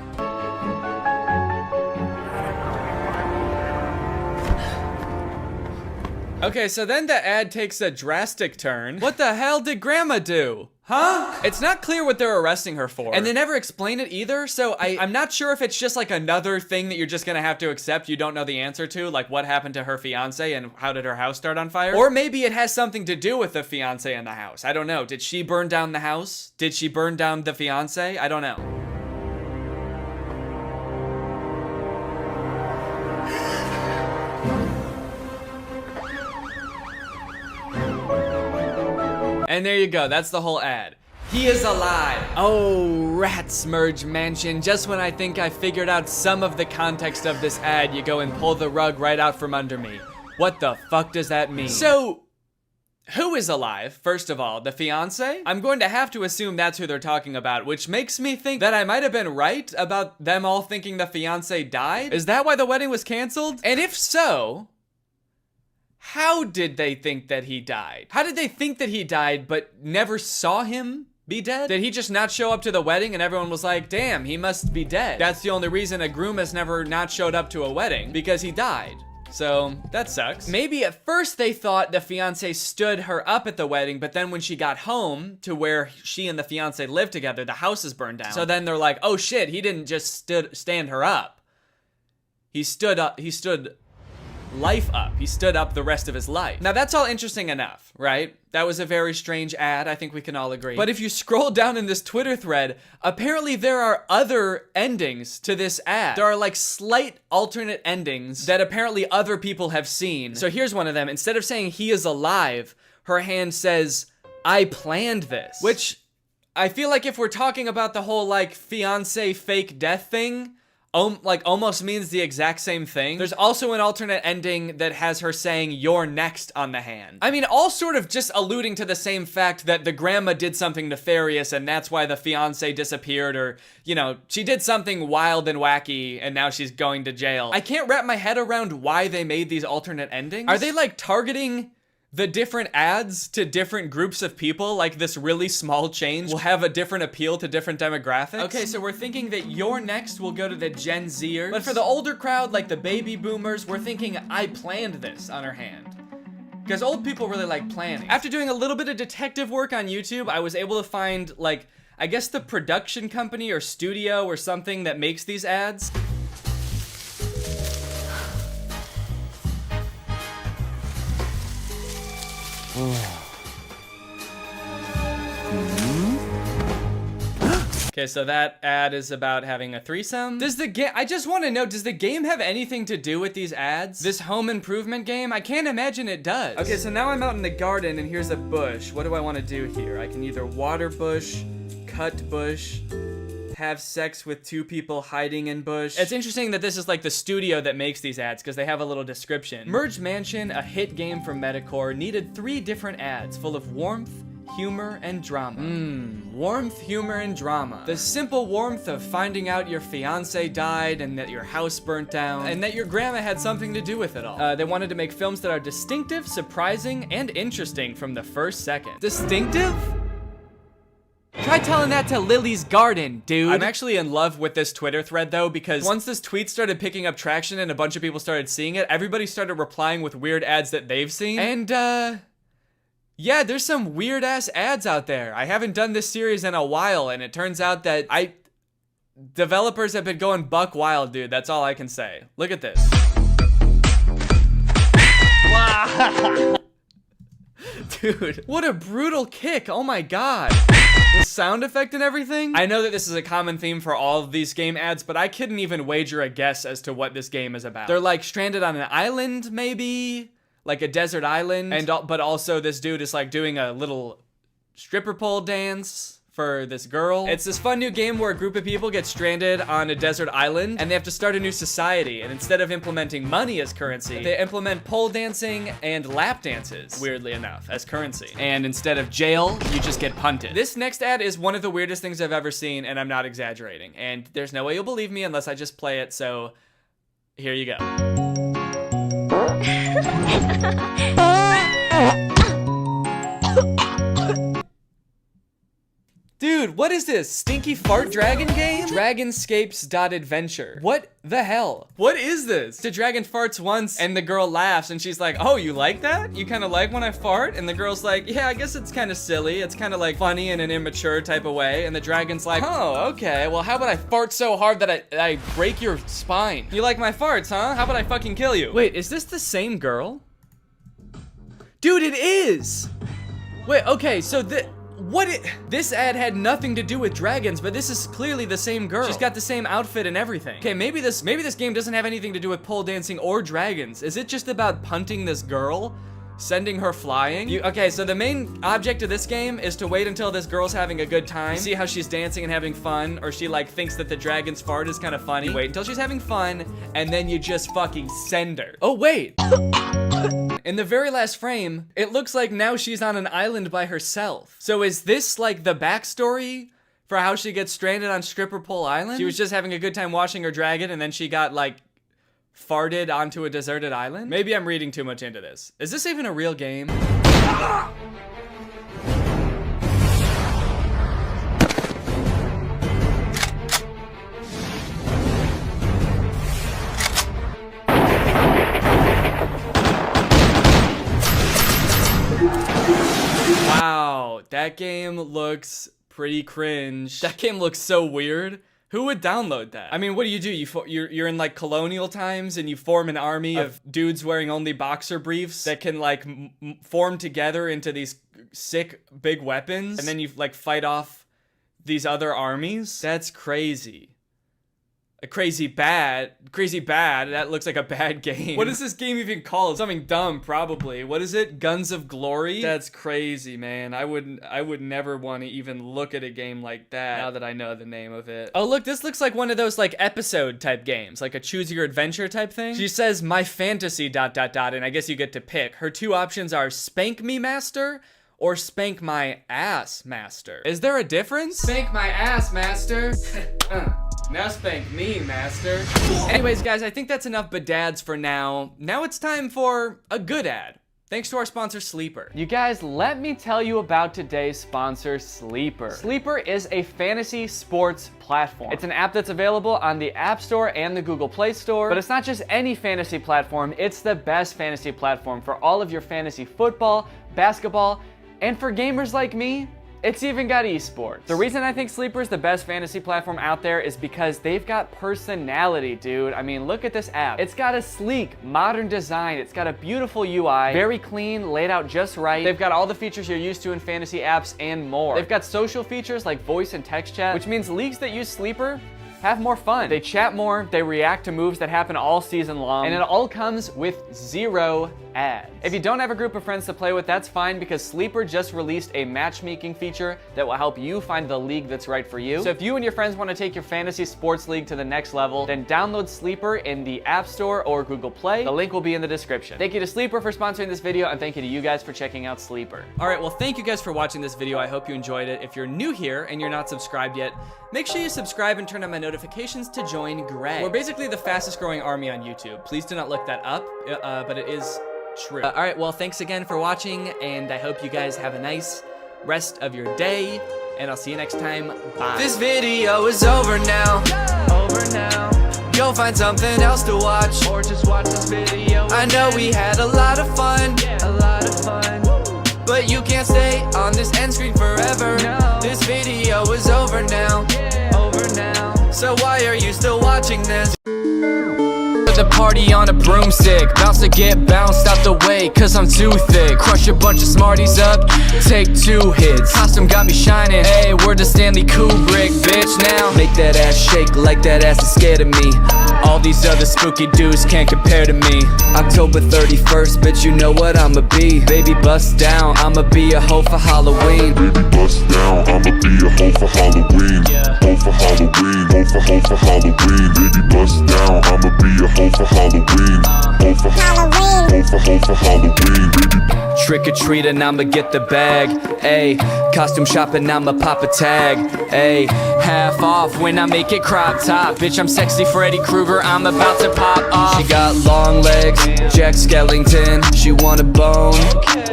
Okay, so then the ad takes a drastic turn. What the hell did Grandma do? Huh? It's not clear what they're arresting her for. And they never explain it either, so I'm not sure if it's just like another thing that you're just gonna have to accept you don't know the answer to, like what happened to her fiance and how did her house start on fire? Or maybe it has something to do with the fiance and the house. I don't know. Did she burn down the house? Did she burn down the fiance? I don't know. And there you go, that's the whole ad. He is alive. Oh, rats, Merge Mansion. Just when I think I figured out some of the context of this ad, you go and pull the rug right out from under me. What the fuck does that mean? So, who is alive, first of all? The fiance? I'm going to have to assume that's who they're talking about, which makes me think that I might have been right about them all thinking the fiance died? Is that why the wedding was canceled? And if so, how did they think that he died? How did they think that he died but never saw him be dead? Did he just not show up to the wedding and everyone was like, damn, he must be dead? That's the only reason a groom has never not showed up to a wedding, because he died. So, that sucks. Maybe at first they thought the fiance stood her up at the wedding, but then when she got home to where she and the fiance lived together, the house is burned down. So then they're like, oh shit, he didn't just stand her up. He stood life up. He stood up the rest of his life. Now that's all interesting enough, right? That was a very strange ad, I think we can all agree. But if you scroll down in this Twitter thread, apparently there are other endings to this ad. There are like slight alternate endings that apparently other people have seen. So here's one of them. Instead of saying he is alive, her hand says, I planned this. Which I feel like if we're talking about the whole like fiance fake death thing, like almost means the exact same thing. There's also an alternate ending that has her saying you're next on the hand. I mean, all sort of just alluding to the same fact that the grandma did something nefarious and that's why the fiance disappeared, or, you know, she did something wild and wacky and now she's going to jail. I can't wrap my head around why they made these alternate endings. Are they like targeting the different ads to different groups of people, like this really small change, will have a different appeal to different demographics. Okay, so we're thinking that your next will go to the Gen Zers. But for the older crowd, like the baby boomers, we're thinking I planned this on our hand. Because old people really like planning. After doing a little bit of detective work on YouTube, I was able to find, like, I guess the production company or studio or something that makes these ads. Okay, so that ad is about having a threesome. Does the game, I just want to know, does the game have anything to do with these ads? This home improvement game? I can't imagine it does. Okay, so now I'm out in the garden and here's a bush. What do I want to do here? I can either water bush, cut bush, have sex with two people hiding in bush. It's interesting that this is like the studio that makes these ads because they have a little description. Merge Mansion, a hit game from Metacore, needed 3 different ads full of warmth, humor, and drama. Warmth, humor, and drama. The simple warmth of finding out your fiance died and that your house burnt down and that your grandma had something to do with it all. They wanted to make films that are distinctive, surprising, and interesting from the first second. Distinctive? Try telling that to Lily's garden, dude. I'm actually in love with this Twitter thread though, because once this tweet started picking up traction and a bunch of people started seeing it, everybody started replying with weird ads that they've seen. And yeah, there's some weird ass ads out there. I haven't done this series in a while, and it turns out that developers have been going buck wild, dude. That's all I can say. Look at this. Wow. Dude, what a brutal kick. Oh my god. The sound effect and everything. I know that this is a common theme for all of these game ads, but I couldn't even wager a guess as to what this game is about. They're like stranded on an island, maybe? Like a desert island, but also this dude is like doing a little stripper pole dance for this girl. It's this fun new game where a group of people get stranded on a desert island and they have to start a new society, and instead of implementing money as currency, they implement pole dancing and lap dances, weirdly enough, as currency. And instead of jail, you just get punted. This next ad is one of the weirdest things I've ever seen, and I'm not exaggerating. And there's no way you'll believe me unless I just play it, so here you go. Dude, what is this? Stinky fart dragon game? Dragonscapes.adventure. What the hell? What is this? The dragon farts once and the girl laughs and she's like, oh, you like that? You kind of like when I fart? And the girl's like, yeah, I guess it's kind of silly. It's kind of like funny in an immature type of way. And the dragon's like, oh, okay. Well, how about I fart so hard that I break your spine? You like my farts, huh? How about I fucking kill you? Wait, is this the same girl? Dude, it is! Wait, okay, so this ad had nothing to do with dragons, but this is clearly the same girl. She's got the same outfit and everything. Okay, maybe this game doesn't have anything to do with pole dancing or dragons. Is it just about punting this girl? Sending her flying? Okay, so the main object of this game is to wait until this girl's having a good time, see how she's dancing and having fun, or she like thinks that the dragon's fart is kind of funny. Wait until she's having fun, and then you just fucking send her. Oh, wait. In the very last frame, it looks like now she's on an island by herself. So is this like the backstory for how she gets stranded on Stripper Pole Island? She was just having a good time watching her dragon and then she got like farted onto a deserted island? Maybe I'm reading too much into this. Is this even a real game? Wow, that game looks pretty cringe. That game looks so weird. Who would download that? I mean, what do? You're in like colonial times and you form an army of dudes wearing only boxer briefs that can like form together into these sick big weapons, and then you like fight off these other armies? That's crazy. Crazy bad. That looks like a bad game. What is this game even called? Something dumb, probably. What is it? Guns of Glory? That's crazy, man. I would never want to even look at a game like that now that I know the name of it. Oh, look, this looks like one of those like episode type games, like a choose your adventure type thing. She says my fantasy ... and I guess you get to pick. Her 2 options are Spank Me Master or Spank My Ass Master. Is there a difference? Spank my ass, master. Now spank me, master. Anyways, guys, I think that's enough bedads for now. Now it's time for a good ad. Thanks to our sponsor, Sleeper. You guys, let me tell you about today's sponsor, Sleeper. Sleeper is a fantasy sports platform. It's an app that's available on the App Store and the Google Play Store, but it's not just any fantasy platform, it's the best fantasy platform for all of your fantasy football, basketball, and for gamers like me, it's even got esports. The reason I think Sleeper is the best fantasy platform out there is because they've got personality, dude. I mean, look at this app. It's got a sleek, modern design. It's got a beautiful UI, very clean, laid out just right. They've got all the features you're used to in fantasy apps and more. They've got social features like voice and text chat, which means leagues that use Sleeper have more fun. They chat more, they react to moves that happen all season long, and it all comes with 0 ads. If you don't have a group of friends to play with, that's fine because Sleeper just released a matchmaking feature that will help you find the league that's right for you. So if you and your friends want to take your fantasy sports league to the next level, then download Sleeper in the App Store or Google Play. The link will be in the description. Thank you to Sleeper for sponsoring this video, and thank you to you guys for checking out Sleeper. All right, well, thank you guys for watching this video. I hope you enjoyed it. If you're new here and you're not subscribed yet, make sure you subscribe and turn on my notifications to join Greg. We're basically the fastest growing army on YouTube. Please do not look that up, but it is true. All right, well, thanks again for watching, and I hope you guys have a nice rest of your day, and I'll see you next time. Bye. This video is over now. Go find something else to watch, or just watch this video. I know we had a lot of fun, but you can't stay on this end screen forever. This video is over now. So why are you still watching this? The party on a broomstick, bounce to get bounced out the way, cause I'm too thick. Crush a bunch of smarties up, take 2 hits. Costume got me shining, hey, we're the Stanley Kubrick, bitch. Now make that ass shake like that ass is scared of me. All these other spooky dudes can't compare to me. October 31st, bitch, you know what I'ma be. Baby, bust down, I'ma be a hoe for Halloween. Baby, bust down, I'ma be a hoe for Halloween. Hoe for Halloween, hoe for Halloween. Baby, bust down, I'ma be a hoe for Halloween. Hoe for Halloween, hoe for Halloween. Baby, trick or treat and I'ma get the bag. Ayy, costume shopping, I'ma pop a tag. Ayy, half off when I make it crop top. Bitch, I'm sexy Freddy Krueger, I'm about to pop off. She got long legs, Jack Skellington. She want a bone,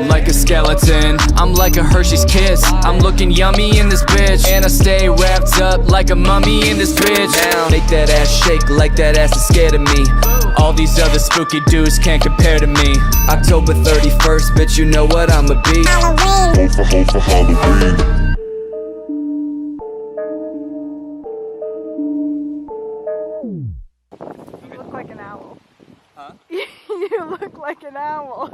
like a skeleton. I'm like a Hershey's Kiss, I'm looking yummy in this bitch. And I stay wrapped up like a mummy in this bitch. Now, make that ass shake like that ass is scared of me. All these other spooky dudes can't compare to me. October 31st, bitch, you know what I'ma be. Halloween. Hoe for Halloween. You look like an owl. Huh? You look like an owl.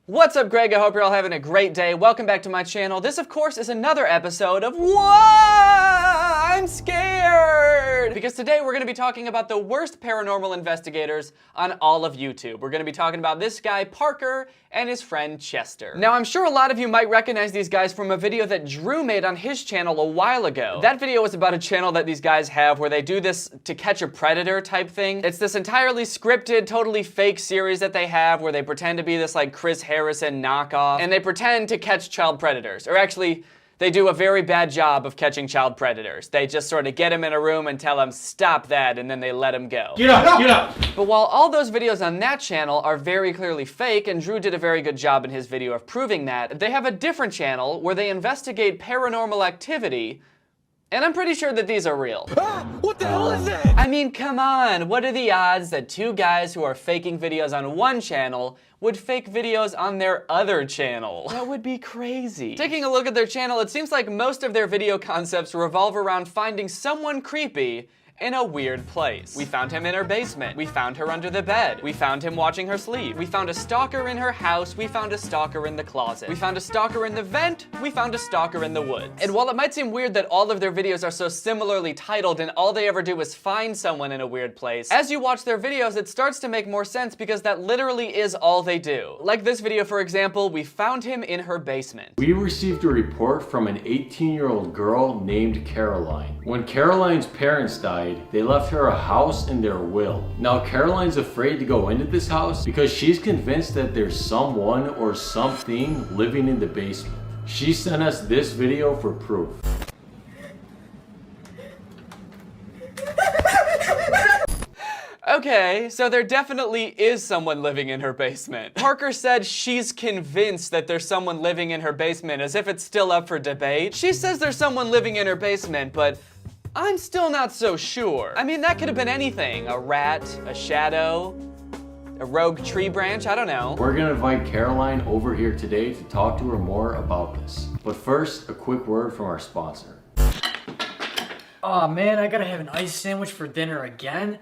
What's up, Greg? I hope you're all having a great day. Welcome back to my channel. This, of course, is another episode of I'm Scared! Because today we're going to be talking about the worst paranormal investigators on all of YouTube. We're going to be talking about this guy, Parker, and his friend, Chester. Now, I'm sure a lot of you might recognize these guys from a video that Drew made on his channel a while ago. That video was about a channel that these guys have where they do this to catch a predator type thing. It's this entirely scripted, totally fake series that they have where they pretend to be this like Chris Harrison knockoff, and they pretend to catch child predators. Or actually, they do a very bad job of catching child predators. They just sort of get him in a room and tell him, stop that, and then they let him go. Get up, get up! But while all those videos on that channel are very clearly fake, and Drew did a very good job in his video of proving that, they have a different channel where they investigate paranormal activity, and I'm pretty sure that these are real. Ah, what the hell is that? I mean, come on, what are the odds that 2 guys who are faking videos on one channel would fake videos on their other channel? That would be crazy. Taking a look at their channel, it seems like most of their video concepts revolve around finding someone creepy in a weird place. We found him in her basement. We found her under the bed. We found him watching her sleep. We found a stalker in her house. We found a stalker in the closet. We found a stalker in the vent. We found a stalker in the woods. And while it might seem weird that all of their videos are so similarly titled and all they ever do is find someone in a weird place, as you watch their videos, it starts to make more sense because that literally is all they do. Like this video, for example, we found him in her basement. We received a report from an 18-year-old girl named Caroline. When Caroline's parents died, they left her a house in their will. Now Caroline's afraid to go into this house because she's convinced that there's someone or something living in the basement. She sent us this video for proof. Okay, Okay, so there definitely is someone living in her basement. Parker said she's convinced that there's someone living in her basement, as if it's still up for debate. She says there's someone living in her basement, but I'm still not so sure. I mean, that could have been anything. A rat, a shadow, a rogue tree branch, I don't know. We're gonna invite Caroline over here today to talk to her more about this. But first, a quick word from our sponsor. Aw, man, I gotta have an ice sandwich for dinner again.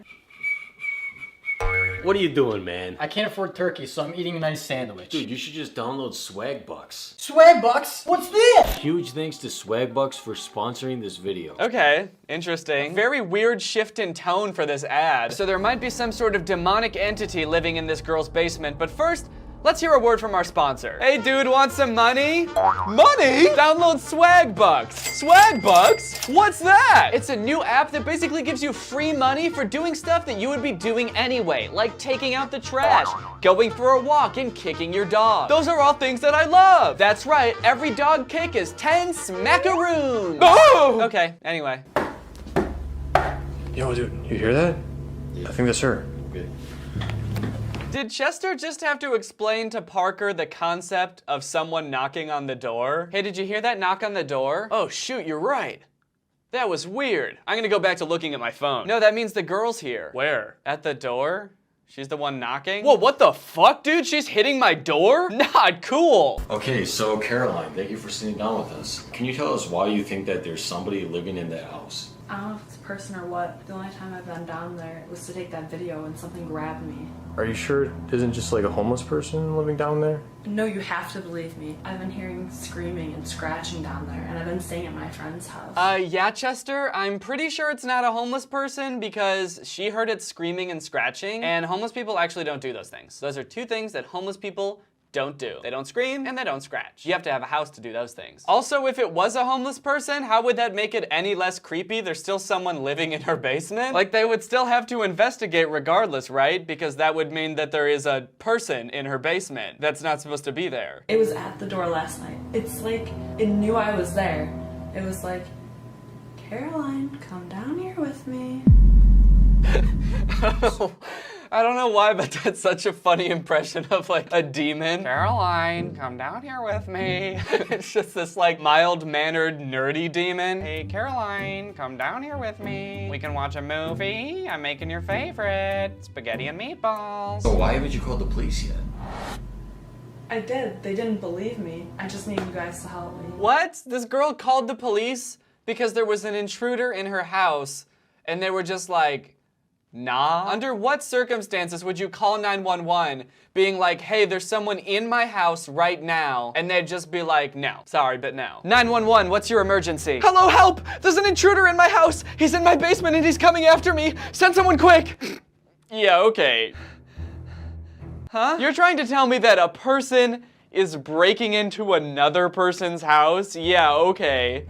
What are you doing, man? I can't afford turkey, so I'm eating an ice sandwich. Dude, you should just download Swagbucks. Swagbucks? What's this? Huge thanks to Swagbucks for sponsoring this video. Okay, interesting. Very weird shift in tone for this ad. So there might be some sort of demonic entity living in this girl's basement, but first, let's hear a word from our sponsor. Hey dude, want some money? Money? Download Swagbucks. Swagbucks? What's that? It's a new app that basically gives you free money for doing stuff that you would be doing anyway, like taking out the trash, going for a walk, and kicking your dog. Those are all things that I love. That's right, every dog kick is 10 smackaroons. Oh! Okay, anyway. Yo, dude, you hear that? I think that's her. Did Chester just have to explain to Parker the concept of someone knocking on the door? Hey, did you hear that knock on the door? Oh shoot, you're right. That was weird. I'm gonna go back to looking at my phone. No, that means the girl's here. Where? At the door? She's the one knocking? Whoa, what the fuck, dude? She's hitting my door? Not cool. Okay, so Caroline, thank you for sitting down with us. Can you tell us why you think that there's somebody living in that house? I don't know if it's a person or what. The only time I've been down there was to take that video and something grabbed me. Are you sure it isn't just like a homeless person living down there? No, you have to believe me. I've been hearing screaming and scratching down there, and I've been staying at my friend's house. Yeah, Chester, I'm pretty sure it's not a homeless person because she heard it screaming and scratching, and homeless people actually don't do those things. Those are two things that homeless people don't do. They don't scream and they don't scratch. You have to have a house to do those things. Also, if it was a homeless person, how would that make it any less creepy? There's still someone living in her basement? Like, they would still have to investigate regardless, right? Because that would mean that there is a person in her basement that's not supposed to be there. It was at the door last night. It's like, it knew I was there. It was like, Caroline, come down here with me. I don't know why, but that's such a funny impression of like a demon. Caroline, come down here with me. It's just this like mild-mannered, nerdy demon. Hey, Caroline, come down here with me. We can watch a movie. I'm making your favorite, spaghetti and meatballs. So why haven't you called the police yet? I did. They didn't believe me. I just need you guys to help me. What? This girl called the police because there was an intruder in her house and they were just like, nah? Under what circumstances would you call 911 being like, hey, there's someone in my house right now, and they'd just be like, no, sorry, but no. 911, what's your emergency? Hello, help! There's an intruder in my house! He's in my basement and he's coming after me! Send someone quick! Yeah, okay. Huh? You're trying to tell me that a person is breaking into another person's house? Yeah, okay.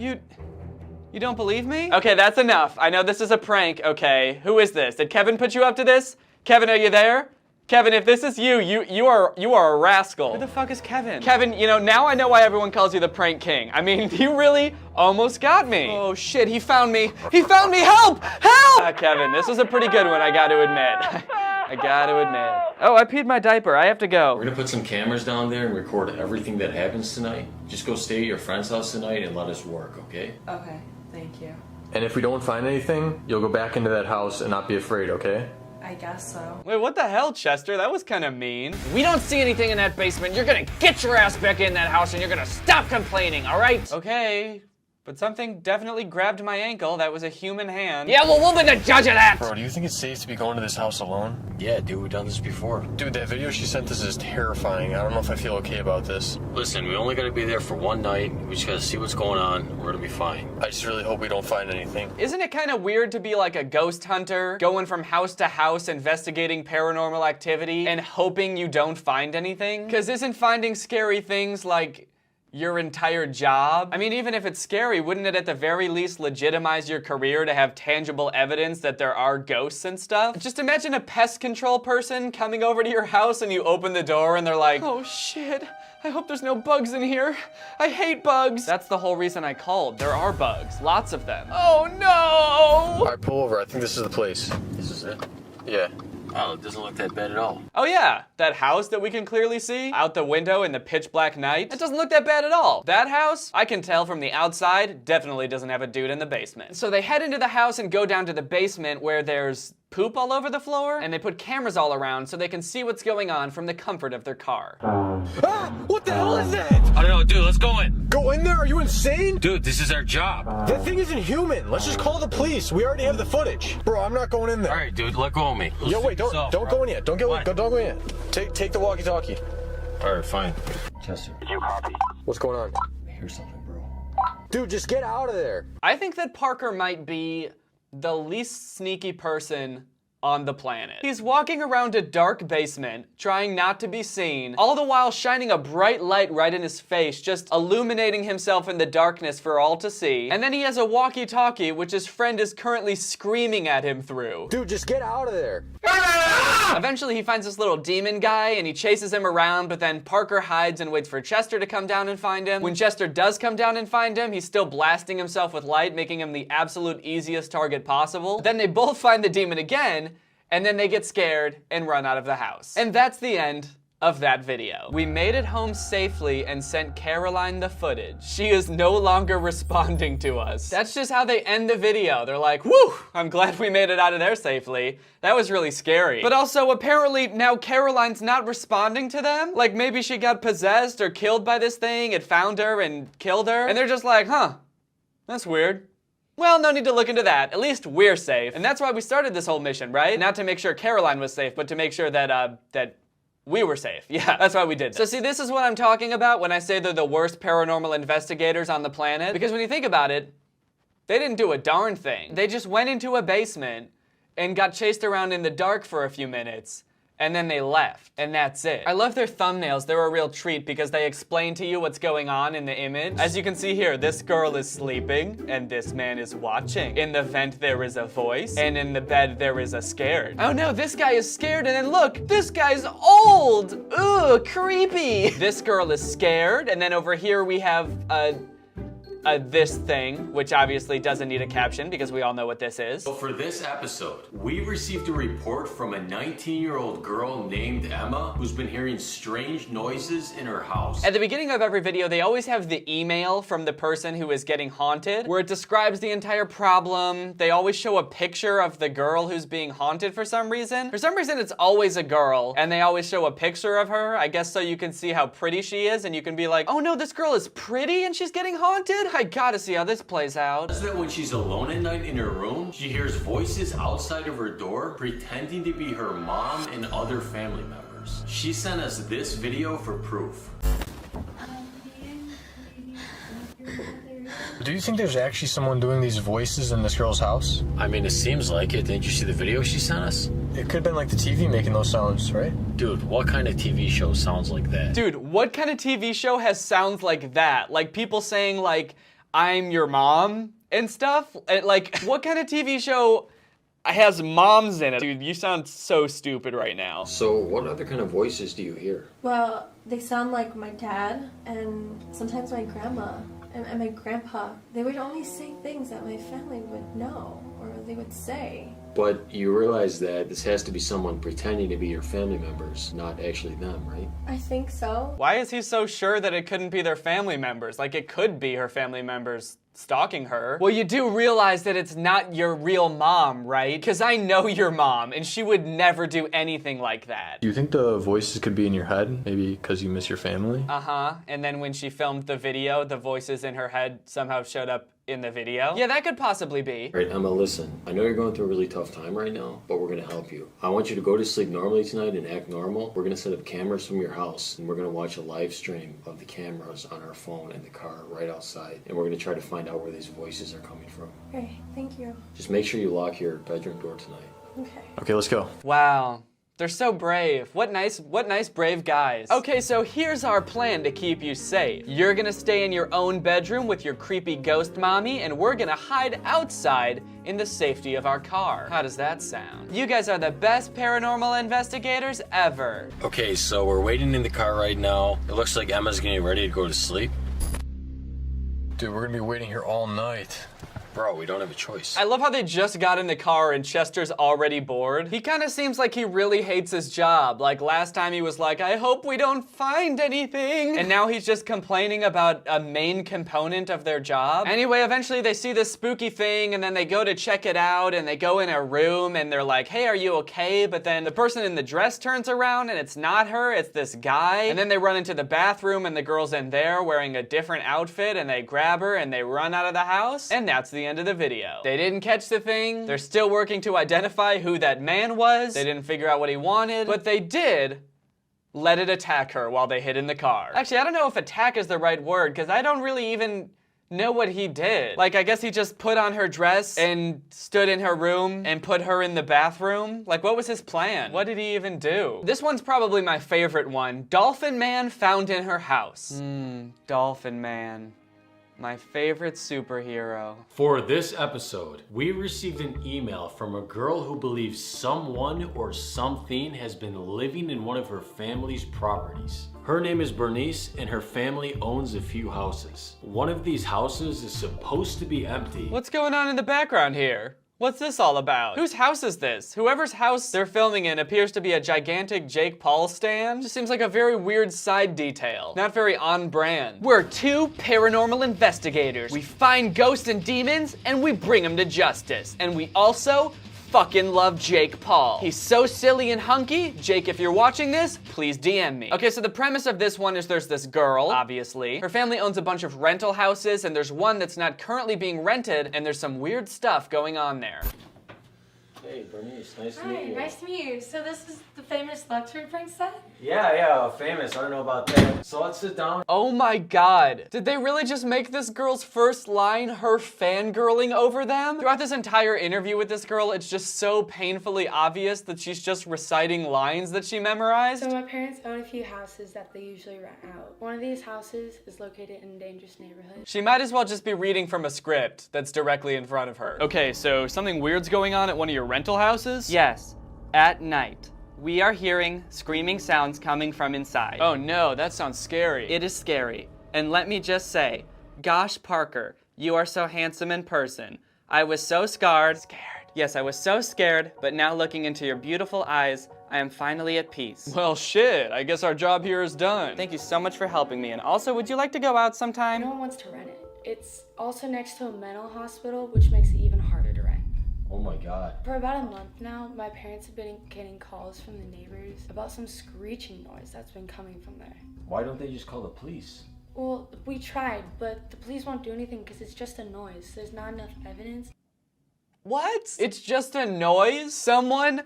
You don't believe me? Okay, that's enough. I know this is a prank, okay. Who is this? Did Kevin put you up to this? Kevin, are you there? Kevin, if this is you are a rascal. Who the fuck is Kevin? Kevin, you know, now I know why everyone calls you the prank king. I mean, you really almost got me. Oh shit, he found me. He found me, help! Help! Kevin, this was a pretty good one, I gotta admit. I gotta admit. Oh, I peed my diaper, I have to go. We're gonna put some cameras down there and record everything that happens tonight. Just go stay at your friend's house tonight and let us work, okay? Okay, thank you. And if we don't find anything, you'll go back into that house and not be afraid, okay? I guess so. Wait, what the hell, Chester? That was kind of mean. We don't see anything in that basement. You're gonna get your ass back in that house and you're gonna stop complaining, all right? Okay, but something definitely grabbed my ankle. That was a human hand. Yeah, well, we'll be the judge of that! Bro, do you think it's safe to be going to this house alone? Yeah, dude, we've done this before. Dude, that video she sent us is terrifying. I don't know if I feel okay about this. Listen, we only gotta be there for one night. We just gotta see what's going on. We're gonna be fine. I just really hope we don't find anything. Isn't it kind of weird to be like a ghost hunter, going from house to house, investigating paranormal activity, and hoping you don't find anything? Because isn't finding scary things like your entire job? I mean, even if it's scary, wouldn't it at the very least legitimize your career to have tangible evidence that there are ghosts and stuff? Just imagine a pest control person coming over to your house and you open the door and they're like, oh shit, I hope there's no bugs in here. I hate bugs. That's the whole reason I called. There are bugs, lots of them. Oh no! All right, pull over. I think this is the place. This is it? Yeah. Oh, it doesn't look that bad at all. Oh yeah, that house that we can clearly see out the window in the pitch black night, it doesn't look that bad at all. That house, I can tell from the outside, definitely doesn't have a dude in the basement. So they head into the house and go down to the basement where there's poop all over the floor, and they put cameras all around so they can see what's going on from the comfort of their car. Ah! What the hell is that? I don't know, dude, let's go in. Go in there? Are you insane? Dude, this is our job. That thing isn't human. Let's just call the police. We already have the footage. Bro, I'm not going in there. All right, dude, let go of me. Yo, wait, don't go in yet. Don't go in yet. Take the walkie-talkie. All right, fine. Chester. You copy. What's going on? I hear something, bro. Dude, just get out of there. I think that Parker might be the least sneaky person on the planet. He's walking around a dark basement, trying not to be seen, all the while shining a bright light right in his face, just illuminating himself in the darkness for all to see. And then he has a walkie-talkie, which his friend is currently screaming at him through. Dude, just get out of there. Eventually he finds this little demon guy and he chases him around, but then Parker hides and waits for Chester to come down and find him. When Chester does come down and find him, he's still blasting himself with light, making him the absolute easiest target possible. Then they both find the demon again, and then they get scared and run out of the house. And that's the end of that video. We made it home safely and sent Caroline the footage. She is no longer responding to us. That's just how they end the video. They're like, whew, I'm glad we made it out of there safely. That was really scary. But also, apparently, now Caroline's not responding to them. Like, maybe she got possessed or killed by this thing, it found her and killed her. And they're just like, huh, that's weird. Well, no need to look into that. At least we're safe. And that's why we started this whole mission, right? Not to make sure Caroline was safe, but to make sure that, that we were safe. Yeah, that's why we did this. So see, this is what I'm talking about when I say they're the worst paranormal investigators on the planet. Because when you think about it, they didn't do a darn thing. They just went into a basement and got chased around in the dark for a few minutes. And then they left, and that's it. I love their thumbnails. They're a real treat because they explain to you what's going on in the image. As you can see here, this girl is sleeping, and this man is watching. In the vent, there is a voice, and in the bed, there is a scared. Oh no, this guy is scared, and then look, this guy's old! Ugh, creepy! This girl is scared, and then over here we have this thing, which obviously doesn't need a caption because we all know what this is. So for this episode, we received a report from a 19-year-old girl named Emma who's been hearing strange noises in her house. At the beginning of every video, they always have the email from the person who is getting haunted, where it describes the entire problem. They always show a picture of the girl who's being haunted for some reason. For some reason, it's always a girl, and they always show a picture of her, I guess so you can see how pretty she is, and you can be like, oh no, this girl is pretty and she's getting haunted? I gotta see how this plays out. Is that when she's alone at night in her room, she hears voices outside of her door pretending to be her mom and other family members. She sent us this video for proof. Do you think there's actually someone doing these voices in this girl's house? I mean, it seems like it. Didn't you see the video she sent us? It could have been like the TV making those sounds, right? Dude, what kind of TV show sounds like that? Dude, what kind of TV show has sounds like that? Like people saying like, I'm your mom and stuff? Like, what kind of TV show has moms in it? Dude, you sound so stupid right now. So what other kind of voices do you hear? Well, they sound like my dad and sometimes my grandma and my grandpa. They would only say things that my family would know or they would say. But you realize that this has to be someone pretending to be your family members, not actually them, right? I think so. Why is he so sure that it couldn't be their family members? Like, it could be her family members stalking her. Well, you do realize that it's not your real mom, right? Because I know your mom, and she would never do anything like that. Do you think the voices could be in your head? Maybe because you miss your family? Uh-huh. And then when she filmed the video, the voices in her head somehow showed up in the video. Yeah, that could possibly be. All right, Emma, listen. I know you're going through a really tough time right now, but we're going to help you. I want you to go to sleep normally tonight and act normal. We're going to set up cameras from your house, and we're going to watch a live stream of the cameras on our phone in the car right outside, and we're going to try to find out where these voices are coming from. Okay, thank you. Just make sure you lock your bedroom door tonight. Okay. Okay, let's go. Wow. They're so brave. What nice brave guys. Okay, so here's our plan to keep you safe. You're gonna stay in your own bedroom with your creepy ghost mommy, and we're gonna hide outside in the safety of our car. How does that sound? You guys are the best paranormal investigators ever. Okay, so we're waiting in the car right now. It looks like Emma's getting ready to go to sleep. Dude, we're gonna be waiting here all night. Bro, we don't have a choice. I love how they just got in the car and Chester's already bored. He kind of seems like he really hates his job. Like last time he was like, I hope we don't find anything. And now he's just complaining about a main component of their job. Anyway, eventually they see this spooky thing and then they go to check it out and they go in a room and they're like, hey, are you okay? But then the person in the dress turns around and it's not her, it's this guy. And then they run into the bathroom and the girl's in there wearing a different outfit and they grab her and they run out of the house. And that's the end of the video. They didn't catch the thing. They're still working to identify who that man was. They didn't figure out what he wanted, but they did let it attack her while they hid in the car. Actually, I don't know if attack is the right word because I don't really even know what he did. Like, I guess he just put on her dress and stood in her room and put her in the bathroom. Like, what was his plan? What did he even do? This one's probably my favorite one. Dolphin Man found in her house. Dolphin Man. My favorite superhero. For this episode, we received an email from a girl who believes someone or something has been living in one of her family's properties. Her name is Bernice and her family owns a few houses. One of these houses is supposed to be empty. What's going on in the background here? What's this all about? Whose house is this? Whoever's house they're filming in appears to be a gigantic Jake Paul stand. Just seems like a very weird side detail. Not very on brand. We're two paranormal investigators. We find ghosts and demons and we bring them to justice. And we also fucking love Jake Paul. He's so silly and hunky. Jake, if you're watching this, please DM me. Okay, so the premise of this one is there's this girl, obviously. Her family owns a bunch of rental houses and there's one that's not currently being rented and there's some weird stuff going on there. Hey, Bernice, nice to meet you. Hi, nice to meet you. So this is the famous luxury prank set? Yeah, famous. I don't know about that. So let's sit down. Oh my god. Did they really just make this girl's first line her fangirling over them? Throughout this entire interview with this girl, it's just so painfully obvious that she's just reciting lines that she memorized. So my parents own a few houses that they usually rent out. One of these houses is located in a dangerous neighborhood. She might as well just be reading from a script that's directly in front of her. Okay, so something weird's going on at one of your rental houses? Yes, at night. We are hearing screaming sounds coming from inside. Oh no, that sounds scary. It is scary. And let me just say, gosh, Parker, you are so handsome in person. I was so scared. Yes, I was so scared, but now looking into your beautiful eyes, I am finally at peace. Well, shit, I guess our job here is done. Thank you so much for helping me. And also, would you like to go out sometime? No one wants to rent it. It's also next to a mental hospital, which makes it even harder to rent. Oh my god. For about a month now, my parents have been getting calls from the neighbors about some screeching noise that's been coming from there. Why don't they just call the police? Well, we tried, but the police won't do anything because it's just a noise. There's not enough evidence. What? It's just a noise? Someone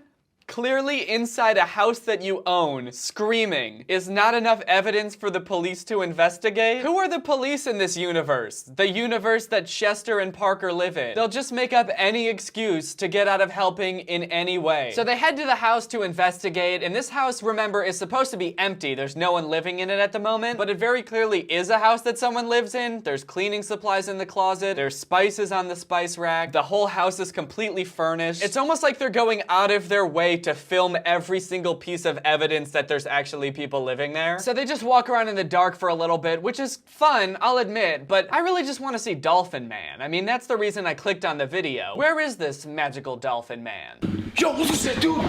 clearly inside a house that you own screaming is not enough evidence for the police to investigate? Who are the police in this universe? The universe that Chester and Parker live in. They'll just make up any excuse to get out of helping in any way. So they head to the house to investigate, and this house, remember, is supposed to be empty. There's no one living in it at the moment, but it very clearly is a house that someone lives in. There's cleaning supplies in the closet. There's spices on the spice rack. The whole house is completely furnished. It's almost like they're going out of their way to film every single piece of evidence that there's actually people living there. So they just walk around in the dark for a little bit, which is fun, I'll admit, but I really just want to see Dolphin Man. I mean, that's the reason I clicked on the video. Where is this magical Dolphin Man? Yo, what was that, dude?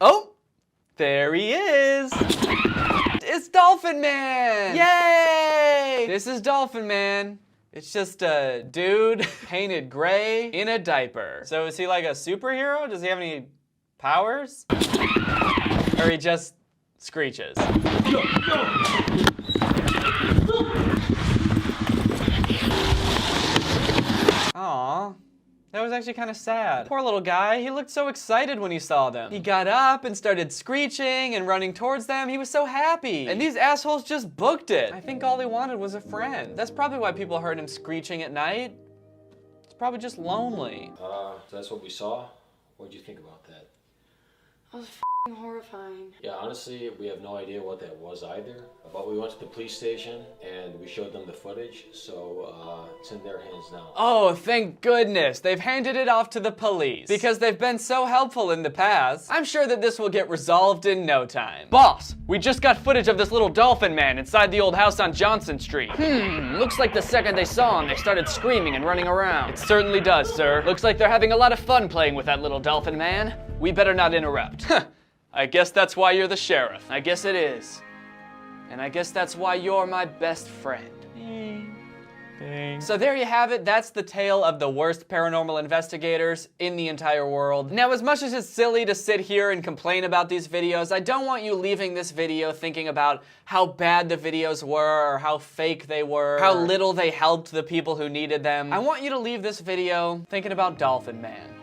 Oh, there he is. It's Dolphin Man! Yay! This is Dolphin Man. It's just a dude painted gray in a diaper. So is he like a superhero? Does he have any powers? Or he just screeches? Aww. That was actually kind of sad. Poor little guy, he looked so excited when he saw them. He got up and started screeching and running towards them. He was so happy. And these assholes just booked it. I think all he wanted was a friend. That's probably why people heard him screeching at night. It's probably just lonely. So that's what we saw? What'd you think about that? I was Horrifying. Yeah, honestly, we have no idea what that was either. But we went to the police station and we showed them the footage, so it's in their hands now. Oh, thank goodness. They've handed it off to the police because they've been so helpful in the past. I'm sure that this will get resolved in no time. Boss, we just got footage of this little dolphin man inside the old house on Johnson Street. Looks like the second they saw him, they started screaming and running around. It certainly does, sir. Looks like they're having a lot of fun playing with that little dolphin man. We better not interrupt. I guess that's why you're the sheriff. I guess it is. And I guess that's why you're my best friend. Thanks. So there you have it. That's the tale of the worst paranormal investigators in the entire world. Now, as much as it's silly to sit here and complain about these videos, I don't want you leaving this video thinking about how bad the videos were or how fake they were, how little they helped the people who needed them. I want you to leave this video thinking about Dolphin Man.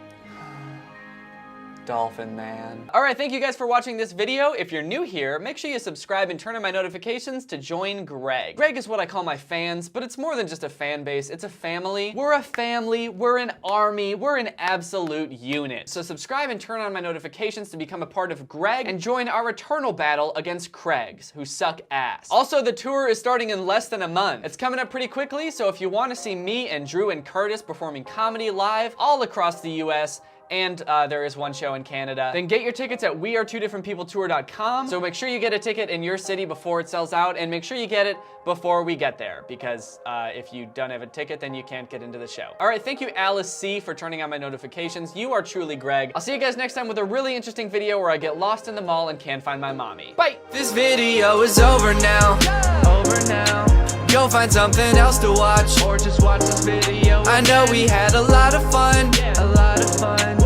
Dolphin Man. All right, thank you guys for watching this video. If you're new here, make sure you subscribe and turn on my notifications to join Greg. Greg is what I call my fans, but it's more than just a fan base, it's a family. We're a family, we're an army, we're an absolute unit. So subscribe and turn on my notifications to become a part of Greg and join our eternal battle against Craigs, who suck ass. Also, the tour is starting in less than a month. It's coming up pretty quickly, so if you want to see me and Drew and Curtis performing comedy live all across the US, and there is one show in Canada, then get your tickets at wearetwodifferentpeopletour.com. So make sure you get a ticket in your city before it sells out, and make sure you get it before we get there, because if you don't have a ticket, then you can't get into the show. All right, thank you Alice C for turning on my notifications. You are truly Greg. I'll see you guys next time with a really interesting video where I get lost in the mall and can't find my mommy. Bye! This video is over now. Over now. Go find something else to watch, or just watch this video. I know we had a lot of fun, a lot of fun,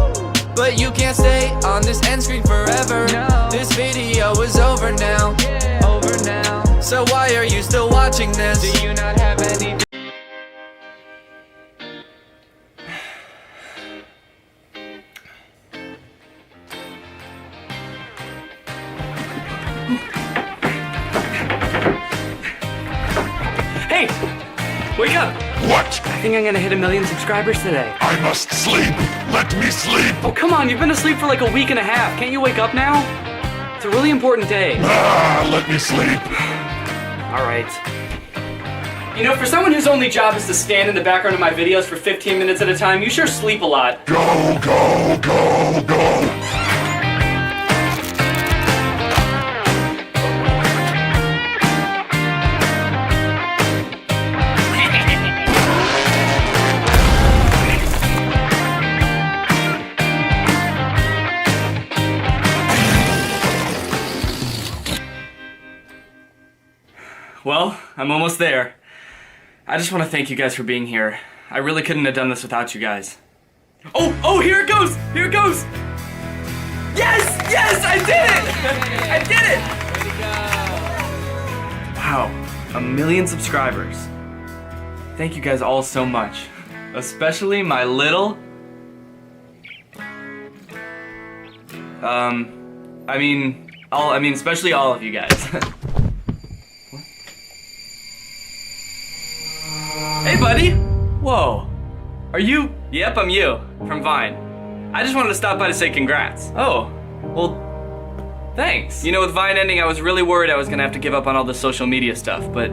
but you can't stay on this end screen forever. No. This video is over now, over now. So why are you still watching this? Do you not have any? Hey! Wake up! What? I think I'm gonna hit 1 million subscribers today. I must sleep. Let me sleep. Oh, come on, you've been asleep for like a week and a half. Can't you wake up now? It's a really important day. Let me sleep. All right. You know, for someone whose only job is to stand in the background of my videos for 15 minutes at a time, you sure sleep a lot. Go, go, go, go. Well, I'm almost there. I just want to thank you guys for being here. I really couldn't have done this without you guys. Oh, here it goes! Here it goes! Yes! Yes! I did it! I did it! Wow, 1 million subscribers. Thank you guys all so much. Especially my little... especially all of you guys. Hey, buddy! Whoa. Are you? Yep, I'm you. From Vine. I just wanted to stop by to say congrats. Oh. Well, thanks. You know, with Vine ending, I was really worried I was gonna have to give up on all the social media stuff, but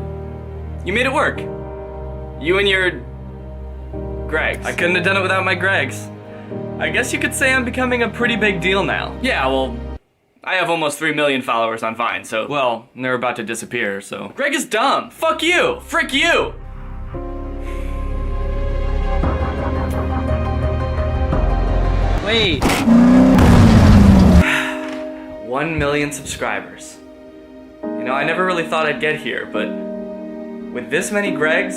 you made it work. You and your... Gregs. I couldn't have done it without my Gregs. I guess you could say I'm becoming a pretty big deal now. Yeah, well, I have almost 3 million followers on Vine, so, well, they're about to disappear, so. Greg is dumb. Fuck you. Frick you. Wait. 1 million subscribers. You know, I never really thought I'd get here, but with this many Gregs,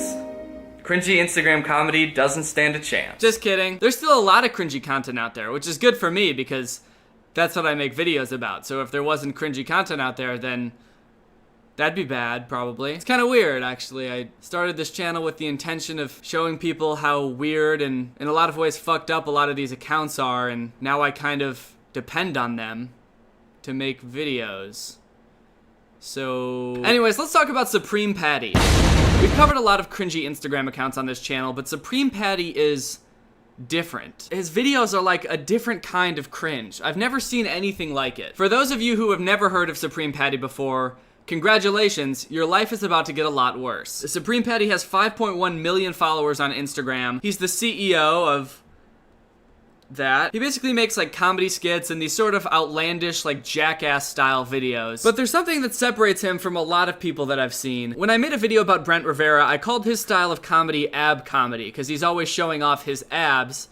cringy Instagram comedy doesn't stand a chance. Just kidding. There's still a lot of cringy content out there, which is good for me because that's what I make videos about. So if there wasn't cringy content out there, then that'd be bad, probably. It's kind of weird, actually. I started this channel with the intention of showing people how weird and in a lot of ways fucked up a lot of these accounts are, and now I kind of depend on them to make videos. So... anyways, let's talk about Supreme Patty. We've covered a lot of cringy Instagram accounts on this channel, but Supreme Patty is different. His videos are like a different kind of cringe. I've never seen anything like it. For those of you who have never heard of Supreme Patty before, congratulations, your life is about to get a lot worse. Supreme Patty has 5.1 million followers on Instagram. He's the CEO of that. He basically makes like comedy skits and these sort of outlandish like jackass style videos. But there's something that separates him from a lot of people that I've seen. When I made a video about Brent Rivera, I called his style of comedy ab comedy because he's always showing off his abs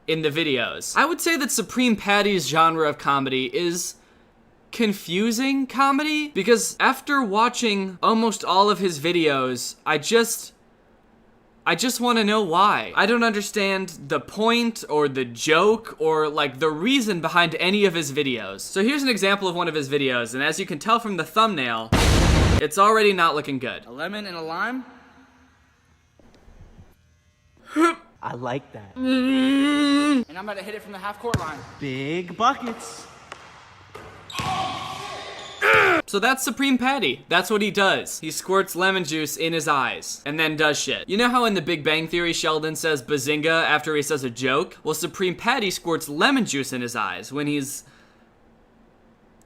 in the videos. I would say that Supreme Patty's genre of comedy is confusing comedy because after watching almost all of his videos, I just want to know why. I don't understand the point or the joke or like the reason behind any of his videos. So here's an example of one of his videos, and as you can tell from the thumbnail, it's already not looking good. A lemon and a lime? I like that. And I'm about to hit it from the half-court line. Big buckets. So that's Supreme Patty. That's what he does. He squirts lemon juice in his eyes and then does shit. You know how in The Big Bang Theory Sheldon says bazinga after he says a joke? Well, Supreme Patty squirts lemon juice in his eyes when he's...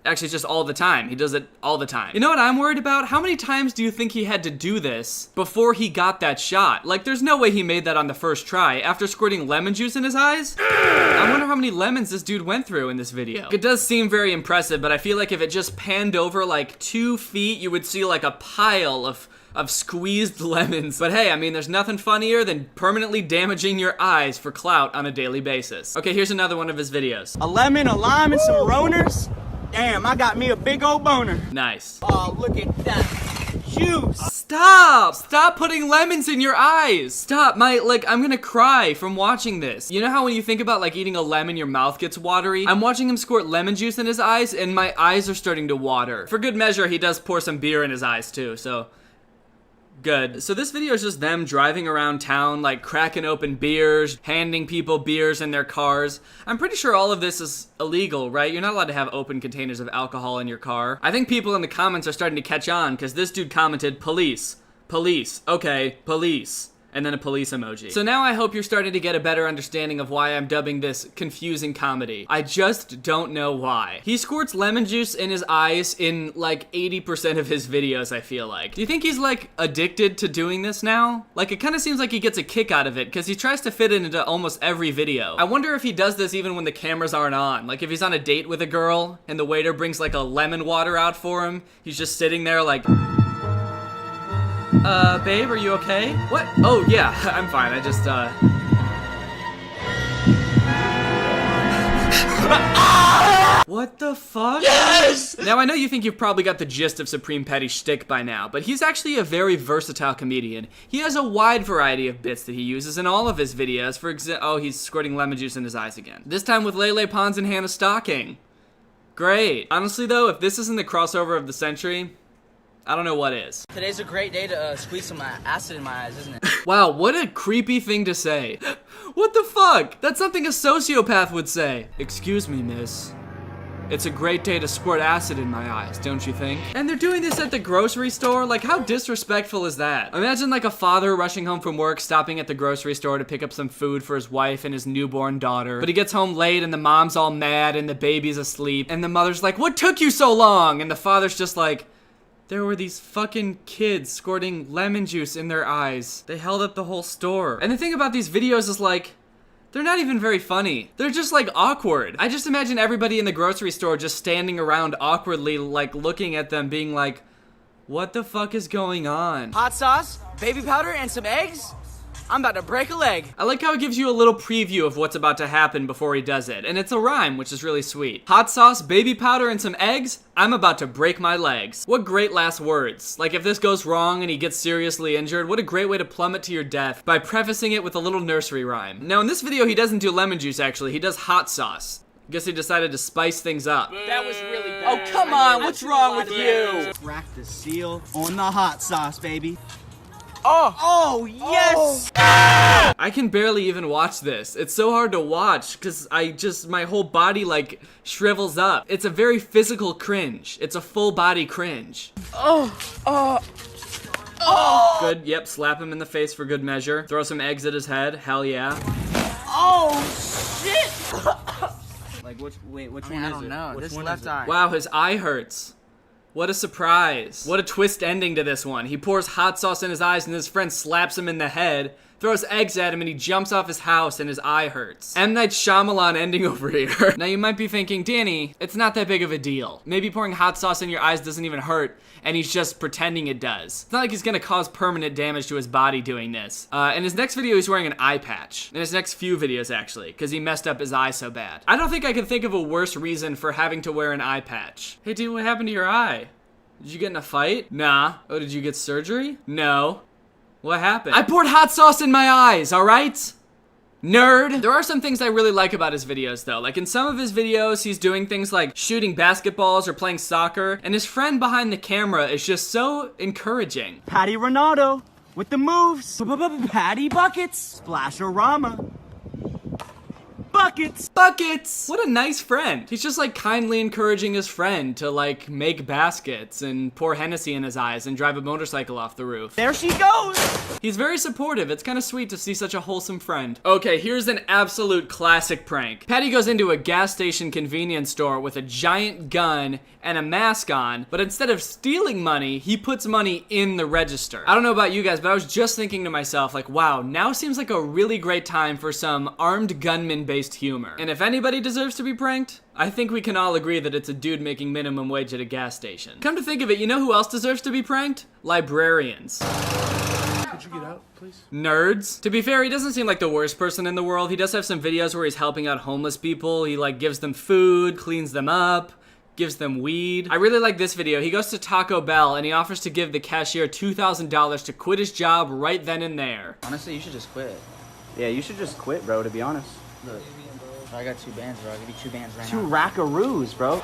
Actually, just all the time. He does it all the time. You know what I'm worried about? How many times do you think he had to do this before he got that shot? Like, there's no way he made that on the first try after squirting lemon juice in his eyes? I wonder how many lemons this dude went through in this video. It does seem very impressive, but I feel like if it just panned over like 2 feet, you would see like a pile of squeezed lemons. But hey, I mean, there's nothing funnier than permanently damaging your eyes for clout on a daily basis. Okay, here's another one of his videos. A lemon, a lime, and some Roners? Damn, I got me a big old boner. Nice. Oh, look at that juice. Stop! Stop putting lemons in your eyes! Stop, I'm gonna cry from watching this. You know how when you think about like eating a lemon, your mouth gets watery? I'm watching him squirt lemon juice in his eyes and my eyes are starting to water. For good measure, he does pour some beer in his eyes too, so... Good. So this video is just them driving around town, like cracking open beers, handing people beers in their cars. I'm pretty sure all of this is illegal, right? You're not allowed to have open containers of alcohol in your car. I think people in the comments are starting to catch on because this dude commented, police, police, okay, police. And then a police emoji. So now I hope you're starting to get a better understanding of why I'm dubbing this confusing comedy. I just don't know why. He squirts lemon juice in his eyes in like 80% of his videos, I feel like. Do you think he's like addicted to doing this now? Like it kind of seems like he gets a kick out of it because he tries to fit it into almost every video. I wonder if he does this even when the cameras aren't on. Like if he's on a date with a girl and the waiter brings like a lemon water out for him, he's just sitting there like... babe, are you okay? What? Oh, yeah, I'm fine. I just, What the fuck? Yes! Now, I know you think you've probably got the gist of Supreme Patty's shtick by now, but he's actually a very versatile comedian. He has a wide variety of bits that he uses in all of his videos. For example, oh, he's squirting lemon juice in his eyes again. This time with Lele Pons and Hannah Stocking. Great. Honestly, though, if this isn't the crossover of the century... I don't know what is. Today's a great day to squeeze some acid in my eyes, isn't it? Wow, what a creepy thing to say. What the fuck? That's something a sociopath would say. Excuse me, miss. It's a great day to squirt acid in my eyes, don't you think? And they're doing this at the grocery store? Like, how disrespectful is that? Imagine like a father rushing home from work, stopping at the grocery store to pick up some food for his wife and his newborn daughter. But he gets home late and the mom's all mad and the baby's asleep. And the mother's like, what took you so long? And the father's just like, there were these fucking kids squirting lemon juice in their eyes. They held up the whole store. And the thing about these videos is like, they're not even very funny. They're just like awkward. I just imagine everybody in the grocery store just standing around awkwardly, like looking at them being like, what the fuck is going on? Hot sauce, baby powder, and some eggs? I'm about to break a leg. I like how it gives you a little preview of what's about to happen before he does it. And it's a rhyme, which is really sweet. Hot sauce, baby powder, and some eggs? I'm about to break my legs. What great last words. Like if this goes wrong and he gets seriously injured, what a great way to plummet to your death by prefacing it with a little nursery rhyme. Now in this video, he doesn't do lemon juice actually, he does hot sauce. Guess he decided to spice things up. That was really bad. Oh, come on, what's wrong with you? Crack the seal on the hot sauce, baby. Oh, yes! Oh. I can barely even watch this. It's so hard to watch because my whole body like shrivels up. It's a very physical cringe. It's a full body cringe. Good, yep, slap him in the face for good measure. Throw some eggs at his head, hell yeah. Oh shit! Like which one is it? I don't know. Which This one left is it? eye. Wow, his eye hurts. What a surprise. What a twist ending to this one. He pours hot sauce in his eyes and his friend slaps him in the head, throws eggs at him, and he jumps off his house and his eye hurts. M. Night Shyamalan ending over here. Now you might be thinking, Danny, it's not that big of a deal. Maybe pouring hot sauce in your eyes doesn't even hurt, and he's just pretending it does. It's not like he's gonna cause permanent damage to his body doing this. In his next video, he's wearing an eye patch. In his next few videos, actually, because he messed up his eye so bad. I don't think I can think of a worse reason for having to wear an eye patch. Hey dude, what happened to your eye? Did you get in a fight? Nah. Oh, did you get surgery? No. What happened? I poured hot sauce in my eyes, alright? Nerd. There are some things I really like about his videos though. Like in some of his videos, he's doing things like shooting basketballs or playing soccer, and his friend behind the camera is just so encouraging. Patty Ronaldo with the moves. Patty Buckets. Splasherama. Buckets! Buckets! What a nice friend. He's just like kindly encouraging his friend to like make baskets and pour Hennessy in his eyes and drive a motorcycle off the roof. There she goes! He's very supportive. It's kind of sweet to see such a wholesome friend. Okay, here's an absolute classic prank. Patty goes into a gas station convenience store with a giant gun and a mask on, but instead of stealing money, he puts money in the register. I don't know about you guys, but I was just thinking to myself, like, wow, now seems like a really great time for some armed gunman-based humor. And if anybody deserves to be pranked, I think we can all agree that it's a dude making minimum wage at a gas station. Come to think of it, you know who else deserves to be pranked? Librarians. Could you get out, please? Nerds. To be fair, he doesn't seem like the worst person in the world. He does have some videos where he's helping out homeless people. He like gives them food, cleans them up, gives them weed. I really like this video. He goes to Taco Bell and he offers to give the cashier $2,000 to quit his job right then and there. Honestly, you should just quit. Yeah, you should just quit, bro, to be honest. Look. I got 2 bands, bro. I'll give you 2 bands right now. 2 rackaroos, bro.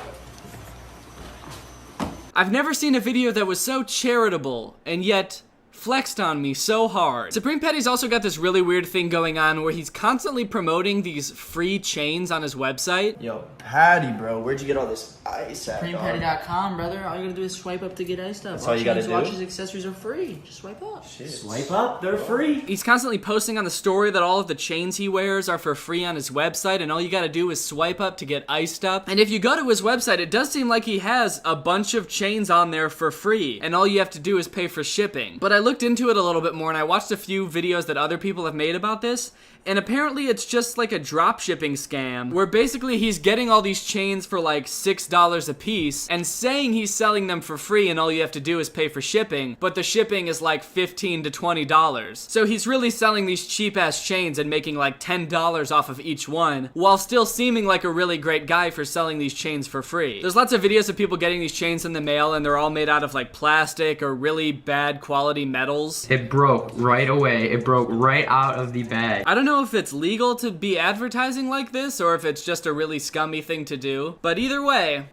I've never seen a video that was so charitable and yet flexed on me so hard. Supreme Petty's also got this really weird thing going on where he's constantly promoting these free chains on his website. Yo, Patty, bro, where'd you get all this ice at, dog? SupremePetty.com, brother. All you gotta do is swipe up to get iced up. That's all you gotta do? Watches, accessories are free. Just swipe up. Shit. Swipe up? They're free. He's constantly posting on the story that all of the chains he wears are for free on his website, and all you gotta do is swipe up to get iced up. And if you go to his website, it does seem like he has a bunch of chains on there for free, and all you have to do is pay for shipping. But I looked into it a little bit more, and I watched a few videos that other people have made about this, and apparently it's just like a drop shipping scam where basically he's getting all these chains for like $6 a piece and saying he's selling them for free and all you have to do is pay for shipping, but the shipping is like $15 to $20. So he's really selling these cheap ass chains and making like $10 off of each one while still seeming like a really great guy for selling these chains for free. There's lots of videos of people getting these chains in the mail and they're all made out of like plastic or really bad quality metals. It broke right away. It broke right out of the bag. I don't know if it's legal to be advertising like this or if it's just a really scummy thing to do, but either way,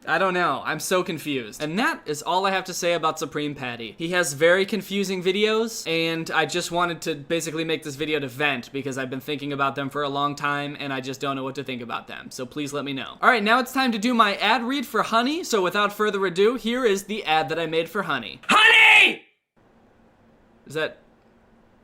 I don't know. I'm so confused. And that is all I have to say about Supreme Patty. He has very confusing videos, and I just wanted to basically make this video to vent because I've been thinking about them for a long time and I just don't know what to think about them. So please let me know. All right, now it's time to do my ad read for Honey. So without further ado, here is the ad that I made for Honey. Honey! Is that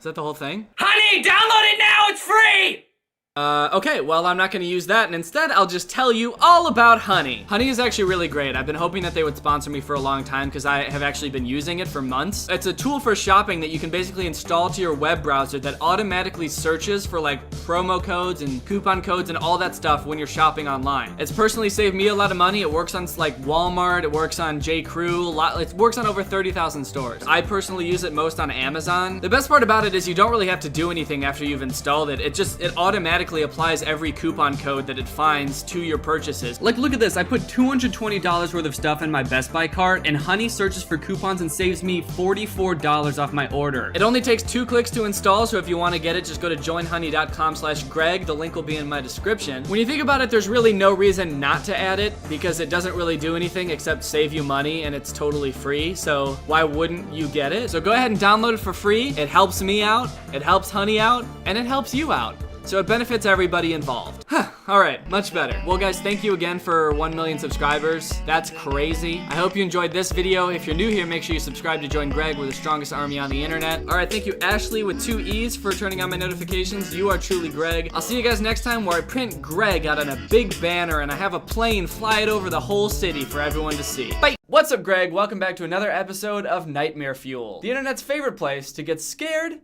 the whole thing? Honey, download it now, it's free! Okay, well, I'm not gonna use that, and instead, I'll just tell you all about Honey. Honey is actually really great. I've been hoping that they would sponsor me for a long time because I have actually been using it for months. It's a tool for shopping that you can basically install to your web browser that automatically searches for like promo codes and coupon codes and all that stuff when you're shopping online. It's personally saved me a lot of money. It works on like Walmart, it works on J.Crew, it works on over 30,000 stores. I personally use it most on Amazon. The best part about it is you don't really have to do anything after you've installed it. It automatically applies every coupon code that it finds to your purchases. Like, look at this. I put $220 worth of stuff in my Best Buy cart, and Honey searches for coupons and saves me $44 off my order. It only takes 2 clicks to install, so if you want to get it, just go to joinhoney.com/Greg. The link will be in my description. When you think about it, there's really no reason not to add it because it doesn't really do anything except save you money, and it's totally free, so why wouldn't you get it? So go ahead and download it for free. It helps me out, it helps Honey out, and it helps you out. So it benefits everybody involved. All right, much better. Well guys, thank you again for 1 million subscribers. That's crazy. I hope you enjoyed this video. If you're new here, make sure you subscribe to join Greg. We're the strongest army on the internet. All right, thank you Ashley with 2 E's for turning on my notifications. You are truly Greg. I'll see you guys next time where I print Greg out on a big banner and I have a plane fly it over the whole city for everyone to see. Bye. What's up, Greg? Welcome back to another episode of Nightmare Fuel, the internet's favorite place to get scared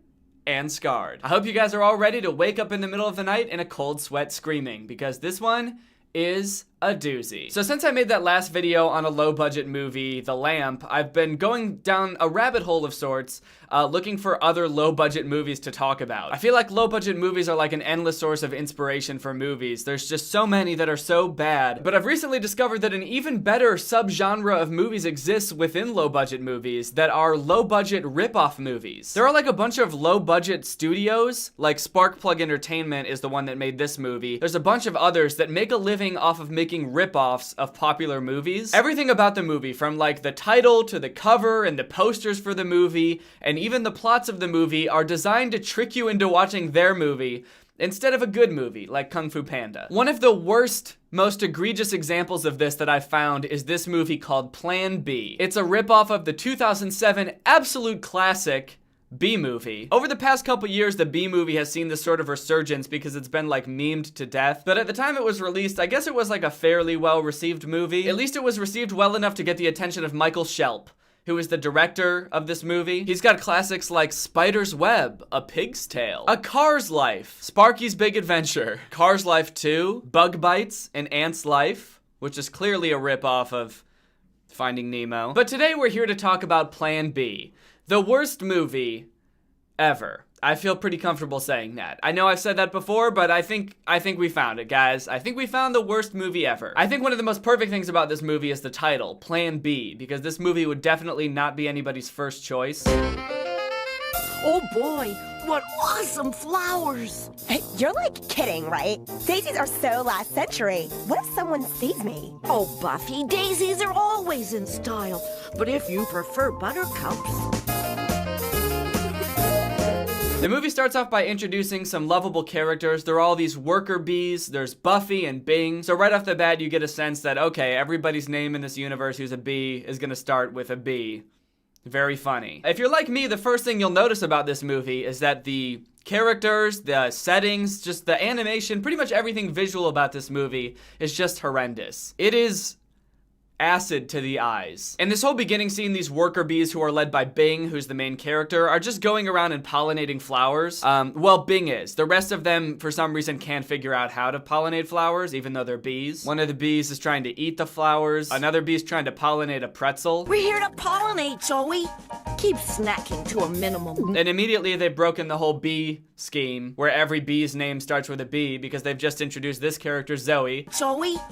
and scarred. I hope you guys are all ready to wake up in the middle of the night in a cold sweat screaming, because this one is a doozy. So since I made that last video on a low budget movie, The Lamp, I've been going down a rabbit hole of sorts, looking for other low budget movies to talk about. I feel like low budget movies are like an endless source of inspiration for movies. There's just so many that are so bad. But I've recently discovered that an even better subgenre of movies exists within low budget movies that are low budget ripoff movies. There are like a bunch of low budget studios, like Sparkplug Entertainment is the one that made this movie. There's a bunch of others that make a living off of making ripoffs of popular movies. Everything about the movie, from like the title to the cover and the posters for the movie, and even the plots of the movie, are designed to trick you into watching their movie instead of a good movie like Kung Fu Panda. One of the worst, most egregious examples of this that I've found is this movie called Plan B. It's a ripoff of the 2007 absolute classic B movie. Over the past couple years, the B movie has seen this sort of resurgence because it's been like memed to death. But at the time it was released, I guess it was like a fairly well received movie. At least it was received well enough to get the attention of Michael Shelp, who is the director of this movie. He's got classics like Spider's Web, A Pig's Tale, A Car's Life, Sparky's Big Adventure, Car's Life 2, Bug Bites, and Ant's Life, which is clearly a ripoff of Finding Nemo. But today we're here to talk about Plan B, the worst movie ever. I feel pretty comfortable saying that. I know I've said that before, but I think we found it, guys. I think we found the worst movie ever. I think one of the most perfect things about this movie is the title, Plan B, because this movie would definitely not be anybody's first choice. Oh boy, what awesome flowers! Hey, you're like kidding, right? Daisies are so last century. What if someone sees me? Oh, Buffy, daisies are always in style. But if you prefer buttercups... The movie starts off by introducing some lovable characters. There are all these worker bees. There's Buffy and Bing. So right off the bat, you get a sense that, okay, everybody's name in this universe who's a bee is gonna start with a B. Very funny. If you're like me, the first thing you'll notice about this movie is that the characters, the settings, just the animation, pretty much everything visual about this movie is just horrendous. It is acid to the eyes. In this whole beginning scene, these worker bees, who are led by Bing, who's the main character, are just going around and pollinating flowers. Well, Bing is. The rest of them, for some reason, can't figure out how to pollinate flowers, even though they're bees. One of the bees is trying to eat the flowers. Another bee's trying to pollinate a pretzel. We're here to pollinate, Zoe. Keep snacking to a minimum. And immediately they've broken the whole bee scheme, where every bee's name starts with a B, because they've just introduced this character, Zoe,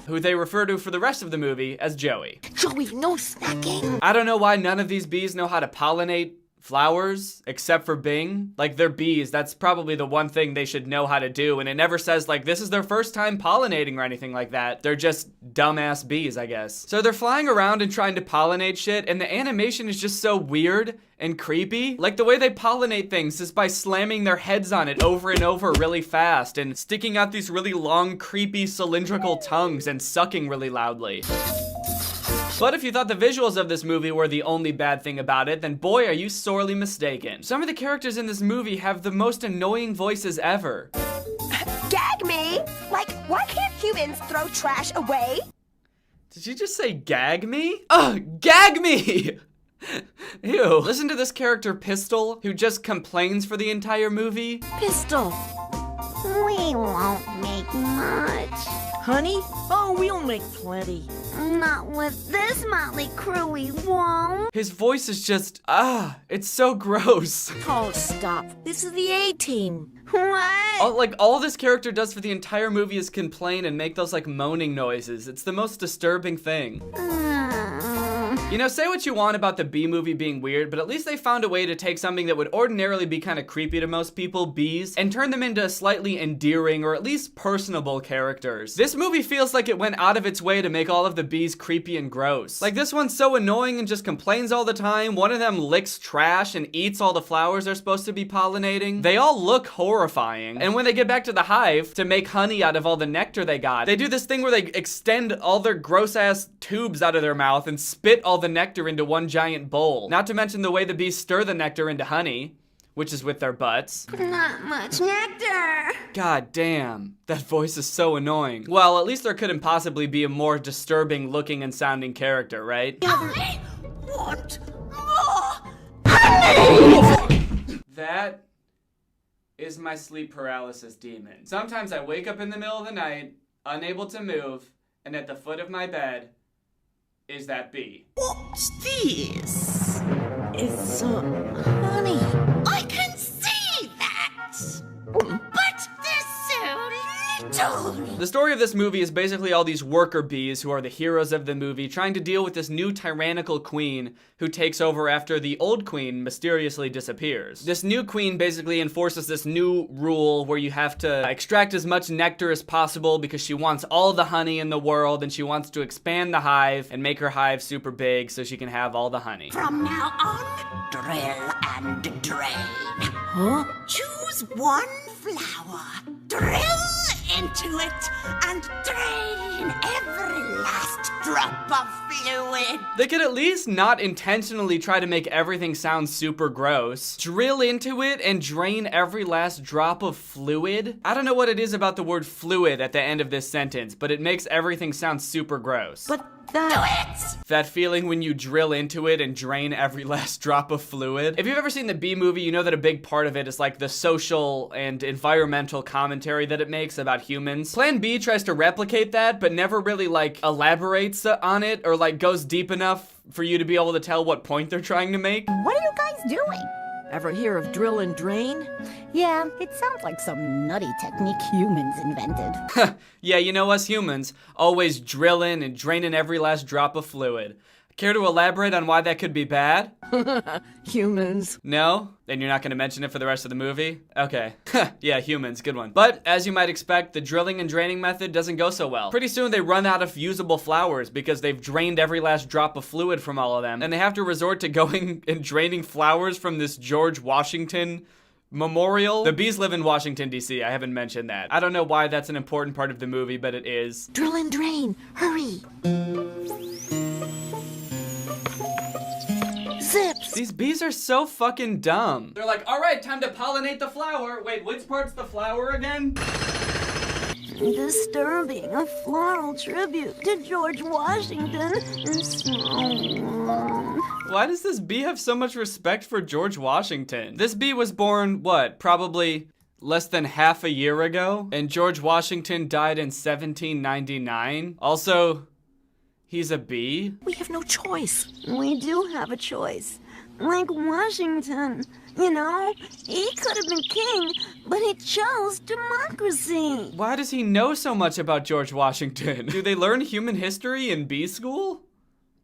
who they refer to for the rest of the movie as Joey. Joey, no snacking. I don't know why none of these bees know how to pollinate flowers, except for Bing. Like, they're bees. That's probably the one thing they should know how to do, and it never says, like, this is their first time pollinating or anything like that. They're just dumbass bees, I guess. So they're flying around and trying to pollinate shit, and the animation is just so weird and creepy. Like, the way they pollinate things is by slamming their heads on it over and over really fast, and sticking out these really long, creepy, cylindrical tongues and sucking really loudly. But if you thought the visuals of this movie were the only bad thing about it, then boy, are you sorely mistaken. Some of the characters in this movie have the most annoying voices ever. Gag me? Like, why can't humans throw trash away? Did you just say gag me? Ugh, gag me! Ew. Listen to this character, Pistol, who just complains for the entire movie. Pistol. We won't make much. Honey? Oh, we'll make plenty. Not with this motley crew, we won't. His voice is just, it's so gross. Oh, stop. This is the A-Team. What? All this character does for the entire movie is complain and make those, like, moaning noises. It's the most disturbing thing. You know, say what you want about the Bee movie being weird, but at least they found a way to take something that would ordinarily be kind of creepy to most people, bees, and turn them into slightly endearing or at least personable characters. This movie feels like it went out of its way to make all of the bees creepy and gross. Like, this one's so annoying and just complains all the time. One of them licks trash and eats all the flowers they're supposed to be pollinating. They all look horrifying. And when they get back to the hive to make honey out of all the nectar they got, they do this thing where they extend all their gross ass tubes out of their mouth and spit all the nectar into one giant bowl. Not to mention the way the bees stir the nectar into honey, which is with their butts. Not much nectar. God damn, that voice is so annoying. Well, at least there couldn't possibly be a more disturbing looking and sounding character, right? I want more. That is my sleep paralysis demon. Sometimes I wake up in the middle of the night, unable to move, and at the foot of my bed is that bee. What's this? It's honey. I can see that. But there's so little. The story of this movie is basically all these worker bees who are the heroes of the movie trying to deal with this new tyrannical queen who takes over after the old queen mysteriously disappears. This new queen basically enforces this new rule where you have to extract as much nectar as possible because she wants all the honey in the world and she wants to expand the hive and make her hive super big so she can have all the honey. From now on, drill and drain. Huh? Choose one flower, drill into it, and drain every last drop of fluid. They could at least not intentionally try to make everything sound super gross. Drill into it and drain every last drop of fluid? I don't know what it is about the word fluid at the end of this sentence, but it makes everything sound super gross. But that feeling when you drill into it and drain every last drop of fluid. If you've ever seen the Bee movie, you know that a big part of it is like the social and environmental commentary that it makes about humans. Plan B tries to replicate that, but never really like elaborates on it or like goes deep enough for you to be able to tell what point they're trying to make. What are you guys doing? Ever hear of drill and drain? Yeah, it sounds like some nutty technique humans invented. Yeah, you know us humans, always drilling and draining every last drop of fluid. Care to elaborate on why that could be bad? Humans. No? Then you're not going to mention it for the rest of the movie? Okay. Yeah, humans, good one. But, as you might expect, the drilling and draining method doesn't go so well. Pretty soon they run out of usable flowers because they've drained every last drop of fluid from all of them, and they have to resort to going and draining flowers from this George Washington memorial. The bees live in Washington, D.C. I haven't mentioned that. I don't know why that's an important part of the movie, but it is. Drill and drain. Hurry. Zips. These bees are so fucking dumb. They're like, all right, time to pollinate the flower. Wait, which part's the flower again? Disturbing, a floral tribute to George Washington. Why does this bee have so much respect for George Washington? This bee was born, what, probably less than half a year ago? And George Washington died in 1799? Also, he's a bee? We have no choice. We do have a choice. Like Washington, you know? He could have been king, but he chose democracy. Why does he know so much about George Washington? Do they learn human history in bee school?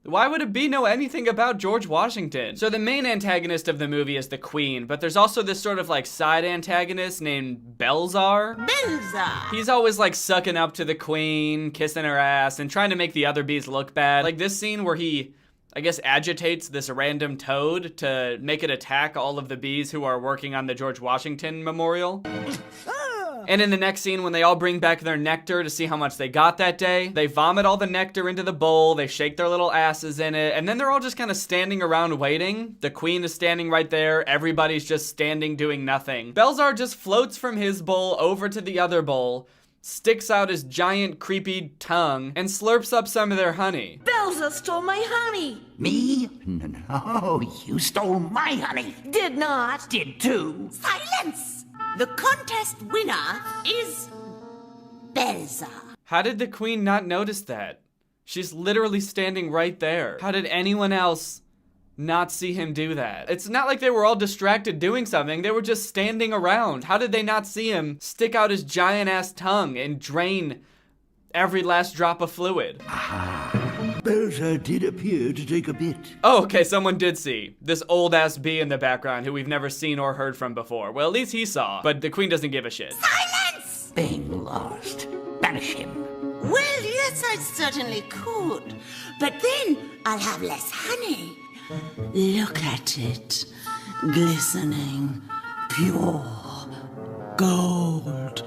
Why would a bee know anything about George Washington? So the main antagonist of the movie is the queen, but there's also this sort of like side antagonist named Belzar. Belzar! He's always like sucking up to the queen, kissing her ass, and trying to make the other bees look bad. Like this scene where he, I guess, agitates this random toad to make it attack all of the bees who are working on the George Washington memorial. And in the next scene, when they all bring back their nectar to see how much they got that day, they vomit all the nectar into the bowl, they shake their little asses in it, and then they're all just kind of standing around waiting. The queen is standing right there, everybody's just standing doing nothing. Belzar just floats from his bowl over to the other bowl, sticks out his giant creepy tongue, and slurps up some of their honey. Belzar stole my honey. Me? No, you stole my honey. Did not. Did too. Silence! The contest winner is Belzar. How did the queen not notice that? She's literally standing right there. How did anyone else not see him do that? It's not like they were all distracted doing something. They were just standing around. How did they not see him stick out his giant ass tongue and drain every last drop of fluid? Belzer did appear to take a bit. Oh, okay, someone did see this old-ass bee in the background who we've never seen or heard from before. Well, at least he saw, but the queen doesn't give a shit. Silence! Being lost. Banish him. Well, yes, I certainly could. But then I'll have less honey. Look at it. Glistening. Pure. Gold.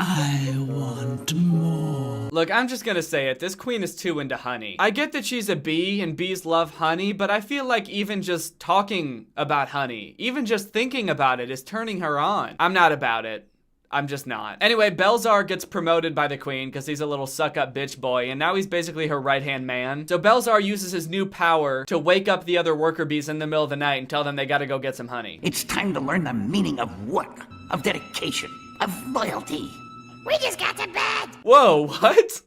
I want more. Look, I'm just gonna say it. This queen is too into honey. I get that she's a bee and bees love honey, but I feel like even just talking about honey, even just thinking about it is turning her on. I'm not about it. I'm just not. Anyway, Belzar gets promoted by the queen because he's a little suck-up bitch boy, and now he's basically her right-hand man. So Belzar uses his new power to wake up the other worker bees in the middle of the night and tell them they gotta go get some honey. It's time to learn the meaning of work, of dedication, of loyalty. We just got to bed. Whoa, what?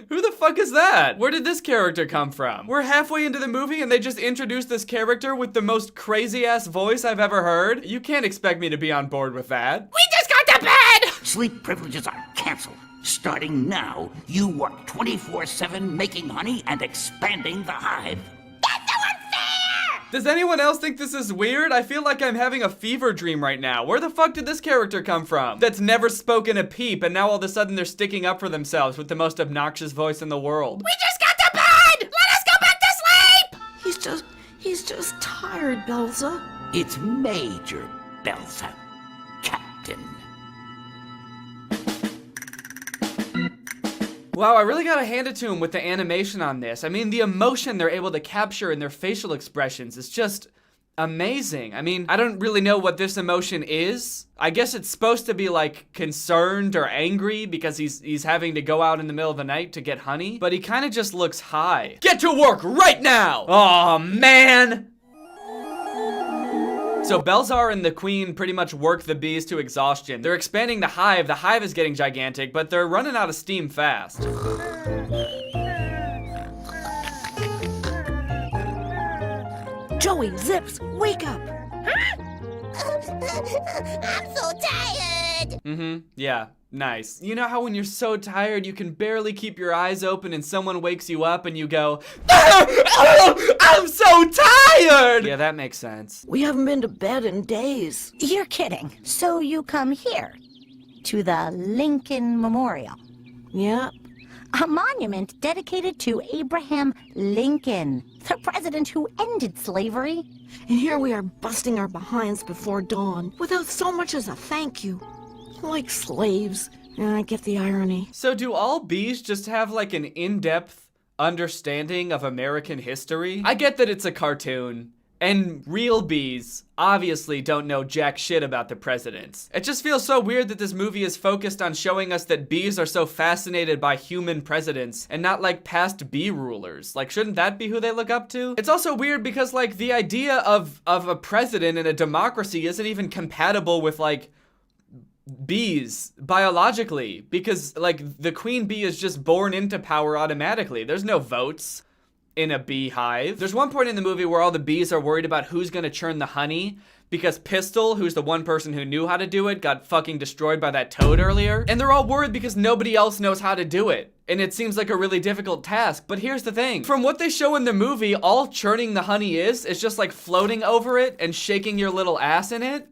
Who the fuck is that? Where did this character come from? We're halfway into the movie and they just introduced this character with the most crazy-ass voice I've ever heard? You can't expect me to be on board with that. We just got to bed. Sleep privileges are canceled. Starting now, you work 24/7 making honey and expanding the hive. Does anyone else think this is weird? I feel like I'm having a fever dream right now. Where the fuck did this character come from? That's never spoken a peep, and now all of a sudden they're sticking up for themselves with the most obnoxious voice in the world. We just got to bed. Let us go back to sleep. He's just tired, Belza. It's Major Belzer, Captain. Wow, I really gotta hand it to him with the animation on this. I mean, the emotion they're able to capture in their facial expressions is just amazing. I mean, I don't really know what this emotion is. I guess it's supposed to be like concerned or angry because he's having to go out in the middle of the night to get honey, but he kind of just looks high. Get to work right now! Oh man! So Belzar and the queen pretty much work the bees to exhaustion. They're expanding the hive. The hive is getting gigantic, but they're running out of steam fast. Joey, Zips, wake up! I'm so tired. Yeah, nice. You know how when you're so tired you can barely keep your eyes open and someone wakes you up and you go, I'm so tired! Yeah, that makes sense. We haven't been to bed in days. You're kidding. So you come here to the Lincoln Memorial. Yep. A monument dedicated to Abraham Lincoln, the president who ended slavery. And here we are busting our behinds before dawn without so much as a thank you. Like slaves. I get the irony. So do all bees just have like an in-depth understanding of American history? I get that it's a cartoon, and real bees obviously don't know jack shit about the presidents. It just feels so weird that this movie is focused on showing us that bees are so fascinated by human presidents and not like past bee rulers. Like, shouldn't that be who they look up to? It's also weird because like the idea of a president in a democracy isn't even compatible with like bees biologically, because like the queen bee is just born into power automatically. There's no votes in a beehive. There's one point in the movie where all the bees are worried about who's gonna churn the honey because Pistol, who's the one person who knew how to do it, got fucking destroyed by that toad earlier. And they're all worried because nobody else knows how to do it. And it seems like a really difficult task. But here's the thing. From what they show in the movie, all churning the honey is just like floating over it and shaking your little ass in it.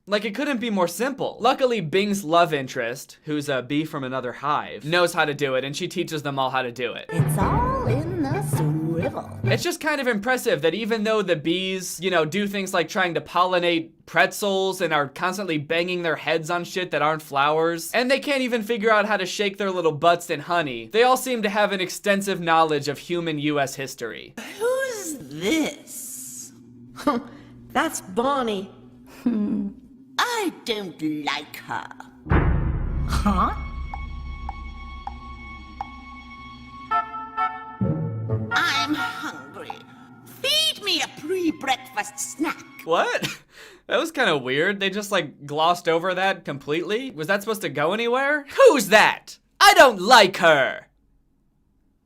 Like, it couldn't be more simple. Luckily, Bing's love interest, who's a bee from another hive, knows how to do it, and she teaches them all how to do it. It's all in the swivel. It's just kind of impressive that even though the bees, you know, do things like trying to pollinate pretzels and are constantly banging their heads on shit that aren't flowers, and they can't even figure out how to shake their little butts in honey, they all seem to have an extensive knowledge of human US history. Who's this? That's Bonnie. I don't like her. Huh? I'm hungry. Feed me a pre-breakfast snack. What? That was kind of weird. They just like glossed over that completely. Was that supposed to go anywhere? Who's that? I don't like her.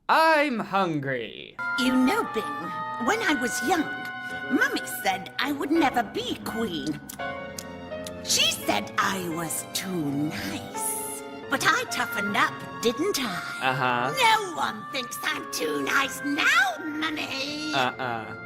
I'm hungry. You know, Bing, when I was young, Mummy said I would never be queen. She said I was too nice. But I toughened up, didn't I? Uh-huh. No one thinks I'm too nice now, Mummy.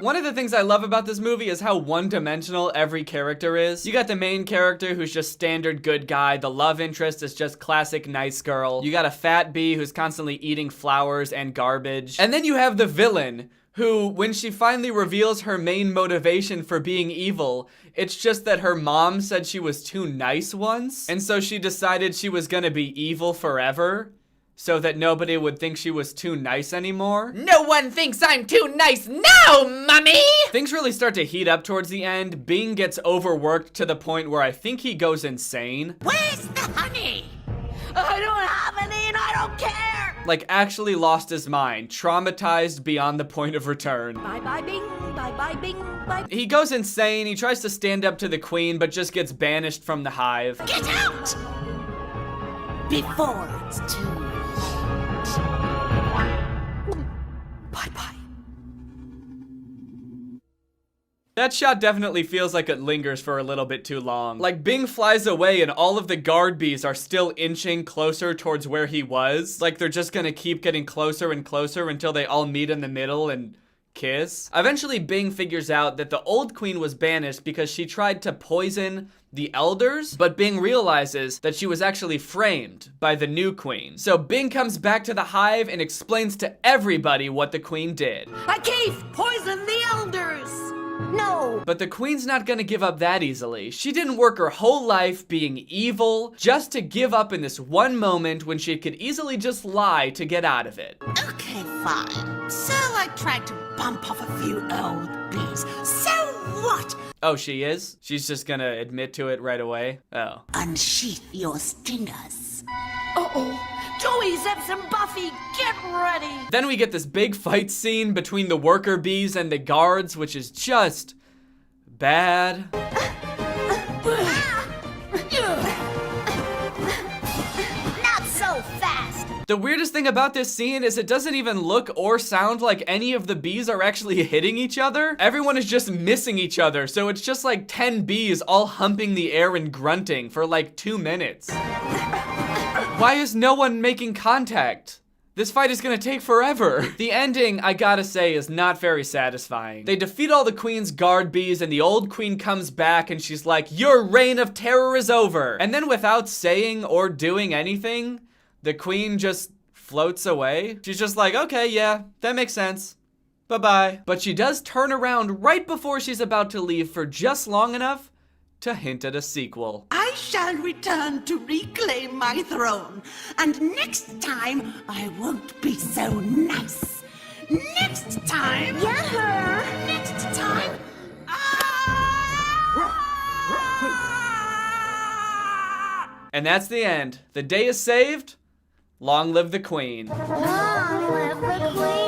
One of the things I love about this movie is how one-dimensional every character is. You got the main character who's just standard good guy. The love interest is just classic nice girl. You got a fat bee who's constantly eating flowers and garbage. And then you have the villain, who, when she finally reveals her main motivation for being evil, it's just that her mom said she was too nice once, and so she decided she was gonna be evil forever, so that nobody would think she was too nice anymore. No one thinks I'm too nice now, Mummy! Things really start to heat up towards the end. Bing gets overworked to the point where I think he goes insane. Where's the honey? I don't have any and I don't care. Like, actually lost his mind, traumatized beyond the point of return. Bye-bye, Bing. Bye-bye, Bing. Bye. He goes insane, he tries to stand up to the queen, but just gets banished from the hive. Get out! Before it's too late. Bye-bye. That shot definitely feels like it lingers for a little bit too long. Like, Bing flies away and all of the guard bees are still inching closer towards where he was. Like, they're just gonna keep getting closer and closer until they all meet in the middle and kiss. Eventually, Bing figures out that the old queen was banished because she tried to poison the elders, but Bing realizes that she was actually framed by the new queen. So Bing comes back to the hive and explains to everybody what the queen did. I gave poison the elders. No. But the queen's not gonna give up that easily. She didn't work her whole life being evil just to give up in this one moment when she could easily just lie to get out of it. Okay, fine. So I tried to bump off a few old bees. So what? Oh, she is? She's just gonna admit to it right away? Oh. Unsheath your stingers. Uh-oh. Joey, Zeps, and Buffy, get ready! Then we get this big fight scene between the worker bees and the guards, which is just bad. Not so fast! The weirdest thing about this scene is it doesn't even look or sound like any of the bees are actually hitting each other. Everyone is just missing each other, so it's just like 10 bees all humping the air and grunting for like 2 minutes. Why is no one making contact? This fight is gonna take forever. The ending, I gotta say, is not very satisfying. They defeat all the queen's guard bees and the old queen comes back and she's like, your reign of terror is over. And then without saying or doing anything, the queen just floats away. She's just like, okay, yeah, that makes sense. Bye-bye. But she does turn around right before she's about to leave for just long enough to hint at a sequel. I shall return to reclaim my throne, and next time I won't be so nice. Next time. Get her. Next time. And that's the end. The day is saved. Long live the queen. Long live the queen.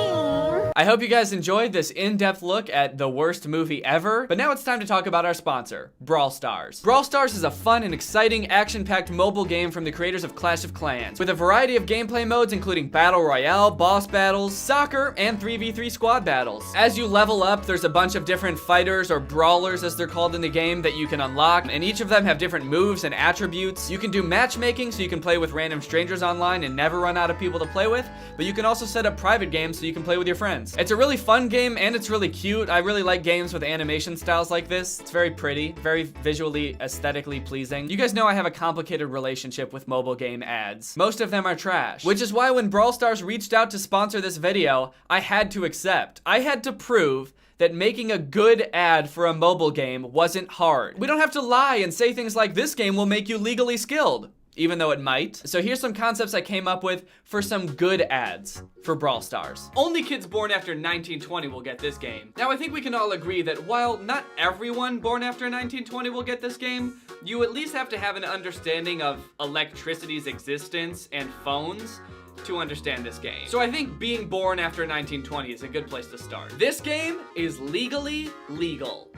I hope you guys enjoyed this in-depth look at the worst movie ever, but now it's time to talk about our sponsor, Brawl Stars. Brawl Stars is a fun and exciting action-packed mobile game from the creators of Clash of Clans, with a variety of gameplay modes including Battle Royale, boss battles, soccer, and 3v3 squad battles. As you level up, there's a bunch of different fighters or brawlers as they're called in the game that you can unlock, and each of them have different moves and attributes. You can do matchmaking so you can play with random strangers online and never run out of people to play with, but you can also set up private games so you can play with your friends. It's a really fun game and it's really cute. I really like games with animation styles like this. It's very pretty, very visually, aesthetically pleasing. You guys know I have a complicated relationship with mobile game ads. Most of them are trash, which is why when Brawl Stars reached out to sponsor this video, I had to accept. I had to prove that making a good ad for a mobile game wasn't hard. We don't have to lie and say things like, this game will make you legally skilled, even though it might. So here's some concepts I came up with for some good ads for Brawl Stars. Only kids born after 1920 will get this game. Now I think we can all agree that while not everyone born after 1920 will get this game, you at least have to have an understanding of electricity's existence and phones to understand this game. So I think being born after 1920 is a good place to start. This game is legally legal.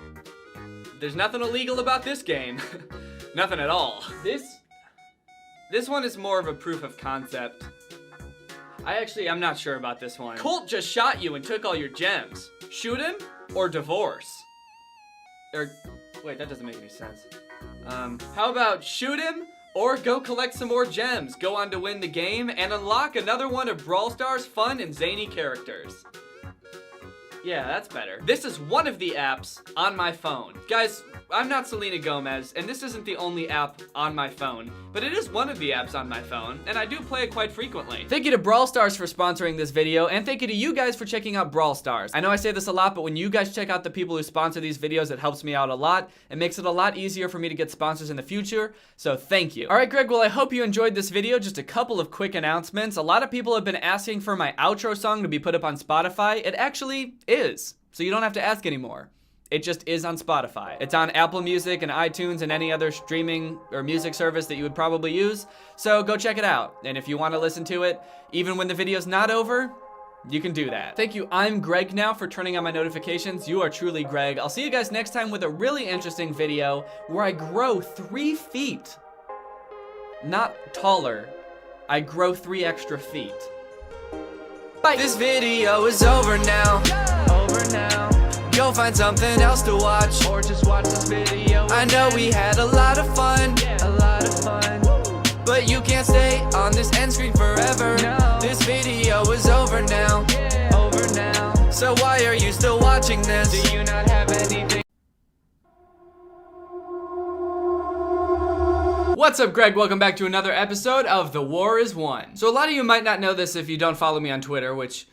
There's nothing illegal about this game. Nothing at all. This one is more of a proof of concept. I'm not sure about this one. Colt just shot you and took all your gems. Shoot him or divorce? Or, wait, that doesn't make any sense. How about shoot him Or go collect some more gems, go on to win the game, and unlock another one of Brawl Stars' fun and zany characters. Yeah, that's better. This is one of the apps on my phone. Guys, I'm not Selena Gomez, and this isn't the only app on my phone, but it is one of the apps on my phone, and I do play it quite frequently. Thank you to Brawl Stars for sponsoring this video, and thank you to you guys for checking out Brawl Stars. I know I say this a lot, but when you guys check out the people who sponsor these videos, it helps me out a lot. It makes it a lot easier for me to get sponsors in the future, so thank you. All right, Greg, well, I hope you enjoyed this video. Just a couple of quick announcements. A lot of people have been asking for my outro song to be put up on Spotify. It actually is, so you don't have to ask anymore. It just is on Spotify. It's on Apple Music and iTunes and any other streaming or music service that you would probably use. So go check it out. And if you want to listen to it, even when the video's not over, you can do that. Thank you, I'm Greg now, for turning on my notifications. You are truly Greg. I'll see you guys next time with a really interesting video where I grow 3 feet. Not taller. I grow 3 extra feet. Bye. This video is over now. Over now. Go find something else to watch, or just watch this video. I know we had a lot of fun, a lot of fun, but you can't stay on this end screen forever. No. This video is over now, over now. So why are you still watching this? Do you not have anything? What's up, Greg? Welcome back to another episode of The War is Won. So a lot of you might not know this if you don't follow me on Twitter, which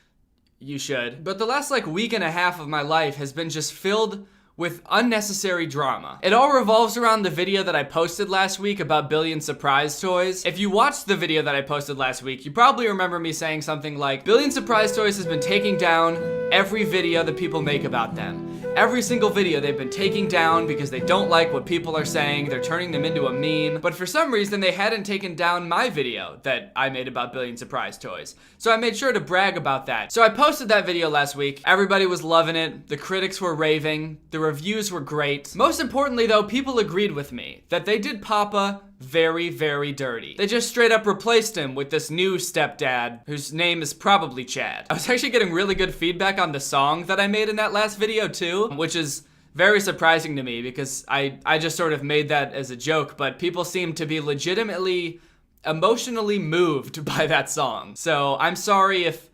you should. But the last week and a half of my life has been just filled with unnecessary drama. It all revolves around the video that I posted last week about Billion Surprise Toys. If you watched the video that I posted last week, you probably remember me saying something like, Billion Surprise Toys has been taking down every video that people make about them. Every single video they've been taking down because they don't like what people are saying. They're turning them into a meme. But for some reason, they hadn't taken down my video that I made about Billion Surprise Toys. So I made sure to brag about that. So I posted that video last week. Everybody was loving it. The critics were raving. The reviews were great. Most importantly, though, people agreed with me that they did Papa very, very dirty. They just straight up replaced him with this new stepdad whose name is probably Chad. I was actually getting really good feedback on the song that I made in that last video too, which is very surprising to me because I just sort of made that as a joke, but people seem to be legitimately emotionally moved by that song. So I'm sorry if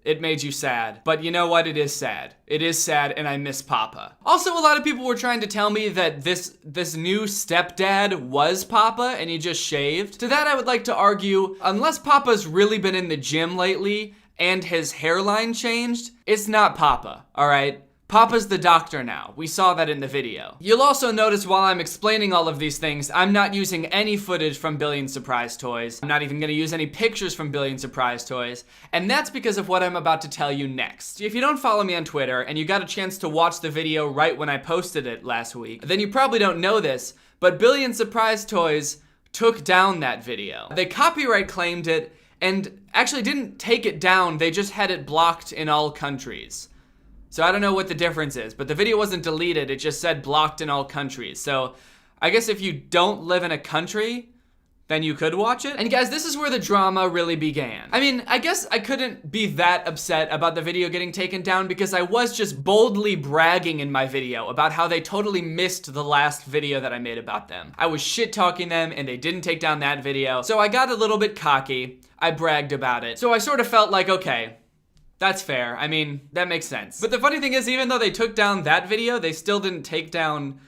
it made you sad, but you know what? It is sad. It is sad, and I miss Papa. Also, a lot of people were trying to tell me that this new stepdad was Papa and he just shaved. To that, I would like to argue, unless Papa's really been in the gym lately and his hairline changed, it's not Papa, all right? Papa's the doctor now. We saw that in the video. You'll also notice while I'm explaining all of these things, I'm not using any footage from Billion Surprise Toys. I'm not even gonna use any pictures from Billion Surprise Toys. And that's because of what I'm about to tell you next. If you don't follow me on Twitter and you got a chance to watch the video right when I posted it last week, then you probably don't know this, but Billion Surprise Toys took down that video. They copyright claimed it and actually didn't take it down, they just had it blocked in all countries. So I don't know what the difference is, but the video wasn't deleted, it just said blocked in all countries. So I guess if you don't live in a country, then you could watch it. And guys, this is where the drama really began. I mean, I guess I couldn't be that upset about the video getting taken down because I was just boldly bragging in my video about how they totally missed the last video that I made about them. I was shit talking them and they didn't take down that video. So I got a little bit cocky, I bragged about it. So I sort of felt like, okay, that's fair. I mean, that makes sense. But the funny thing is, even though they took down that video, they still didn't take down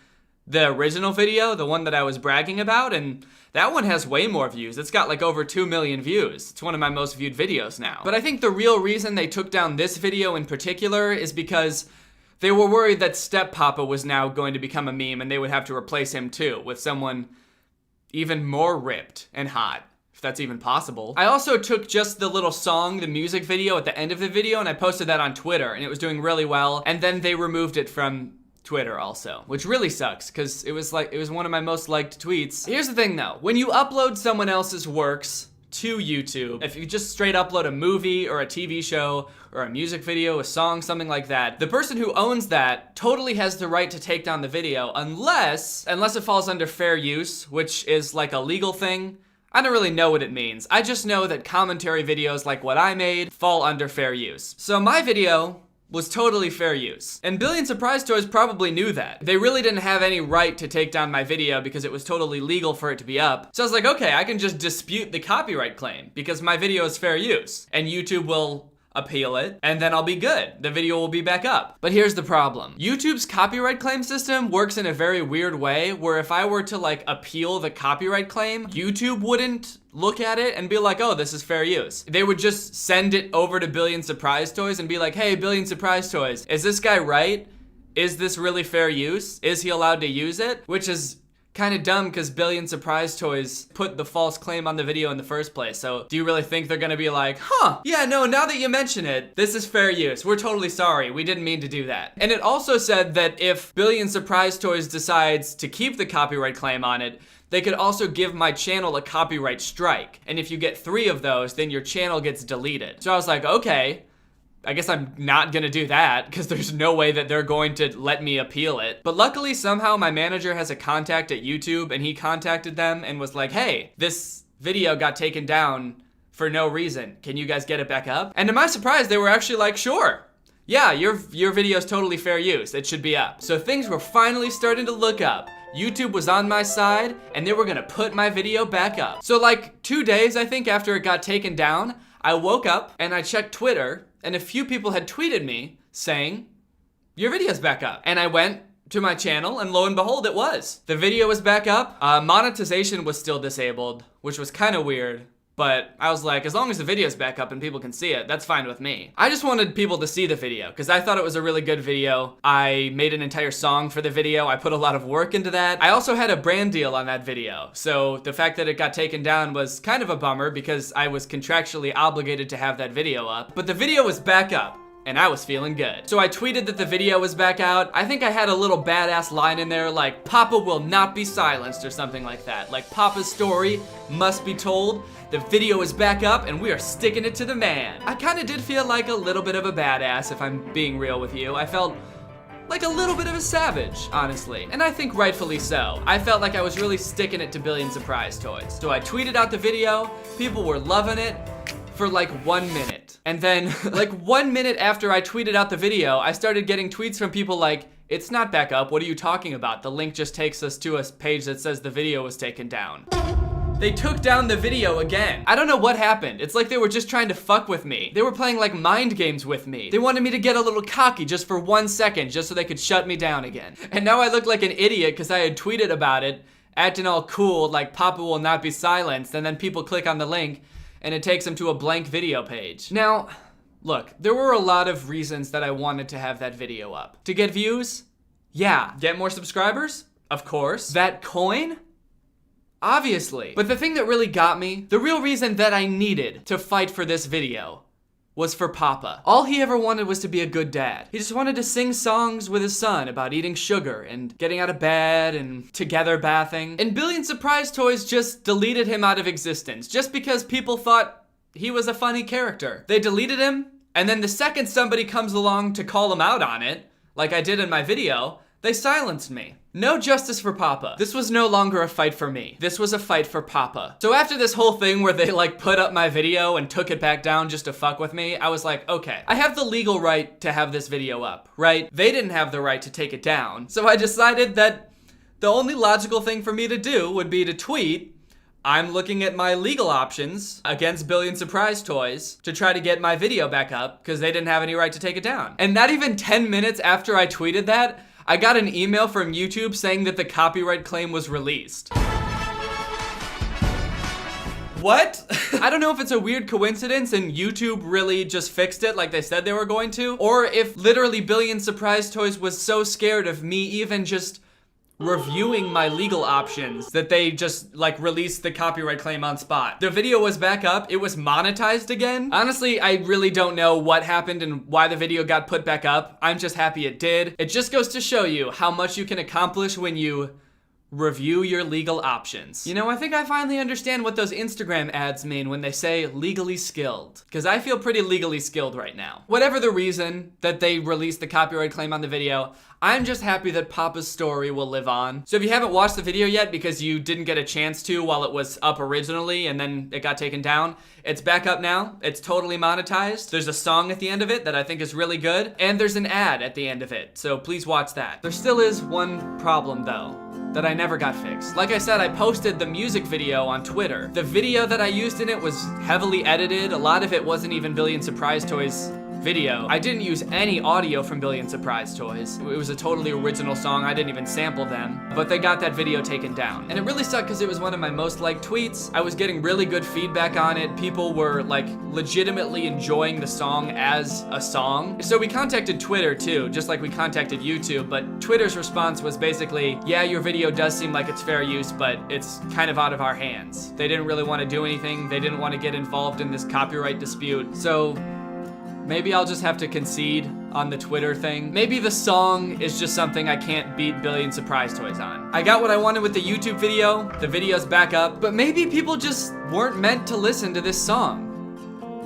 the original video, the one that I was bragging about, and that one has way more views. It's got like over 2 million views. It's one of my most viewed videos now. But I think the real reason they took down this video in particular is because they were worried that Step Papa was now going to become a meme and they would have to replace him too with someone even more ripped and hot. That's even possible. I also took just the little song, the music video at the end of the video, and I posted that on Twitter, and it was doing really well, and then they removed it from Twitter also, which really sucks, because it was one of my most liked tweets. Here's the thing though, when you upload someone else's works to YouTube, if you just straight upload a movie or a TV show or a music video, a song, something like that, the person who owns that totally has the right to take down the video unless it falls under fair use, which is like a legal thing. I don't really know what it means. I just know that commentary videos like what I made fall under fair use. So my video was totally fair use. And Billion Surprise Toys probably knew that. They really didn't have any right to take down my video because it was totally legal for it to be up. So I was like, okay, I can just dispute the copyright claim because my video is fair use. And YouTube will appeal it, and then I'll be good. The video will be back up. But here's the problem. YouTube's copyright claim system works in a very weird way where if I were to like appeal the copyright claim, YouTube wouldn't look at it and be like, oh, this is fair use. They would just send it over to Billion Surprise Toys and be like, hey, Billion Surprise Toys, is this guy right? Is this really fair use? Is he allowed to use it? Which is kind of dumb because Billion Surprise Toys put the false claim on the video in the first place. So do you really think they're gonna be like, huh, yeah, no, now that you mention it, this is fair use. We're totally sorry. We didn't mean to do that. And it also said that if Billion Surprise Toys decides to keep the copyright claim on it, they could also give my channel a copyright strike. And if you get 3 of those, then your channel gets deleted. So I was like, okay, I guess I'm not gonna do that because there's no way that they're going to let me appeal it. But luckily somehow my manager has a contact at YouTube and he contacted them and was like, hey, this video got taken down for no reason. Can you guys get it back up? And to my surprise, they were actually like, sure. Yeah, your video is totally fair use. It should be up. So things were finally starting to look up. YouTube was on my side and they were gonna put my video back up. So like 2 days, I think, after it got taken down, I woke up and I checked Twitter and a few people had tweeted me saying, your video's back up. And I went to my channel and lo and behold, it was. The video was back up. Monetization was still disabled, which was kind of weird. But I was like, as long as the video's back up and people can see it, that's fine with me. I just wanted people to see the video because I thought it was a really good video. I made an entire song for the video. I put a lot of work into that. I also had a brand deal on that video. So the fact that it got taken down was kind of a bummer because I was contractually obligated to have that video up. But the video was back up. And I was feeling good. So I tweeted that the video was back out. I think I had a little badass line in there like, Papa will not be silenced or something like that. Like, Papa's story must be told. The video is back up and we are sticking it to the man. I kind of did feel like a little bit of a badass if I'm being real with you. I felt like a little bit of a savage, honestly. And I think rightfully so. I felt like I was really sticking it to Billion Surprise Toys. So I tweeted out the video. People were loving it for like 1 minute. And then like 1 minute after I tweeted out the video, I started getting tweets from people like, it's not back up, what are you talking about? The link just takes us to a page that says the video was taken down. They took down the video again. I don't know what happened. It's like they were just trying to fuck with me. They were playing like mind games with me. They wanted me to get a little cocky just for 1 second just so they could shut me down again. And now I look like an idiot because I had tweeted about it, acting all cool like Papa will not be silenced, and then people click on the link and it takes them to a blank video page. Now, look, there were a lot of reasons that I wanted to have that video up. To get views? Yeah. Get more subscribers? Of course. That coin? Obviously. But the thing that really got me, the real reason that I needed to fight for this video was for Papa. All he ever wanted was to be a good dad. He just wanted to sing songs with his son about eating sugar and getting out of bed and together bathing. And Billion Surprise Toys just deleted him out of existence just because people thought he was a funny character. They deleted him, and then the second somebody comes along to call him out on it, like I did in my video, they silenced me. No justice for Papa. This was no longer a fight for me. This was a fight for Papa. So after this whole thing where they like put up my video and took it back down just to fuck with me, I was like, okay, I have the legal right to have this video up, right? They didn't have the right to take it down. So I decided that the only logical thing for me to do would be to tweet, I'm looking at my legal options against Billion Surprise Toys to try to get my video back up because they didn't have any right to take it down. And not even 10 minutes after I tweeted that, I got an email from YouTube saying that the copyright claim was released. What? I don't know if it's a weird coincidence and YouTube really just fixed it like they said they were going to, or if literally Billion Surprise Toys was so scared of me even just reviewing my legal options that they just like released the copyright claim on spot. The video was back up. It was monetized again. Honestly, I really don't know what happened and why the video got put back up. I'm just happy it did. It just goes to show you how much you can accomplish when you review your legal options. You know, I think I finally understand what those Instagram ads mean when they say legally skilled, because I feel pretty legally skilled right now. Whatever the reason that they released the copyright claim on the video, I'm just happy that Papa's story will live on. So if you haven't watched the video yet because you didn't get a chance to while it was up originally and then it got taken down, it's back up now. It's totally monetized. There's a song at the end of it that I think is really good, and there's an ad at the end of it, so please watch that. There still is one problem though, that I never got fixed. Like I said, I posted the music video on Twitter. The video that I used in it was heavily edited. A lot of it wasn't even Billion Surprise Toys video. I didn't use any audio from Billion Surprise Toys. It was a totally original song. I didn't even sample them, but they got that video taken down. And it really sucked because it was one of my most liked tweets. I was getting really good feedback on it. People were like legitimately enjoying the song as a song. So we contacted Twitter too, just like we contacted YouTube, but Twitter's response was basically, yeah, your video does seem like it's fair use, but it's kind of out of our hands. They didn't really want to do anything. They didn't want to get involved in this copyright dispute. So maybe I'll just have to concede on the Twitter thing. Maybe the song is just something I can't beat Billion Surprise Toys on. I got what I wanted with the YouTube video. The video's back up, but maybe people just weren't meant to listen to this song,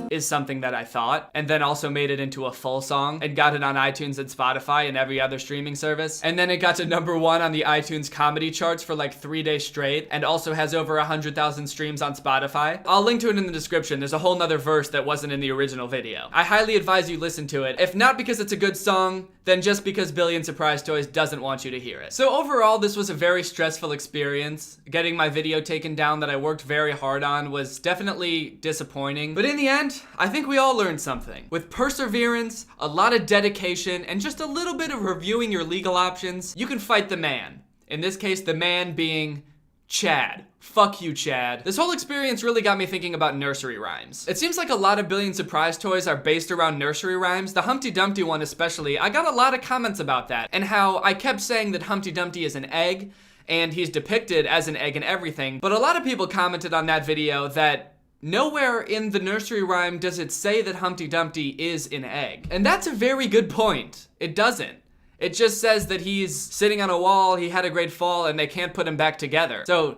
is something that I thought, and then also made it into a full song and got it on iTunes and Spotify and every other streaming service. And then it got to #1 on the iTunes comedy charts for like 3 days straight, and also has over 100,000 streams on Spotify. I'll link to it in the description. There's a whole nother verse that wasn't in the original video. I highly advise you listen to it, if not because it's a good song, then just because Billion Surprise Toys doesn't want you to hear it. So overall, this was a very stressful experience. Getting my video taken down that I worked very hard on was definitely disappointing, but in the end, I think we all learned something. With perseverance, a lot of dedication, and just a little bit of reviewing your legal options, you can fight the man. In this case, the man being Chad. Fuck you, Chad. This whole experience really got me thinking about nursery rhymes. It seems like a lot of Billion Surprise Toys are based around nursery rhymes. The Humpty Dumpty one especially, I got a lot of comments about that, and how I kept saying that Humpty Dumpty is an egg, and he's depicted as an egg and everything, but a lot of people commented on that video that nowhere in the nursery rhyme does it say that Humpty Dumpty is an egg. And that's a very good point. It doesn't. It just says that he's sitting on a wall, he had a great fall, and they can't put him back together. So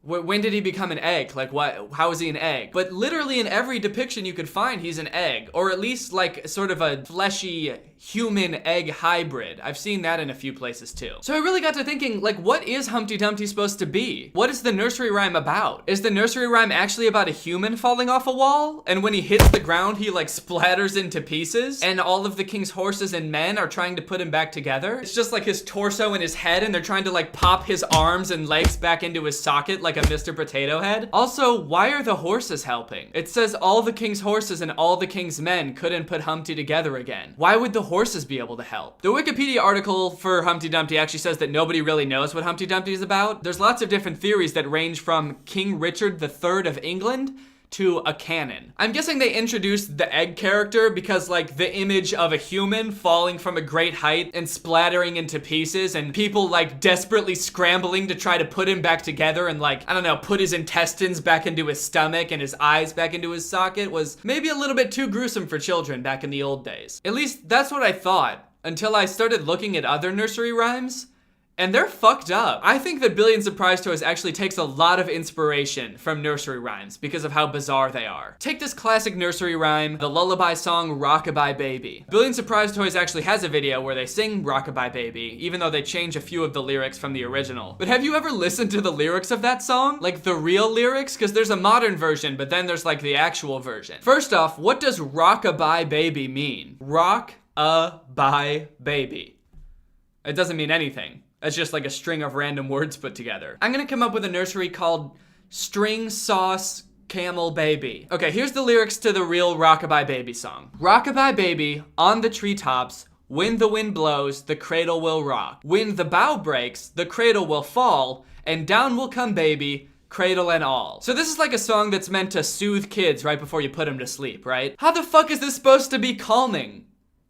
when did he become an egg? Like what? How is he an egg? But literally in every depiction you could find, he's an egg, or at least like sort of a fleshy human egg hybrid. I've seen that in a few places too. So I really got to thinking, like, what is Humpty Dumpty supposed to be? What is the nursery rhyme about? Is the nursery rhyme actually about a human falling off a wall? And when he hits the ground, he like splatters into pieces, and all of the king's horses and men are trying to put him back together? It's just like his torso and his head, and they're trying to like pop his arms and legs back into his socket like a Mr. Potato Head. Also, why are the horses helping? It says all the king's horses and all the king's men couldn't put Humpty together again. Why would the horses be able to help? The Wikipedia article for Humpty Dumpty actually says that nobody really knows what Humpty Dumpty is about. There's lots of different theories that range from King Richard III of England to a canon. I'm guessing they introduced the egg character because like the image of a human falling from a great height and splattering into pieces, and people like desperately scrambling to try to put him back together and like, I don't know, put his intestines back into his stomach and his eyes back into his socket was maybe a little bit too gruesome for children back in the old days. At least that's what I thought until I started looking at other nursery rhymes. And they're fucked up. I think that Billion Surprise Toys actually takes a lot of inspiration from nursery rhymes because of how bizarre they are. Take this classic nursery rhyme, the lullaby song Rockabye Baby. Billion Surprise Toys actually has a video where they sing Rockabye Baby, even though they change a few of the lyrics from the original. But have you ever listened to the lyrics of that song? Like the real lyrics? Because there's a modern version, but then there's like the actual version. First off, what does Rockabye Baby mean? Rock-a-bye baby. It doesn't mean anything. It's just like a string of random words put together. I'm gonna come up with a nursery called String Sauce Camel Baby. Okay, here's the lyrics to the real Rockabye Baby song. Rockabye baby, on the treetops, when the wind blows, the cradle will rock. When the bough breaks, the cradle will fall, and down will come baby, cradle and all. So this is like a song that's meant to soothe kids right before you put them to sleep, right? How the fuck is this supposed to be calming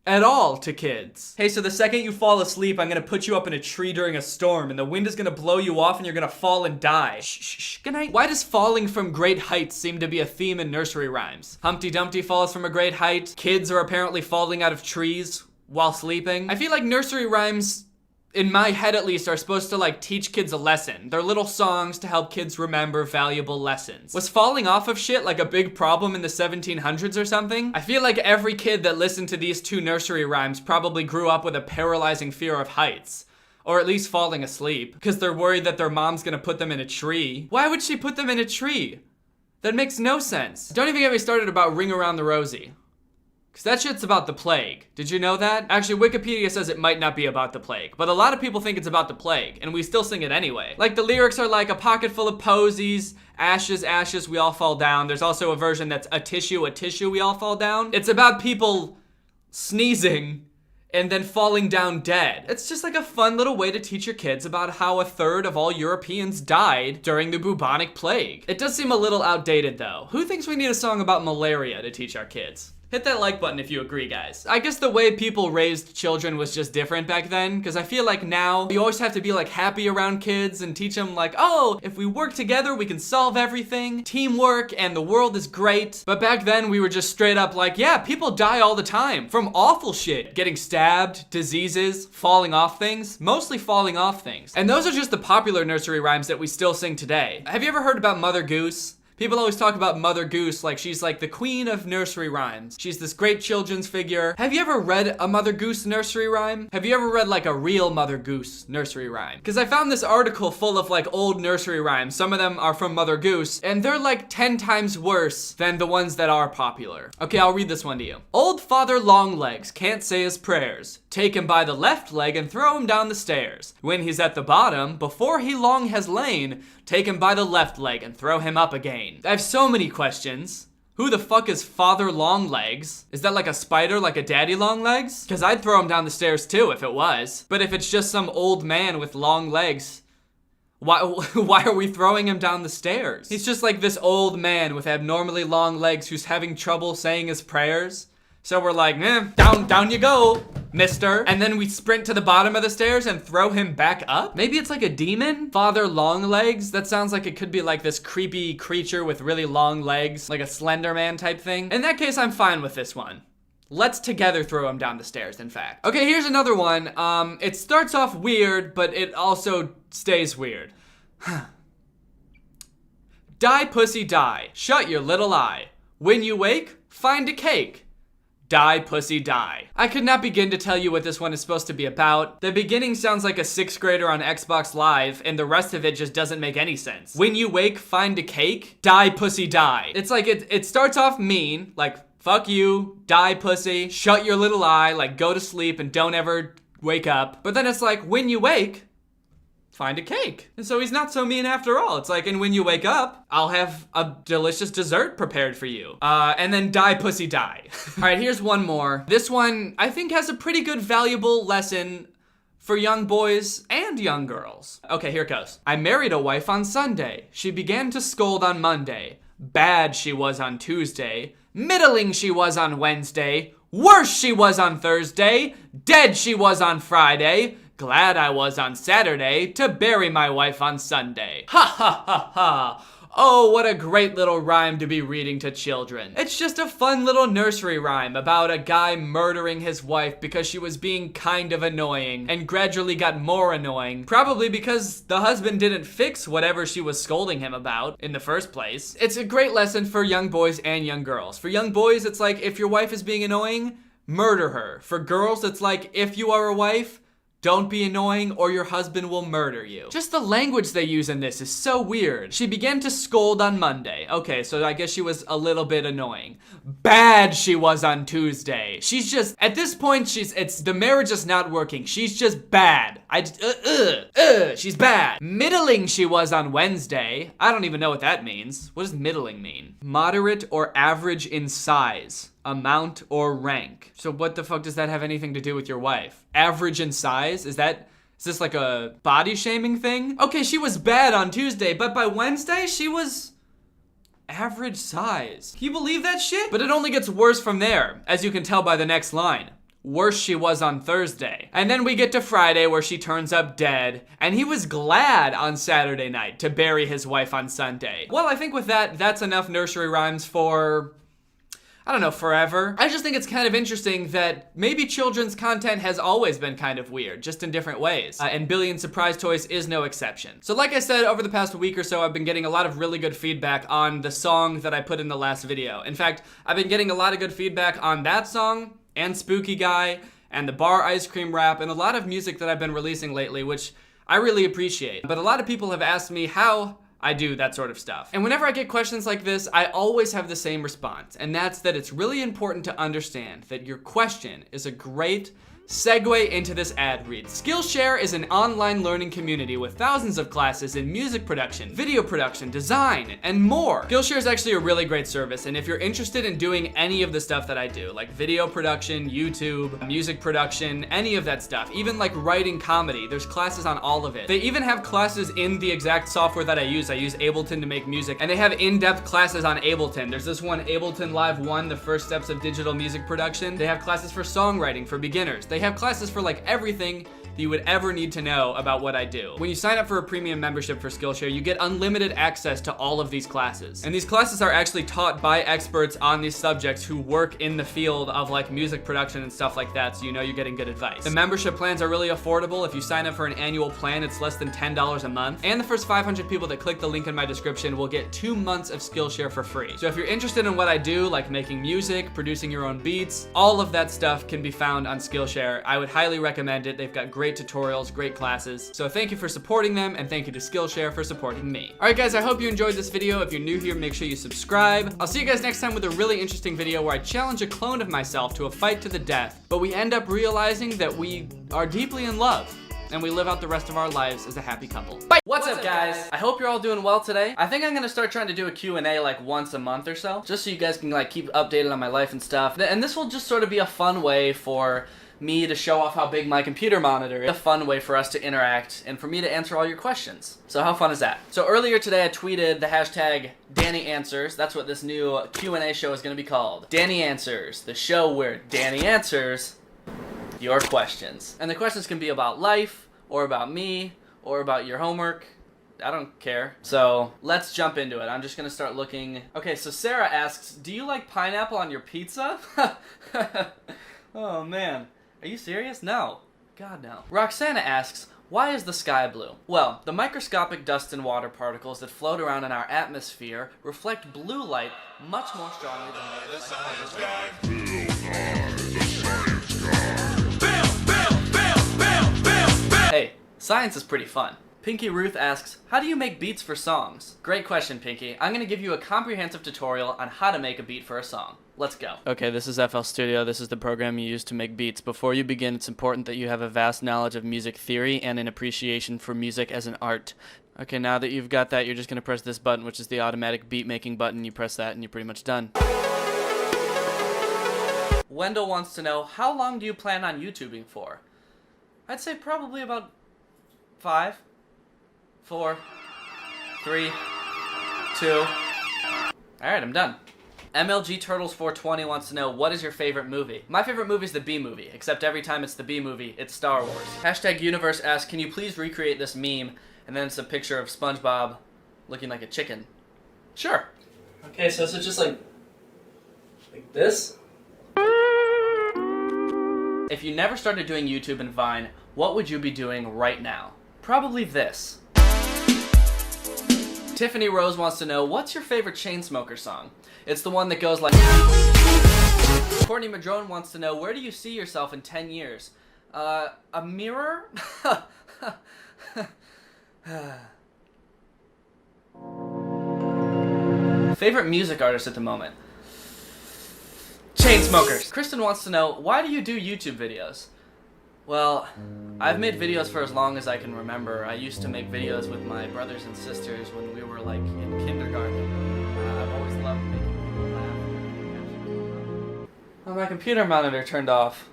at all to kids? Hey, so the second you fall asleep, I'm gonna put you up in a tree during a storm, and the wind is gonna blow you off, and you're gonna fall and die. Shh, shh, shh. Good night. Why does falling from great heights seem to be a theme in nursery rhymes? Humpty Dumpty falls from a great height. Kids are apparently falling out of trees while sleeping. I feel like nursery rhymes in my head at least, are supposed to like teach kids a lesson. They're little songs to help kids remember valuable lessons. Was falling off of shit like a big problem in the 1700s or something? I feel like every kid that listened to these two nursery rhymes probably grew up with a paralyzing fear of heights. Or at least falling asleep, because they're worried that their mom's gonna put them in a tree. Why would she put them in a tree? That makes no sense. Don't even get me started about Ring Around the Rosie. Because that shit's about the plague. Did you know that? Actually, Wikipedia says it might not be about the plague, but a lot of people think it's about the plague, and we still sing it anyway. Like, the lyrics are like, a pocket full of posies, ashes, ashes, we all fall down. There's also a version that's a tissue, we all fall down. It's about people sneezing and then falling down dead. It's just like a fun little way to teach your kids about how 1/3 of all Europeans died during the bubonic plague. It does seem a little outdated though. Who thinks we need a song about malaria to teach our kids? Hit that like button if you agree, guys. I guess the way people raised children was just different back then, because I feel like now you always have to be like happy around kids and teach them like, oh, if we work together, we can solve everything. Teamwork and the world is great. But back then we were just straight up like, yeah, people die all the time from awful shit. Getting stabbed, diseases, falling off things, mostly falling off things. And those are just the popular nursery rhymes that we still sing today. Have you ever heard about Mother Goose? People always talk about Mother Goose like she's like the queen of nursery rhymes. She's this great children's figure. Have you ever read a Mother Goose nursery rhyme? Have you ever read like a real Mother Goose nursery rhyme? Because I found this article full of like old nursery rhymes. Some of them are from Mother Goose, and they're like 10 times worse than the ones that are popular. Okay, I'll read this one to you. Old Father Longlegs can't say his prayers. Take him by the left leg and throw him down the stairs. When he's at the bottom, before he long has lain, take him by the left leg and throw him up again. I have so many questions. Who the fuck is Father Longlegs? Is that like a spider, like a daddy Longlegs? Because I'd throw him down the stairs too if it was. But if it's just some old man with long legs, why are we throwing him down the stairs? He's just like this old man with abnormally long legs who's having trouble saying his prayers. So we're like, down you go, mister. And then we sprint to the bottom of the stairs and throw him back up? Maybe it's like a demon? Father Longlegs? That sounds like it could be like this creepy creature with really long legs, like a Slender Man type thing. In that case, I'm fine with this one. Let's together throw him down the stairs, in fact. Okay, here's another one. It starts off weird, but it also stays weird. Die, pussy, die. Shut your little eye. When you wake, find a cake. Die, pussy, die. I could not begin to tell you what this one is supposed to be about. The beginning sounds like a 6th grader on Xbox Live, and the rest of it just doesn't make any sense. When you wake, find a cake. Die, pussy, die. It's like it starts off mean, like fuck you, die, pussy, shut your little eye, like go to sleep and don't ever wake up. But then it's like, when you wake, find a cake. And so he's not so mean after all. It's like, and when you wake up, I'll have a delicious dessert prepared for you. And then die, pussy, die. All right, here's one more. This one, I think, has a pretty good valuable lesson for young boys and young girls. Okay, here it goes. I married a wife on Sunday. She began to scold on Monday. Bad she was on Tuesday. Middling she was on Wednesday. Worse she was on Thursday. Dead she was on Friday. Glad I was on Saturday to bury my wife on Sunday. Ha ha ha ha. Oh, what a great little rhyme to be reading to children. It's just a fun little nursery rhyme about a guy murdering his wife because she was being kind of annoying and gradually got more annoying, probably because the husband didn't fix whatever she was scolding him about in the first place. It's a great lesson for young boys and young girls. For young boys, it's like, if your wife is being annoying, murder her. For girls, it's like, if you are a wife, don't be annoying or your husband will murder you. Just the language they use in this is so weird. She began to scold on Monday. Okay, so I guess she was a little bit annoying. Bad she was on Tuesday. She's just, at this point, the marriage is not working. She's just bad. She's bad. Middling she was on Wednesday. I don't even know what that means. What does middling mean? Moderate or average in size. Amount or rank. So what the fuck does that have anything to do with your wife? Average in size? Is this like a body shaming thing? Okay, she was bad on Tuesday, but by Wednesday she was average size. Can you believe that shit? But it only gets worse from there, as you can tell by the next line. Worse she was on Thursday. And then we get to Friday where she turns up dead, and he was glad on Saturday night to bury his wife on Sunday. Well, I think with that, that's enough nursery rhymes for I don't know, forever. I just think it's kind of interesting that maybe children's content has always been kind of weird, just in different ways. And Billion Surprise Toys is no exception. So like I said, over the past week or so, I've been getting a lot of really good feedback on the song that I put in the last video. In fact, I've been getting a lot of good feedback on that song, and Spooky Guy, and the bar ice cream rap, and a lot of music that I've been releasing lately, which I really appreciate. But a lot of people have asked me how I do that sort of stuff. And whenever I get questions like this, I always have the same response, and that's that it's really important to understand that your question is a great segue into this ad read. Skillshare is an online learning community with thousands of classes in music production, video production, design, and more. Skillshare is actually a really great service, and if you're interested in doing any of the stuff that I do, like video production, YouTube, music production, any of that stuff, even like writing comedy, there's classes on all of it. They even have classes in the exact software that I use. I use Ableton to make music, and they have in-depth classes on Ableton. There's this one, Ableton Live 1, the first steps of digital music production. They have classes for songwriting for beginners. They have classes for like everything that you would ever need to know about what I do. When you sign up for a premium membership for Skillshare, you get unlimited access to all of these classes. And these classes are actually taught by experts on these subjects who work in the field of like music production and stuff like that, so you know you're getting good advice. The membership plans are really affordable. If you sign up for an annual plan, it's less than $10 a month. And the first 500 people that click the link in my description will get 2 months of Skillshare for free. So if you're interested in what I do, like making music, producing your own beats, all of that stuff can be found on Skillshare. I would highly recommend it. They've got great tutorials, great classes. So thank you for supporting them, and thank you to Skillshare for supporting me. All right, guys, I hope you enjoyed this video. If you're new here, make sure you subscribe. I'll see you guys next time with a really interesting video where I challenge a clone of myself to a fight to the death, but we end up realizing that we are deeply in love, and we live out the rest of our lives as a happy couple. Bye! What's up, guys? I hope you're all doing well today. I think I'm gonna start trying to do a Q&A like once a month or so, just so you guys can like keep updated on my life and stuff. And this will just sort of be a fun way for me to show off how big my computer monitor is. A fun way for us to interact and for me to answer all your questions. So how fun is that? So earlier today I tweeted the hashtag Danny Answers. That's what this new Q&A show is gonna be called. Danny Answers, the show where Danny answers your questions. And the questions can be about life, or about me, or about your homework. I don't care. So let's jump into it. I'm just gonna start looking. Okay, so Sarah asks, do you like pineapple on your pizza? Oh man. Are you serious? No. God, no. Roxana asks, why is the sky blue? Well, the microscopic dust and water particles that float around in our atmosphere reflect blue light much more strongly than the sky. Hey, science is pretty fun. Pinky Ruth asks, how do you make beats for songs? Great question, Pinky. I'm gonna give you a comprehensive tutorial on how to make a beat for a song. Let's go. Okay, this is FL Studio. This is the program you use to make beats. Before you begin, it's important that you have a vast knowledge of music theory and an appreciation for music as an art. Okay, now that you've got that, you're just gonna press this button, which is the automatic beat making button. You press that and you're pretty much done. Wendell wants to know, how long do you plan on YouTubing for? I'd say probably about 5, 4, 3, 2. Alright, I'm done. MLG Turtles 420 wants to know, what is your favorite movie? My favorite movie is the B movie, except every time it's the B movie, it's Star Wars. Hashtag Universe asks, can you please recreate this meme? And then it's a picture of SpongeBob looking like a chicken. Sure. Okay, so it's just like this? If you never started doing YouTube and Vine, what would you be doing right now? Probably this. Tiffany Rose wants to know, what's your favorite Chainsmokers song? It's the one that goes like... Courtney Madrone wants to know, where do you see yourself in 10 years? A mirror? Favorite music artist at the moment? Chainsmokers. Kristen wants to know, why do you do YouTube videos? Well, I've made videos for as long as I can remember. I used to make videos with my brothers and sisters when we were like in kindergarten. I've always loved making people laugh. Oh, my computer monitor turned off.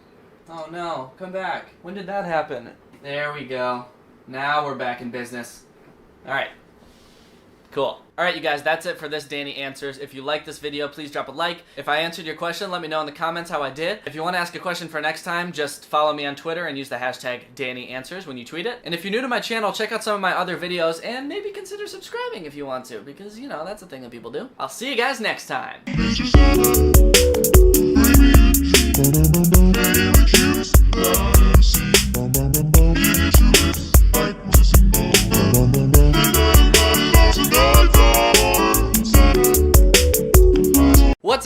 Oh no, come back. When did that happen? There we go. Now we're back in business. Alright. Cool. Alright, you guys, that's it for this Danny Answers. If you like this video, please drop a like. If I answered your question, let me know in the comments how I did. If you want to ask a question for next time, just follow me on Twitter and use the hashtag DannyAnswers when you tweet it. And if you're new to my channel, check out some of my other videos and maybe consider subscribing if you want to, because, you know, that's a thing that people do. I'll see you guys next time. What's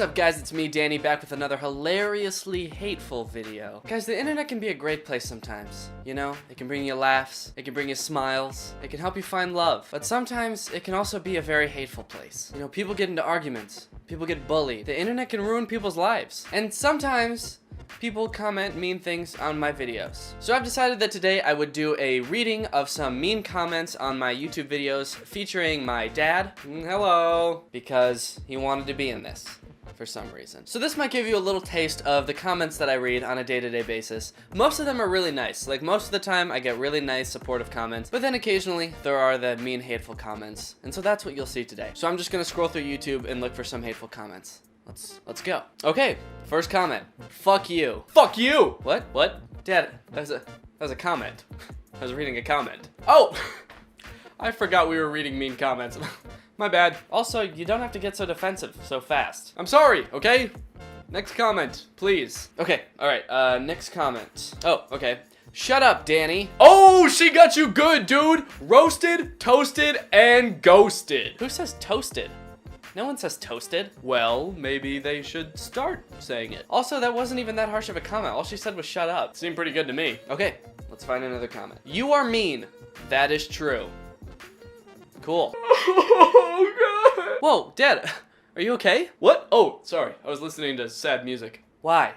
up guys, it's me, Danny, back with another hilariously hateful video. Guys, the internet can be a great place sometimes, you know? It can bring you laughs, it can bring you smiles, it can help you find love. But sometimes it can also be a very hateful place. You know, people get into arguments, people get bullied. The internet can ruin people's lives. And sometimes people comment mean things on my videos. So I've decided that today I would do a reading of some mean comments on my YouTube videos featuring my dad. Hello. Because he wanted to be in this for some reason. So this might give you a little taste of the comments that I read on a day-to-day basis. Most of them are really nice. Like, most of the time I get really nice supportive comments, but then occasionally there are the mean, hateful comments. And so that's what you'll see today. So I'm just gonna scroll through YouTube and look for some hateful comments. Let's go. Okay, first comment. Fuck you. Fuck you! What? Dad, that was a comment. I was reading a comment. Oh! I forgot we were reading mean comments. My bad. Also, you don't have to get so defensive so fast. I'm sorry, okay? Next comment, please. Okay, alright, next comment. Oh, okay. Shut up, Danny. Oh, she got you good, dude! Roasted, toasted, and ghosted. Who says toasted? No one says toasted. Well, maybe they should start saying it. Also, that wasn't even that harsh of a comment. All she said was shut up. Seemed pretty good to me. Okay, let's find another comment. You are mean. That is true. Cool. Oh, God. Whoa, Dad, are you okay? What? Oh, sorry. I was listening to sad music. Why?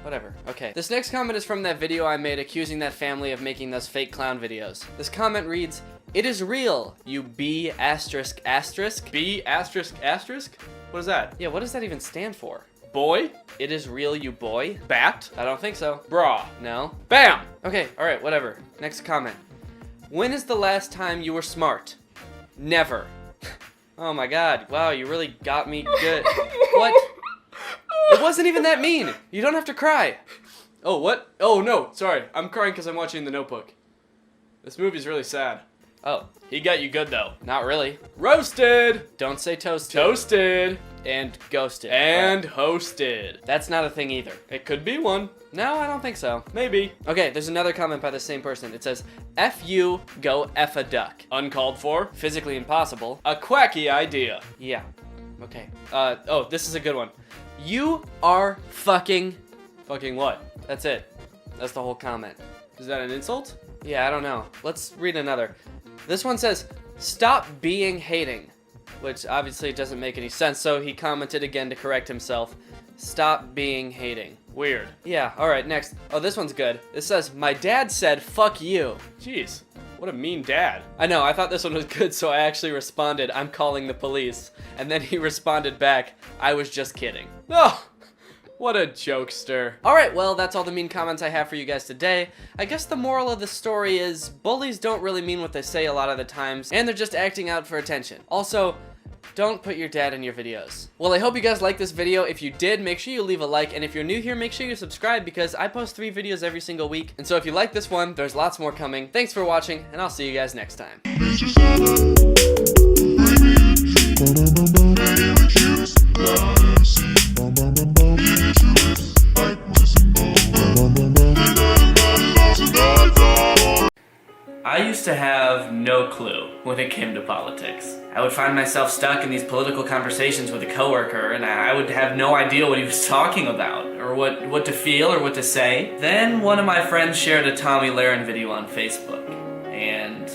Whatever. Okay. This next comment is from that video I made accusing that family of making those fake clown videos. This comment reads, "It is real, you B asterisk asterisk." B asterisk asterisk? What is that? Yeah, what does that even stand for? Boy? It is real, you boy? Bat? I don't think so. Bra? No. Bam! Okay, alright, whatever. Next comment. When is the last time you were smart? Never. Oh my God. Wow, you really got me good. What? It wasn't even that mean. You don't have to cry. Oh, what? Oh, no. Sorry. I'm crying because I'm watching The Notebook. This movie's really sad. Oh, he got you good, though. Not really. Roasted! Don't say toasted. Toasted! And ghosted. And hosted. That's not a thing either. It could be one. No, I don't think so. Maybe. Okay, there's another comment by the same person. It says, F you, go F a duck. Uncalled for, physically impossible, a quacky idea. Yeah, okay. Oh, this is a good one. You are fucking what? That's it. That's the whole comment. Is that an insult? Yeah, I don't know. Let's read another. This one says, stop being hating, which obviously doesn't make any sense, so he commented again to correct himself. Stop being hating. Weird. Yeah, alright, next. Oh, this one's good. It says, my dad said, fuck you. Jeez, what a mean dad. I know, I thought this one was good, so I actually responded, I'm calling the police. And then he responded back, I was just kidding. Oh, what a jokester. Alright, well, that's all the mean comments I have for you guys today. I guess the moral of the story is, bullies don't really mean what they say a lot of the times, and they're just acting out for attention. Also, don't put your dad in your videos. Well, I hope you guys liked this video. If you did, make sure you leave a like, and if you're new here, make sure you subscribe because I post 3 videos every single week. And so if you like this one, there's lots more coming. Thanks for watching, and I'll see you guys next time. I used to have no clue when it came to politics. I would find myself stuck in these political conversations with a coworker, and I would have no idea what he was talking about, or what to feel, or what to say. Then one of my friends shared a Tomi Lahren video on Facebook, and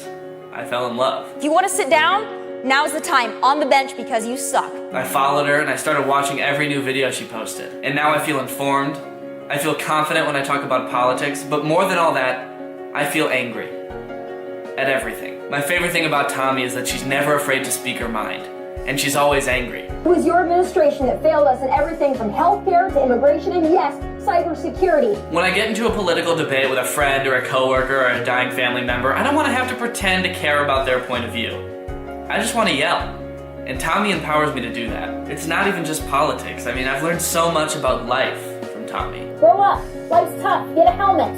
I fell in love. If you want to sit down, now's the time, on the bench, because you suck. I followed her, and I started watching every new video she posted. And now I feel informed, I feel confident when I talk about politics, but more than all that, I feel angry. At everything. My favorite thing about Tomi is that she's never afraid to speak her mind, and she's always angry. It was your administration that failed us in everything from healthcare to immigration and, yes, cybersecurity. When I get into a political debate with a friend or a coworker or a dying family member, I don't want to have to pretend to care about their point of view. I just want to yell. And Tomi empowers me to do that. It's not even just politics. I mean, I've learned so much about life from Tomi. Grow up. Life's tough. Get a helmet.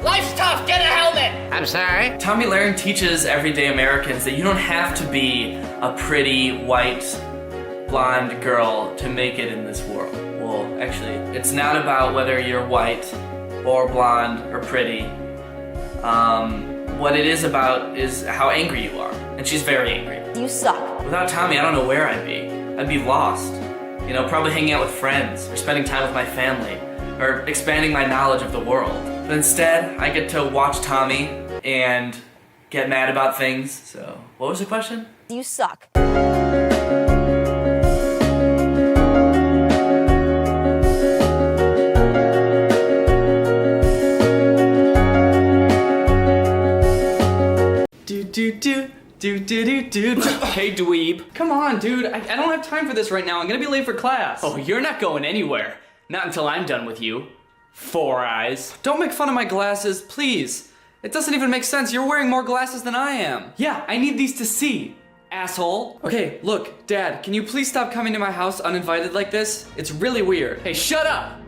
Life's tough, get a helmet! I'm sorry? Tomi Lahren teaches everyday Americans that you don't have to be a pretty, white, blonde girl to make it in this world? Well, actually, it's not about whether you're white or blonde or pretty. What it is about is how angry you are. And she's very angry. You suck. Without Tommy, I don't know where I'd be. I'd be lost. You know, probably hanging out with friends, or spending time with my family, or expanding my knowledge of the world. But instead, I get to watch Tommy and get mad about things. So, what was the question? You suck. Hey, dweeb. Come on, dude. I don't have time for this right now. I'm gonna be late for class. Oh, you're not going anywhere. Not until I'm done with you. Four Eyes. Don't make fun of my glasses, please. It doesn't even make sense. You're wearing more glasses than I am. Yeah, I need these to see, asshole. Okay, look, Dad, can you please stop coming to my house uninvited like this? It's really weird. Hey, shut up!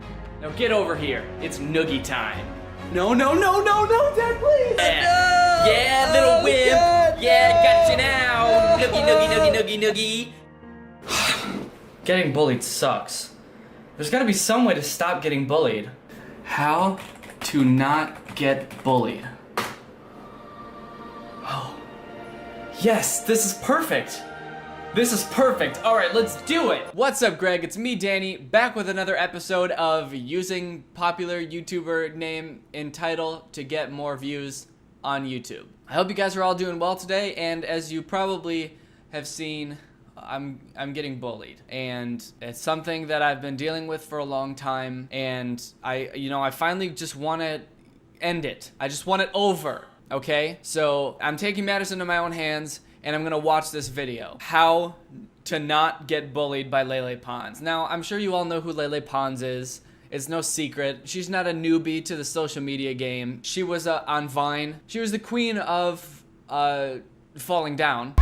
Now get over here. It's noogie time. No, Dad, please. Yeah, little wimp. God, yeah, got you now. Noogie. Getting bullied sucks. There's gotta be some way to stop getting bullied. How to not get bullied. Oh. Yes, this is perfect. This is perfect. All right, let's do it. What's up, Greg? It's me, Danny, back with another episode of using popular YouTuber name and title to get more views on YouTube. I hope you guys are all doing well today, and as you probably have seen, I'm getting bullied, and it's something that I've been dealing with for a long time, and I finally just want to end it. I just want it over, okay? So I'm taking matters into my own hands, and I'm gonna watch this video. How to not get bullied by Lele Pons. Now, I'm sure you all know who Lele Pons is. It's no secret. She's not a newbie to the social media game. She was on Vine. She was the queen of falling down.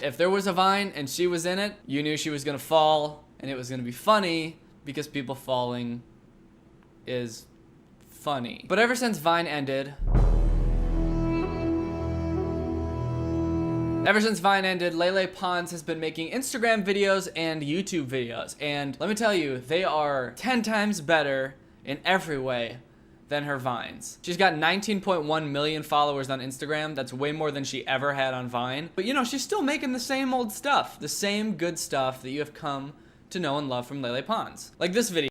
If there was a Vine and she was in it, you knew she was gonna fall, and it was gonna be funny because people falling is funny. But ever since Vine ended, Lele Pons has been making Instagram videos and YouTube videos. And let me tell you, they are 10 times better in every way than her Vines. She's got 19.1 million followers on Instagram. That's way more than she ever had on Vine. But you know, she's still making the same old stuff, the same good stuff that you have come to know and love from Lele Pons. Like this video.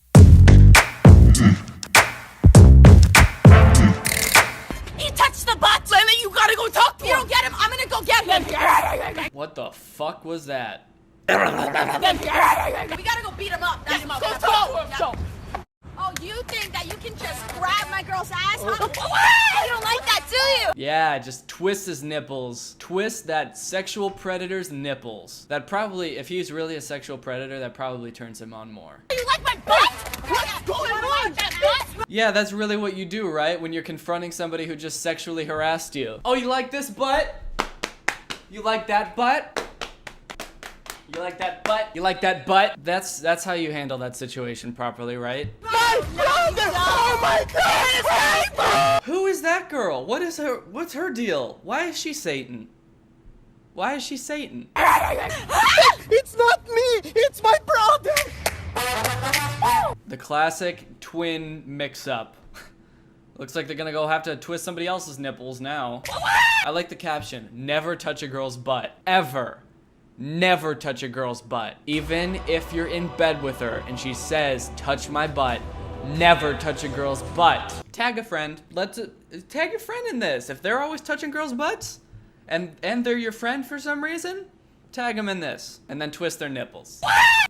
He touched the butt! Lele, you gotta go talk to him! You don't get him, I'm gonna go get him! What the fuck was that? We gotta go beat him up. Go talk to him! Oh, you think that you can just grab my girl's ass, huh? You don't like that, do you? Yeah, just twist his nipples. Twist that sexual predator's nipples. That probably, if he's really a sexual predator, that probably turns him on more. You like my butt? What's going on? Yeah, that's really what you do, right? When you're confronting somebody who just sexually harassed you. Oh, you like this butt? You like that butt? You like that butt? You like that butt? That's how you handle that situation properly, right? My brother! Oh my God! Who is that girl? What's her deal? Why is she Satan? Why is she Satan? It's not me! It's my brother! The classic twin mix-up. Looks like they're gonna have to twist somebody else's nipples now. I like the caption, never touch a girl's butt. Ever. Never touch a girl's butt. Even if you're in bed with her and she says, touch my butt, never touch a girl's butt. Tag a friend. Tag a friend in this. If they're always touching girls' butts and they're your friend for some reason, tag them in this and then twist their nipples.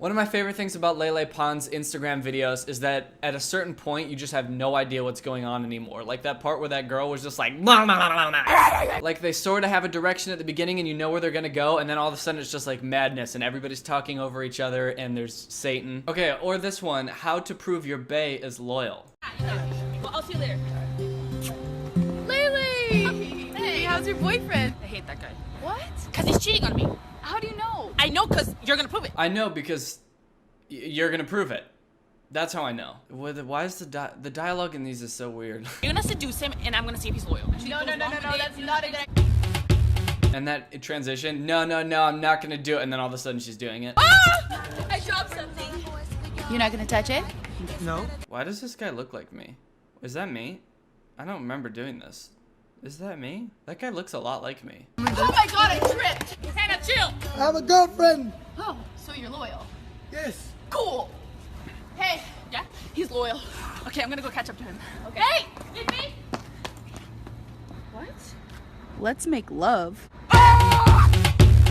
One of my favorite things about Lele Pons' Instagram videos is that at a certain point, you just have no idea what's going on anymore. Like that part where that girl was just like, blah, blah, blah, blah. Like they sort of have a direction at the beginning and you know where they're gonna go, and then all of a sudden it's just like madness and everybody's talking over each other and there's Satan. Okay, or this one, how to prove your bae is loyal. Well, I'll see you later. Lele! Hey, how's your boyfriend? I hate that guy. What? Because he's cheating on me. How do you know? I know because you're gonna prove it. I know because you're gonna prove it. That's how I know. Why is the dialogue in these is so weird? You're gonna seduce him, and I'm gonna see if he's loyal. No, that's not a good idea. And that transition, no, I'm not gonna do it. And then all of a sudden she's doing it. Ah! I dropped something. You're not gonna touch it? No. Why does this guy look like me? Is that me? I don't remember doing this. Is that me? That guy looks a lot like me. Oh my god, I tripped! Hannah, chill! I have a girlfriend! Oh, so you're loyal. Yes. Cool! Hey, yeah, he's loyal. Okay, I'm gonna go catch up to him. Okay. Hey, hit me! What? Let's make love.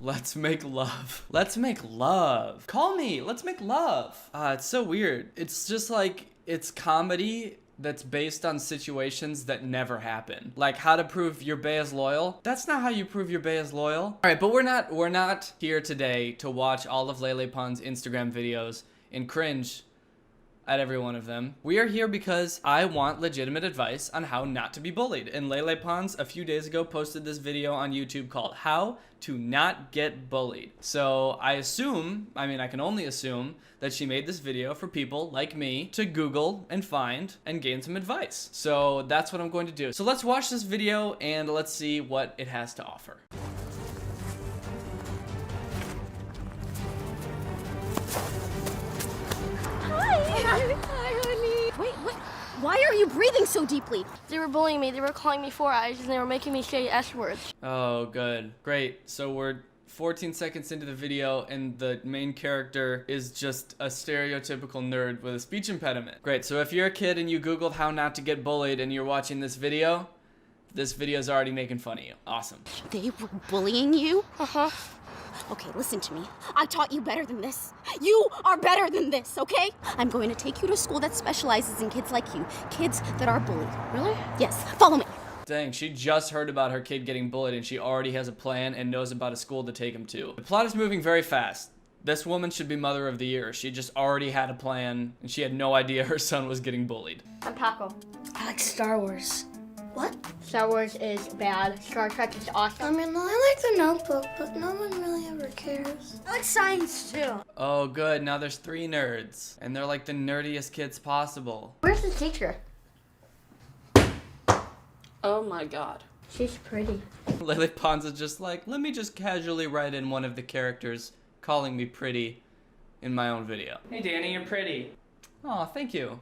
Let's make love. Let's make love. Call me. Let's make love. It's so weird. It's just like, it's comedy that's based on situations that never happen. Like how to prove your bae is loyal. That's not how you prove your bae is loyal. All right, but we're not here today to watch all of Lele Pond's Instagram videos and cringe at every one of them. We are here because I want legitimate advice on how not to be bullied. And Lele Pons a few days ago posted this video on YouTube called How to Not Get Bullied. So I can only assume that she made this video for people like me to Google and find and gain some advice. So that's what I'm going to do. So let's watch this video and let's see what it has to offer. Hi, honey. Wait, what? Why are you breathing so deeply? They were bullying me. They were calling me 4 eyes, and they were making me say S words. Oh, good. Great. So we're 14 seconds into the video, and the main character is just a stereotypical nerd with a speech impediment. Great. So if you're a kid and you Googled how not to get bullied and you're watching this video's already making fun of you. Awesome. They were bullying you? Uh-huh. Okay, listen to me. I taught you better than this. You are better than this, okay? I'm going to take you to a school that specializes in kids like you. Kids that are bullied. Really? Yes, follow me. Dang, she just heard about her kid getting bullied and she already has a plan and knows about a school to take him to. The plot is moving very fast. This woman should be Mother of the Year. She just already had a plan and she had no idea her son was getting bullied. I'm Paco. I like Star Wars. What? Star Wars is bad. Star Trek is awesome. I mean, I like The Notebook, but no one really ever cares. I like science too. Oh, good. Now there's 3 nerds. And they're like the nerdiest kids possible. Where's the teacher? Oh my god. She's pretty. Lele Pons is just like, let me just casually write in one of the characters calling me pretty in my own video. Hey Danny, you're pretty. Aw, thank you.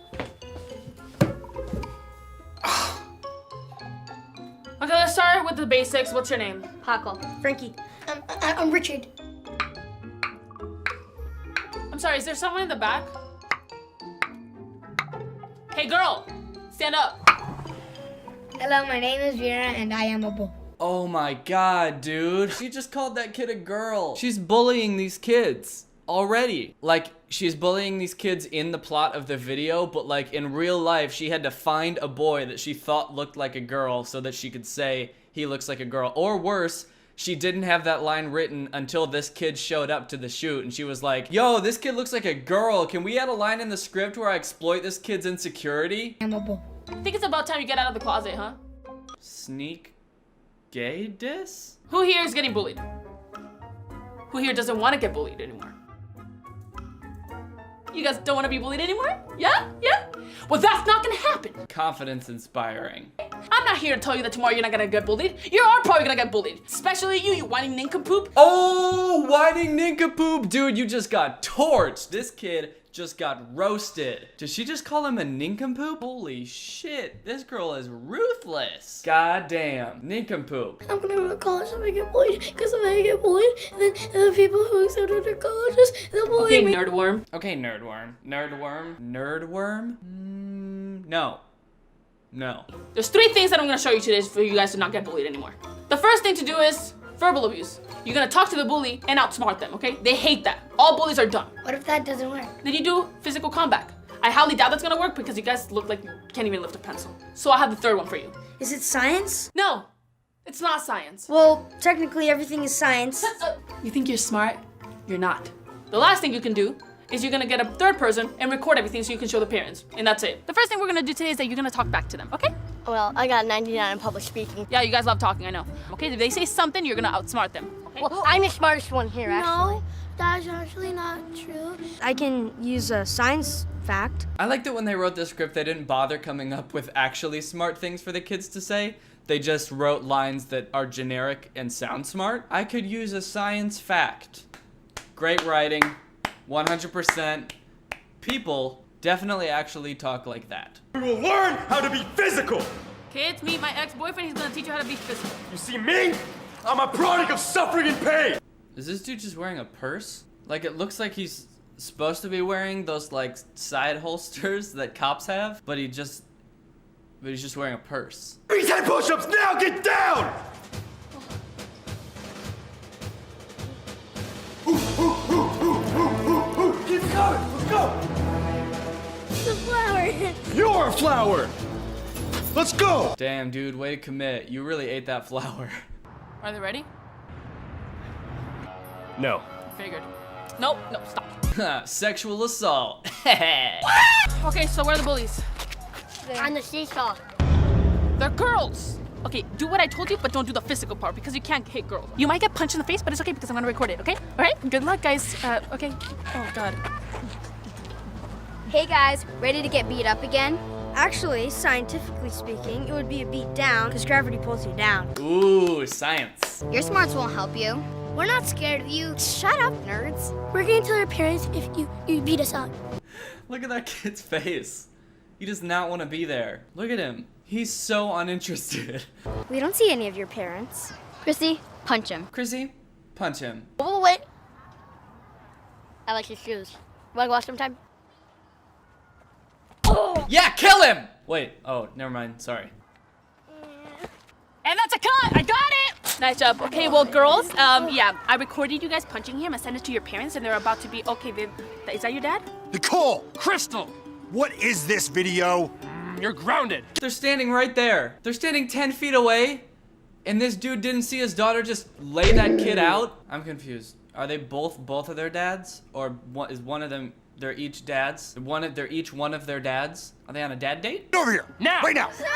Okay, let's start with the basics. What's your name? Paco. Frankie. I'm Richard. I'm sorry, is there someone in the back? Hey girl, stand up. Hello, my name is Vera, and I am a bull. Oh my god, dude. She just called that kid a girl. She's bullying these kids already. Like, she's bullying these kids in the plot of the video, but like in real life, she had to find a boy that she thought looked like a girl so that she could say he looks like a girl. Or worse, she didn't have that line written until this kid showed up to the shoot and she was like, yo, this kid looks like a girl. Can we add a line in the script where I exploit this kid's insecurity? I'm a bull. I think it's about time you get out of the closet, huh? Sneak gay diss? Who here is getting bullied? Who here doesn't want to get bullied anymore? You guys don't want to be bullied anymore? Yeah? Yeah? Well, that's not gonna happen. Confidence inspiring. I'm not here to tell you that tomorrow you're not gonna get bullied. You are probably gonna get bullied. Especially you whining nincompoop. Oh, whining nincompoop. Dude, you just got torched. This kid just got roasted. Did she just call him a nincompoop? Holy shit, this girl is ruthless. God damn, nincompoop. I'm gonna go to college if I get bullied, because if I get bullied, then the people who accept me to colleges, they'll bully me. Okay, nerdworm. Okay, nerdworm. Nerdworm? Nerdworm? No. No. There's 3 things that I'm gonna show you today for you guys to not get bullied anymore. The first thing to do is verbal abuse. You're gonna talk to the bully and outsmart them, okay? They hate that. All bullies are dumb. What if that doesn't work? Then you do physical combat. I highly doubt that's gonna work because you guys look like you can't even lift a pencil. So I have the 3rd one for you. Is it science? No, it's not science. Well, technically everything is science. You think you're smart? You're not. The last thing you can do is you're gonna get a 3rd person and record everything so you can show the parents. And that's it. The first thing we're gonna do today is that you're gonna talk back to them, okay? Well, I got 99 in public speaking. Yeah, you guys love talking, I know. Okay, if they say something, you're gonna outsmart them. Okay? Well, I'm the smartest one here, actually. No, that's actually not true. I can use science fact. I like that when they wrote this script, they didn't bother coming up with actually smart things for the kids to say. They just wrote lines that are generic and sound smart. I could use a science fact. Great writing, 100%. People definitely actually talk like that. We will learn how to be physical. Kids, meet my ex-boyfriend. He's gonna teach you how to be physical. You see me? I'm a product of suffering and pain. Is this dude just wearing a purse? Like, it looks like he's supposed to be wearing those, like, side holsters that cops have, but he's just wearing a purse. 10 push-ups now, get down! Keep it going, let's go! The flower. You're a flower! Let's go! Damn, dude, way to commit. You really ate that flower. Are they ready? No. Figured. Nope, no, stop. Sexual assault. Okay, so where are the bullies? On the seesaw. They're girls. Okay, do what I told you, but don't do the physical part because you can't hit girls. You might get punched in the face, but it's okay because I'm gonna record it, okay? All right, good luck, guys. Okay. Oh, God. Hey guys, ready to get beat up again? Actually, scientifically speaking, it would be a beat down because gravity pulls you down. Ooh, science. Your smarts won't help you. We're not scared of you. Shut up, nerds. We're gonna tell our parents if you beat us up. Look at that kid's face. He does not want to be there. Look at him. He's so uninterested. We don't see any of your parents. Chrissy, punch him. Chrissy, punch him. Oh, wait. I like his shoes. Wanna go watch sometime? Yeah, kill him! Wait, oh, never mind, sorry. And that's a cut! I got it! Nice job. Okay, well, girls, yeah, I recorded you guys punching him. I sent it to your parents, and they're about to be, okay, is that your dad? Nicole! Crystal! What is this video? You're grounded. They're standing right there. They're standing 10 feet away, and this dude didn't see his daughter just lay that kid out? I'm confused. Are they both of their dads? Or is one of them, they're each dads? They're each one of their dads? Are they on a dad date? Over here! Now! Right now! Sorry,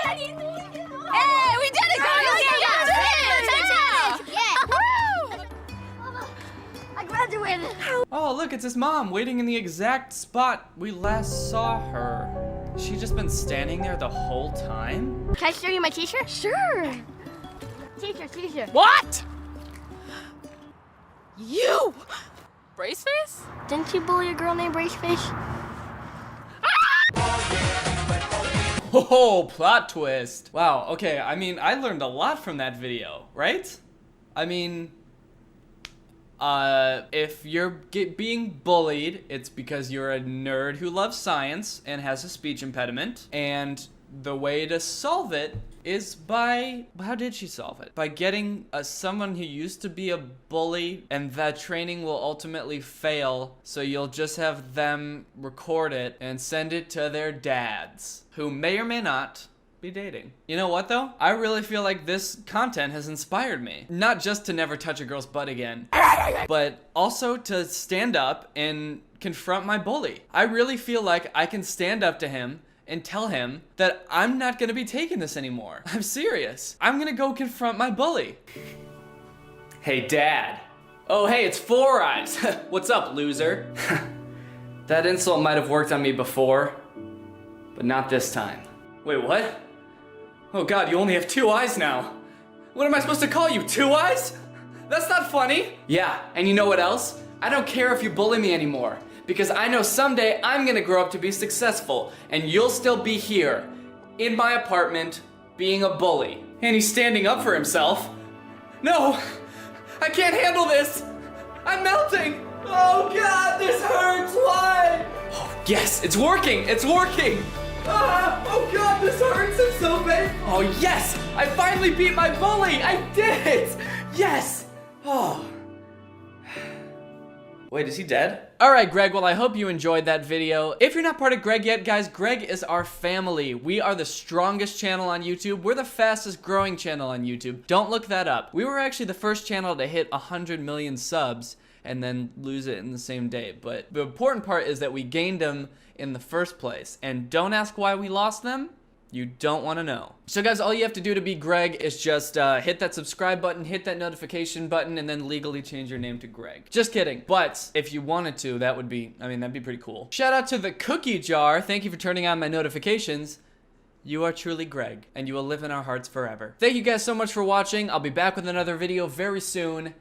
Daddy! Hey, we did it, guys! Yeah! I graduated. Oh, look, it's his mom waiting in the exact spot we last saw her. Has she just been standing there the whole time? Can I show you my t-shirt? Sure. T-shirt. What? You! Braceface? Didn't you bully a girl named Braceface? Oh, plot twist. Wow, okay, I mean, I learned a lot from that video, right? I mean, if you're being bullied, it's because you're a nerd who loves science and has a speech impediment, and the way to solve it is by, how did she solve it? By getting someone who used to be a bully, and that training will ultimately fail, so you'll just have them record it and send it to their dads, who may or may not be dating. You know what though? I really feel like this content has inspired me. Not just to never touch a girl's butt again, but also to stand up and confront my bully. I really feel like I can stand up to him and tell him that I'm not gonna be taking this anymore. I'm serious. I'm gonna go confront my bully. Hey, Dad. Oh, hey, it's Four Eyes. What's up, loser? That insult might have worked on me before, but not this time. Wait, what? Oh God, you only have 2 eyes now. What am I supposed to call you, 2 eyes? That's not funny. Yeah, and you know what else? I don't care if you bully me anymore, because I know someday I'm gonna grow up to be successful, and you'll still be here, in my apartment, being a bully. And he's standing up for himself. No, I can't handle this. I'm melting. Oh God, this hurts, why? Oh, yes, it's working, it's working. Ah, oh God, this hurts, I'm so bad. Oh yes, I finally beat my bully, I did it. Yes. Oh. Wait, is he dead? Alright, Greg, well, I hope you enjoyed that video. If you're not part of Greg yet, guys, Greg is our family. We are the strongest channel on YouTube. We're the fastest growing channel on YouTube. Don't look that up. We were actually the first channel to hit 100 million subs and then lose it in the same day. But the important part is that we gained them in the first place. And don't ask why we lost them. You don't want to know. So guys, all you have to do to be Greg is just hit that subscribe button, hit that notification button, and then legally change your name to Greg. Just kidding. But if you wanted to, that would be, I mean, that'd be pretty cool. Shout out to the cookie jar. Thank you for turning on my notifications. You are truly Greg, and you will live in our hearts forever. Thank you guys so much for watching. I'll be back with another video very soon.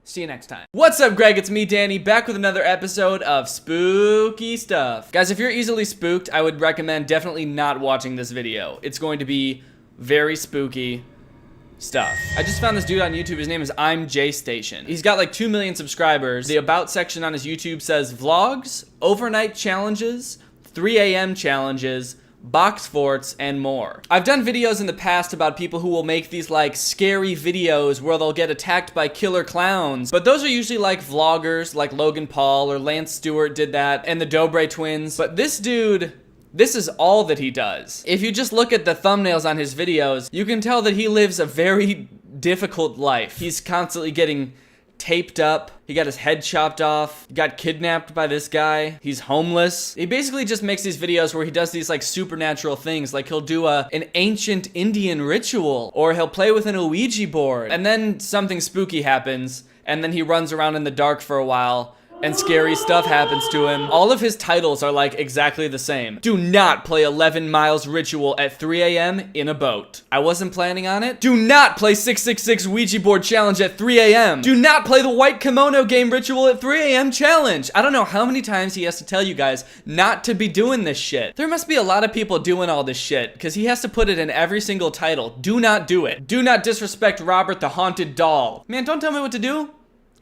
See you next time. What's up, Greg? It's me, Danny, back with another episode of Spooky Stuff. Guys, if you're easily spooked, I would recommend definitely not watching this video. It's going to be very spooky stuff. I just found this dude on YouTube. His name is I'm J Station. He's got like 2 million subscribers. The about section on his YouTube says vlogs, overnight challenges, 3 a.m. challenges, box forts, and more. I've done videos in the past about people who will make these like scary videos where they'll get attacked by killer clowns, but those are usually like vloggers like Logan Paul or Lance Stewart did that, and the Dobre twins. But this dude, this is all that he does. If you just look at the thumbnails on his videos, you can tell that he lives a very difficult life. He's constantly getting taped up. He got his head chopped off. He got kidnapped by this guy. He's homeless. He basically just makes these videos where he does these like supernatural things. Like he'll do an ancient Indian ritual, or he'll play with an Ouija board, and then something spooky happens, and then he runs around in the dark for a while, and scary stuff happens to him. All of his titles are like exactly the same. Do not play 11 miles ritual at 3 a.m. in a boat. I wasn't planning on it. Do not play 666 Ouija board challenge at 3 a.m. Do not play the white kimono game ritual at 3 a.m. challenge. I don't know how many times he has to tell you guys not to be doing this shit. There must be a lot of people doing all this shit, because he has to put it in every single title. Do not do it. Do not disrespect Robert the Haunted Doll. Man, don't tell me what to do.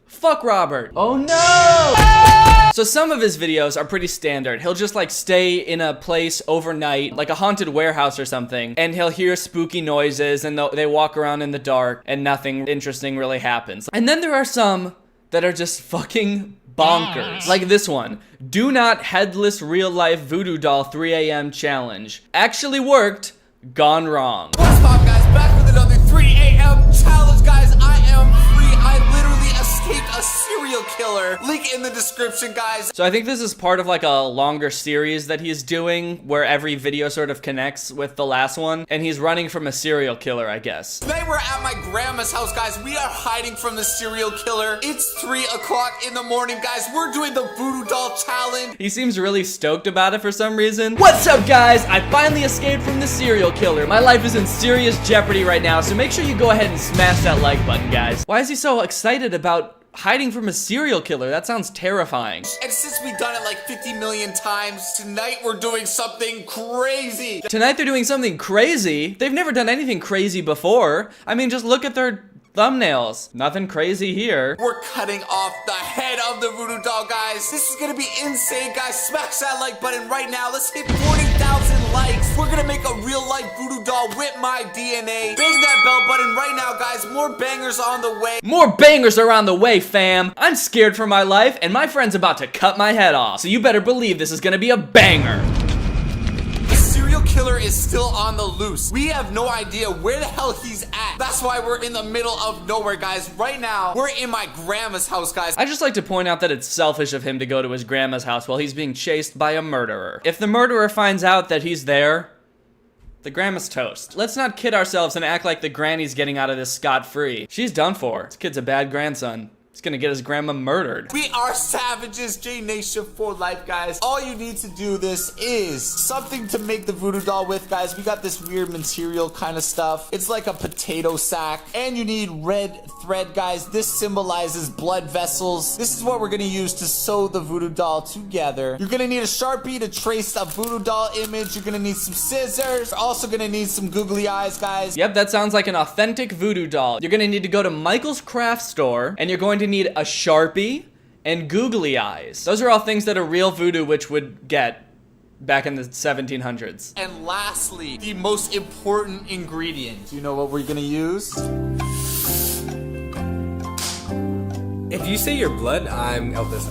Fuck Robert. Oh no! So some of his videos are pretty standard. He'll just like stay in a place overnight, like a haunted warehouse or something, and he'll hear spooky noises, and they walk around in the dark and nothing interesting really happens. And then there are some that are just fucking bonkers. Like this one. Do not headless real life voodoo doll 3 a.m. challenge. Actually worked, gone wrong. What's up, guys? Back with another 3 a.m. challenge, guys. I am free. I literally escaped a serial killer. Link in the description, guys. So I think this is part of like a longer series that he's doing where every video sort of connects with the last one, and he's running from a serial killer, I guess. Today we're at my grandma's house, guys. We are hiding from the serial killer. It's 3 o'clock in the morning, guys. We're doing the voodoo doll challenge. He seems really stoked about it for some reason. What's up, guys? I finally escaped from the serial killer. My life is in serious jeopardy right now, so make sure you go ahead and smash that like button, guys. Why is he so excited about hiding from a serial killer? That sounds terrifying. And since we've done it like 50 million times, tonight we're doing something crazy. Tonight they're doing something crazy? They've never done anything crazy before. I mean, just look at their thumbnails. Nothing crazy here. We're cutting off the head of the voodoo doll, guys. This is gonna be insane, guys. Smash that like button right now. Let's hit 40,000 likes. We're gonna make a real life voodoo doll with my DNA. Bang that bell button right now, guys. More bangers on the way. More bangers are on the way, fam. I'm scared for my life, and my friend's about to cut my head off. So you better believe this is gonna be a banger. Killer is still on the loose. We have no idea where the hell he's at. That's why we're in the middle of nowhere, guys. Right now, we're in my grandma's house, guys. I just like to point out that it's selfish of him to go to his grandma's house while he's being chased by a murderer. If the murderer finds out that he's there, the grandma's toast. Let's not kid ourselves and act like the granny's getting out of this scot-free. She's done for. This kid's a bad grandson. He's gonna get his grandma murdered. We are savages, J Nation for life, guys. All you need to do this is something to make the voodoo doll with, guys. We got this weird material kind of stuff. It's like a potato sack, and you need red thread, guys. This symbolizes blood vessels. This is what we're gonna use to sew the voodoo doll together. You're gonna need a Sharpie to trace a voodoo doll image. You're gonna need some scissors. You're also gonna need some googly eyes, guys. Yep, that sounds like an authentic voodoo doll. You're gonna need to go to Michael's craft store, and you're going to need a Sharpie and googly eyes. Those are all things that a real voodoo witch would get back in the 1700s. And lastly, the most important ingredient. Do you know what we're gonna use? If you say your blood, I'm Elvis.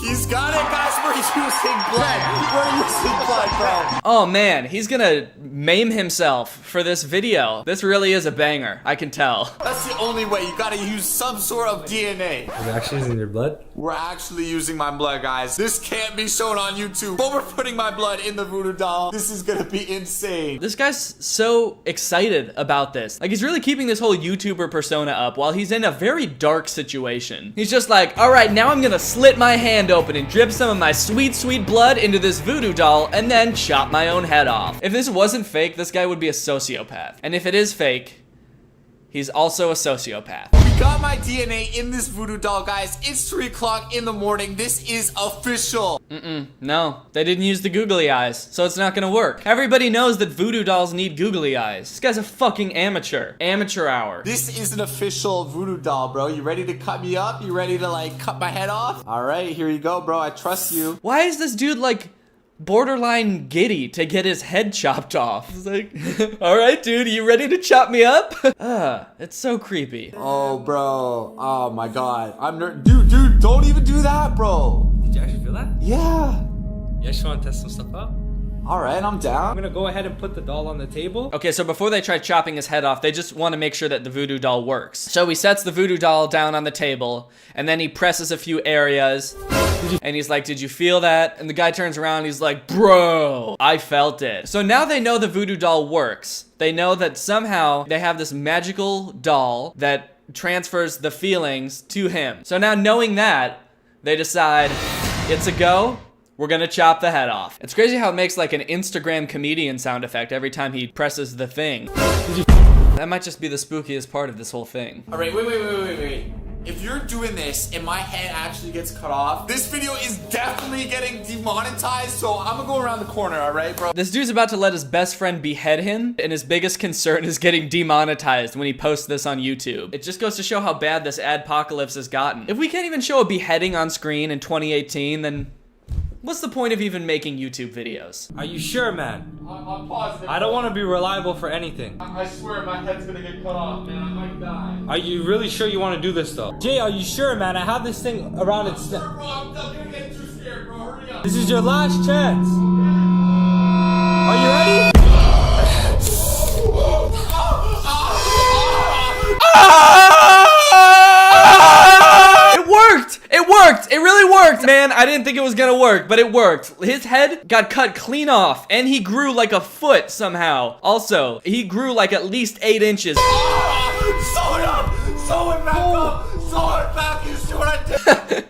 He's got it, guys. We're using blood. We're using blood, bro. Oh man, he's gonna maim himself for this video. This really is a banger, I can tell. That's the only way. You gotta use some sort of DNA. Are we actually using your blood? We're actually using my blood, guys. This can't be shown on YouTube, but we're putting my blood in the voodoo doll. This is gonna be insane. This guy's so excited about this. Like, he's really keeping this whole YouTuber persona up while he's in a very dark situation. He's just like, all right, now I'm gonna slit my hand open and drip some of my sweet, sweet blood into this voodoo doll and then chop my own head off. If this wasn't fake, this guy would be a sociopath. And if it is fake, he's also a sociopath. We got my DNA in this voodoo doll, guys. It's 3 o'clock in the morning. This is official. No, they didn't use the googly eyes, so it's not gonna work. Everybody knows that voodoo dolls need googly eyes. This guy's a fucking amateur. Amateur hour. This is an official voodoo doll, bro. You ready to cut me up? You ready to, like, cut my head off? All right, here you go, bro. I trust you. Why is this dude, like, borderline giddy to get his head chopped off? It's like, all right, dude, you ready to chop me up? It's so creepy. Oh, bro. Oh, my God. Dude, don't even do that, bro. Did you actually feel that? Yeah. You actually want to test some stuff out? All right, I'm down. I'm gonna go ahead and put the doll on the table. Okay, so before they try chopping his head off, they just want to make sure that the voodoo doll works. So he sets the voodoo doll down on the table, and then he presses a few areas, and he's like, did you feel that? And the guy turns around, and he's like, bro, I felt it. So now they know the voodoo doll works. They know that somehow they have this magical doll that transfers the feelings to him. So now knowing that, they decide it's a go. We're gonna chop the head off. It's crazy how it makes like an Instagram comedian sound effect every time he presses the thing. That might just be the spookiest part of this whole thing. All right, wait. If you're doing this and my head actually gets cut off, this video is definitely getting demonetized, so I'm gonna go around the corner, all right, bro? This dude's about to let his best friend behead him, and his biggest concern is getting demonetized when he posts this on YouTube. It just goes to show how bad this adpocalypse has gotten. If we can't even show a beheading on screen in 2018, then what's the point of even making YouTube videos? Are you sure, man? I'm positive. I don't want to be reliable for anything. I swear my head's gonna get cut off, man. I might die. Are you really sure you want to do this, though? Jay, are you sure, man? I have this thing around its neck. Bro, I'm gonna get too scared, bro. Hurry up. This is your last chance. Are you ready? It worked! It really worked! Man, I didn't think it was gonna work, but it worked. His head got cut clean off, and he grew like a foot somehow. Also, he grew like at least 8 inches. Sew it up! Sew it back up! Sew it back! You see what I did?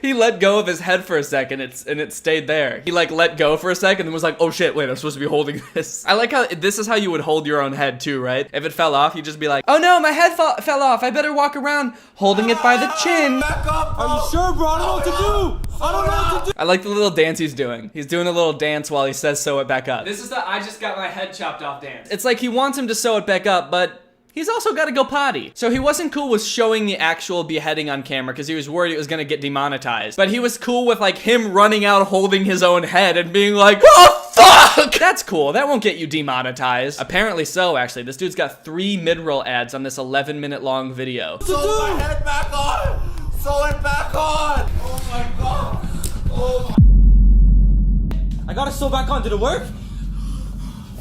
he let go of his head for a second, and it stayed there. He like let go for a second and was like, oh shit, wait, I'm supposed to be holding this. I like how this is how you would hold your own head too, right? If it fell off, you'd just be like, oh no, my head fell off. I better walk around holding it by the chin. Back up, bro. Are you sure, bro? I don't know what to do. I don't know what to do. I like the little dance he's doing. He's doing a little dance while he says sew it back up. This is the I just got my head chopped off dance. It's like he wants him to sew it back up, but he's also got to go potty. So he wasn't cool with showing the actual beheading on camera because he was worried it was gonna get demonetized. But he was cool with like him running out holding his own head and being like, oh fuck! That's cool, that won't get you demonetized. Apparently so, actually. This dude's got 3 mid-roll ads on this 11-minute long video. Sew my head back on! Sew it back on! Oh my god! Oh my... I gotta sew back on, did it work?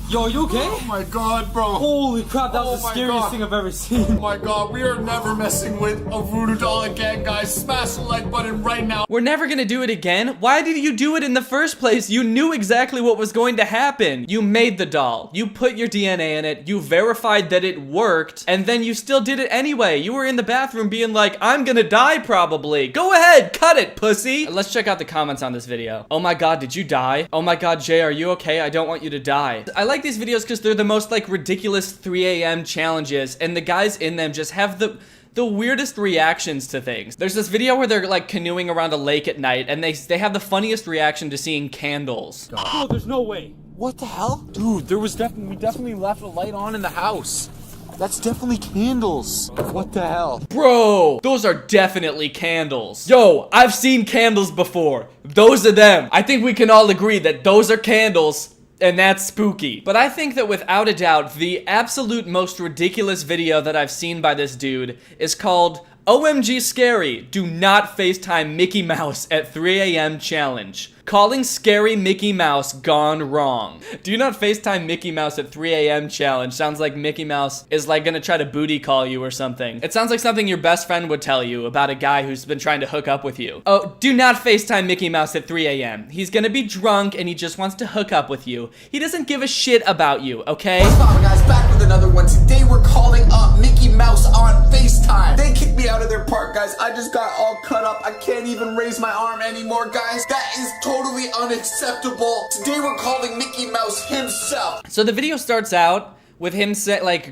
Yo, are you okay? Oh my god, bro. Holy crap, that was the scariest thing I've ever seen. Oh my god, we are never messing with a voodoo doll again, guys. Smash the like button right now. We're never gonna do it again? Why did you do it in the first place? You knew exactly what was going to happen. You made the doll. You put your DNA in it. You verified that it worked. And then you still did it anyway. You were in the bathroom being like, I'm gonna die probably. Go ahead, cut it, pussy. Let's check out the comments on this video. Oh my god, did you die? Oh my god, Jay, are you okay? I don't want you to die. I like these videos because they're the most like ridiculous 3 a.m. challenges, and the guys in them just have the weirdest reactions to things. There's this video where they're like canoeing around a lake at night, and they have the funniest reaction to seeing candles. Oh, there's no way. What the hell? Dude, we definitely left a light on in the house. That's definitely candles. What the hell? Bro, those are definitely candles. Yo, I've seen candles before. Those are them. I think we can all agree that those are candles. And that's spooky. But I think that without a doubt, the absolute most ridiculous video that I've seen by this dude is called OMG scary, do not FaceTime Mickey Mouse at 3 a.m. challenge. Calling scary Mickey Mouse gone wrong. Do not FaceTime Mickey Mouse at 3 a.m. challenge. Sounds like Mickey Mouse is like gonna try to booty call you or something. It sounds like something your best friend would tell you about a guy who's been trying to hook up with you. Oh, do not FaceTime Mickey Mouse at 3 a.m. He's gonna be drunk and he just wants to hook up with you. He doesn't give a shit about you, okay? What's up, guys? Back with another one. Today we're calling up Mickey Mouse on FaceTime. They kicked me out of their park, guys. I just got all cut up. I can't even raise my arm anymore, guys. That is totally unacceptable. Today we're calling Mickey Mouse himself. So the video starts out with him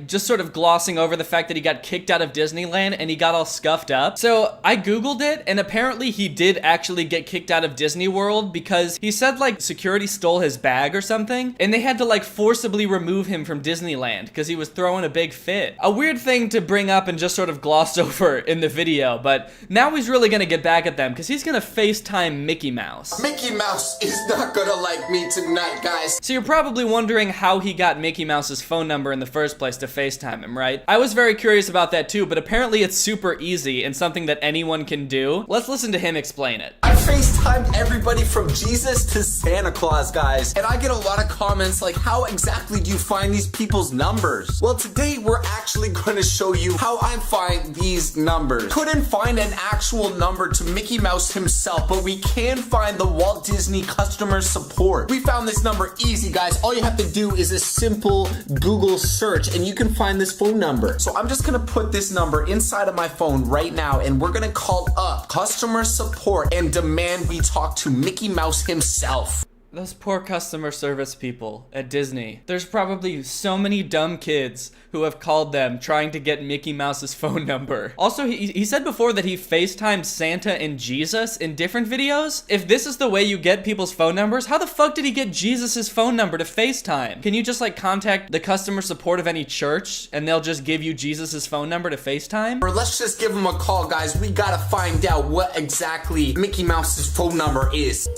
just sort of glossing over the fact that he got kicked out of Disneyland and he got all scuffed up. So I googled it and apparently he did actually get kicked out of Disney World because he said like security stole his bag or something and they had to like forcibly remove him from Disneyland because he was throwing a big fit. A weird thing to bring up and just sort of gloss over in the video, but now he's really gonna get back at them because he's gonna FaceTime Mickey Mouse. Mickey Mouse is not gonna like me tonight, guys. So you're probably wondering how he got Mickey Mouse's phone number in the first place to FaceTime him, right? I was very curious about that too, but apparently it's super easy and something that anyone can do. Let's listen to him explain it. I FaceTimed everybody from Jesus to Santa Claus, guys, and I get a lot of comments like, how exactly do you find these people's numbers? Well, today we're actually going to show you how I find these numbers. Couldn't find an actual number to Mickey Mouse himself, but we can find the Walt Disney customer support. We found this number easy, guys. All you have to do is a simple Google search and you can find this phone number. So I'm just gonna put this number inside of my phone right now and we're gonna call up customer support and demand we talk to Mickey Mouse himself. Those poor customer service people at Disney. There's probably so many dumb kids who have called them trying to get Mickey Mouse's phone number. Also, he said before that he FaceTimed Santa and Jesus in different videos. If this is the way you get people's phone numbers, how the fuck did he get Jesus's phone number to FaceTime? Can you just like contact the customer support of any church and they'll just give you Jesus's phone number to FaceTime? Or let's just give him a call, guys. We gotta find out what exactly Mickey Mouse's phone number is.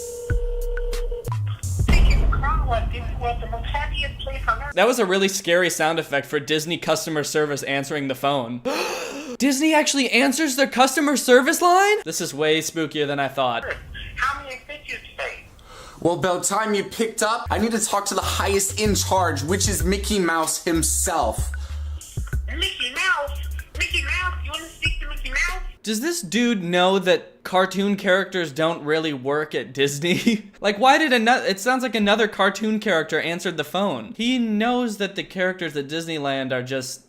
That was a really scary sound effect for Disney customer service answering the phone. Disney actually answers their customer service line? This is way spookier than I thought. How many did you say? Well, about time you picked up, I need to talk to the highest in charge, which is Mickey Mouse himself. Mickey Mouse? Mickey Mouse? You want to speak to Mickey Mouse? Does this dude know that cartoon characters don't really work at Disney? Like, why did it sounds like another cartoon character answered the phone. He knows that the characters at Disneyland are just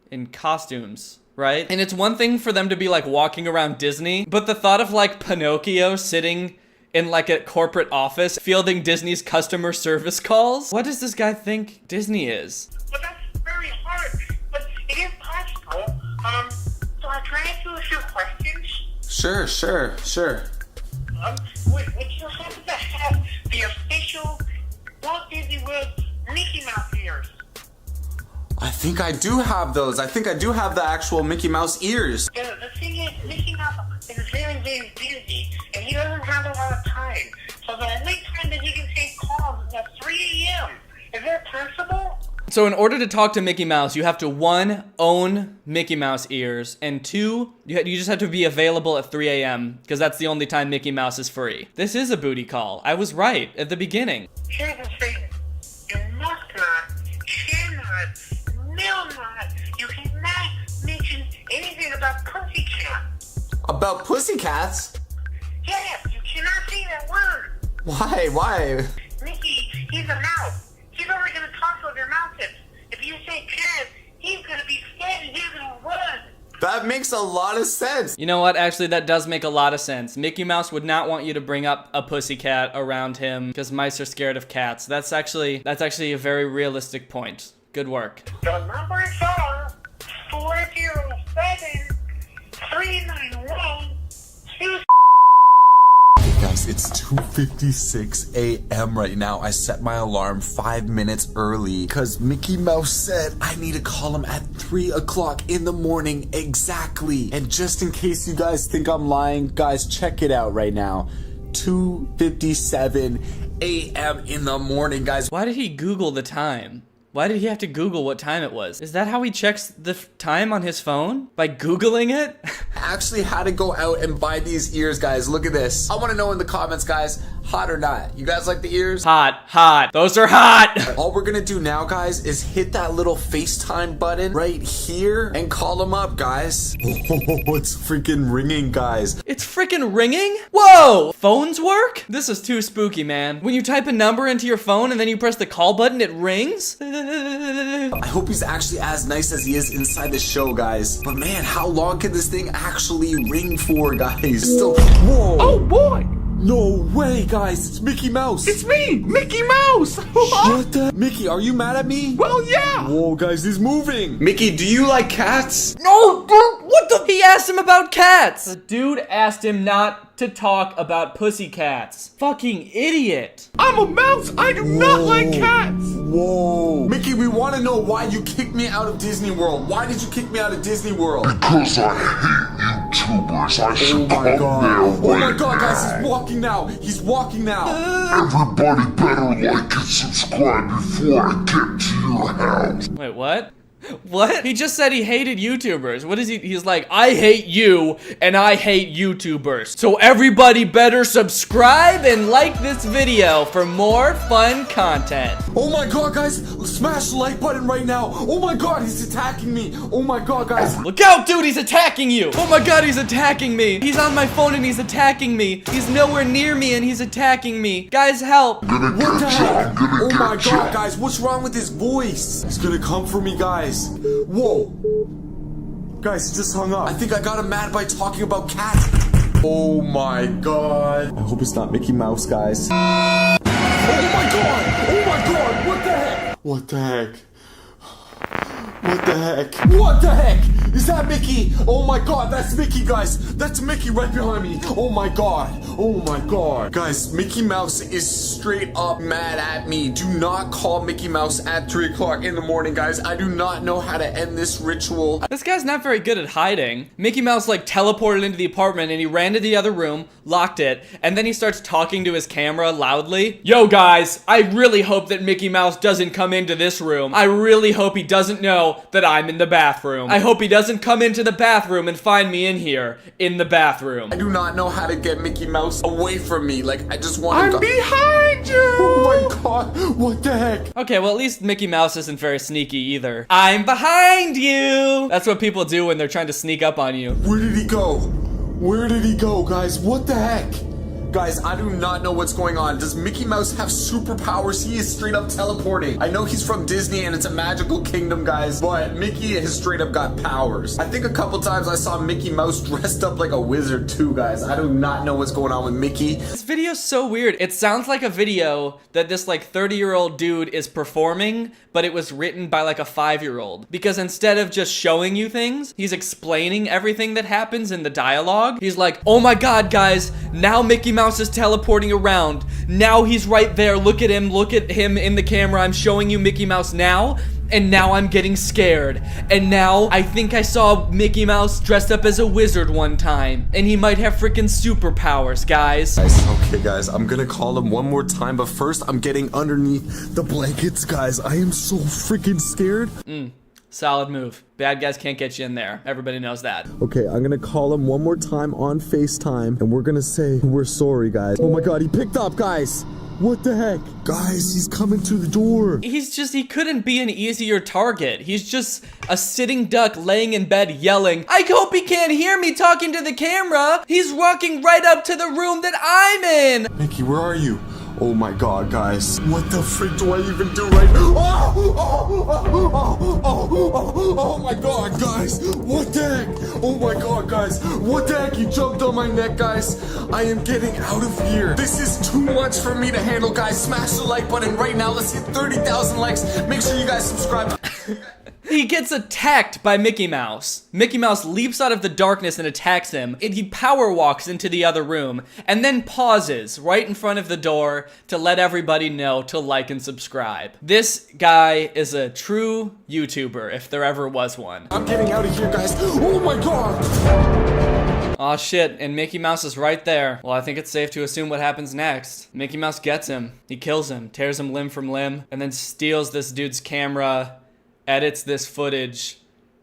in costumes, right? And it's one thing for them to be like walking around Disney, but the thought of like Pinocchio sitting in like a corporate office fielding Disney's customer service calls? What does this guy think Disney is? Well, that's very hard, but it is possible. So I can ask you a few questions. Sure. Would you happen to have the official Walt Disney World Mickey Mouse ears? I think I do have those. I think I do have the actual Mickey Mouse ears. The thing is, Mickey Mouse is very, very busy, and he doesn't have a lot of time. So the only time that he can take calls is at 3 a.m. Is that possible? So in order to talk to Mickey Mouse, you have to 1, own Mickey Mouse ears, and 2, you just have to be available at 3 a.m. because that's the only time Mickey Mouse is free. This is a booty call. I was right at the beginning. Here's the thing. You must not, cannot, will not, you cannot mention anything about pussycat. About pussycats? Yes, you cannot say that word. Why? Mickey, he's a mouse. He's only going to talk to other mouses. If you say cat, he's going to be scared and he's going to run. That makes a lot of sense. You know what? Actually, that does make a lot of sense. Mickey Mouse would not want you to bring up a pussycat around him because mice are scared of cats. That's actually a very realistic point. Good work. The numbers are 407 391 2. Guys, it's 2:56 a.m. right now. I set my alarm 5 minutes early because Mickey Mouse said I need to call him at 3 o'clock in the morning exactly. And just in case you guys think I'm lying, guys, check it out right now. 2:57 a.m. in the morning, guys. Why did he Google the time? Why did he have to Google what time it was? Is that how he checks the time on his phone? By Googling it? I actually had to go out and buy these ears, guys. Look at this. I want to know in the comments, guys, hot or not? You guys like the ears? Hot, hot. Those are hot. All we're gonna do now, guys, is hit that little FaceTime button right here and call them up, guys. Oh, it's freaking ringing, guys. It's freaking ringing? Whoa! Phones work? This is too spooky, man. When you type a number into your phone and then you press the call button, it rings? I hope he's actually as nice as he is inside the show, guys. But man, how long can this thing actually ring for, guys? Still, whoa! Oh boy! No way, guys! It's Mickey Mouse! It's me, Mickey Mouse! What the? Mickey, are you mad at me? Well, yeah! Whoa, guys, he's moving! Mickey, do you like cats? No, dude, what the? He asked him about cats! The dude asked him not to talk about pussycats. Fucking idiot. I'm a mouse! I do not like cats! Whoa! Mickey, we want to know why you kicked me out of Disney World. Why did you kick me out of Disney World? Because I hate YouTubers. I should come there Oh my god, guys, now. he's walking now. He's walking now. Everybody better like and subscribe before I get to your house. Wait, what? What? He just said he hated YouTubers. What is he? He's like, I hate you and I hate YouTubers. So everybody better subscribe and like this video for more fun content. Oh my god, guys, smash the like button right now. Oh my god, he's attacking me. Oh my god, guys. Look out, dude, he's attacking you. Oh my god, he's attacking me. He's on my phone and he's attacking me. He's nowhere near me and he's attacking me. Guys, help. What the heck? Oh my god, guys, what's wrong with his voice? He's gonna come for me, guys. Whoa. Guys, he just hung up. I think I got him mad by talking about cats. Oh my god. I hope it's not Mickey Mouse, guys. Oh my god! Oh my god! What the heck? What the heck? What the heck? What the heck? Is that Mickey? Oh my god, that's Mickey, guys. That's Mickey right behind me. Oh my god. Oh my god. Guys, Mickey Mouse is straight up mad at me. Do not call Mickey Mouse at 3 o'clock in the morning, guys. I do not know how to end this ritual. This guy's not very good at hiding. Mickey Mouse like teleported into the apartment and he ran to the other room, locked it, and then he starts talking to his camera loudly. Yo guys, I really hope that Mickey Mouse doesn't come into this room. I really hope he doesn't know that I'm in the bathroom. I hope he doesn't come into the bathroom and find me in here, in the bathroom. I do not know how to get Mickey Mouse away from me. Like, I just want to I'm behind you! Oh my god, what the heck? Okay, well at least Mickey Mouse isn't very sneaky either. I'm behind you! That's what people do when they're trying to sneak up on you. Where did he go? Where did he go, guys? What the heck? Guys, I do not know what's going on. Does Mickey Mouse have superpowers? He is straight up teleporting. I know he's from Disney and it's a magical kingdom, guys, but Mickey has straight up got powers. I think a couple times I saw Mickey Mouse dressed up like a wizard too, guys. I do not know what's going on with Mickey. This video's so weird. It sounds like a video that this like 30-year-old dude is performing, but it was written by like a 5-year-old. Because instead of just showing you things, he's explaining everything that happens in the dialogue. He's like, oh my god, guys, now Mickey Mouse is teleporting around. Now he's right there. Look at him in the camera. I'm showing you Mickey Mouse now. And now I'm getting scared. And now I think I saw Mickey Mouse dressed up as a wizard one time. And he might have freaking superpowers, guys. Okay, guys, I'm gonna call him one more time, but first I'm getting underneath the blankets, guys. I am so freaking scared. Solid move. Bad guys can't get you in there. Everybody knows that. Okay, I'm gonna call him one more time on FaceTime, and we're gonna say we're sorry, guys. Oh my god, he picked up, guys. What the heck? Guys, he's coming to the door. He couldn't be an easier target. He's just a sitting duck laying in bed yelling, I hope he can't hear me talking to the camera. He's walking right up to the room that I'm in. Mickey, where are you? Oh my god, guys. What the frick do I even do right now? Oh my god, guys. What the heck? Oh my god, guys. What the heck? He jumped on my neck, guys. I am getting out of here. This is too much for me to handle, guys. Smash the like button right now. Let's hit 30,000 likes. Make sure you guys subscribe. He gets attacked by Mickey Mouse. Mickey Mouse leaps out of the darkness and attacks him, and he power walks into the other room, and then pauses right in front of the door to let everybody know to like and subscribe. This guy is a true YouTuber, if there ever was one. I'm getting out of here, guys. Oh my god! Aw shit, and Mickey Mouse is right there. Well, I think it's safe to assume what happens next. Mickey Mouse gets him. He kills him, tears him limb from limb, and then steals this dude's camera, edits this footage,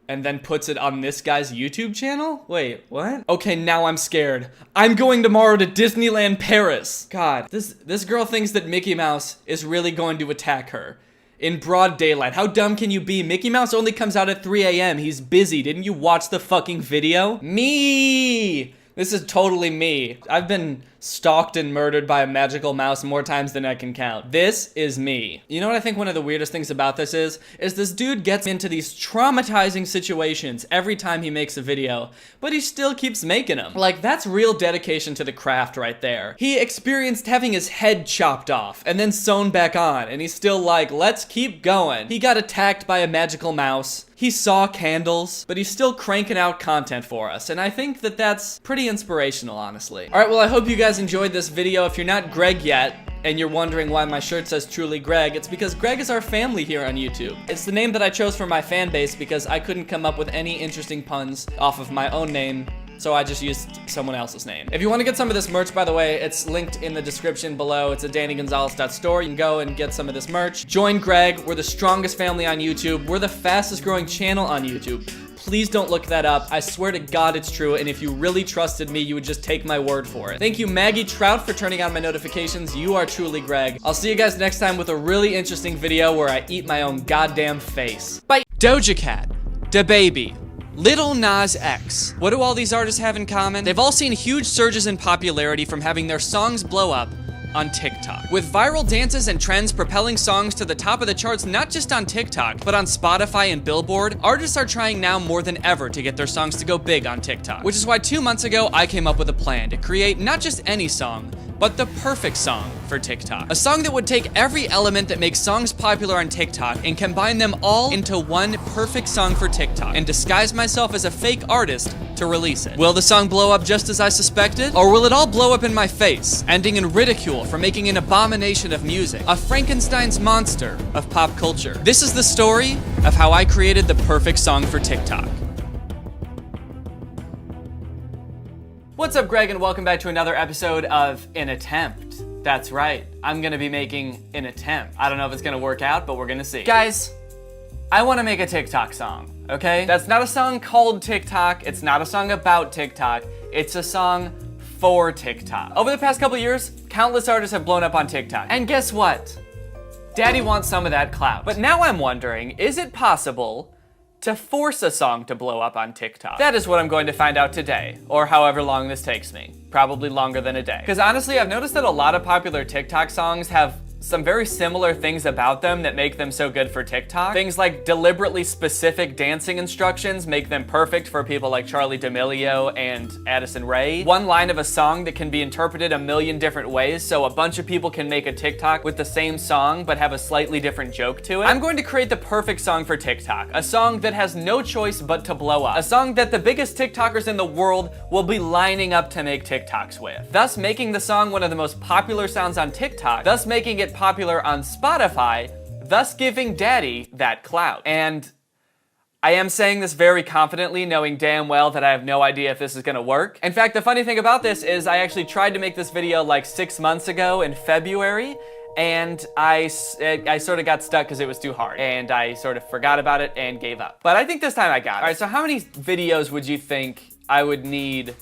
and then puts it on this guy's YouTube channel? Wait, what? Okay, now I'm scared. I'm going tomorrow to Disneyland Paris. God, this girl thinks that Mickey Mouse is really going to attack her in broad daylight. How dumb can you be? Mickey Mouse only comes out at 3 a.m. He's busy. Didn't you watch the fucking video? Me! This is totally me. I've been stalked and murdered by a magical mouse more times than I can count. This is me. You know what I think one of the weirdest things about this is this dude gets into these traumatizing situations every time he makes a video, but he still keeps making them. Like, that's real dedication to the craft right there. He experienced having his head chopped off and then sewn back on, and he's still like, let's keep going. He got attacked by a magical mouse. He saw candles, but he's still cranking out content for us, and I think that that's pretty inspirational, honestly. All right, well, I hope you guys enjoyed this video. If you're not Greg yet, and you're wondering why my shirt says Truly Greg, it's because Greg is our family here on YouTube. It's the name that I chose for my fan base because I couldn't come up with any interesting puns off of my own name, so I just used someone else's name. If you want to get some of this merch, by the way, it's linked in the description below. It's at DannyGonzalez.store. You can go and get some of this merch. Join Greg. We're the strongest family on YouTube. We're the fastest growing channel on YouTube. Please don't look that up. I swear to God it's true, and if you really trusted me, you would just take my word for it. Thank you, Maggie Trout, for turning on my notifications. You are truly Greg. I'll see you guys next time with a really interesting video where I eat my own goddamn face. Bye. Doja Cat, DaBaby, Lil Nas X. What do all these artists have in common? They've all seen huge surges in popularity from having their songs blow up on TikTok. With viral dances and trends propelling songs to the top of the charts not just on TikTok, but on Spotify and Billboard, artists are trying now more than ever to get their songs to go big on TikTok. Which is why 2 months ago, I came up with a plan to create not just any song, but the perfect song for TikTok. A song that would take every element that makes songs popular on TikTok and combine them all into one perfect song for TikTok and disguise myself as a fake artist to release it. Will the song blow up just as I suspected? Or will it all blow up in my face, ending in ridicule for making an abomination of music, a Frankenstein's monster of pop culture? This is the story of how I created the perfect song for TikTok. What's up, Greg, and welcome back to another episode of An Attempt. That's right, I'm gonna be making an attempt. I don't know if it's gonna work out, but we're gonna see. Guys, I wanna make a TikTok song, okay? That's not a song called TikTok, it's not a song about TikTok, it's a song for TikTok. Over the past couple years, countless artists have blown up on TikTok. And guess what? Daddy wants some of that clout. But now I'm wondering, is it possible to force a song to blow up on TikTok? That is what I'm going to find out today, or however long this takes me. Probably longer than a day. Because honestly, I've noticed that a lot of popular TikTok songs have some very similar things about them that make them so good for TikTok. Things like deliberately specific dancing instructions make them perfect for people like Charli D'Amelio and Addison Rae. One line of a song that can be interpreted a million different ways, so a bunch of people can make a TikTok with the same song but have a slightly different joke to it. I'm going to create the perfect song for TikTok. A song that has no choice but to blow up. A song that the biggest TikTokers in the world will be lining up to make TikToks with. Thus making the song one of the most popular sounds on TikTok, thus making it popular on Spotify, thus giving Daddy that clout. And I am saying this very confidently, knowing damn well that I have no idea if this is gonna work. In fact, the funny thing about this is I actually tried to make this video like 6 months ago in February, and I sort of got stuck because it was too hard, and I sort of forgot about it and gave up. But I think this time I got it. All right, so how many videos would you think I would need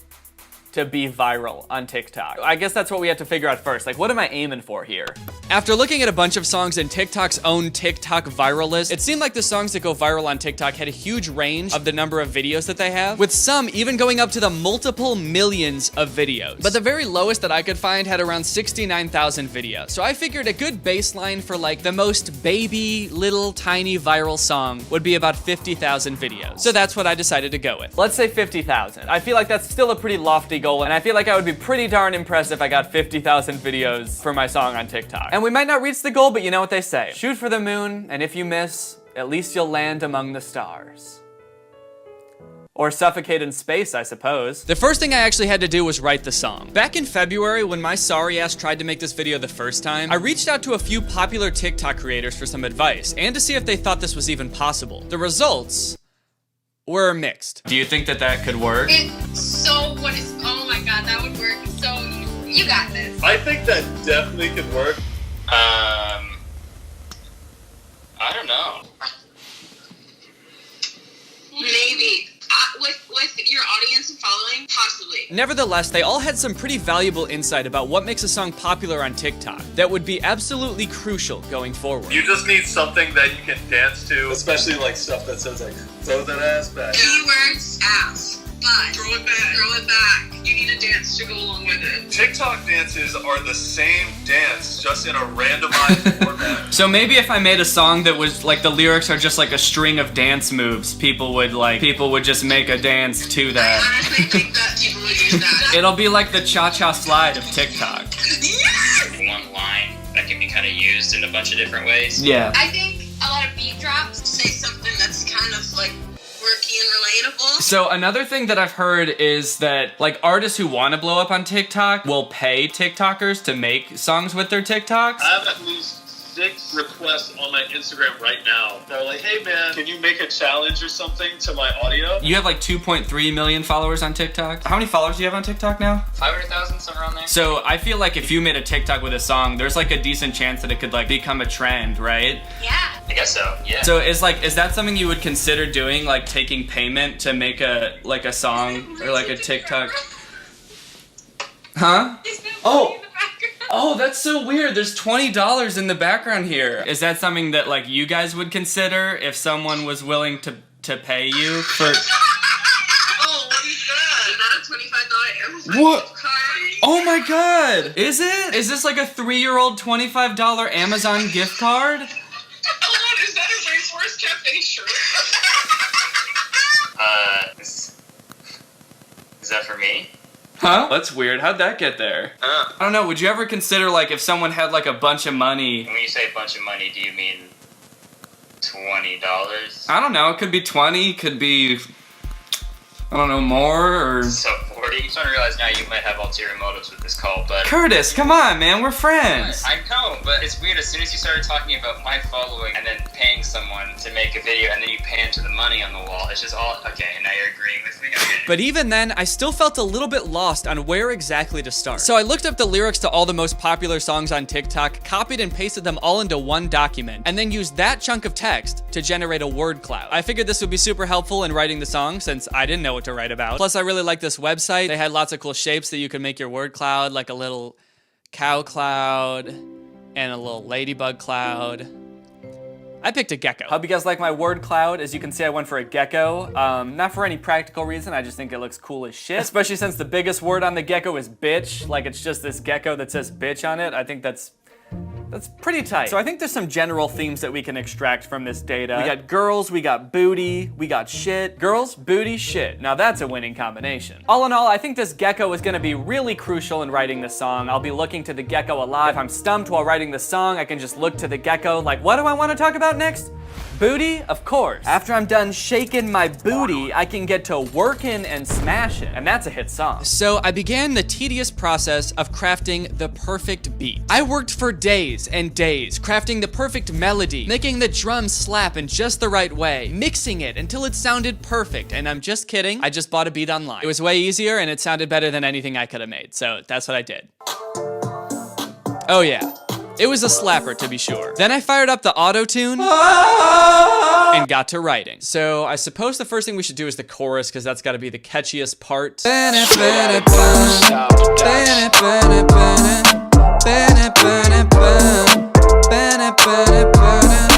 to be viral on TikTok? I guess that's what we have to figure out first. Like, what am I aiming for here? After looking at a bunch of songs in TikTok's own TikTok viral list, it seemed like the songs that go viral on TikTok had a huge range of the number of videos that they have, with some even going up to the multiple millions of videos. But the very lowest that I could find had around 69,000 videos. So I figured a good baseline for like the most baby, little, tiny viral song would be about 50,000 videos. So that's what I decided to go with. Let's say 50,000. I feel like that's still a pretty lofty goal, and I feel like I would be pretty darn impressed if I got 50,000 videos for my song on TikTok. And we might not reach the goal, but you know what they say. Shoot for the moon, and if you miss, at least you'll land among the stars. Or suffocate in space, I suppose. The first thing I actually had to do was write the song. Back in February, when my sorry ass tried to make this video the first time, I reached out to a few popular TikTok creators for some advice, and to see if they thought this was even possible. The results were mixed. Do you think that that could work? Oh my god, that would work. So, you got this. I think that definitely could work. I don't know. Maybe. With your audience and following, possibly. Nevertheless, they all had some pretty valuable insight about what makes a song popular on TikTok that would be absolutely crucial going forward. You just need something that you can dance to, especially like stuff that says like, throw that ass back. Keywords, ass. But throw it back. Throw it back. You need a dance to go along with it. TikTok dances are the same dance, just in a randomized format. So maybe if I made a song that was like the lyrics are just like a string of dance moves, people would just make a dance to that. I honestly think that people would use that. It'll be like the cha-cha slide of TikTok. Yes! One line that can be kind of used in a bunch of different ways. Yeah. I think a lot of beat drops say something that's kind of like quirky and relatable. So another thing that I've heard is that like artists who want to blow up on TikTok will pay TikTokers to make songs with their TikToks. I have at least 6 requests on my Instagram right now. They're like, hey man, can you make a challenge or something to my audio? You have like 2.3 million followers on TikTok. How many followers do you have on TikTok now? 500,000, somewhere around there. So I feel like if you made a TikTok with a song, there's like a decent chance that it could like become a trend, right? Yeah. I guess so, yeah. So is that something you would consider doing, like taking payment to make a song or like a TikTok? Huh? Oh, that's so weird. There's $20 in the background here. Is that something that like you guys would consider if someone was willing to pay you for? Oh, what is that? Is that a $25 Amazon What? gift card? Oh my god! Is it? Is this like a 3-year-old $25 Amazon gift card? Hold on, is that a Rainforest Cafe shirt? Is that for me? Huh? That's weird. How'd that get there? I don't know. Would you ever consider like if someone had like a bunch of money? When you say a bunch of money, do you mean $20? I don't know. It could be 20. Could be, I don't know, more or. So 40? I'm starting to realize now you might have ulterior motives with this call, but. Curtis, come on, man. We're friends. I know, but it's weird. As soon as you started talking about my following and then paying someone to make a video and then you pan to the money on the wall, it's just all okay. And now you're agreeing with me. Okay. But even then, I still felt a little bit lost on where exactly to start. So I looked up the lyrics to all the most popular songs on TikTok, copied and pasted them all into one document, and then used that chunk of text to generate a word cloud. I figured this would be super helpful in writing the song since I didn't know what to write about. Plus, I really like this website. They had lots of cool shapes that you could make your word cloud, like a little cow cloud and a little ladybug cloud. I picked a gecko. Hope you guys like my word cloud. As you can see, I went for a gecko. Not for any practical reason, I just think it looks cool as shit. Especially since the biggest word on the gecko is bitch. Like it's just this gecko that says bitch on it. I think that's pretty tight. So I think there's some general themes that we can extract from this data. We got girls, we got booty, we got shit. Girls, booty, shit. Now that's a winning combination. All in all, I think this gecko is gonna be really crucial in writing this song. I'll be looking to the gecko a lot. If I'm stumped while writing the song, I can just look to the gecko like, what do I wanna talk about next? Booty? Of course. After I'm done shaking my booty, I can get to working and smashing, and that's a hit song. So I began the tedious process of crafting the perfect beat. I worked for days and days, crafting the perfect melody, making the drums slap in just the right way, mixing it until it sounded perfect, and I'm just kidding, I just bought a beat online. It was way easier, and it sounded better than anything I could have made, so that's what I did. Oh yeah. It was a slapper, to be sure. Then I fired up the auto-tune and got to writing. So I suppose the first thing we should do is the chorus, because that's got to be the catchiest part.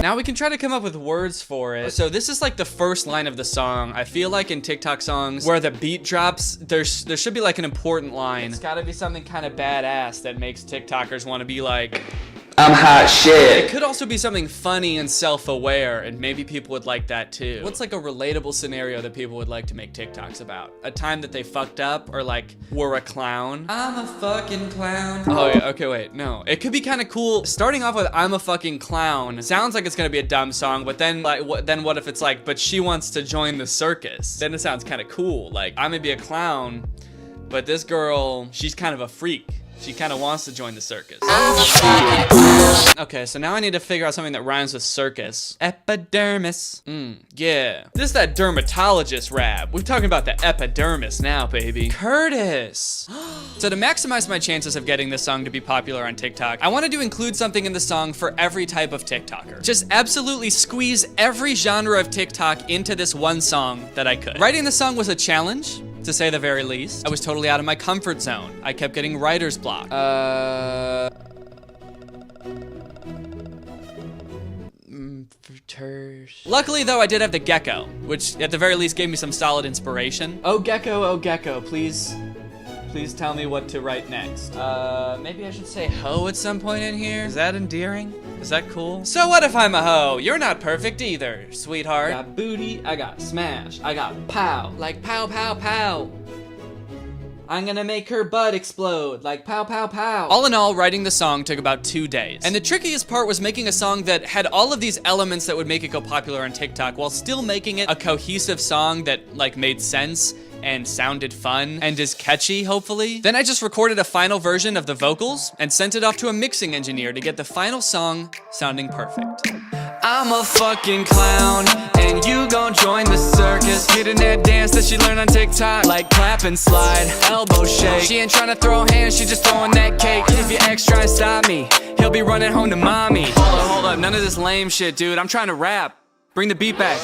Now we can try to come up with words for it. So this is like the first line of the song. I feel like in TikTok songs where the beat drops, there should be like an important line. It's gotta be something kind of badass that makes TikTokers want to be like, I'm hot shit. It could also be something funny and self-aware, and maybe people would like that too. What's like a relatable scenario that people would like to make TikToks about? A time that they fucked up, or like were a clown? I'm a fucking clown. Oh yeah, okay, wait, no. It could be kind of cool. Starting off with I'm a fucking clown sounds like it's gonna be a dumb song, but then like, what if it's like, but she wants to join the circus? Then it sounds kind of cool. Like, I'm gonna be a clown, but this girl, she's kind of a freak. She kind of wants to join the circus. Okay, so now I need to figure out something that rhymes with circus. Epidermis. Yeah. This is that dermatologist rap. We're talking about the epidermis now, baby. Curtis. So to maximize my chances of getting this song to be popular on TikTok, I wanted to include something in the song for every type of TikToker. Just absolutely squeeze every genre of TikTok into this one song that I could. Writing the song was a challenge, to say the very least. I was totally out of my comfort zone. I kept getting writer's block. Luckily though, I did have the gecko, which at the very least gave me some solid inspiration. Oh gecko, please tell me what to write next. Maybe I should say hoe at some point in here? Is that endearing? Is that cool? So what if I'm a hoe? You're not perfect either, sweetheart. I got booty, I got smash, I got pow, like pow pow pow. I'm gonna make her butt explode, like pow pow pow. All in all, writing the song took about 2 days. And the trickiest part was making a song that had all of these elements that would make it go popular on TikTok while still making it a cohesive song that like made sense and sounded fun and is catchy, hopefully. Then I just recorded a final version of the vocals and sent it off to a mixing engineer to get the final song sounding perfect. I'm a fucking clown, and you gon' join the circus. Getting that dance that she learned on TikTok, like clap and slide, elbow shake. She ain't tryna throw hands, she just throwing that cake. If your ex try and stop me, he'll be running home to mommy. Hold up, none of this lame shit, dude. I'm trying to rap. Bring the beat back.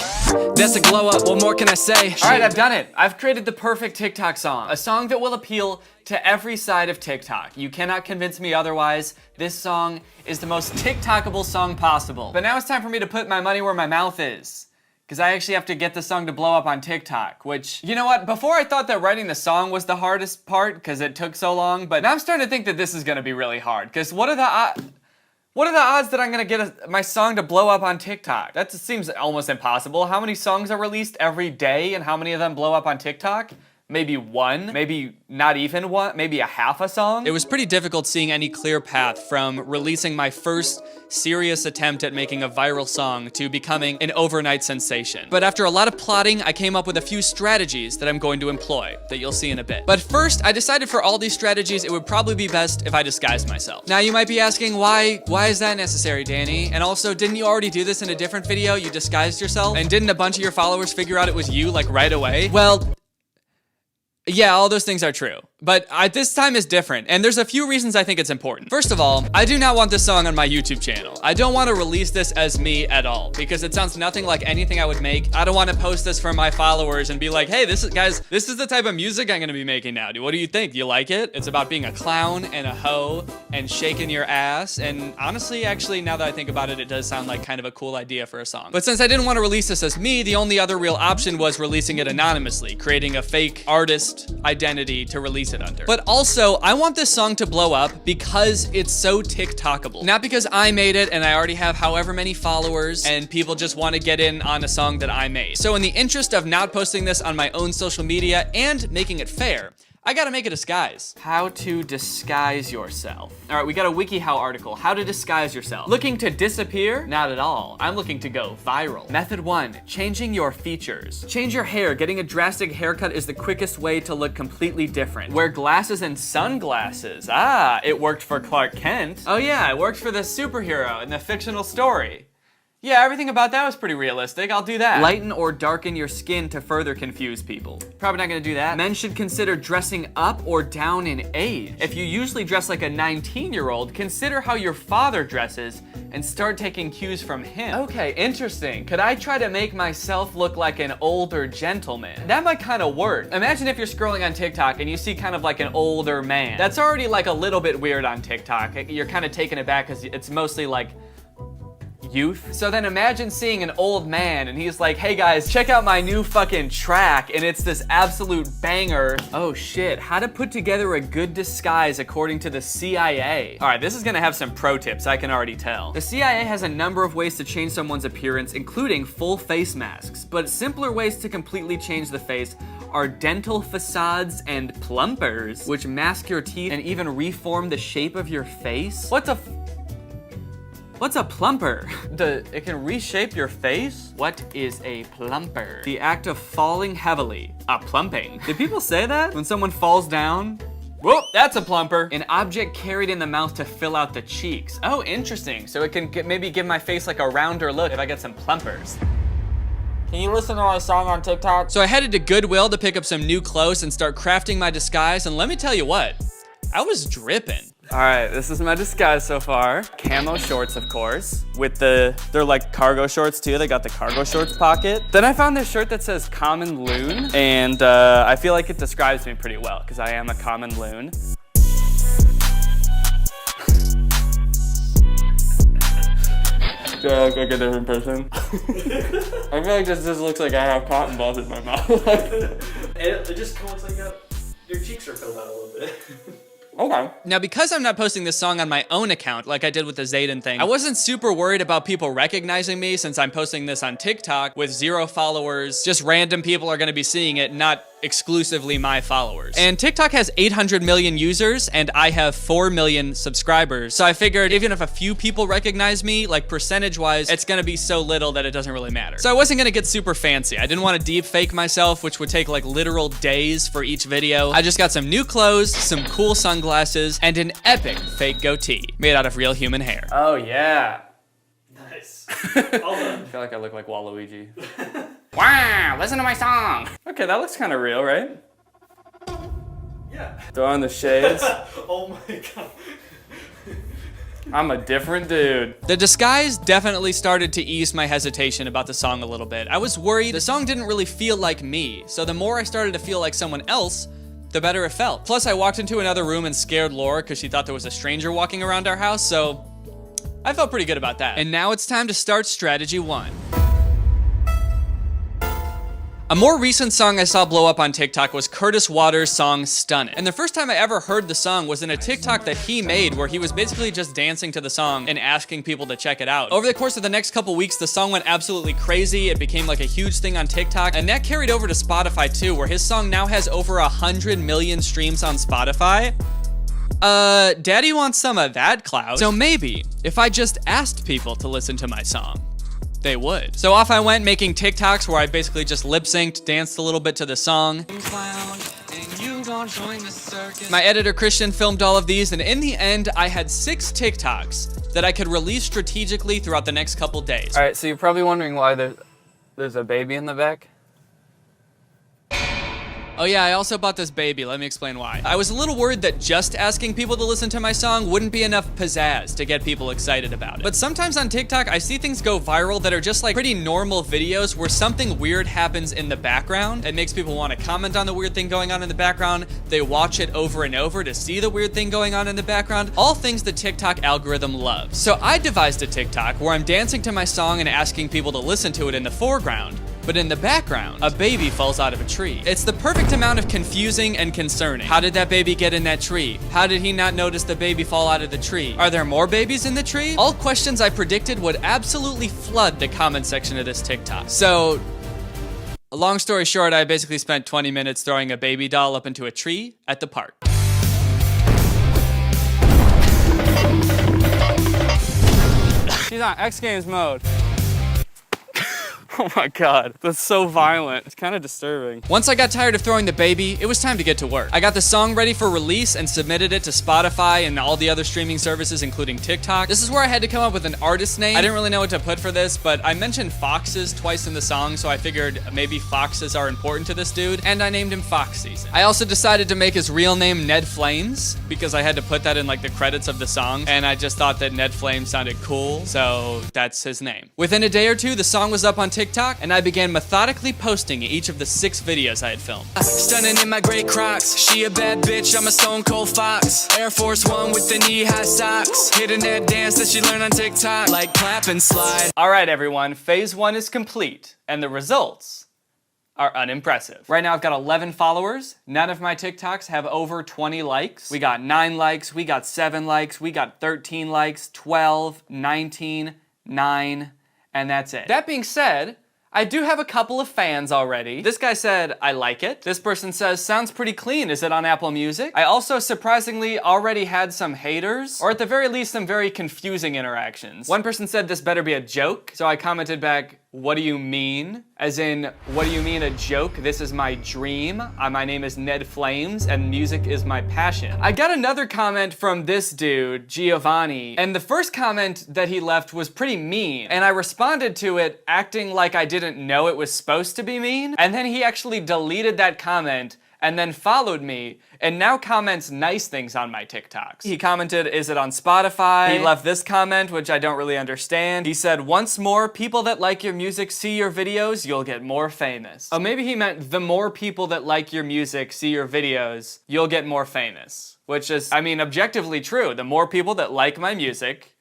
That's a glow up, what more can I say? All right, I've done it. I've created the perfect TikTok song. A song that will appeal to every side of TikTok. You cannot convince me otherwise. This song is the most TikTokable song possible. But now it's time for me to put my money where my mouth is, because I actually have to get the song to blow up on TikTok, which, you know what? Before I thought that writing the song was the hardest part because it took so long, but now I'm starting to think that this is gonna be really hard, because what are the odds that I'm gonna get my song to blow up on TikTok? That seems almost impossible. How many songs are released every day and how many of them blow up on TikTok? Maybe one, maybe not even one, maybe a half a song. It was pretty difficult seeing any clear path from releasing my first serious attempt at making a viral song to becoming an overnight sensation. But after a lot of plotting, I came up with a few strategies that I'm going to employ that you'll see in a bit. But first, I decided for all these strategies, it would probably be best if I disguised myself. Now you might be asking, why is that necessary, Danny? And also, didn't you already do this in a different video? You disguised yourself? And didn't a bunch of your followers figure out it was you like right away? Well, yeah, all those things are true. But this time is different, and there's a few reasons I think it's important. First of all, I do not want this song on my YouTube channel. I don't want to release this as me at all, because it sounds nothing like anything I would make. I don't want to post this for my followers and be like, hey, this is the type of music I'm gonna be making now. What do you think? Do you like it? It's about being a clown and a hoe and shaking your ass, and honestly, actually, now that I think about it, it does sound like kind of a cool idea for a song. But since I didn't want to release this as me, the only other real option was releasing it anonymously, creating a fake artist identity to release it under. But also, I want this song to blow up because it's so TikTokable. Not because I made it and I already have however many followers and people just want to get in on a song that I made. So in the interest of not posting this on my own social media and making it fair, I gotta make a disguise. How to disguise yourself. All right, we got a WikiHow article. How to disguise yourself. Looking to disappear? Not at all. I'm looking to go viral. Method 1, changing your features. Change your hair. Getting a drastic haircut is the quickest way to look completely different. Wear glasses and sunglasses. Ah, it worked for Clark Kent. Oh yeah, it worked for the superhero in the fictional story. Yeah, everything about that was pretty realistic. I'll do that. Lighten or darken your skin to further confuse people. Probably not gonna do that. Men should consider dressing up or down in age. If you usually dress like a 19-year-old, consider how your father dresses and start taking cues from him. Okay, interesting. Could I try to make myself look like an older gentleman? That might kind of work. Imagine if you're scrolling on TikTok and you see kind of like an older man. That's already like a little bit weird on TikTok. You're kind of taken aback because it's mostly like youth. So then imagine seeing an old man and he's like, hey guys, check out my new fucking track, and it's this absolute banger. Oh shit, how to put together a good disguise according to the CIA. All right, this is gonna have some pro tips, I can already tell. The CIA has a number of ways to change someone's appearance, including full face masks, but simpler ways to completely change the face are dental facades and plumpers, which mask your teeth and even reform the shape of your face. What's a plumper? It can reshape your face? What is a plumper? The act of falling heavily. A plumping. Did people say that? When someone falls down? Whoop, that's a plumper. An object carried in the mouth to fill out the cheeks. Oh, interesting. So it can maybe give my face like a rounder look if I get some plumpers. Can you listen to my song on TikTok? So I headed to Goodwill to pick up some new clothes and start crafting my disguise, and let me tell you what, I was dripping. All right, this is my disguise so far. Camo shorts, of course, with they're like cargo shorts too. They got the cargo shorts pocket. Then I found this shirt that says common loon, and I feel like it describes me pretty well because I am a common loon. Do I look like a different person? I feel like this just looks like I have cotton balls in my mouth. It just looks like your cheeks are filled out a little bit. Okay. Now, because I'm not posting this song on my own account like I did with the Zayden thing, I wasn't super worried about people recognizing me since I'm posting this on TikTok with 0 followers. Just random people are gonna be seeing it, not exclusively my followers. And TikTok has 800 million users and I have 4 million subscribers. So I figured even if a few people recognize me, like percentage-wise, it's gonna be so little that it doesn't really matter. So I wasn't gonna get super fancy. I didn't want to deep fake myself, which would take like literal days for each video. I just got some new clothes, some cool sunglasses, and an epic fake goatee made out of real human hair. Oh yeah. Nice. I feel like I look like Waluigi. Wow, listen to my song. Okay, that looks kind of real, right? Yeah. Throw on the shades. Oh my god. I'm a different dude. The disguise definitely started to ease my hesitation about the song a little bit. I was worried the song didn't really feel like me, so the more I started to feel like someone else, the better it felt. Plus, I walked into another room and scared Laura because she thought there was a stranger walking around our house, so I felt pretty good about that. And now it's time to start strategy 1. A more recent song I saw blow up on TikTok was Curtis Waters' song Stunnin'. And the first time I ever heard the song was in a TikTok that he made where he was basically just dancing to the song and asking people to check it out. Over the course of the next couple weeks, the song went absolutely crazy. It became like a huge thing on TikTok, and that carried over to Spotify too, where his song now has over 100 million streams on Spotify. Daddy wants some of that clout. So maybe if I just asked people to listen to my song, they would. So off I went making TikToks where I basically just lip synced, danced a little bit to the song. My editor Christian filmed all of these, and in the end, I had 6 TikToks that I could release strategically throughout the next couple days. All right, so you're probably wondering why there's a baby in the back. Oh yeah, I also bought this baby. Let me explain why. I was a little worried that just asking people to listen to my song wouldn't be enough pizzazz to get people excited about it. But sometimes on TikTok, I see things go viral that are just like pretty normal videos where something weird happens in the background. It makes people want to comment on the weird thing going on in the background. They watch it over and over to see the weird thing going on in the background. All things the TikTok algorithm loves. So I devised a TikTok where I'm dancing to my song and asking people to listen to it in the foreground. But in the background, a baby falls out of a tree. It's the perfect amount of confusing and concerning. How did that baby get in that tree? How did he not notice the baby fall out of the tree? Are there more babies in the tree? All questions I predicted would absolutely flood the comment section of this TikTok. So, long story short, I basically spent 20 minutes throwing a baby doll up into a tree at the park. She's on X Games mode. Oh my god, that's so violent. It's kind of disturbing. Once I got tired of throwing the baby, it was time to get to work. I got the song ready for release and submitted it to Spotify and all the other streaming services, including TikTok. This is where I had to come up with an artist name. I didn't really know what to put for this, but I mentioned foxes twice in the song, so I figured maybe foxes are important to this dude, and I named him Fox Season. I also decided to make his real name Ned Flames, because I had to put that in like the credits of the song, and I just thought that Ned Flames sounded cool, so that's his name. Within a day or two, the song was up on TikTok, and I began methodically posting each of the 6 videos I had filmed. Stunning in my gray Crocs. She a bad bitch, I'm a stone cold fox. Air Force One with the knee-high socks. Hitting that dance that she learned on TikTok. Like clap and slide. All right, everyone, phase 1 is complete, and the results are unimpressive. Right now I've got 11 followers. None of my TikToks have over 20 likes. We got 9 likes, we got 7 likes, we got 13 likes, 12, 19, 9, and that's it. That being said, I do have a couple of fans already. This guy said, I like it. This person says, sounds pretty clean. Is it on Apple Music? I also surprisingly already had some haters, or at the very least, some very confusing interactions. One person said this better be a joke, so I commented back, what do you mean? As in, what do you mean a joke? This is my dream. My name is Ned Flames and music is my passion. I got another comment from this dude, Giovanni, and the first comment that he left was pretty mean, and I responded to it acting like I didn't know it was supposed to be mean, and then he actually deleted that comment and then followed me, and now comments nice things on my TikToks. He commented, is it on Spotify? He left this comment, which I don't really understand. He said, once more people that like your music see your videos, you'll get more famous. Oh, maybe he meant the more people that like your music see your videos, you'll get more famous. Which is, I mean, objectively true. The more people that like my music,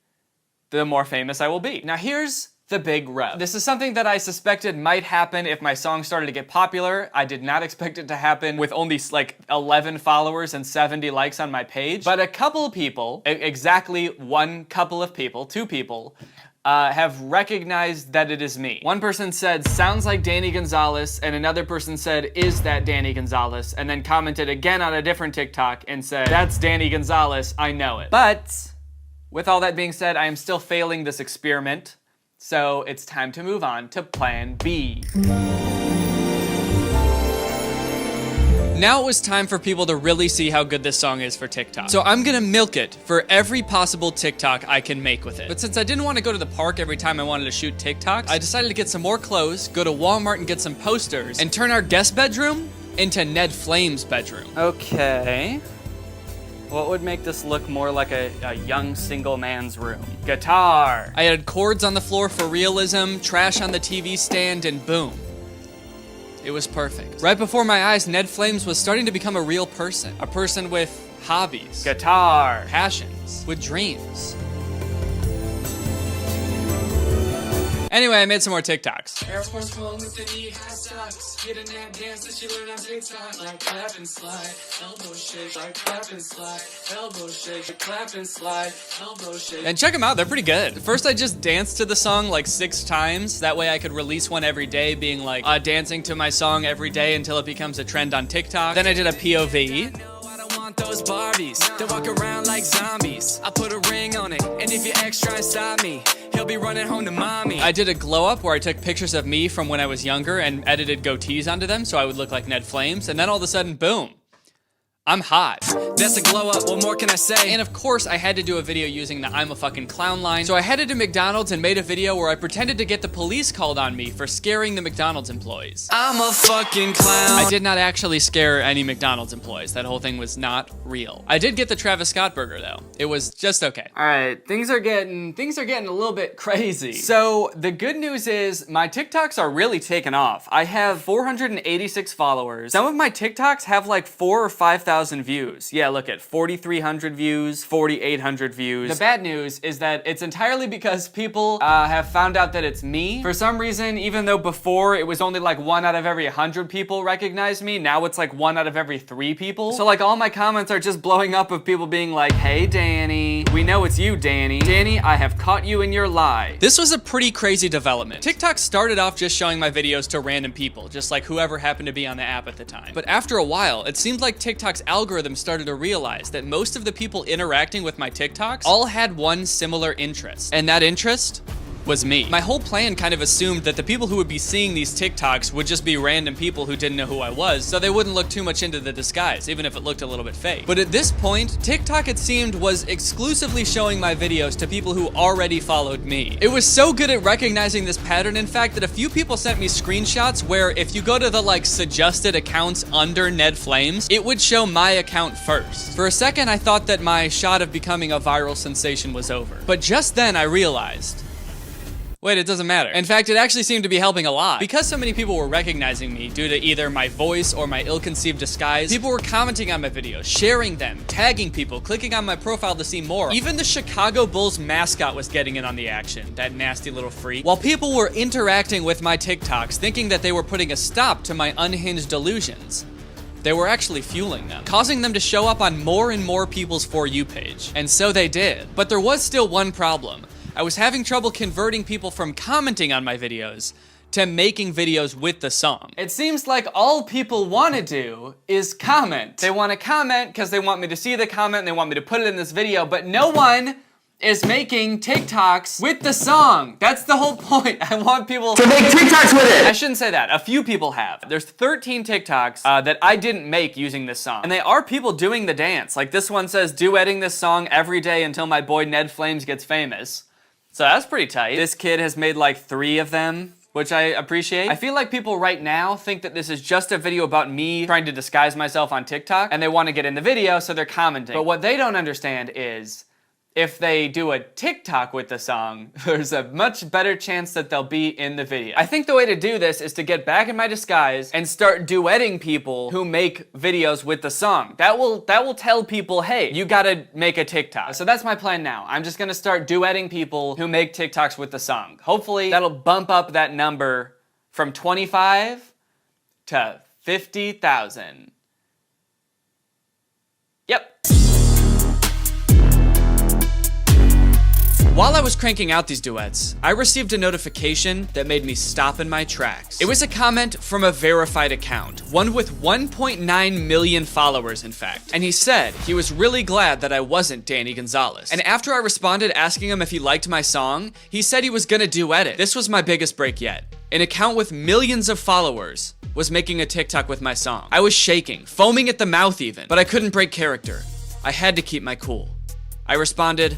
the more famous I will be. Now here's the big rub. This is something that I suspected might happen if my song started to get popular. I did not expect it to happen with only like 11 followers and 70 likes on my page. But a couple of people, exactly one couple of people, two people, have recognized that it is me. One person said, sounds like Danny Gonzalez, and another person said, is that Danny Gonzalez? And then commented again on a different TikTok and said, that's Danny Gonzalez, I know it. But with all that being said, I am still failing this experiment. So it's time to move on to plan B. Now it was time for people to really see how good this song is for TikTok. So I'm gonna milk it for every possible TikTok I can make with it. But since I didn't want to go to the park every time I wanted to shoot TikToks, I decided to get some more clothes, go to Walmart and get some posters, and turn our guest bedroom into Ned Flames' bedroom. Okay. What would make this look more like a young single man's room? Guitar. I added cords on the floor for realism, trash on the TV stand, and boom. It was perfect. Right before my eyes, Ned Flames was starting to become a real person. A person with hobbies, guitar, passions, with dreams. Anyway, I made some more TikToks. Air Force One with the knee high socks. Get in that dance that she learned on TikTok. Like clap and slide, elbow shake. Like clap and slide, elbow shake. Like clap and slide, elbow shake. And check them out, they're pretty good. First, I just danced to the song like 6 times. That way I could release one every day, being like dancing to my song every day until it becomes a trend on TikTok. Then I did a POV. Those Barbies, they walk around like zombies. I put a ring on it, and if you're extra inside me, he'll be running home to mommy. I did a glow up where I took pictures of me from when I was younger and edited goatees onto them so I would look like Ned Flames, and then all of a sudden, boom. I'm hot. That's a glow up, what more can I say? And of course, I had to do a video using the I'm a fucking clown line, so I headed to McDonald's and made a video where I pretended to get the police called on me for scaring the McDonald's employees. I'm a fucking clown. I did not actually scare any McDonald's employees. That whole thing was not real. I did get the Travis Scott burger though. It was just okay. All right, things are getting a little bit crazy. So the good news is my TikToks are really taking off. I have 486 followers. Some of my TikToks have like 4,000 or 5,000 views. Yeah, look at 4,300 views, 4,800 views. The bad news is that it's entirely because people have found out that it's me. For some reason, even though before it was only like 1 out of every 100 people recognized me, now it's like 1 out of every 3 people. So like all my comments are just blowing up of people being like, hey Danny, we know it's you Danny. Danny, I have caught you in your lie. This was a pretty crazy development. TikTok started off just showing my videos to random people, just like whoever happened to be on the app at the time. But after a while, it seemed like TikTok's algorithm started to realize that most of the people interacting with my TikToks all had one similar interest, and that interest was me. My whole plan kind of assumed that the people who would be seeing these TikToks would just be random people who didn't know who I was, so they wouldn't look too much into the disguise, even if it looked a little bit fake. But at this point, TikTok, it seemed, was exclusively showing my videos to people who already followed me. It was so good at recognizing this pattern, in fact, that a few people sent me screenshots where if you go to the like suggested accounts under Ned Flames, it would show my account first. For a second, I thought that my shot of becoming a viral sensation was over. But just then I realized, wait, it doesn't matter. In fact, it actually seemed to be helping a lot. Because so many people were recognizing me due to either my voice or my ill-conceived disguise, people were commenting on my videos, sharing them, tagging people, clicking on my profile to see more. Even the Chicago Bulls mascot was getting in on the action, that nasty little freak. While people were interacting with my TikToks, thinking that they were putting a stop to my unhinged delusions, they were actually fueling them, causing them to show up on more and more people's For You page. And so they did. But there was still one problem. I was having trouble converting people from commenting on my videos to making videos with the song. It seems like all people want to do is comment. They want to comment because they want me to see the comment and they want me to put it in this video, but no one is making TikToks with the song. That's the whole point. I want people to make TikToks with it. I shouldn't say that. A few people have. There's 13 TikToks that I didn't make using this song. And they are people doing the dance. Like this one says, duetting this song every day until my boy Ned Flames gets famous. So that's pretty tight. This kid has made like 3 of them, which I appreciate. I feel like people right now think that this is just a video about me trying to disguise myself on TikTok, and they want to get in the video, so they're commenting. But what they don't understand is, if they do a TikTok with the song, there's a much better chance that they'll be in the video. I think the way to do this is to get back in my disguise and start duetting people who make videos with the song. That will tell people, hey, you gotta make a TikTok. So that's my plan now. I'm just gonna start duetting people who make TikToks with the song. Hopefully that'll bump up that number from 25 to 50,000. Yep. While I was cranking out these duets, I received a notification that made me stop in my tracks. It was a comment from a verified account, one with 1.9 million followers in fact, and he said he was really glad that I wasn't Danny Gonzalez. And after I responded asking him if he liked my song, he said he was gonna duet it. This was my biggest break yet. An account with millions of followers was making a TikTok with my song. I was shaking, foaming at the mouth even, but I couldn't break character. I had to keep my cool. I responded,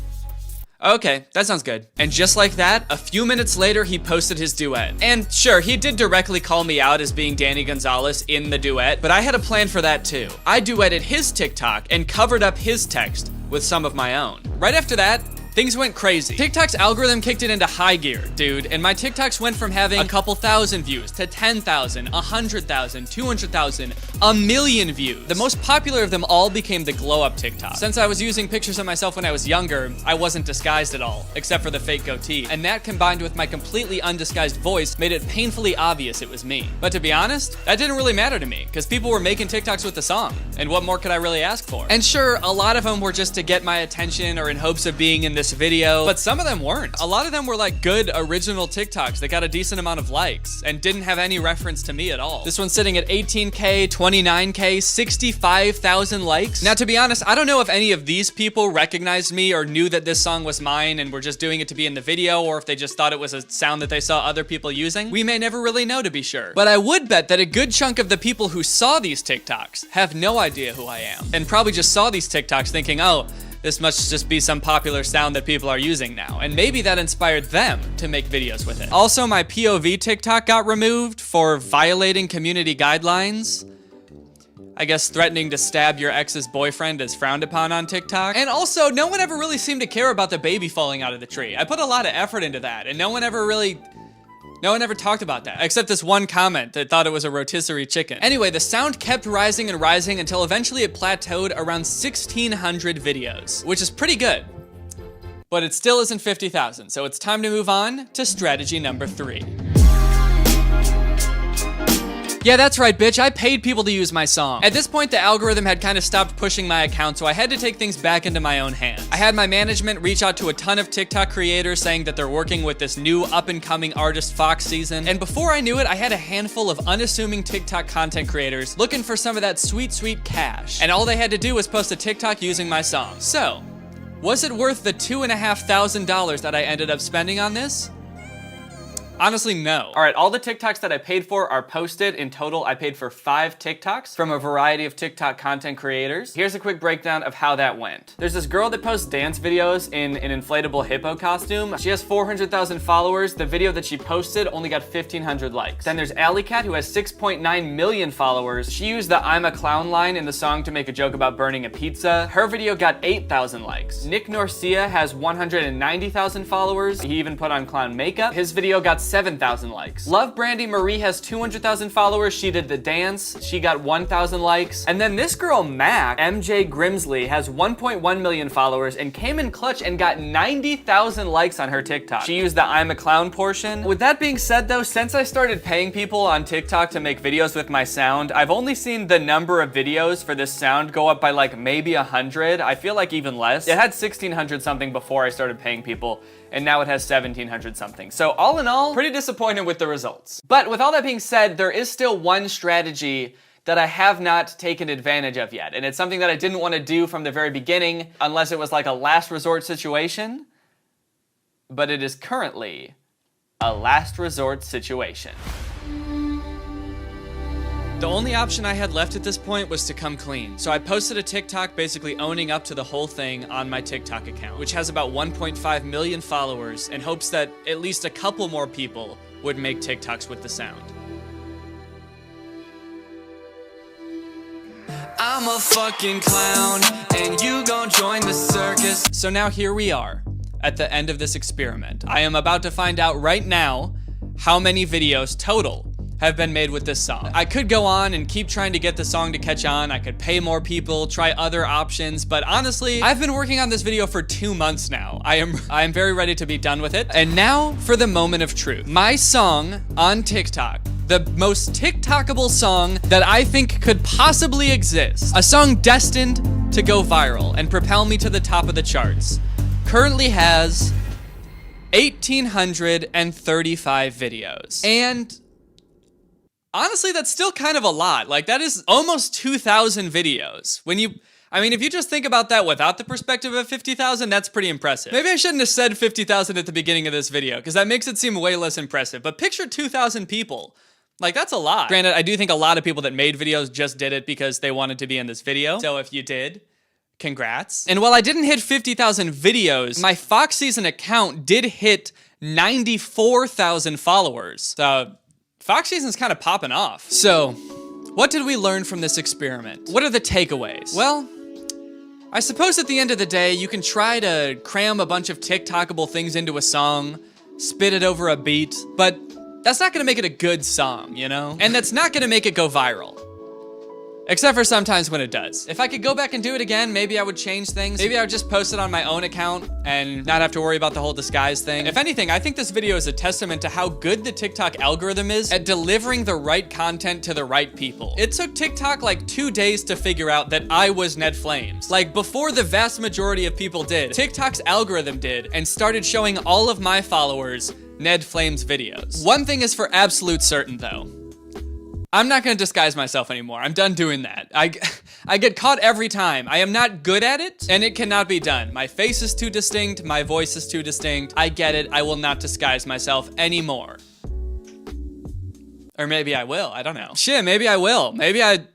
okay, that sounds good. And just like that, a few minutes later, he posted his duet. And sure, he did directly call me out as being Danny Gonzalez in the duet, but I had a plan for that too. I duetted his TikTok and covered up his text with some of my own. Right after that, things went crazy. TikTok's algorithm kicked it into high gear, dude, and my TikToks went from having a couple thousand views to 10,000, 100,000, 200,000, a million views. The most popular of them all became the glow up TikTok. Since I was using pictures of myself when I was younger, I wasn't disguised at all, except for the fake goatee. And that combined with my completely undisguised voice made it painfully obvious it was me. But to be honest, that didn't really matter to me, because people were making TikToks with the song, and what more could I really ask for? And sure, a lot of them were just to get my attention or in hopes of being in this video, but some of them weren't. A lot of them were like good original TikToks that got a decent amount of likes and didn't have any reference to me at all. This one's sitting at 18K, 29K, 65,000 likes. Now, to be honest, I don't know if any of these people recognized me or knew that this song was mine and were just doing it to be in the video, or if they just thought it was a sound that they saw other people using. We may never really know, to be sure. But I would bet that a good chunk of the people who saw these TikToks have no idea who I am, and probably just saw these TikToks thinking, oh, this must just be some popular sound that people are using now. And maybe that inspired them to make videos with it. Also, my POV TikTok got removed for violating community guidelines. I guess threatening to stab your ex's boyfriend is frowned upon on TikTok. And also, no one ever really seemed to care about the baby falling out of the tree. I put a lot of effort into that, and no one ever talked about that, except this one comment that thought it was a rotisserie chicken. Anyway, the sound kept rising and rising until eventually it plateaued around 1,600 videos, which is pretty good. But it still isn't 50,000, so it's time to move on to strategy number 3. Yeah, that's right, bitch. I paid people to use my song. At this point, the algorithm had kind of stopped pushing my account, so I had to take things back into my own hands. I had my management reach out to a ton of TikTok creators saying that they're working with this new up-and-coming artist Fox season, and before I knew it, I had a handful of unassuming TikTok content creators looking for some of that sweet, sweet cash, and all they had to do was post a TikTok using my song. So, was it worth the $2,500 that I ended up spending on this? Honestly, no. All right, all the TikToks that I paid for are posted. In total, I paid for 5 TikToks from a variety of TikTok content creators. Here's a quick breakdown of how that went. There's this girl that posts dance videos in an inflatable hippo costume. She has 400,000 followers. The video that she posted only got 1,500 likes. Then there's Alley Cat, who has 6.9 million followers. She used the "I'm a clown" line in the song to make a joke about burning a pizza. Her video got 8,000 likes. Nick Norcia has 190,000 followers. He even put on clown makeup. His video got 7,000 likes. Love Brandy Marie has 200,000 followers. She did the dance. She got 1,000 likes. And then this girl, Mac, MJ Grimsley, has 1.1 million followers and came in clutch and got 90,000 likes on her TikTok. She used the "I'm a clown" portion. With that being said though, since I started paying people on TikTok to make videos with my sound, I've only seen the number of videos for this sound go up by like maybe 100. I feel like even less. It had 1,600 something before I started paying people, and now it has 1,700 something. So all in all, pretty disappointed with the results. But with all that being said, there is still one strategy that I have not taken advantage of yet. And it's something that I didn't want to do from the very beginning, unless it was like a last resort situation. but it is currently a last resort situation. The only option I had left at this point was to come clean. So I posted a TikTok basically owning up to the whole thing on my TikTok account, which has about 1.5 million followers, in hopes that at least a couple more people would make TikToks with the sound. I'm a fucking clown, and you gon' join the circus. So now here we are, at the end of this experiment. I am about to find out right now how many videos total have been made with this song. I could go on and keep trying to get the song to catch on. I could pay more people, try other options, but honestly, I've been working on this video for 2 months now. I am very ready to be done with it. And now for the moment of truth. My song on TikTok, the most TikTokable song that I think could possibly exist, a song destined to go viral and propel me to the top of the charts, currently has 1,835 videos. And honestly, that's still kind of a lot. Like, that is almost 2,000 videos. I mean, if you just think about that without the perspective of 50,000, that's pretty impressive. Maybe I shouldn't have said 50,000 at the beginning of this video, because that makes it seem way less impressive. But picture 2,000 people. Like, that's a lot. Granted, I do think a lot of people that made videos just did it because they wanted to be in this video. So if you did, congrats. And while I didn't hit 50,000 videos, my Fox Season account did hit 94,000 followers. So Fox Season's kind of popping off. So, what did we learn from this experiment? What are the takeaways? Well, I suppose at the end of the day, you can try to cram a bunch of TikTokable things into a song, spit it over a beat, but that's not gonna make it a good song, you know? And that's not gonna make it go viral. Except for sometimes when it does. If I could go back and do it again, maybe I would change things. Maybe I would just post it on my own account and not have to worry about the whole disguise thing. If anything, I think this video is a testament to how good the TikTok algorithm is at delivering the right content to the right people. It took TikTok like 2 days to figure out that I was Ned Flames. Like, before the vast majority of people did, TikTok's algorithm did and started showing all of my followers Ned Flames videos. One thing is for absolute certain though. I'm not gonna disguise myself anymore. I'm done doing that. I get caught every time. I am not good at it, and it cannot be done. My face is too distinct, my voice is too distinct. I get it, I will not disguise myself anymore. Or maybe I will, I don't know. Shit, maybe I will. Maybe I'm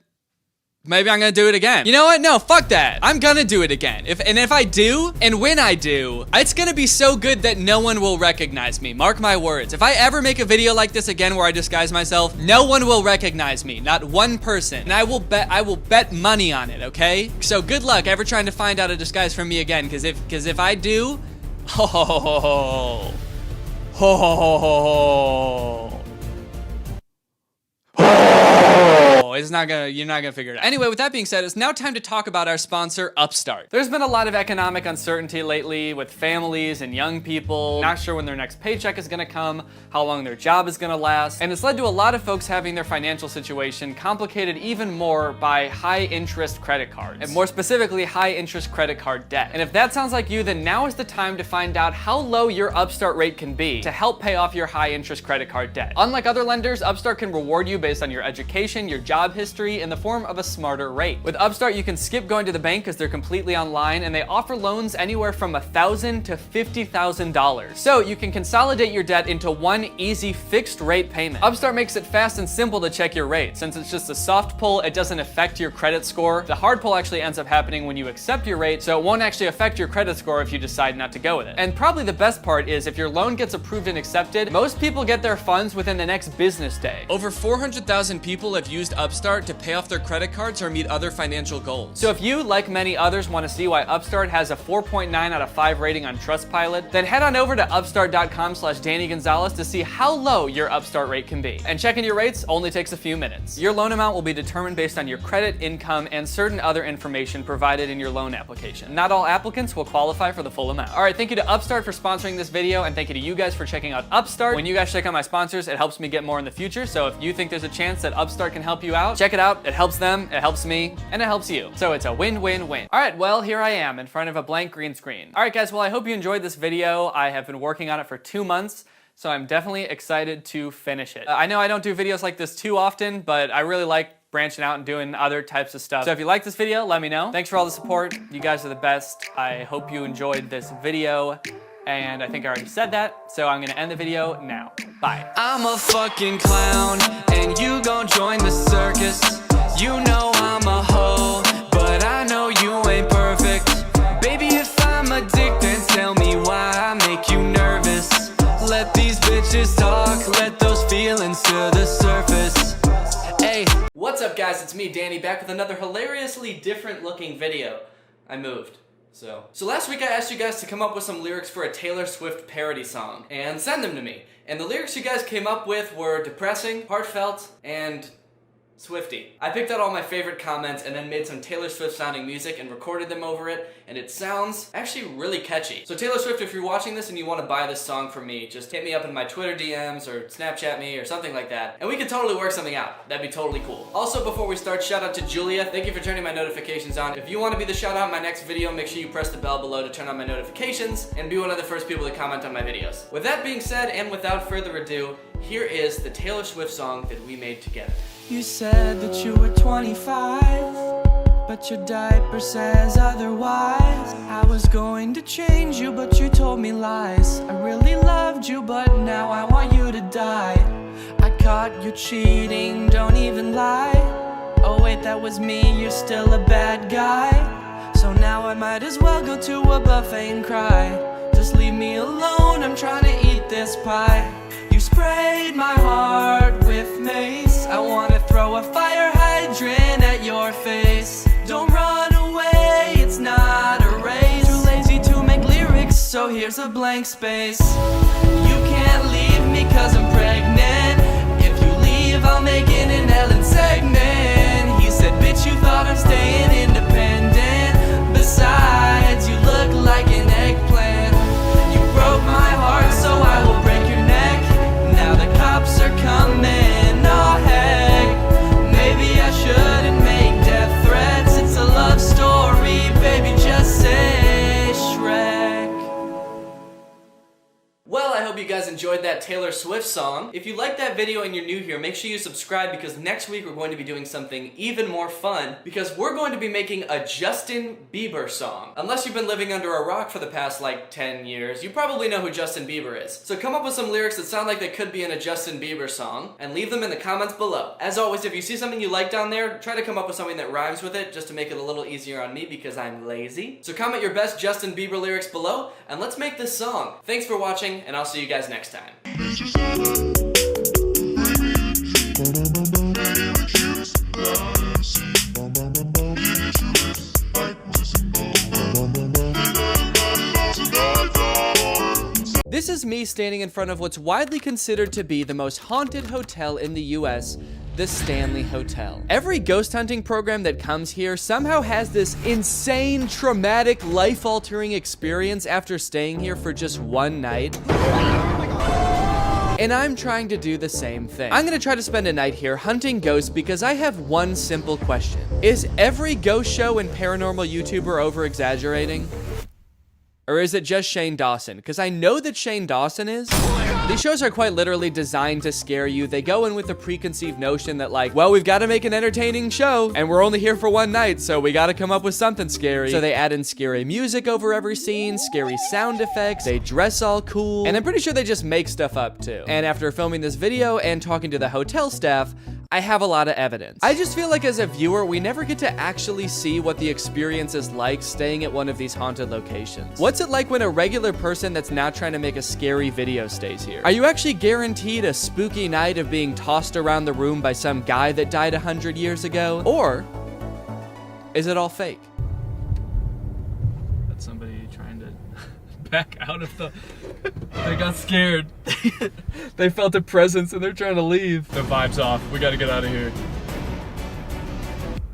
gonna do it again. You know what? No, fuck that. I'm gonna do it again. If I do, and when I do, it's gonna be so good that no one will recognize me. Mark my words. If I ever make a video like this again where I disguise myself, no one will recognize me. Not one person. And I will bet money on it, okay? So good luck ever trying to find out a disguise from me again, because if I do, ho ho ho ho ho. Ho ho ho ho ho. You're not gonna figure it out. Anyway, with that being said, it's now time to talk about our sponsor, Upstart. There's been a lot of economic uncertainty lately with families and young people not sure when their next paycheck is gonna come, how long their job is gonna last, and it's led to a lot of folks having their financial situation complicated even more by high interest credit cards, and more specifically, high interest credit card debt. And if that sounds like you, then now is the time to find out how low your Upstart rate can be to help pay off your high interest credit card debt. Unlike other lenders, Upstart can reward you based on your education, your job history, in the form of a smarter rate. With Upstart, you can skip going to the bank because they're completely online, and they offer loans anywhere from $1,000 to $50,000. So you can consolidate your debt into one easy fixed rate payment. Upstart makes it fast and simple to check your rate. Since it's just a soft pull, it doesn't affect your credit score. The hard pull actually ends up happening when you accept your rate, so it won't actually affect your credit score if you decide not to go with it. And probably the best part is if your loan gets approved and accepted, most people get their funds within the next business day. Over 400,000 people have used Upstart to pay off their credit cards or meet other financial goals. So if you, like many others, want to see why Upstart has a 4.9 out of 5 rating on Trustpilot, then head on over to upstart.com/Danny Gonzalez to see how low your Upstart rate can be. And checking your rates only takes a few minutes. Your loan amount will be determined based on your credit, income, and certain other information provided in your loan application. Not all applicants will qualify for the full amount. All right, thank you to Upstart for sponsoring this video, and thank you to you guys for checking out Upstart. When you guys check out my sponsors, it helps me get more in the future, so if you think there's a chance that Upstart can help you out, check it out. It helps them, it helps me, and it helps you. So it's a win-win-win. All right, well, here I am in front of a blank green screen. All right, guys, well, I hope you enjoyed this video. I have been working on it for 2 months, so I'm definitely excited to finish it. I know I don't do videos like this too often, but I really like branching out and doing other types of stuff. So if you like this video, let me know. Thanks for all the support. You guys are the best. I hope you enjoyed this video, And I think I already said that, so I'm gonna end the video now. Bye. I'm a fucking clown, and you gon' join the circus. You know I'm a hoe, but I know you ain't perfect. Baby, if I'm a dick, then tell me why I make you nervous. Let these bitches talk, let those feelings to the surface. Hey. What's up guys, it's me, Danny, back with another hilariously different looking video. I moved. So last week I asked you guys to come up with some lyrics for a Taylor Swift parody song and send them to me. And the lyrics you guys came up with were depressing, heartfelt, and Swifty. I picked out all my favorite comments and then made some Taylor Swift sounding music and recorded them over it, and it sounds actually really catchy. So Taylor Swift, if you're watching this and you want to buy this song from me, just hit me up in my Twitter DMs or Snapchat me or something like that, and we can totally work something out. That'd be totally cool. Also, before we start, shout out to Julia. Thank you for turning my notifications on. If you want to be the shout out in my next video, make sure you press the bell below to turn on my notifications and be one of the first people to comment on my videos. With that being said, and without further ado, here is the Taylor Swift song that we made together. You said that you were 25, but your diaper says otherwise. I was going to change you, but you told me lies. I really loved you, but now I want you to die. I caught you cheating, don't even lie. Oh wait, that was me, you're still a bad guy. So now I might as well go to a buffet and cry. Just leave me alone, I'm trying to eat this pie. You sprayed my heart with mace. I wanna throw a fire hydrant at your face. Don't run away, it's not a race. Too lazy to make lyrics, so here's a blank space. You can't leave me cause I'm pregnant. If you leave, I'll make it an Ellen segment. He said, bitch, you thought I'm staying independent. Besides, you look like an eggplant. You broke my heart, so I will break your neck. Now the cops are coming, oh heck. Maybe I shouldn't make death threats. It's a love story, baby, just say Shrek. Well, I hope you guys enjoyed that Taylor Swift song. If you liked that video and you're new here, make sure you subscribe because next week we're going to be doing something even more fun because we're going to be making a Justin Bieber song. Unless you've been living under a rock for the past like 10 years, you probably know who Justin Bieber is. So come up with some lyrics that sound like they could be in a Justin Bieber song and leave them in the comments below. As always, if you see something you like down there, try to come up with something that rhymes with it just to make it a little easier on me because I'm lazy. So comment your best Justin Bieber lyrics below and let's make this song. Thanks for watching and I'll see you guys next time. This is me standing in front of what's widely considered to be the most haunted hotel in the US, the Stanley Hotel. Every ghost hunting program that comes here somehow has this insane, traumatic, life-altering experience after staying here for just one night. And I'm trying to do the same thing. I'm gonna try to spend a night here hunting ghosts because I have one simple question. Is every ghost show and paranormal YouTuber over-exaggerating? Or is it just Shane Dawson? Because I know that Shane Dawson is. These shows are quite literally designed to scare you. They go in with a preconceived notion that like, well, we've got to make an entertaining show and we're only here for one night, so we got to come up with something scary. So they add in scary music over every scene, scary sound effects, they dress all cool, and I'm pretty sure they just make stuff up too. And after filming this video and talking to the hotel staff, I have a lot of evidence. I just feel like as a viewer, we never get to actually see what the experience is like staying at one of these haunted locations. What's it like when a regular person that's not trying to make a scary video stays here? Are you actually guaranteed a spooky night of being tossed around the room by some guy that died 100 years ago? Or is it all fake? That's somebody trying to back out of the... They got scared. They felt a presence and they're trying to leave. The vibe's off. We gotta get out of here.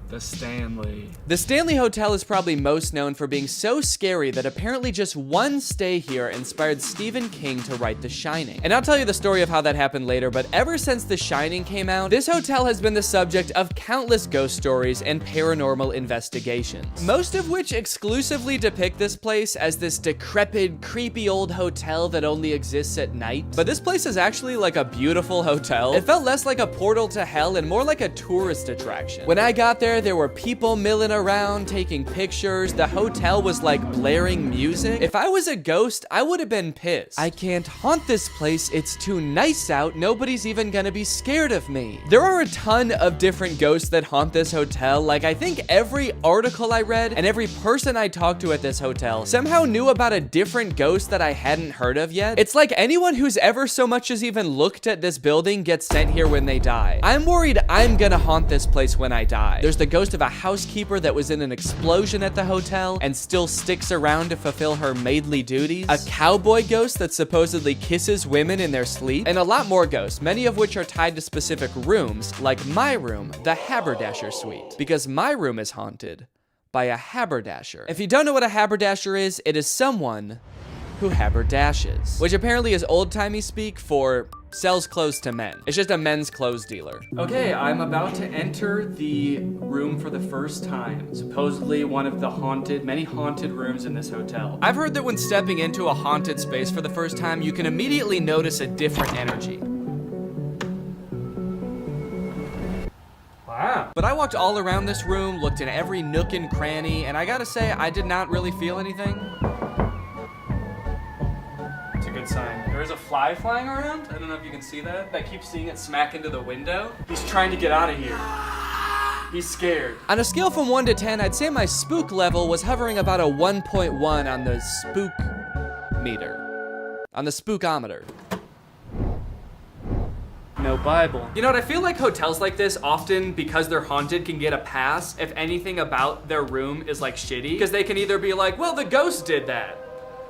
The Stanley. The Stanley Hotel is probably most known for being so scary that apparently just one stay here inspired Stephen King to write The Shining. And I'll tell you the story of how that happened later, but ever since The Shining came out, this hotel has been the subject of countless ghost stories and paranormal investigations, most of which exclusively depict this place as this decrepit, creepy old hotel that only exists at night. But this place is actually like a beautiful hotel. It felt less like a portal to hell and more like a tourist attraction. When I got there there were people milling around, taking pictures. The hotel was like blaring music. If I was a ghost, I would have been pissed. I can't haunt this place. It's too nice out. Nobody's even gonna be scared of me. There are a ton of different ghosts that haunt this hotel. Like, I think every article I read and every person I talked to at this hotel somehow knew about a different ghost that I hadn't heard of yet. It's like anyone who's ever so much as even looked at this building gets sent here when they die. I'm worried I'm gonna haunt this place when I die. There's the ghost of a housekeeper that was in an explosion at the hotel and still sticks around to fulfill her maidly duties. A cowboy ghost that supposedly kisses women in their sleep. And a lot more ghosts, many of which are tied to specific rooms, like my room, the haberdasher suite. Because my room is haunted by a haberdasher. If you don't know what a haberdasher is, it is someone who haberdashes, which apparently is old-timey speak for sells clothes to men. It's just a men's clothes dealer. Okay, I'm about to enter the room for the first time. Supposedly one of the many haunted rooms in this hotel. I've heard that when stepping into a haunted space for the first time, you can immediately notice a different energy. Wow. But I walked all around this room, looked in every nook and cranny, and I gotta say, I did not really feel anything. Good sign. There is a fly flying around. I don't know if you can see that. I keep seeing it smack into the window. He's trying to get out of here. He's scared. On a scale from 1 to 10, I'd say my spook level was hovering about a 1.1 on the spook meter. On the spookometer. No Bible. You know what, I feel like hotels like this often, because they're haunted, can get a pass if anything about their room is like shitty. Because they can either be like, well, the ghost did that.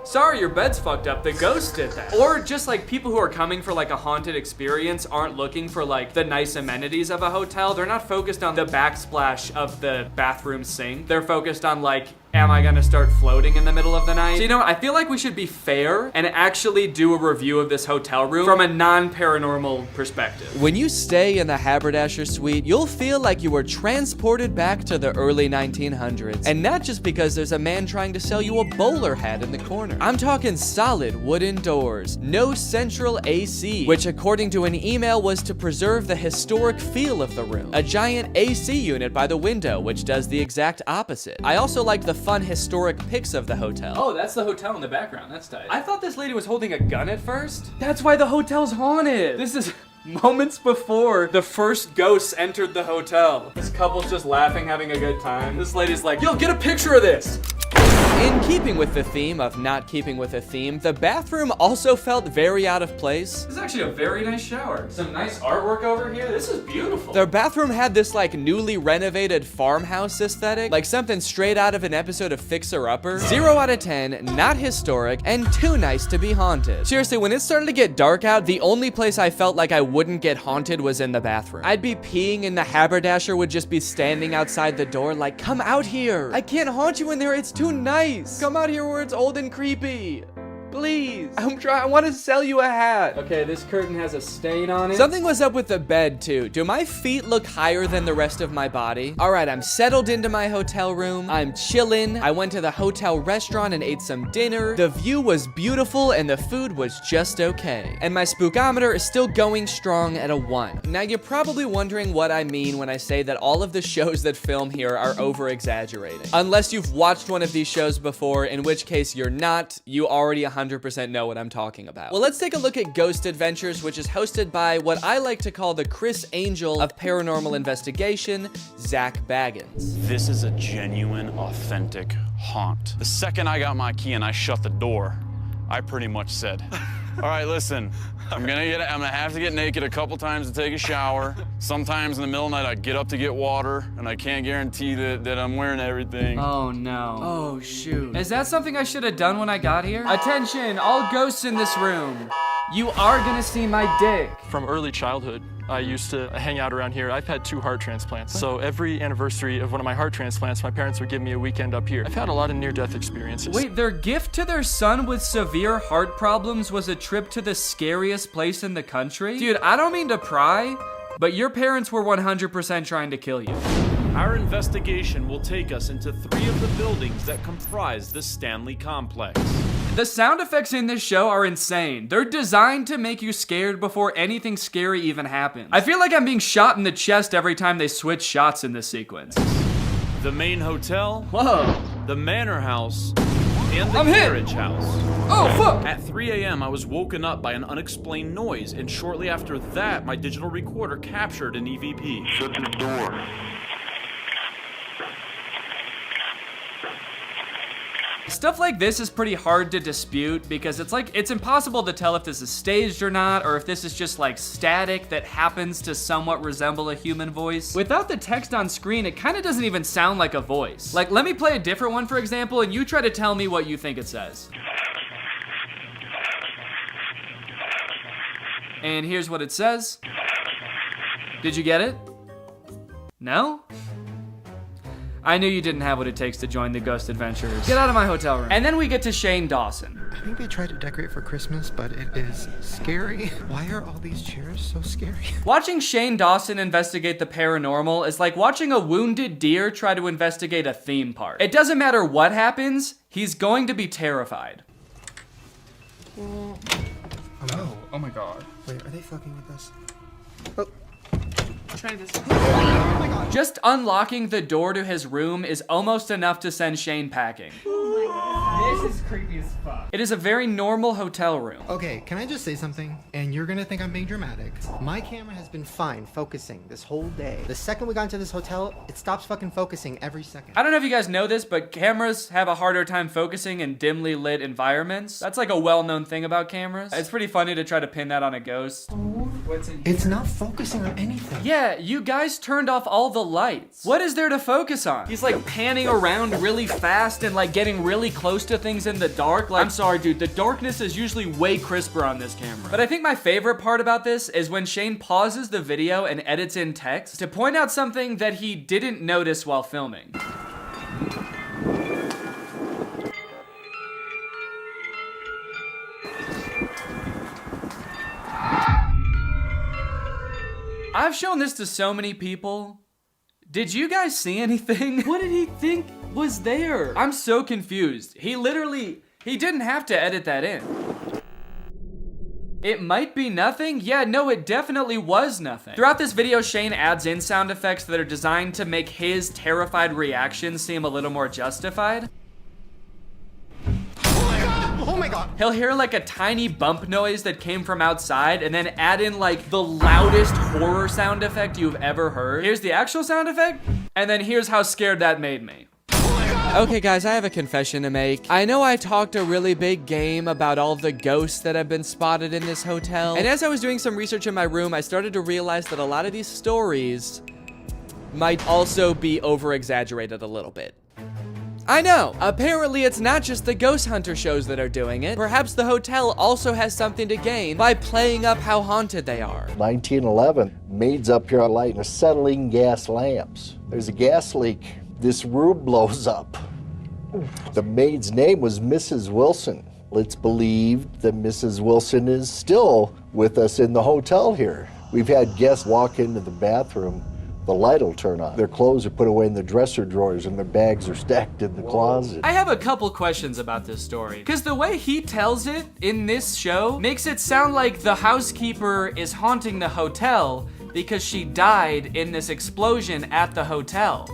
Sorry, your bed's fucked up, the ghost did that. Or just like people who are coming for like a haunted experience aren't looking for like the nice amenities of a hotel. They're not focused on the backsplash of the bathroom sink. They're focused on like, am I gonna start floating in the middle of the night? So you know what, I feel like we should be fair and actually do a review of this hotel room from a non-paranormal perspective. When you stay in the haberdasher suite, you'll feel like you were transported back to the early 1900s. And not just because there's a man trying to sell you a bowler hat in the corner. I'm talking solid wooden doors, no central AC, which according to an email was to preserve the historic feel of the room. A giant AC unit by the window, which does the exact opposite. I also like the fun historic pics of the hotel. Oh, that's the hotel in the background. That's tight. I thought this lady was holding a gun at first. That's why the hotel's haunted. This is moments before the first ghosts entered the hotel. This couple's just laughing, having a good time. This lady's like, yo, get a picture of this. In keeping with the theme of not keeping with a theme, the bathroom also felt very out of place. This is actually a very nice shower. Some nice artwork over here. This is beautiful. The bathroom had this like newly renovated farmhouse aesthetic, like something straight out of an episode of Fixer Upper. 0 out of 10, not historic, and too nice to be haunted. Seriously, when it started to get dark out, the only place I felt like I wouldn't get haunted was in the bathroom. I'd be peeing and the haberdasher would just be standing outside the door like, come out here. I can't haunt you in there, it's too nice. Come out here where it's old and creepy. Please. I want to sell you a hat. Okay, this curtain has a stain on it. Something was up with the bed too. Do my feet look higher than the rest of my body? All right, I'm settled into my hotel room. I'm chilling. I went to the hotel restaurant and ate some dinner. The view was beautiful and the food was just okay. And my spookometer is still going strong at a 1. Now you're probably wondering what I mean when I say that all of the shows that film here are over-exaggerating. Unless you've watched one of these shows before, in which case you're not. You already 100% know what I'm talking about. Well, let's take a look at Ghost Adventures, which is hosted by what I like to call the Chris Angel of paranormal investigation, Zach Baggins. This is a genuine, authentic haunt. The second I got my key and I shut the door, I pretty much said, all right, listen, I'm gonna have to get naked a couple times to take a shower. Sometimes in the middle of the night I get up to get water, and I can't guarantee that I'm wearing everything. Oh no. Oh shoot. Is that something I should have done when I got here? Attention, all ghosts in this room. You are gonna see my dick. From early childhood, I used to hang out around here. I've had 2 heart transplants. So every anniversary of one of my heart transplants, my parents would give me a weekend up here. I've had a lot of near-death experiences. Wait, their gift to their son with severe heart problems was a trip to the scariest place in the country? Dude, I don't mean to pry, but your parents were 100% trying to kill you. Our investigation will take us into 3 of the buildings that comprise the Stanley Complex. The sound effects in this show are insane. They're designed to make you scared before anything scary even happens. I feel like I'm being shot in the chest every time they switch shots in this sequence. the main hotel, whoa, the manor house, and the I'm hit. carriage house. Oh, fuck! At 3 a.m., I was woken up by an unexplained noise, and shortly after that, my digital recorder captured an EVP. Shut the door. Stuff like this is pretty hard to dispute because it's impossible to tell if this is staged or not, or if this is just like static that happens to somewhat resemble a human voice. Without the text on screen, it kind of doesn't even sound like a voice. Like, let me play a different one, for example, and you try to tell me what you think it says. And here's what it says. Did you get it? No? I knew you didn't have what it takes to join the Ghost Adventurers. Get out of my hotel room. And then we get to Shane Dawson. I think they tried to decorate for Christmas, but it is scary. Why are all these chairs so scary? Watching Shane Dawson investigate the paranormal is like watching a wounded deer try to investigate a theme park. It doesn't matter what happens, he's going to be terrified. Oh, Oh my god. wait, are they fucking with us? Try this. Oh my god. Just unlocking the door to his room is almost enough to send Shane packing. This is creepy as fuck. It is a very normal hotel room. Okay, can I just say something? And you're gonna think I'm being dramatic. My camera has been fine focusing this whole day. The second we got into this hotel, it stops fucking focusing every second. I don't know if you guys know this, but cameras have a harder time focusing in dimly lit environments. That's like a well-known thing about cameras. It's pretty funny to try to pin that on a ghost. What's in It's not focusing on anything. Yeah, you guys turned off all the lights. What is there to focus on? He's like panning around really fast and like getting really close to things in the dark. Like, I'm sorry, dude, the darkness is usually way crisper on this camera. But I think my favorite part about this is when Shane pauses the video and edits in text to point out something that he didn't notice while filming. I've shown this to so many people. Did you guys see anything? What did he think was there? I'm so confused. He didn't have to edit that in. It might be nothing? Yeah, no, it definitely was nothing. Throughout this video, Shane adds in sound effects that are designed to make his terrified reaction seem a little more justified. Oh my god. He'll hear like a tiny bump noise that came from outside and then add in like the loudest horror sound effect you've ever heard. Here's the actual sound effect, and then here's how scared that made me. Okay guys, I have a confession to make. I know I talked a really big game about all the ghosts that have been spotted in this hotel, and as I was doing some research in my room, I started to realize that a lot of these stories might also be over-exaggerated a little bit. I know, apparently it's not just the ghost hunter shows that are doing it. Perhaps the hotel also has something to gain by playing up how haunted they are. 1911, maids up here are lighting acetylene gas lamps. There's a gas leak. This room blows up. The maid's name was Mrs. Wilson. It's believed that Mrs. Wilson is still with us in the hotel here. We've had guests walk into the bathroom. The light will turn on. Their clothes are put away in the dresser drawers and their bags are stacked in the closet. I have a couple questions about this story, because the way he tells it in this show makes it sound like the housekeeper is haunting the hotel because she died in this explosion at the hotel.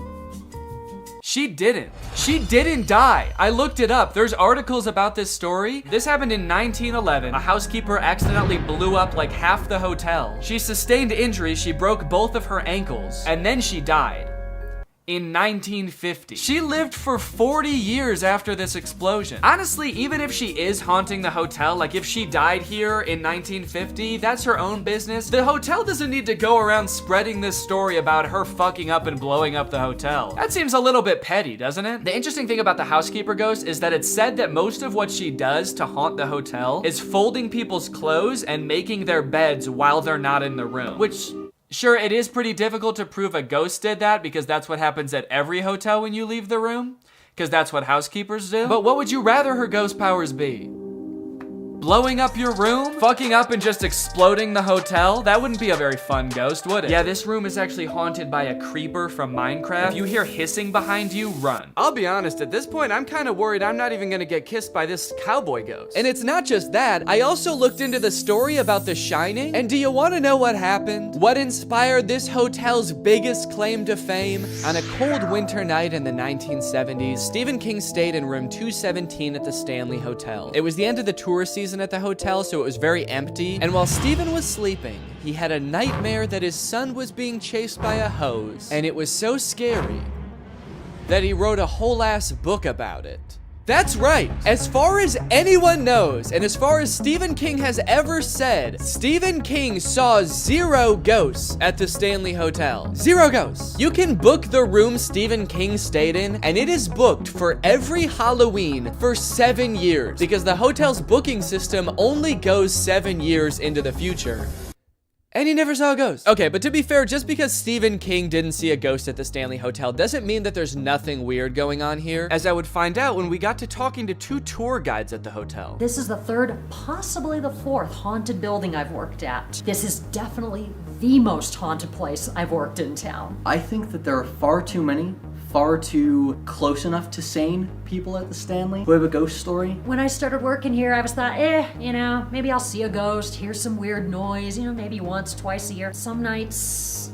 She didn't. She didn't die. I looked it up. There's articles about this story. This happened in 1911. A housekeeper accidentally blew up like half the hotel. She sustained injuries. She broke both of her ankles, and then she died. In 1950. She lived for 40 years after this explosion. Honestly, even if she is haunting the hotel, like if she died here in 1950, that's her own business. The hotel doesn't need to go around spreading this story about her fucking up and blowing up the hotel. That seems a little bit petty, doesn't it? The interesting thing about the housekeeper ghost is that it's said that most of what she does to haunt the hotel is folding people's clothes and making their beds while they're not in the room, which, sure, it is pretty difficult to prove a ghost did that because that's what happens at every hotel when you leave the room, because that's what housekeepers do. But what would you rather her ghost powers be? Blowing up your room? Fucking up and just exploding the hotel? That wouldn't be a very fun ghost, would it? Yeah, this room is actually haunted by a creeper from Minecraft. If you hear hissing behind you, run. I'll be honest, at this point, I'm kind of worried I'm not even gonna get kissed by this cowboy ghost. And it's not just that, I also looked into the story about The Shining, and do you wanna know what happened? What inspired this hotel's biggest claim to fame? On a cold winter night in the 1970s, Stephen King stayed in room 217 at the Stanley Hotel. It was the end of the tourist season at the hotel, so it was very empty, and while Stephen was sleeping, he had a nightmare that his son was being chased by a hose, and it was so scary that he wrote a whole ass book about it. That's right. As far as anyone knows, and as far as Stephen King has ever said, Stephen King saw 0 ghosts at the Stanley Hotel. 0 ghosts. You can book the room Stephen King stayed in, and it is booked for every Halloween for 7 years, because the hotel's booking system only goes 7 years into the future. And he never saw a ghost. Okay, but to be fair, just because Stephen King didn't see a ghost at the Stanley Hotel doesn't mean that there's nothing weird going on here, as I would find out when we got to talking to 2 tour guides at the hotel. This is the 3rd, possibly the 4th haunted building I've worked at. This is definitely the most haunted place I've worked in town. I think that there are far too many, far too close enough to sane people at the Stanley who have a ghost story. When I started working here, I was thought, you know, maybe I'll see a ghost, hear some weird noise, you know, maybe once, twice a year. Some nights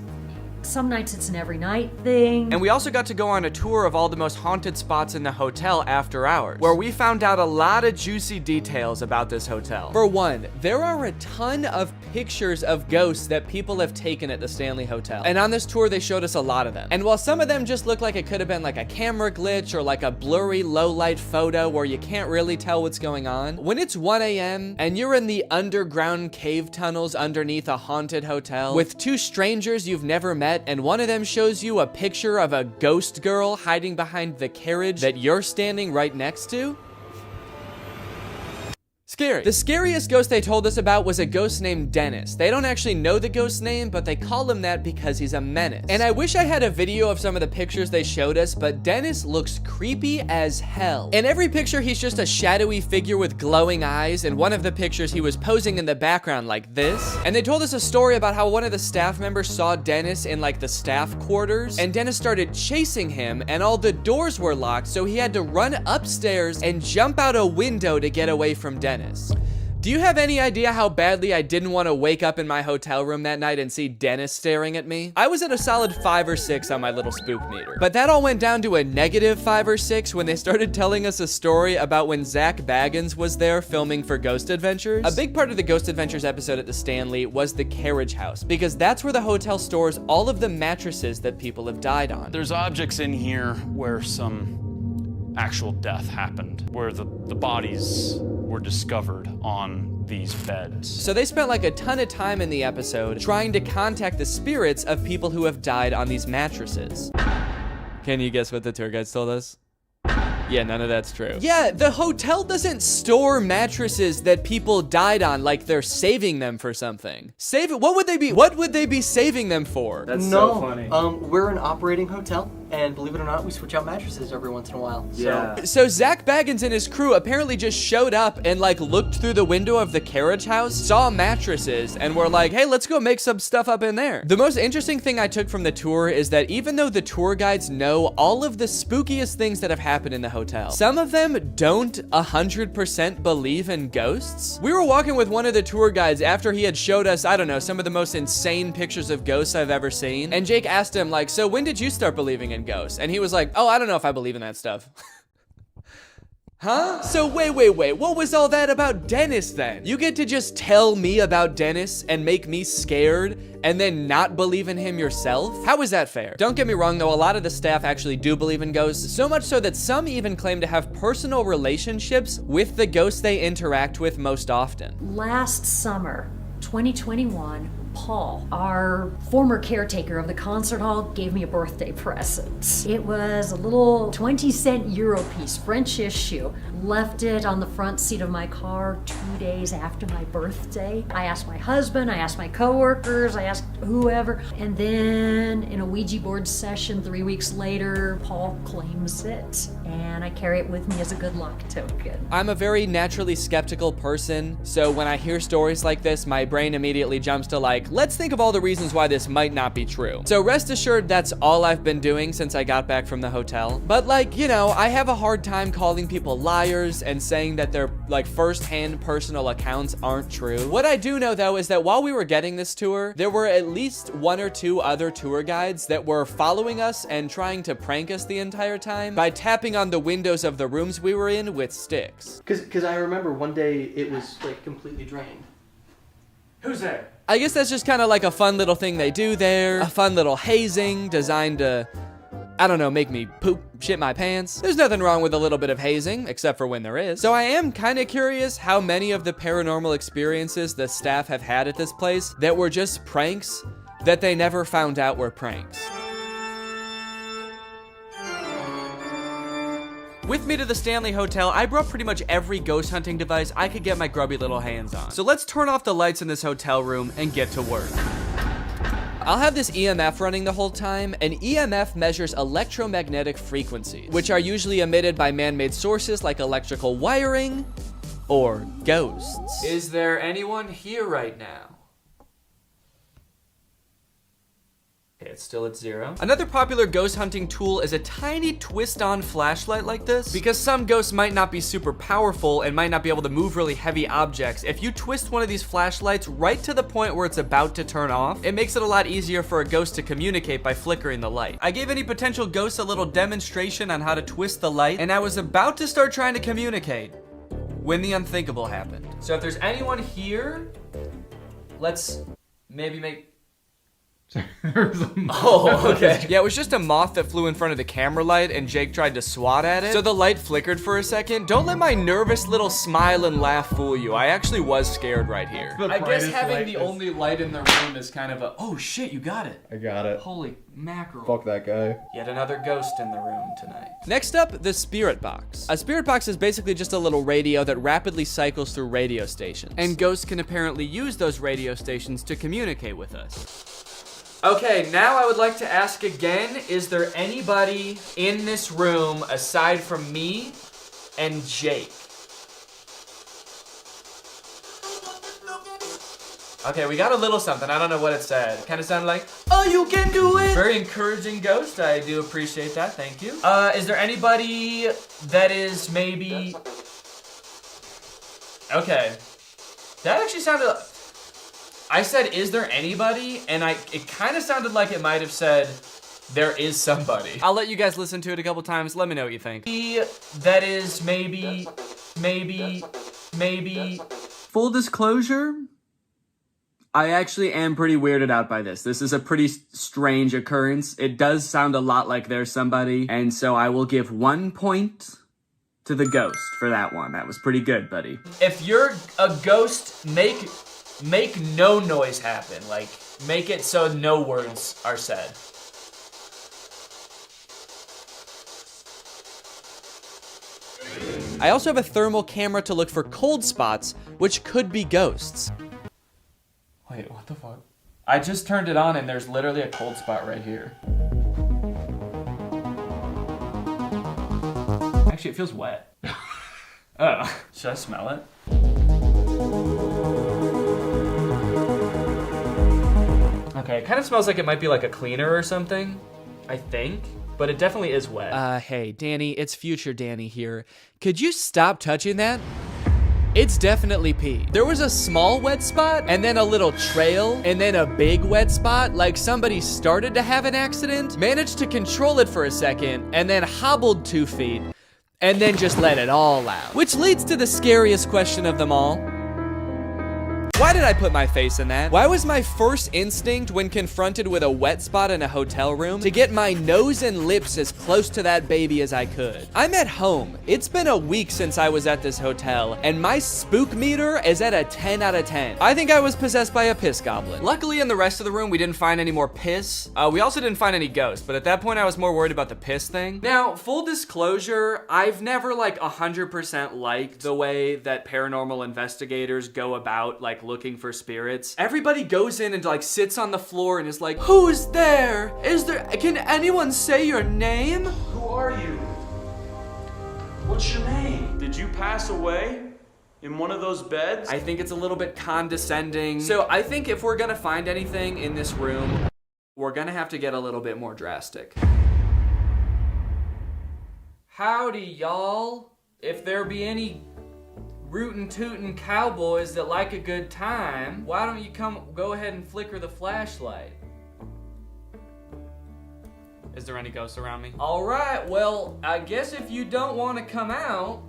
it's an every night thing. And we also got to go on a tour of all the most haunted spots in the hotel after hours, where we found out a lot of juicy details about this hotel. For one, there are a ton of pictures of ghosts that people have taken at the Stanley Hotel. And on this tour, they showed us a lot of them. And while some of them just look like it could have been like a camera glitch or like a blurry low light photo where you can't really tell what's going on, when it's 1 a.m. and you're in the underground cave tunnels underneath a haunted hotel with 2 strangers you've never met, and one of them shows you a picture of a ghost girl hiding behind the carriage that you're standing right next to, scary. The scariest ghost they told us about was a ghost named Dennis. They don't actually know the ghost's name, but they call him that because he's a menace. And I wish I had a video of some of the pictures they showed us, but Dennis looks creepy as hell. In every picture, he's just a shadowy figure with glowing eyes. In one of the pictures, he was posing in the background like this. And they told us a story about how one of the staff members saw Dennis in like the staff quarters, and Dennis started chasing him, and all the doors were locked, so he had to run upstairs and jump out a window to get away from Dennis. Do you have any idea how badly I didn't want to wake up in my hotel room that night and see Dennis staring at me? I was at a solid 5 or 6 on my little spook meter. But that all went down to a negative 5 or 6 when they started telling us a story about when Zach Baggins was there filming for Ghost Adventures. A big part of the Ghost Adventures episode at the Stanley was the carriage house, because that's where the hotel stores all of the mattresses that people have died on. There's objects in here where some actual death happened, where the bodies were discovered on these beds. So they spent like a ton of time in the episode trying to contact the spirits of people who have died on these mattresses. Can you guess what the tour guides told us? Yeah, none of that's true. Yeah, the hotel doesn't store mattresses that people died on like they're saving them for something. Save it? What would they be saving them for? That's so funny. We're an operating hotel, and believe it or not, we switch out mattresses every once in a while. Yeah. So Zach Baggins and his crew apparently just showed up and like looked through the window of the carriage house, saw mattresses, and were like, hey, let's go make some stuff up in there. The most interesting thing I took from the tour is that even though the tour guides know all of the spookiest things that have happened in the hotel, some of them don't 100% believe in ghosts. We were walking with one of the tour guides after he had showed us, I don't know, some of the most insane pictures of ghosts I've ever seen. And Jake asked him like, so when did you start believing in ghosts? And he was like, oh, I don't know if I believe in that stuff. Huh? So wait, what was all that about Dennis then? You get to just tell me about Dennis and make me scared and then not believe in him yourself? How is that fair? Don't get me wrong though, a lot of the staff actually do believe in ghosts, so much so that some even claim to have personal relationships with the ghosts they interact with most often. Last summer, 2021, Paul, our former caretaker of the concert hall, gave me a birthday present. It was a little 20-cent Euro piece, French-ish shoe. Left it on the front seat of my car 2 days after my birthday. I asked my husband, I asked my coworkers, I asked whoever, and then in a Ouija board session 3 weeks later, Paul claims it, and I carry it with me as a good luck token. I'm a very naturally skeptical person, so when I hear stories like this, my brain immediately jumps to like, let's think of all the reasons why this might not be true. So rest assured, that's all I've been doing since I got back from the hotel. But like, you know, I have a hard time calling people liars and saying that their like first-hand personal accounts aren't true. What I do know though is that while we were getting this tour, there were at least 1 or 2 other tour guides that were following us and trying to prank us the entire time by tapping on the windows of the rooms we were in with sticks. Because I remember one day it was like completely drained. Who's there? I guess that's just kind of like a fun little thing they do there. A fun little hazing designed to, I don't know, make me poop, shit my pants. There's nothing wrong with a little bit of hazing, except for when there is. So I am kind of curious how many of the paranormal experiences the staff have had at this place that were just pranks that they never found out were pranks. With me to the Stanley Hotel, I brought pretty much every ghost hunting device I could get my grubby little hands on. So let's turn off the lights in this hotel room and get to work. I'll have this EMF running the whole time. An EMF measures electromagnetic frequencies, which are usually emitted by man-made sources like electrical wiring or ghosts. Is there anyone here right now? Okay, it's still at 0. Another popular ghost hunting tool is a tiny twist-on flashlight like this. Because some ghosts might not be super powerful and might not be able to move really heavy objects, if you twist one of these flashlights right to the point where it's about to turn off, it makes it a lot easier for a ghost to communicate by flickering the light. I gave any potential ghosts a little demonstration on how to twist the light, and I was about to start trying to communicate when the unthinkable happened. So if there's anyone here, let's maybe make... Oh, okay. Yeah, it was just a moth that flew in front of the camera light and Jake tried to swat at it. So the light flickered for a second. Don't let my nervous little smile and laugh fool you. I actually was scared right here. I guess having the only light in the room is kind of a, oh shit, you got it. I got it. Holy mackerel. Fuck that guy. Yet another ghost in the room tonight. Next up, the spirit box. A spirit box is basically just a little radio that rapidly cycles through radio stations. And ghosts can apparently use those radio stations to communicate with us. Okay, now I would like to ask again, is there anybody in this room aside from me and Jake? Okay, we got a little something. I don't know what it said. It kind of sounded like, oh, you can do it. Very encouraging ghost. I do appreciate that. Thank you. Is there anybody that is maybe... Okay. That actually sounded... I said, is there anybody? And it kind of sounded like it might have said, there is somebody. I'll let you guys listen to it a couple times. Let me know what you think. That is maybe. Full disclosure, I actually am pretty weirded out by this. This is a pretty strange occurrence. It does sound a lot like there's somebody. And so I will give 1 point to the ghost for that one. That was pretty good, buddy. If you're a ghost, make no noise happen. Like, make it so no words are said. I also have a thermal camera to look for cold spots, which could be ghosts. Wait, what the fuck? I just turned it on and there's literally a cold spot right here. Actually, it feels wet. Oh, should I smell it? Okay, it kind of smells like it might be like a cleaner or something, I think, but it definitely is wet. Hey, Danny, it's future Danny here. Could you stop touching that? It's definitely pee. There was a small wet spot, and then a little trail, and then a big wet spot, like somebody started to have an accident, managed to control it for a second, and then hobbled 2 feet, and then just let it all out. Which leads to the scariest question of them all. Why did I put my face in that? Why was my first instinct when confronted with a wet spot in a hotel room to get my nose and lips as close to that baby as I could? I'm at home. It's been a week since I was at this hotel, and my spook meter is at a 10 out of 10. I think I was possessed by a piss goblin. Luckily, in the rest of the room, we didn't find any more piss. We also didn't find any ghosts, but at that point, I was more worried about the piss thing. Now, full disclosure, I've never like 100% liked the way that paranormal investigators go about like looking for spirits. Everybody goes in and like sits on the floor and is like, who's there? Can anyone say your name? Who are you? What's your name? Did you pass away? In one of those beds? I think it's a little bit condescending. So I think if we're gonna find anything in this room, we're gonna have to get a little bit more drastic. Howdy, y'all. If there be any rootin' tootin' cowboys that like a good time, why don't you go ahead and flicker the flashlight? Is there any ghosts around me? All right, well, I guess if you don't want to come out,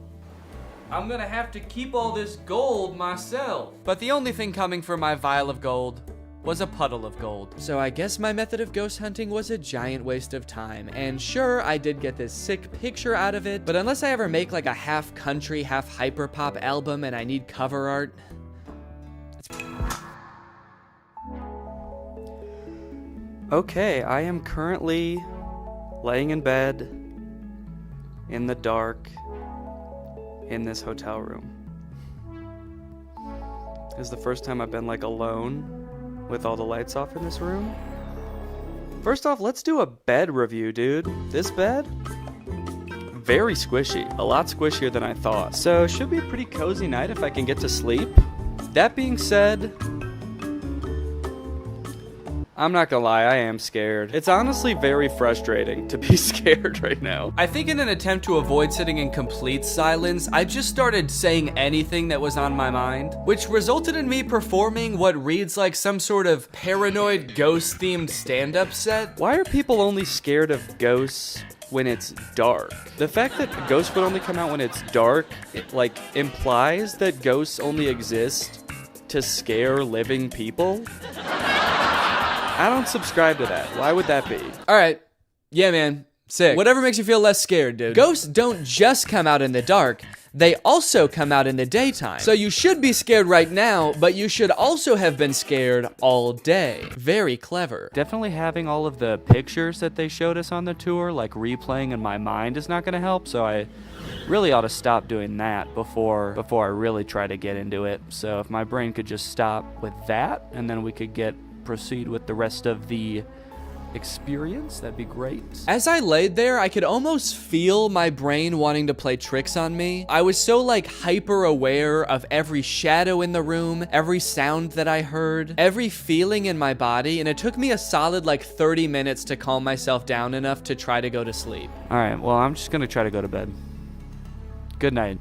I'm gonna have to keep all this gold myself. But the only thing coming from my vial of gold was a puddle of gold. So I guess my method of ghost hunting was a giant waste of time. And sure, I did get this sick picture out of it, but unless I ever make like a half country, half hyperpop album and I need cover art, okay, I am currently laying in bed in the dark in this hotel room. This is the first time I've been like alone with all the lights off in this room. First off, let's do a bed review, dude. This bed, very squishy, a lot squishier than I thought. So should be a pretty cozy night if I can get to sleep. That being said, I'm not gonna lie, I am scared. It's honestly very frustrating to be scared right now. I think in an attempt to avoid sitting in complete silence, I just started saying anything that was on my mind, which resulted in me performing what reads like some sort of paranoid ghost-themed stand-up set. Why are people only scared of ghosts when it's dark? The fact that ghosts would only come out when it's dark, it, like, implies that ghosts only exist to scare living people? I don't subscribe to that. Why would that be? All right. Yeah, man. Sick. Whatever makes you feel less scared, dude. Ghosts don't just come out in the dark. They also come out in the daytime. So you should be scared right now, but you should also have been scared all day. Very clever. Definitely having all of the pictures that they showed us on the tour, like replaying in my mind, is not gonna help. So I really ought to stop doing that before I really try to get into it. So if my brain could just stop with that, and then we could proceed with the rest of the experience, that'd be great. As I laid there, I could almost feel my brain wanting to play tricks on me. I was so like hyper aware of every shadow in the room, every sound that I heard, every feeling in my body, and it took me a solid like 30 minutes to calm myself down enough to try to go to sleep. All right, well, I'm just gonna try to go to bed. Good night.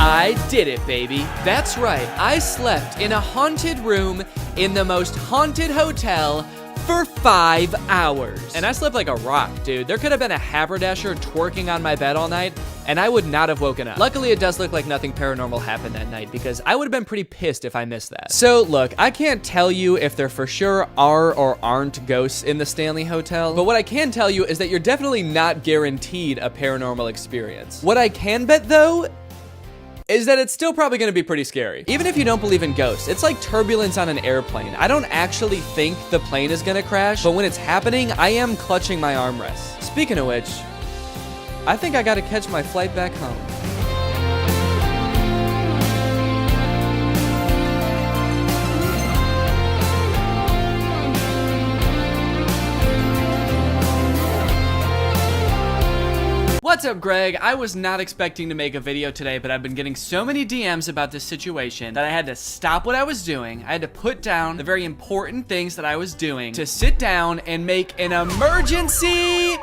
I did it, baby. That's right. I slept in a haunted room in the most haunted hotel for 5 hours. And I slept like a rock, dude. There could have been a haberdasher twerking on my bed all night, and I would not have woken up. Luckily, it does look like nothing paranormal happened that night, because I would have been pretty pissed if I missed that. So, look, I can't tell you if there for sure are or aren't ghosts in the Stanley Hotel, but what I can tell you is that you're definitely not guaranteed a paranormal experience. What I can bet, though, is that it's still probably gonna be pretty scary. Even if you don't believe in ghosts, it's like turbulence on an airplane. I don't actually think the plane is gonna crash, but when it's happening, I am clutching my armrest. Speaking of which, I think I gotta catch my flight back home. What's up, Greg? I was not expecting to make a video today, but I've been getting so many DMs about this situation that I had to stop what I was doing. I had to put down the very important things that I was doing to sit down and make an emergency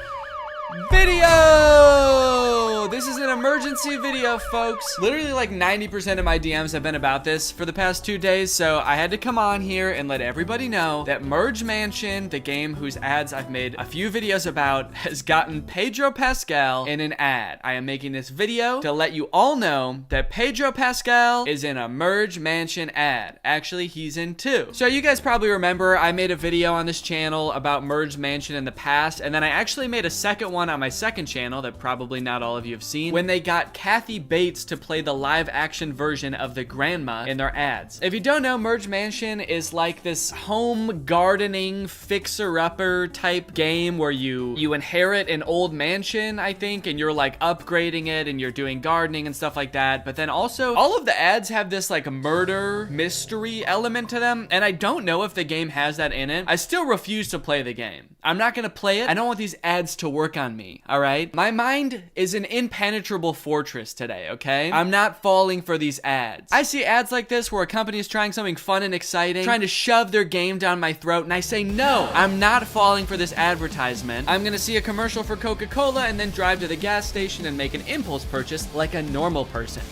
video. This This is an emergency video, folks. Literally like 90% of my DMs have been about this for the past 2 days, so I had to come on here and let everybody know that Merge Mansion, the game whose ads I've made a few videos about, has gotten Pedro Pascal in an ad. I am making this video to let you all know that Pedro Pascal is in a Merge Mansion ad. Actually, he's in 2. So you guys probably remember I made a video on this channel about Merge Mansion in the past, and then I actually made a second one on my second channel that probably not all of you have seen, when they got Kathy Bates to play the live action version of the grandma in their ads. If you don't know, Merge Mansion is like this home gardening fixer-upper type game where you inherit an old mansion, I think, and you're like upgrading it and you're doing gardening and stuff like that. But then also all of the ads have this like murder mystery element to them, and I don't know if the game has that in it. I still refuse to play the game. I'm not gonna play it. I don't want these ads to work on me, all right? My mind is an impenetrable fortress today, okay? I'm not falling for these ads. I see ads like this where a company is trying something fun and exciting, trying to shove their game down my throat, and I say, no, I'm not falling for this advertisement. I'm gonna see a commercial for Coca-Cola and then drive to the gas station and make an impulse purchase like a normal person.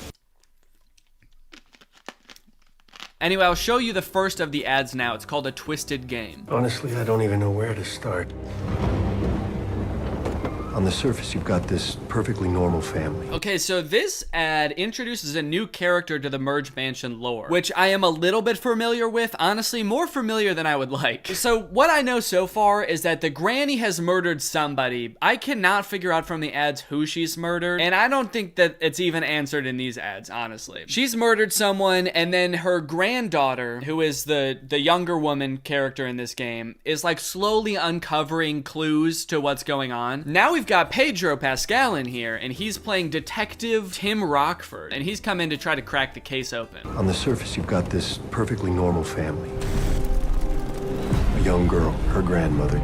Anyway, I'll show you the first of the ads now. It's called A Twisted Game. Honestly, I don't even know where to start. On the surface, you've got this perfectly normal family. Okay, so this ad introduces a new character to the Merge Mansion lore, which I am a little bit familiar with, honestly, more familiar than I would like. So what I know so far is that the granny has murdered somebody. I cannot figure out from the ads who she's murdered, and I don't think that it's even answered in these ads, honestly. She's murdered someone, and then her granddaughter, who is the younger woman character in this game, is like slowly uncovering clues to what's going on. Now we've got Pedro Pascal in here, and he's playing Detective Tim Rockford, and he's come in to try to crack the case open. On the surface, you've got this perfectly normal family. A young girl, her grandmother.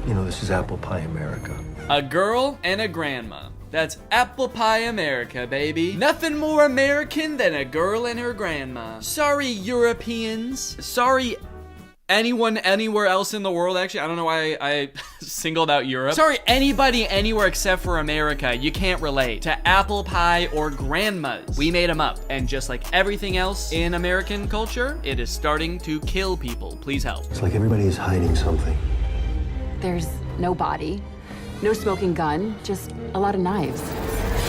You know, this is apple pie America. A girl and a grandma. That's apple pie America, baby. Nothing more American than a girl and her grandma. Sorry, Europeans. Sorry, anyone anywhere else in the world. Actually, I don't know why I singled out Europe. Sorry, anybody anywhere except for America. You can't relate to apple pie or grandmas. We made them up, and just like everything else in American culture, it is starting to kill people. Please help. It's like everybody is hiding something. There's no body, no smoking gun, just a lot of knives.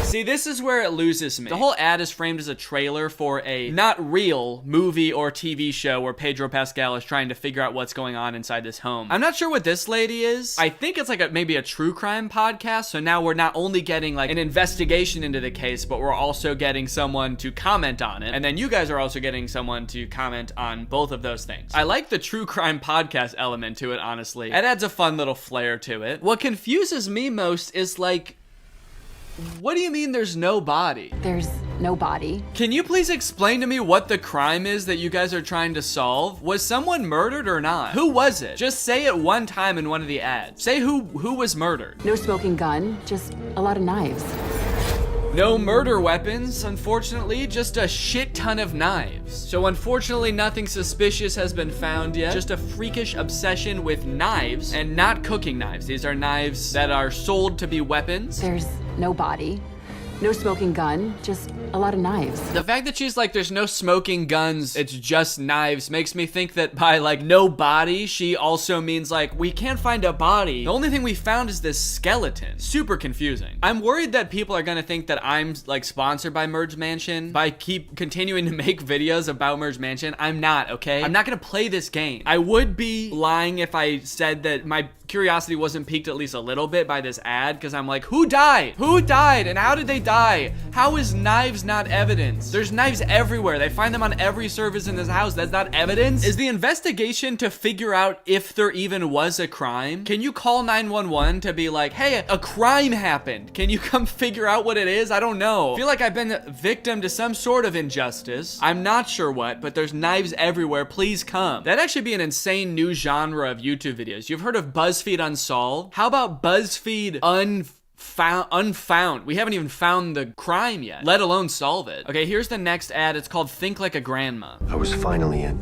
See, this is where it loses me. The whole ad is framed as a trailer for a not real movie or TV show where Pedro Pascal is trying to figure out what's going on inside this home. I'm not sure what this lady is. I think it's like maybe a true crime podcast. So now we're not only getting like an investigation into the case, but we're also getting someone to comment on it. And then you guys are also getting someone to comment on both of those things. I like the true crime podcast element to it, honestly. It adds a fun little flair to it. What confuses me most is like, what do you mean there's no body? There's no body. Can you please explain to me what the crime is that you guys are trying to solve? Was someone murdered or not? Who was it? Just say it one time in one of the ads. Say who was murdered. No smoking gun, just a lot of knives. No murder weapons, unfortunately, just a shit ton of knives. So unfortunately, nothing suspicious has been found yet. Just a freakish obsession with knives, and not cooking knives. These are knives that are sold to be weapons. There's no body, no smoking gun, just a lot of knives. The fact that she's like, there's no smoking guns, it's just knives, makes me think that by like no body, she also means like, we can't find a body. The only thing we found is this skeleton. Super confusing. I'm worried that people are gonna think that I'm like sponsored by Merge Mansion by keep continuing to make videos about Merge Mansion. I'm not, okay? I'm not gonna play this game. I would be lying if I said that my curiosity wasn't piqued at least a little bit by this ad, because I'm like, who died? Who died and how did they die? How is knives not evidence? There's knives everywhere. They find them on every surface in this house. That's not evidence? Is the investigation to figure out if there even was a crime? Can you call 911 to be like, hey, a crime happened. Can you come figure out what it is? I don't know. I feel like I've been victim to some sort of injustice. I'm not sure what, but there's knives everywhere. Please come. That'd actually be an insane new genre of YouTube videos. You've heard of BuzzFeed Unsolved? How about BuzzFeed Unfound? We haven't even found the crime yet, let alone solve it. Okay, here's the next ad. It's called Think Like a Grandma. I was finally in,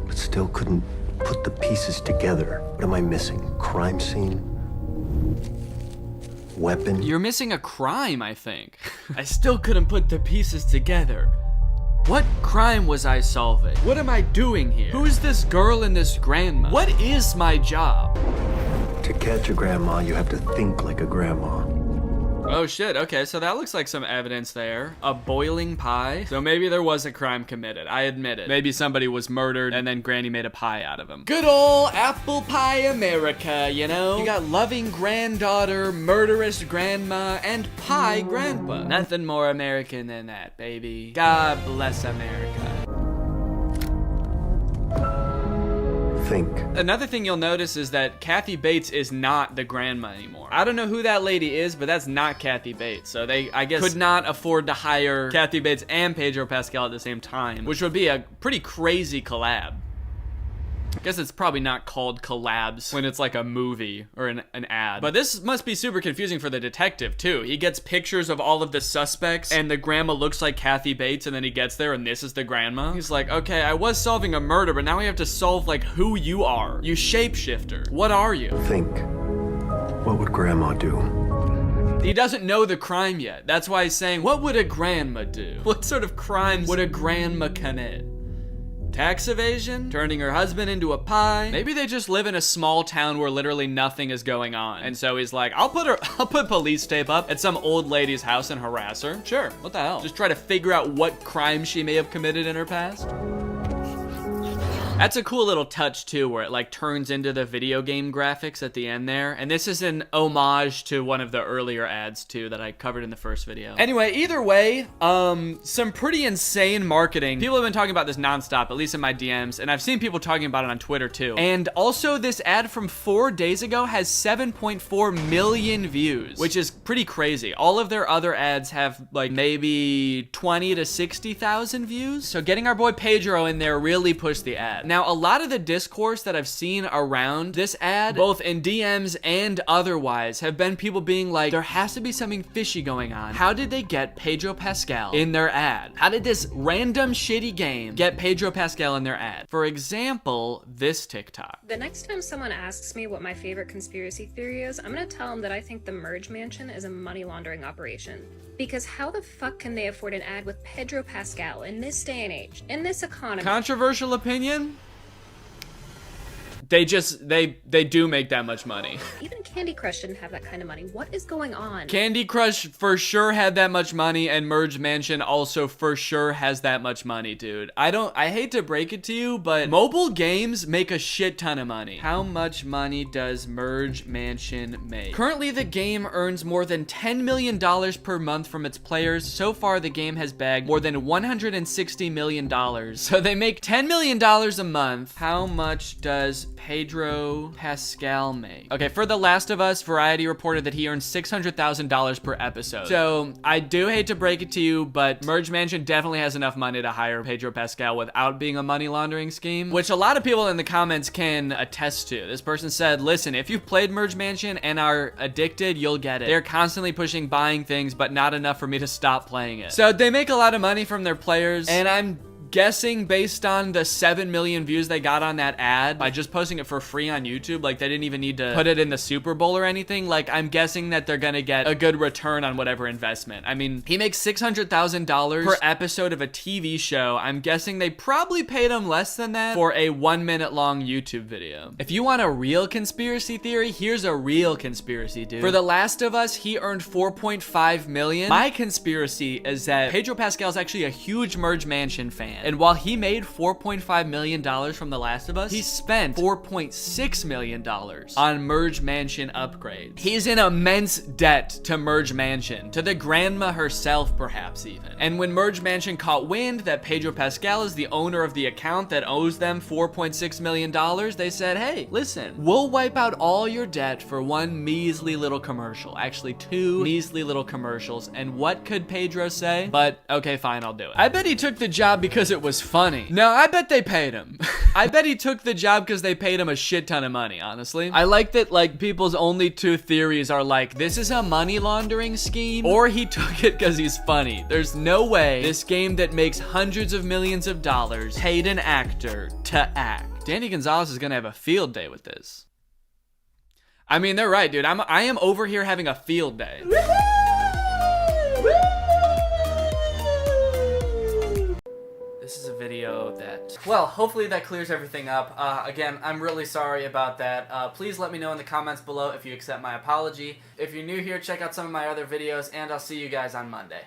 but still couldn't put the pieces together. What am I missing? Crime scene? weapon. You're missing a crime, I think. I still couldn't put the pieces together. What crime was I solving? What am I doing here? Who's this girl and this grandma? What is my job? To catch a grandma, you have to think like a grandma. Oh shit, okay, so that looks like some evidence there. A boiling pie? So maybe there was a crime committed, I admit it. Maybe somebody was murdered and then Granny made a pie out of him. Good old apple pie America, you know? You got loving granddaughter, murderous grandma, and pie grandpa. Nothing more American than that, baby. God bless America. Think. Another thing you'll notice is that Kathy Bates is not the grandma anymore. I don't know who that lady is, but that's not Kathy Bates. So they, I guess, could not afford to hire Kathy Bates and Pedro Pascal at the same time, which would be a pretty crazy collab. I guess it's probably not called collabs when it's like a movie or an ad. But this must be super confusing for the detective too. He gets pictures of all of the suspects and the grandma looks like Kathy Bates and then he gets there and this is the grandma. He's like, okay, I was solving a murder, but now we have to solve like who you are. You shapeshifter. What are you? Think. What would grandma do? He doesn't know the crime yet. That's why he's saying, what would a grandma do? What sort of crimes would a grandma commit? Tax evasion? Turning her husband into a pie? Maybe they just live in a small town where literally nothing is going on. And so he's like, I'll put police tape up at some old lady's house and harass her. Sure, what the hell? Just try to figure out what crime she may have committed in her past. That's a cool little touch too, where it like turns into the video game graphics at the end there. And this is an homage to one of the earlier ads too that I covered in the first video. Anyway, either way, some pretty insane marketing. People have been talking about this nonstop, at least in my DMs, and I've seen people talking about it on Twitter too. And also this ad from 4 days ago has 7.4 million views, which is pretty crazy. All of their other ads have like maybe 20 to 60,000 views. So getting our boy Pedro in there really pushed the ad. Now, a lot of the discourse that I've seen around this ad, both in DMs and otherwise, have been people being like, there has to be something fishy going on. How did they get Pedro Pascal in their ad? How did this random shitty game get Pedro Pascal in their ad? For example, this TikTok. The next time someone asks me what my favorite conspiracy theory is, I'm gonna tell them that I think the Merge Mansion is a money laundering operation. Because how the fuck can they afford an ad with Pedro Pascal in this day and age, in this economy? Controversial opinion? They do make that much money. Even Candy Crush didn't have that kind of money. What is going on? Candy Crush for sure had that much money, and Merge Mansion also for sure has that much money, dude. I hate to break it to you, but mobile games make a shit ton of money. How much money does Merge Mansion make? Currently, the game earns more than $10 million per month from its players. So far, the game has bagged more than $160 million. So they make $10 million a month. How much does Pedro Pascal make? Okay, for The Last of Us, Variety reported that he earns $600,000 per episode. So I do hate to break it to you, but Merge Mansion definitely has enough money to hire Pedro Pascal without being a money laundering scheme, which a lot of people in the comments can attest to. This person said, listen, if you've played Merge Mansion and are addicted, you'll get it. They're constantly pushing buying things, but not enough for me to stop playing it. So they make a lot of money from their players, and I'm guessing based on the 7 million views they got on that ad by just posting it for free on YouTube, like they didn't even need to put it in the Super Bowl or anything, like I'm guessing that they're gonna get a good return on whatever investment. I mean, he makes $600,000 per episode of a TV show. I'm guessing they probably paid him less than that for a 1 minute long YouTube video. If you want a real conspiracy theory, here's a real conspiracy, dude. For The Last of Us, he earned $4.5 million. My conspiracy is that Pedro Pascal is actually a huge Merge Mansion fan. And while he made $4.5 million from The Last of Us, he spent $4.6 million on Merge Mansion upgrades. He's in immense debt to Merge Mansion, to the grandma herself perhaps even. And when Merge Mansion caught wind that Pedro Pascal is the owner of the account that owes them $4.6 million, they said, hey, listen, we'll wipe out all your debt for one measly little commercial. Actually, 2 measly little commercials. And what could Pedro say? But okay, fine, I'll do it. I bet he took the job because it was funny. No, I bet they paid him. I bet he took the job because they paid him a shit ton of money, honestly. I like that, like, people's only 2 theories are like, this is a money laundering scheme, or he took it because he's funny. There's no way this game that makes hundreds of millions of dollars paid an actor to act. Danny Gonzalez is gonna have a field day with this. I mean, they're right, dude. I am over here having a field day. This is a video that, well, hopefully that clears everything up. Again, I'm really sorry about that. Please let me know in the comments below if you accept my apology. If you're new here, check out some of my other videos, and I'll see you guys on Monday.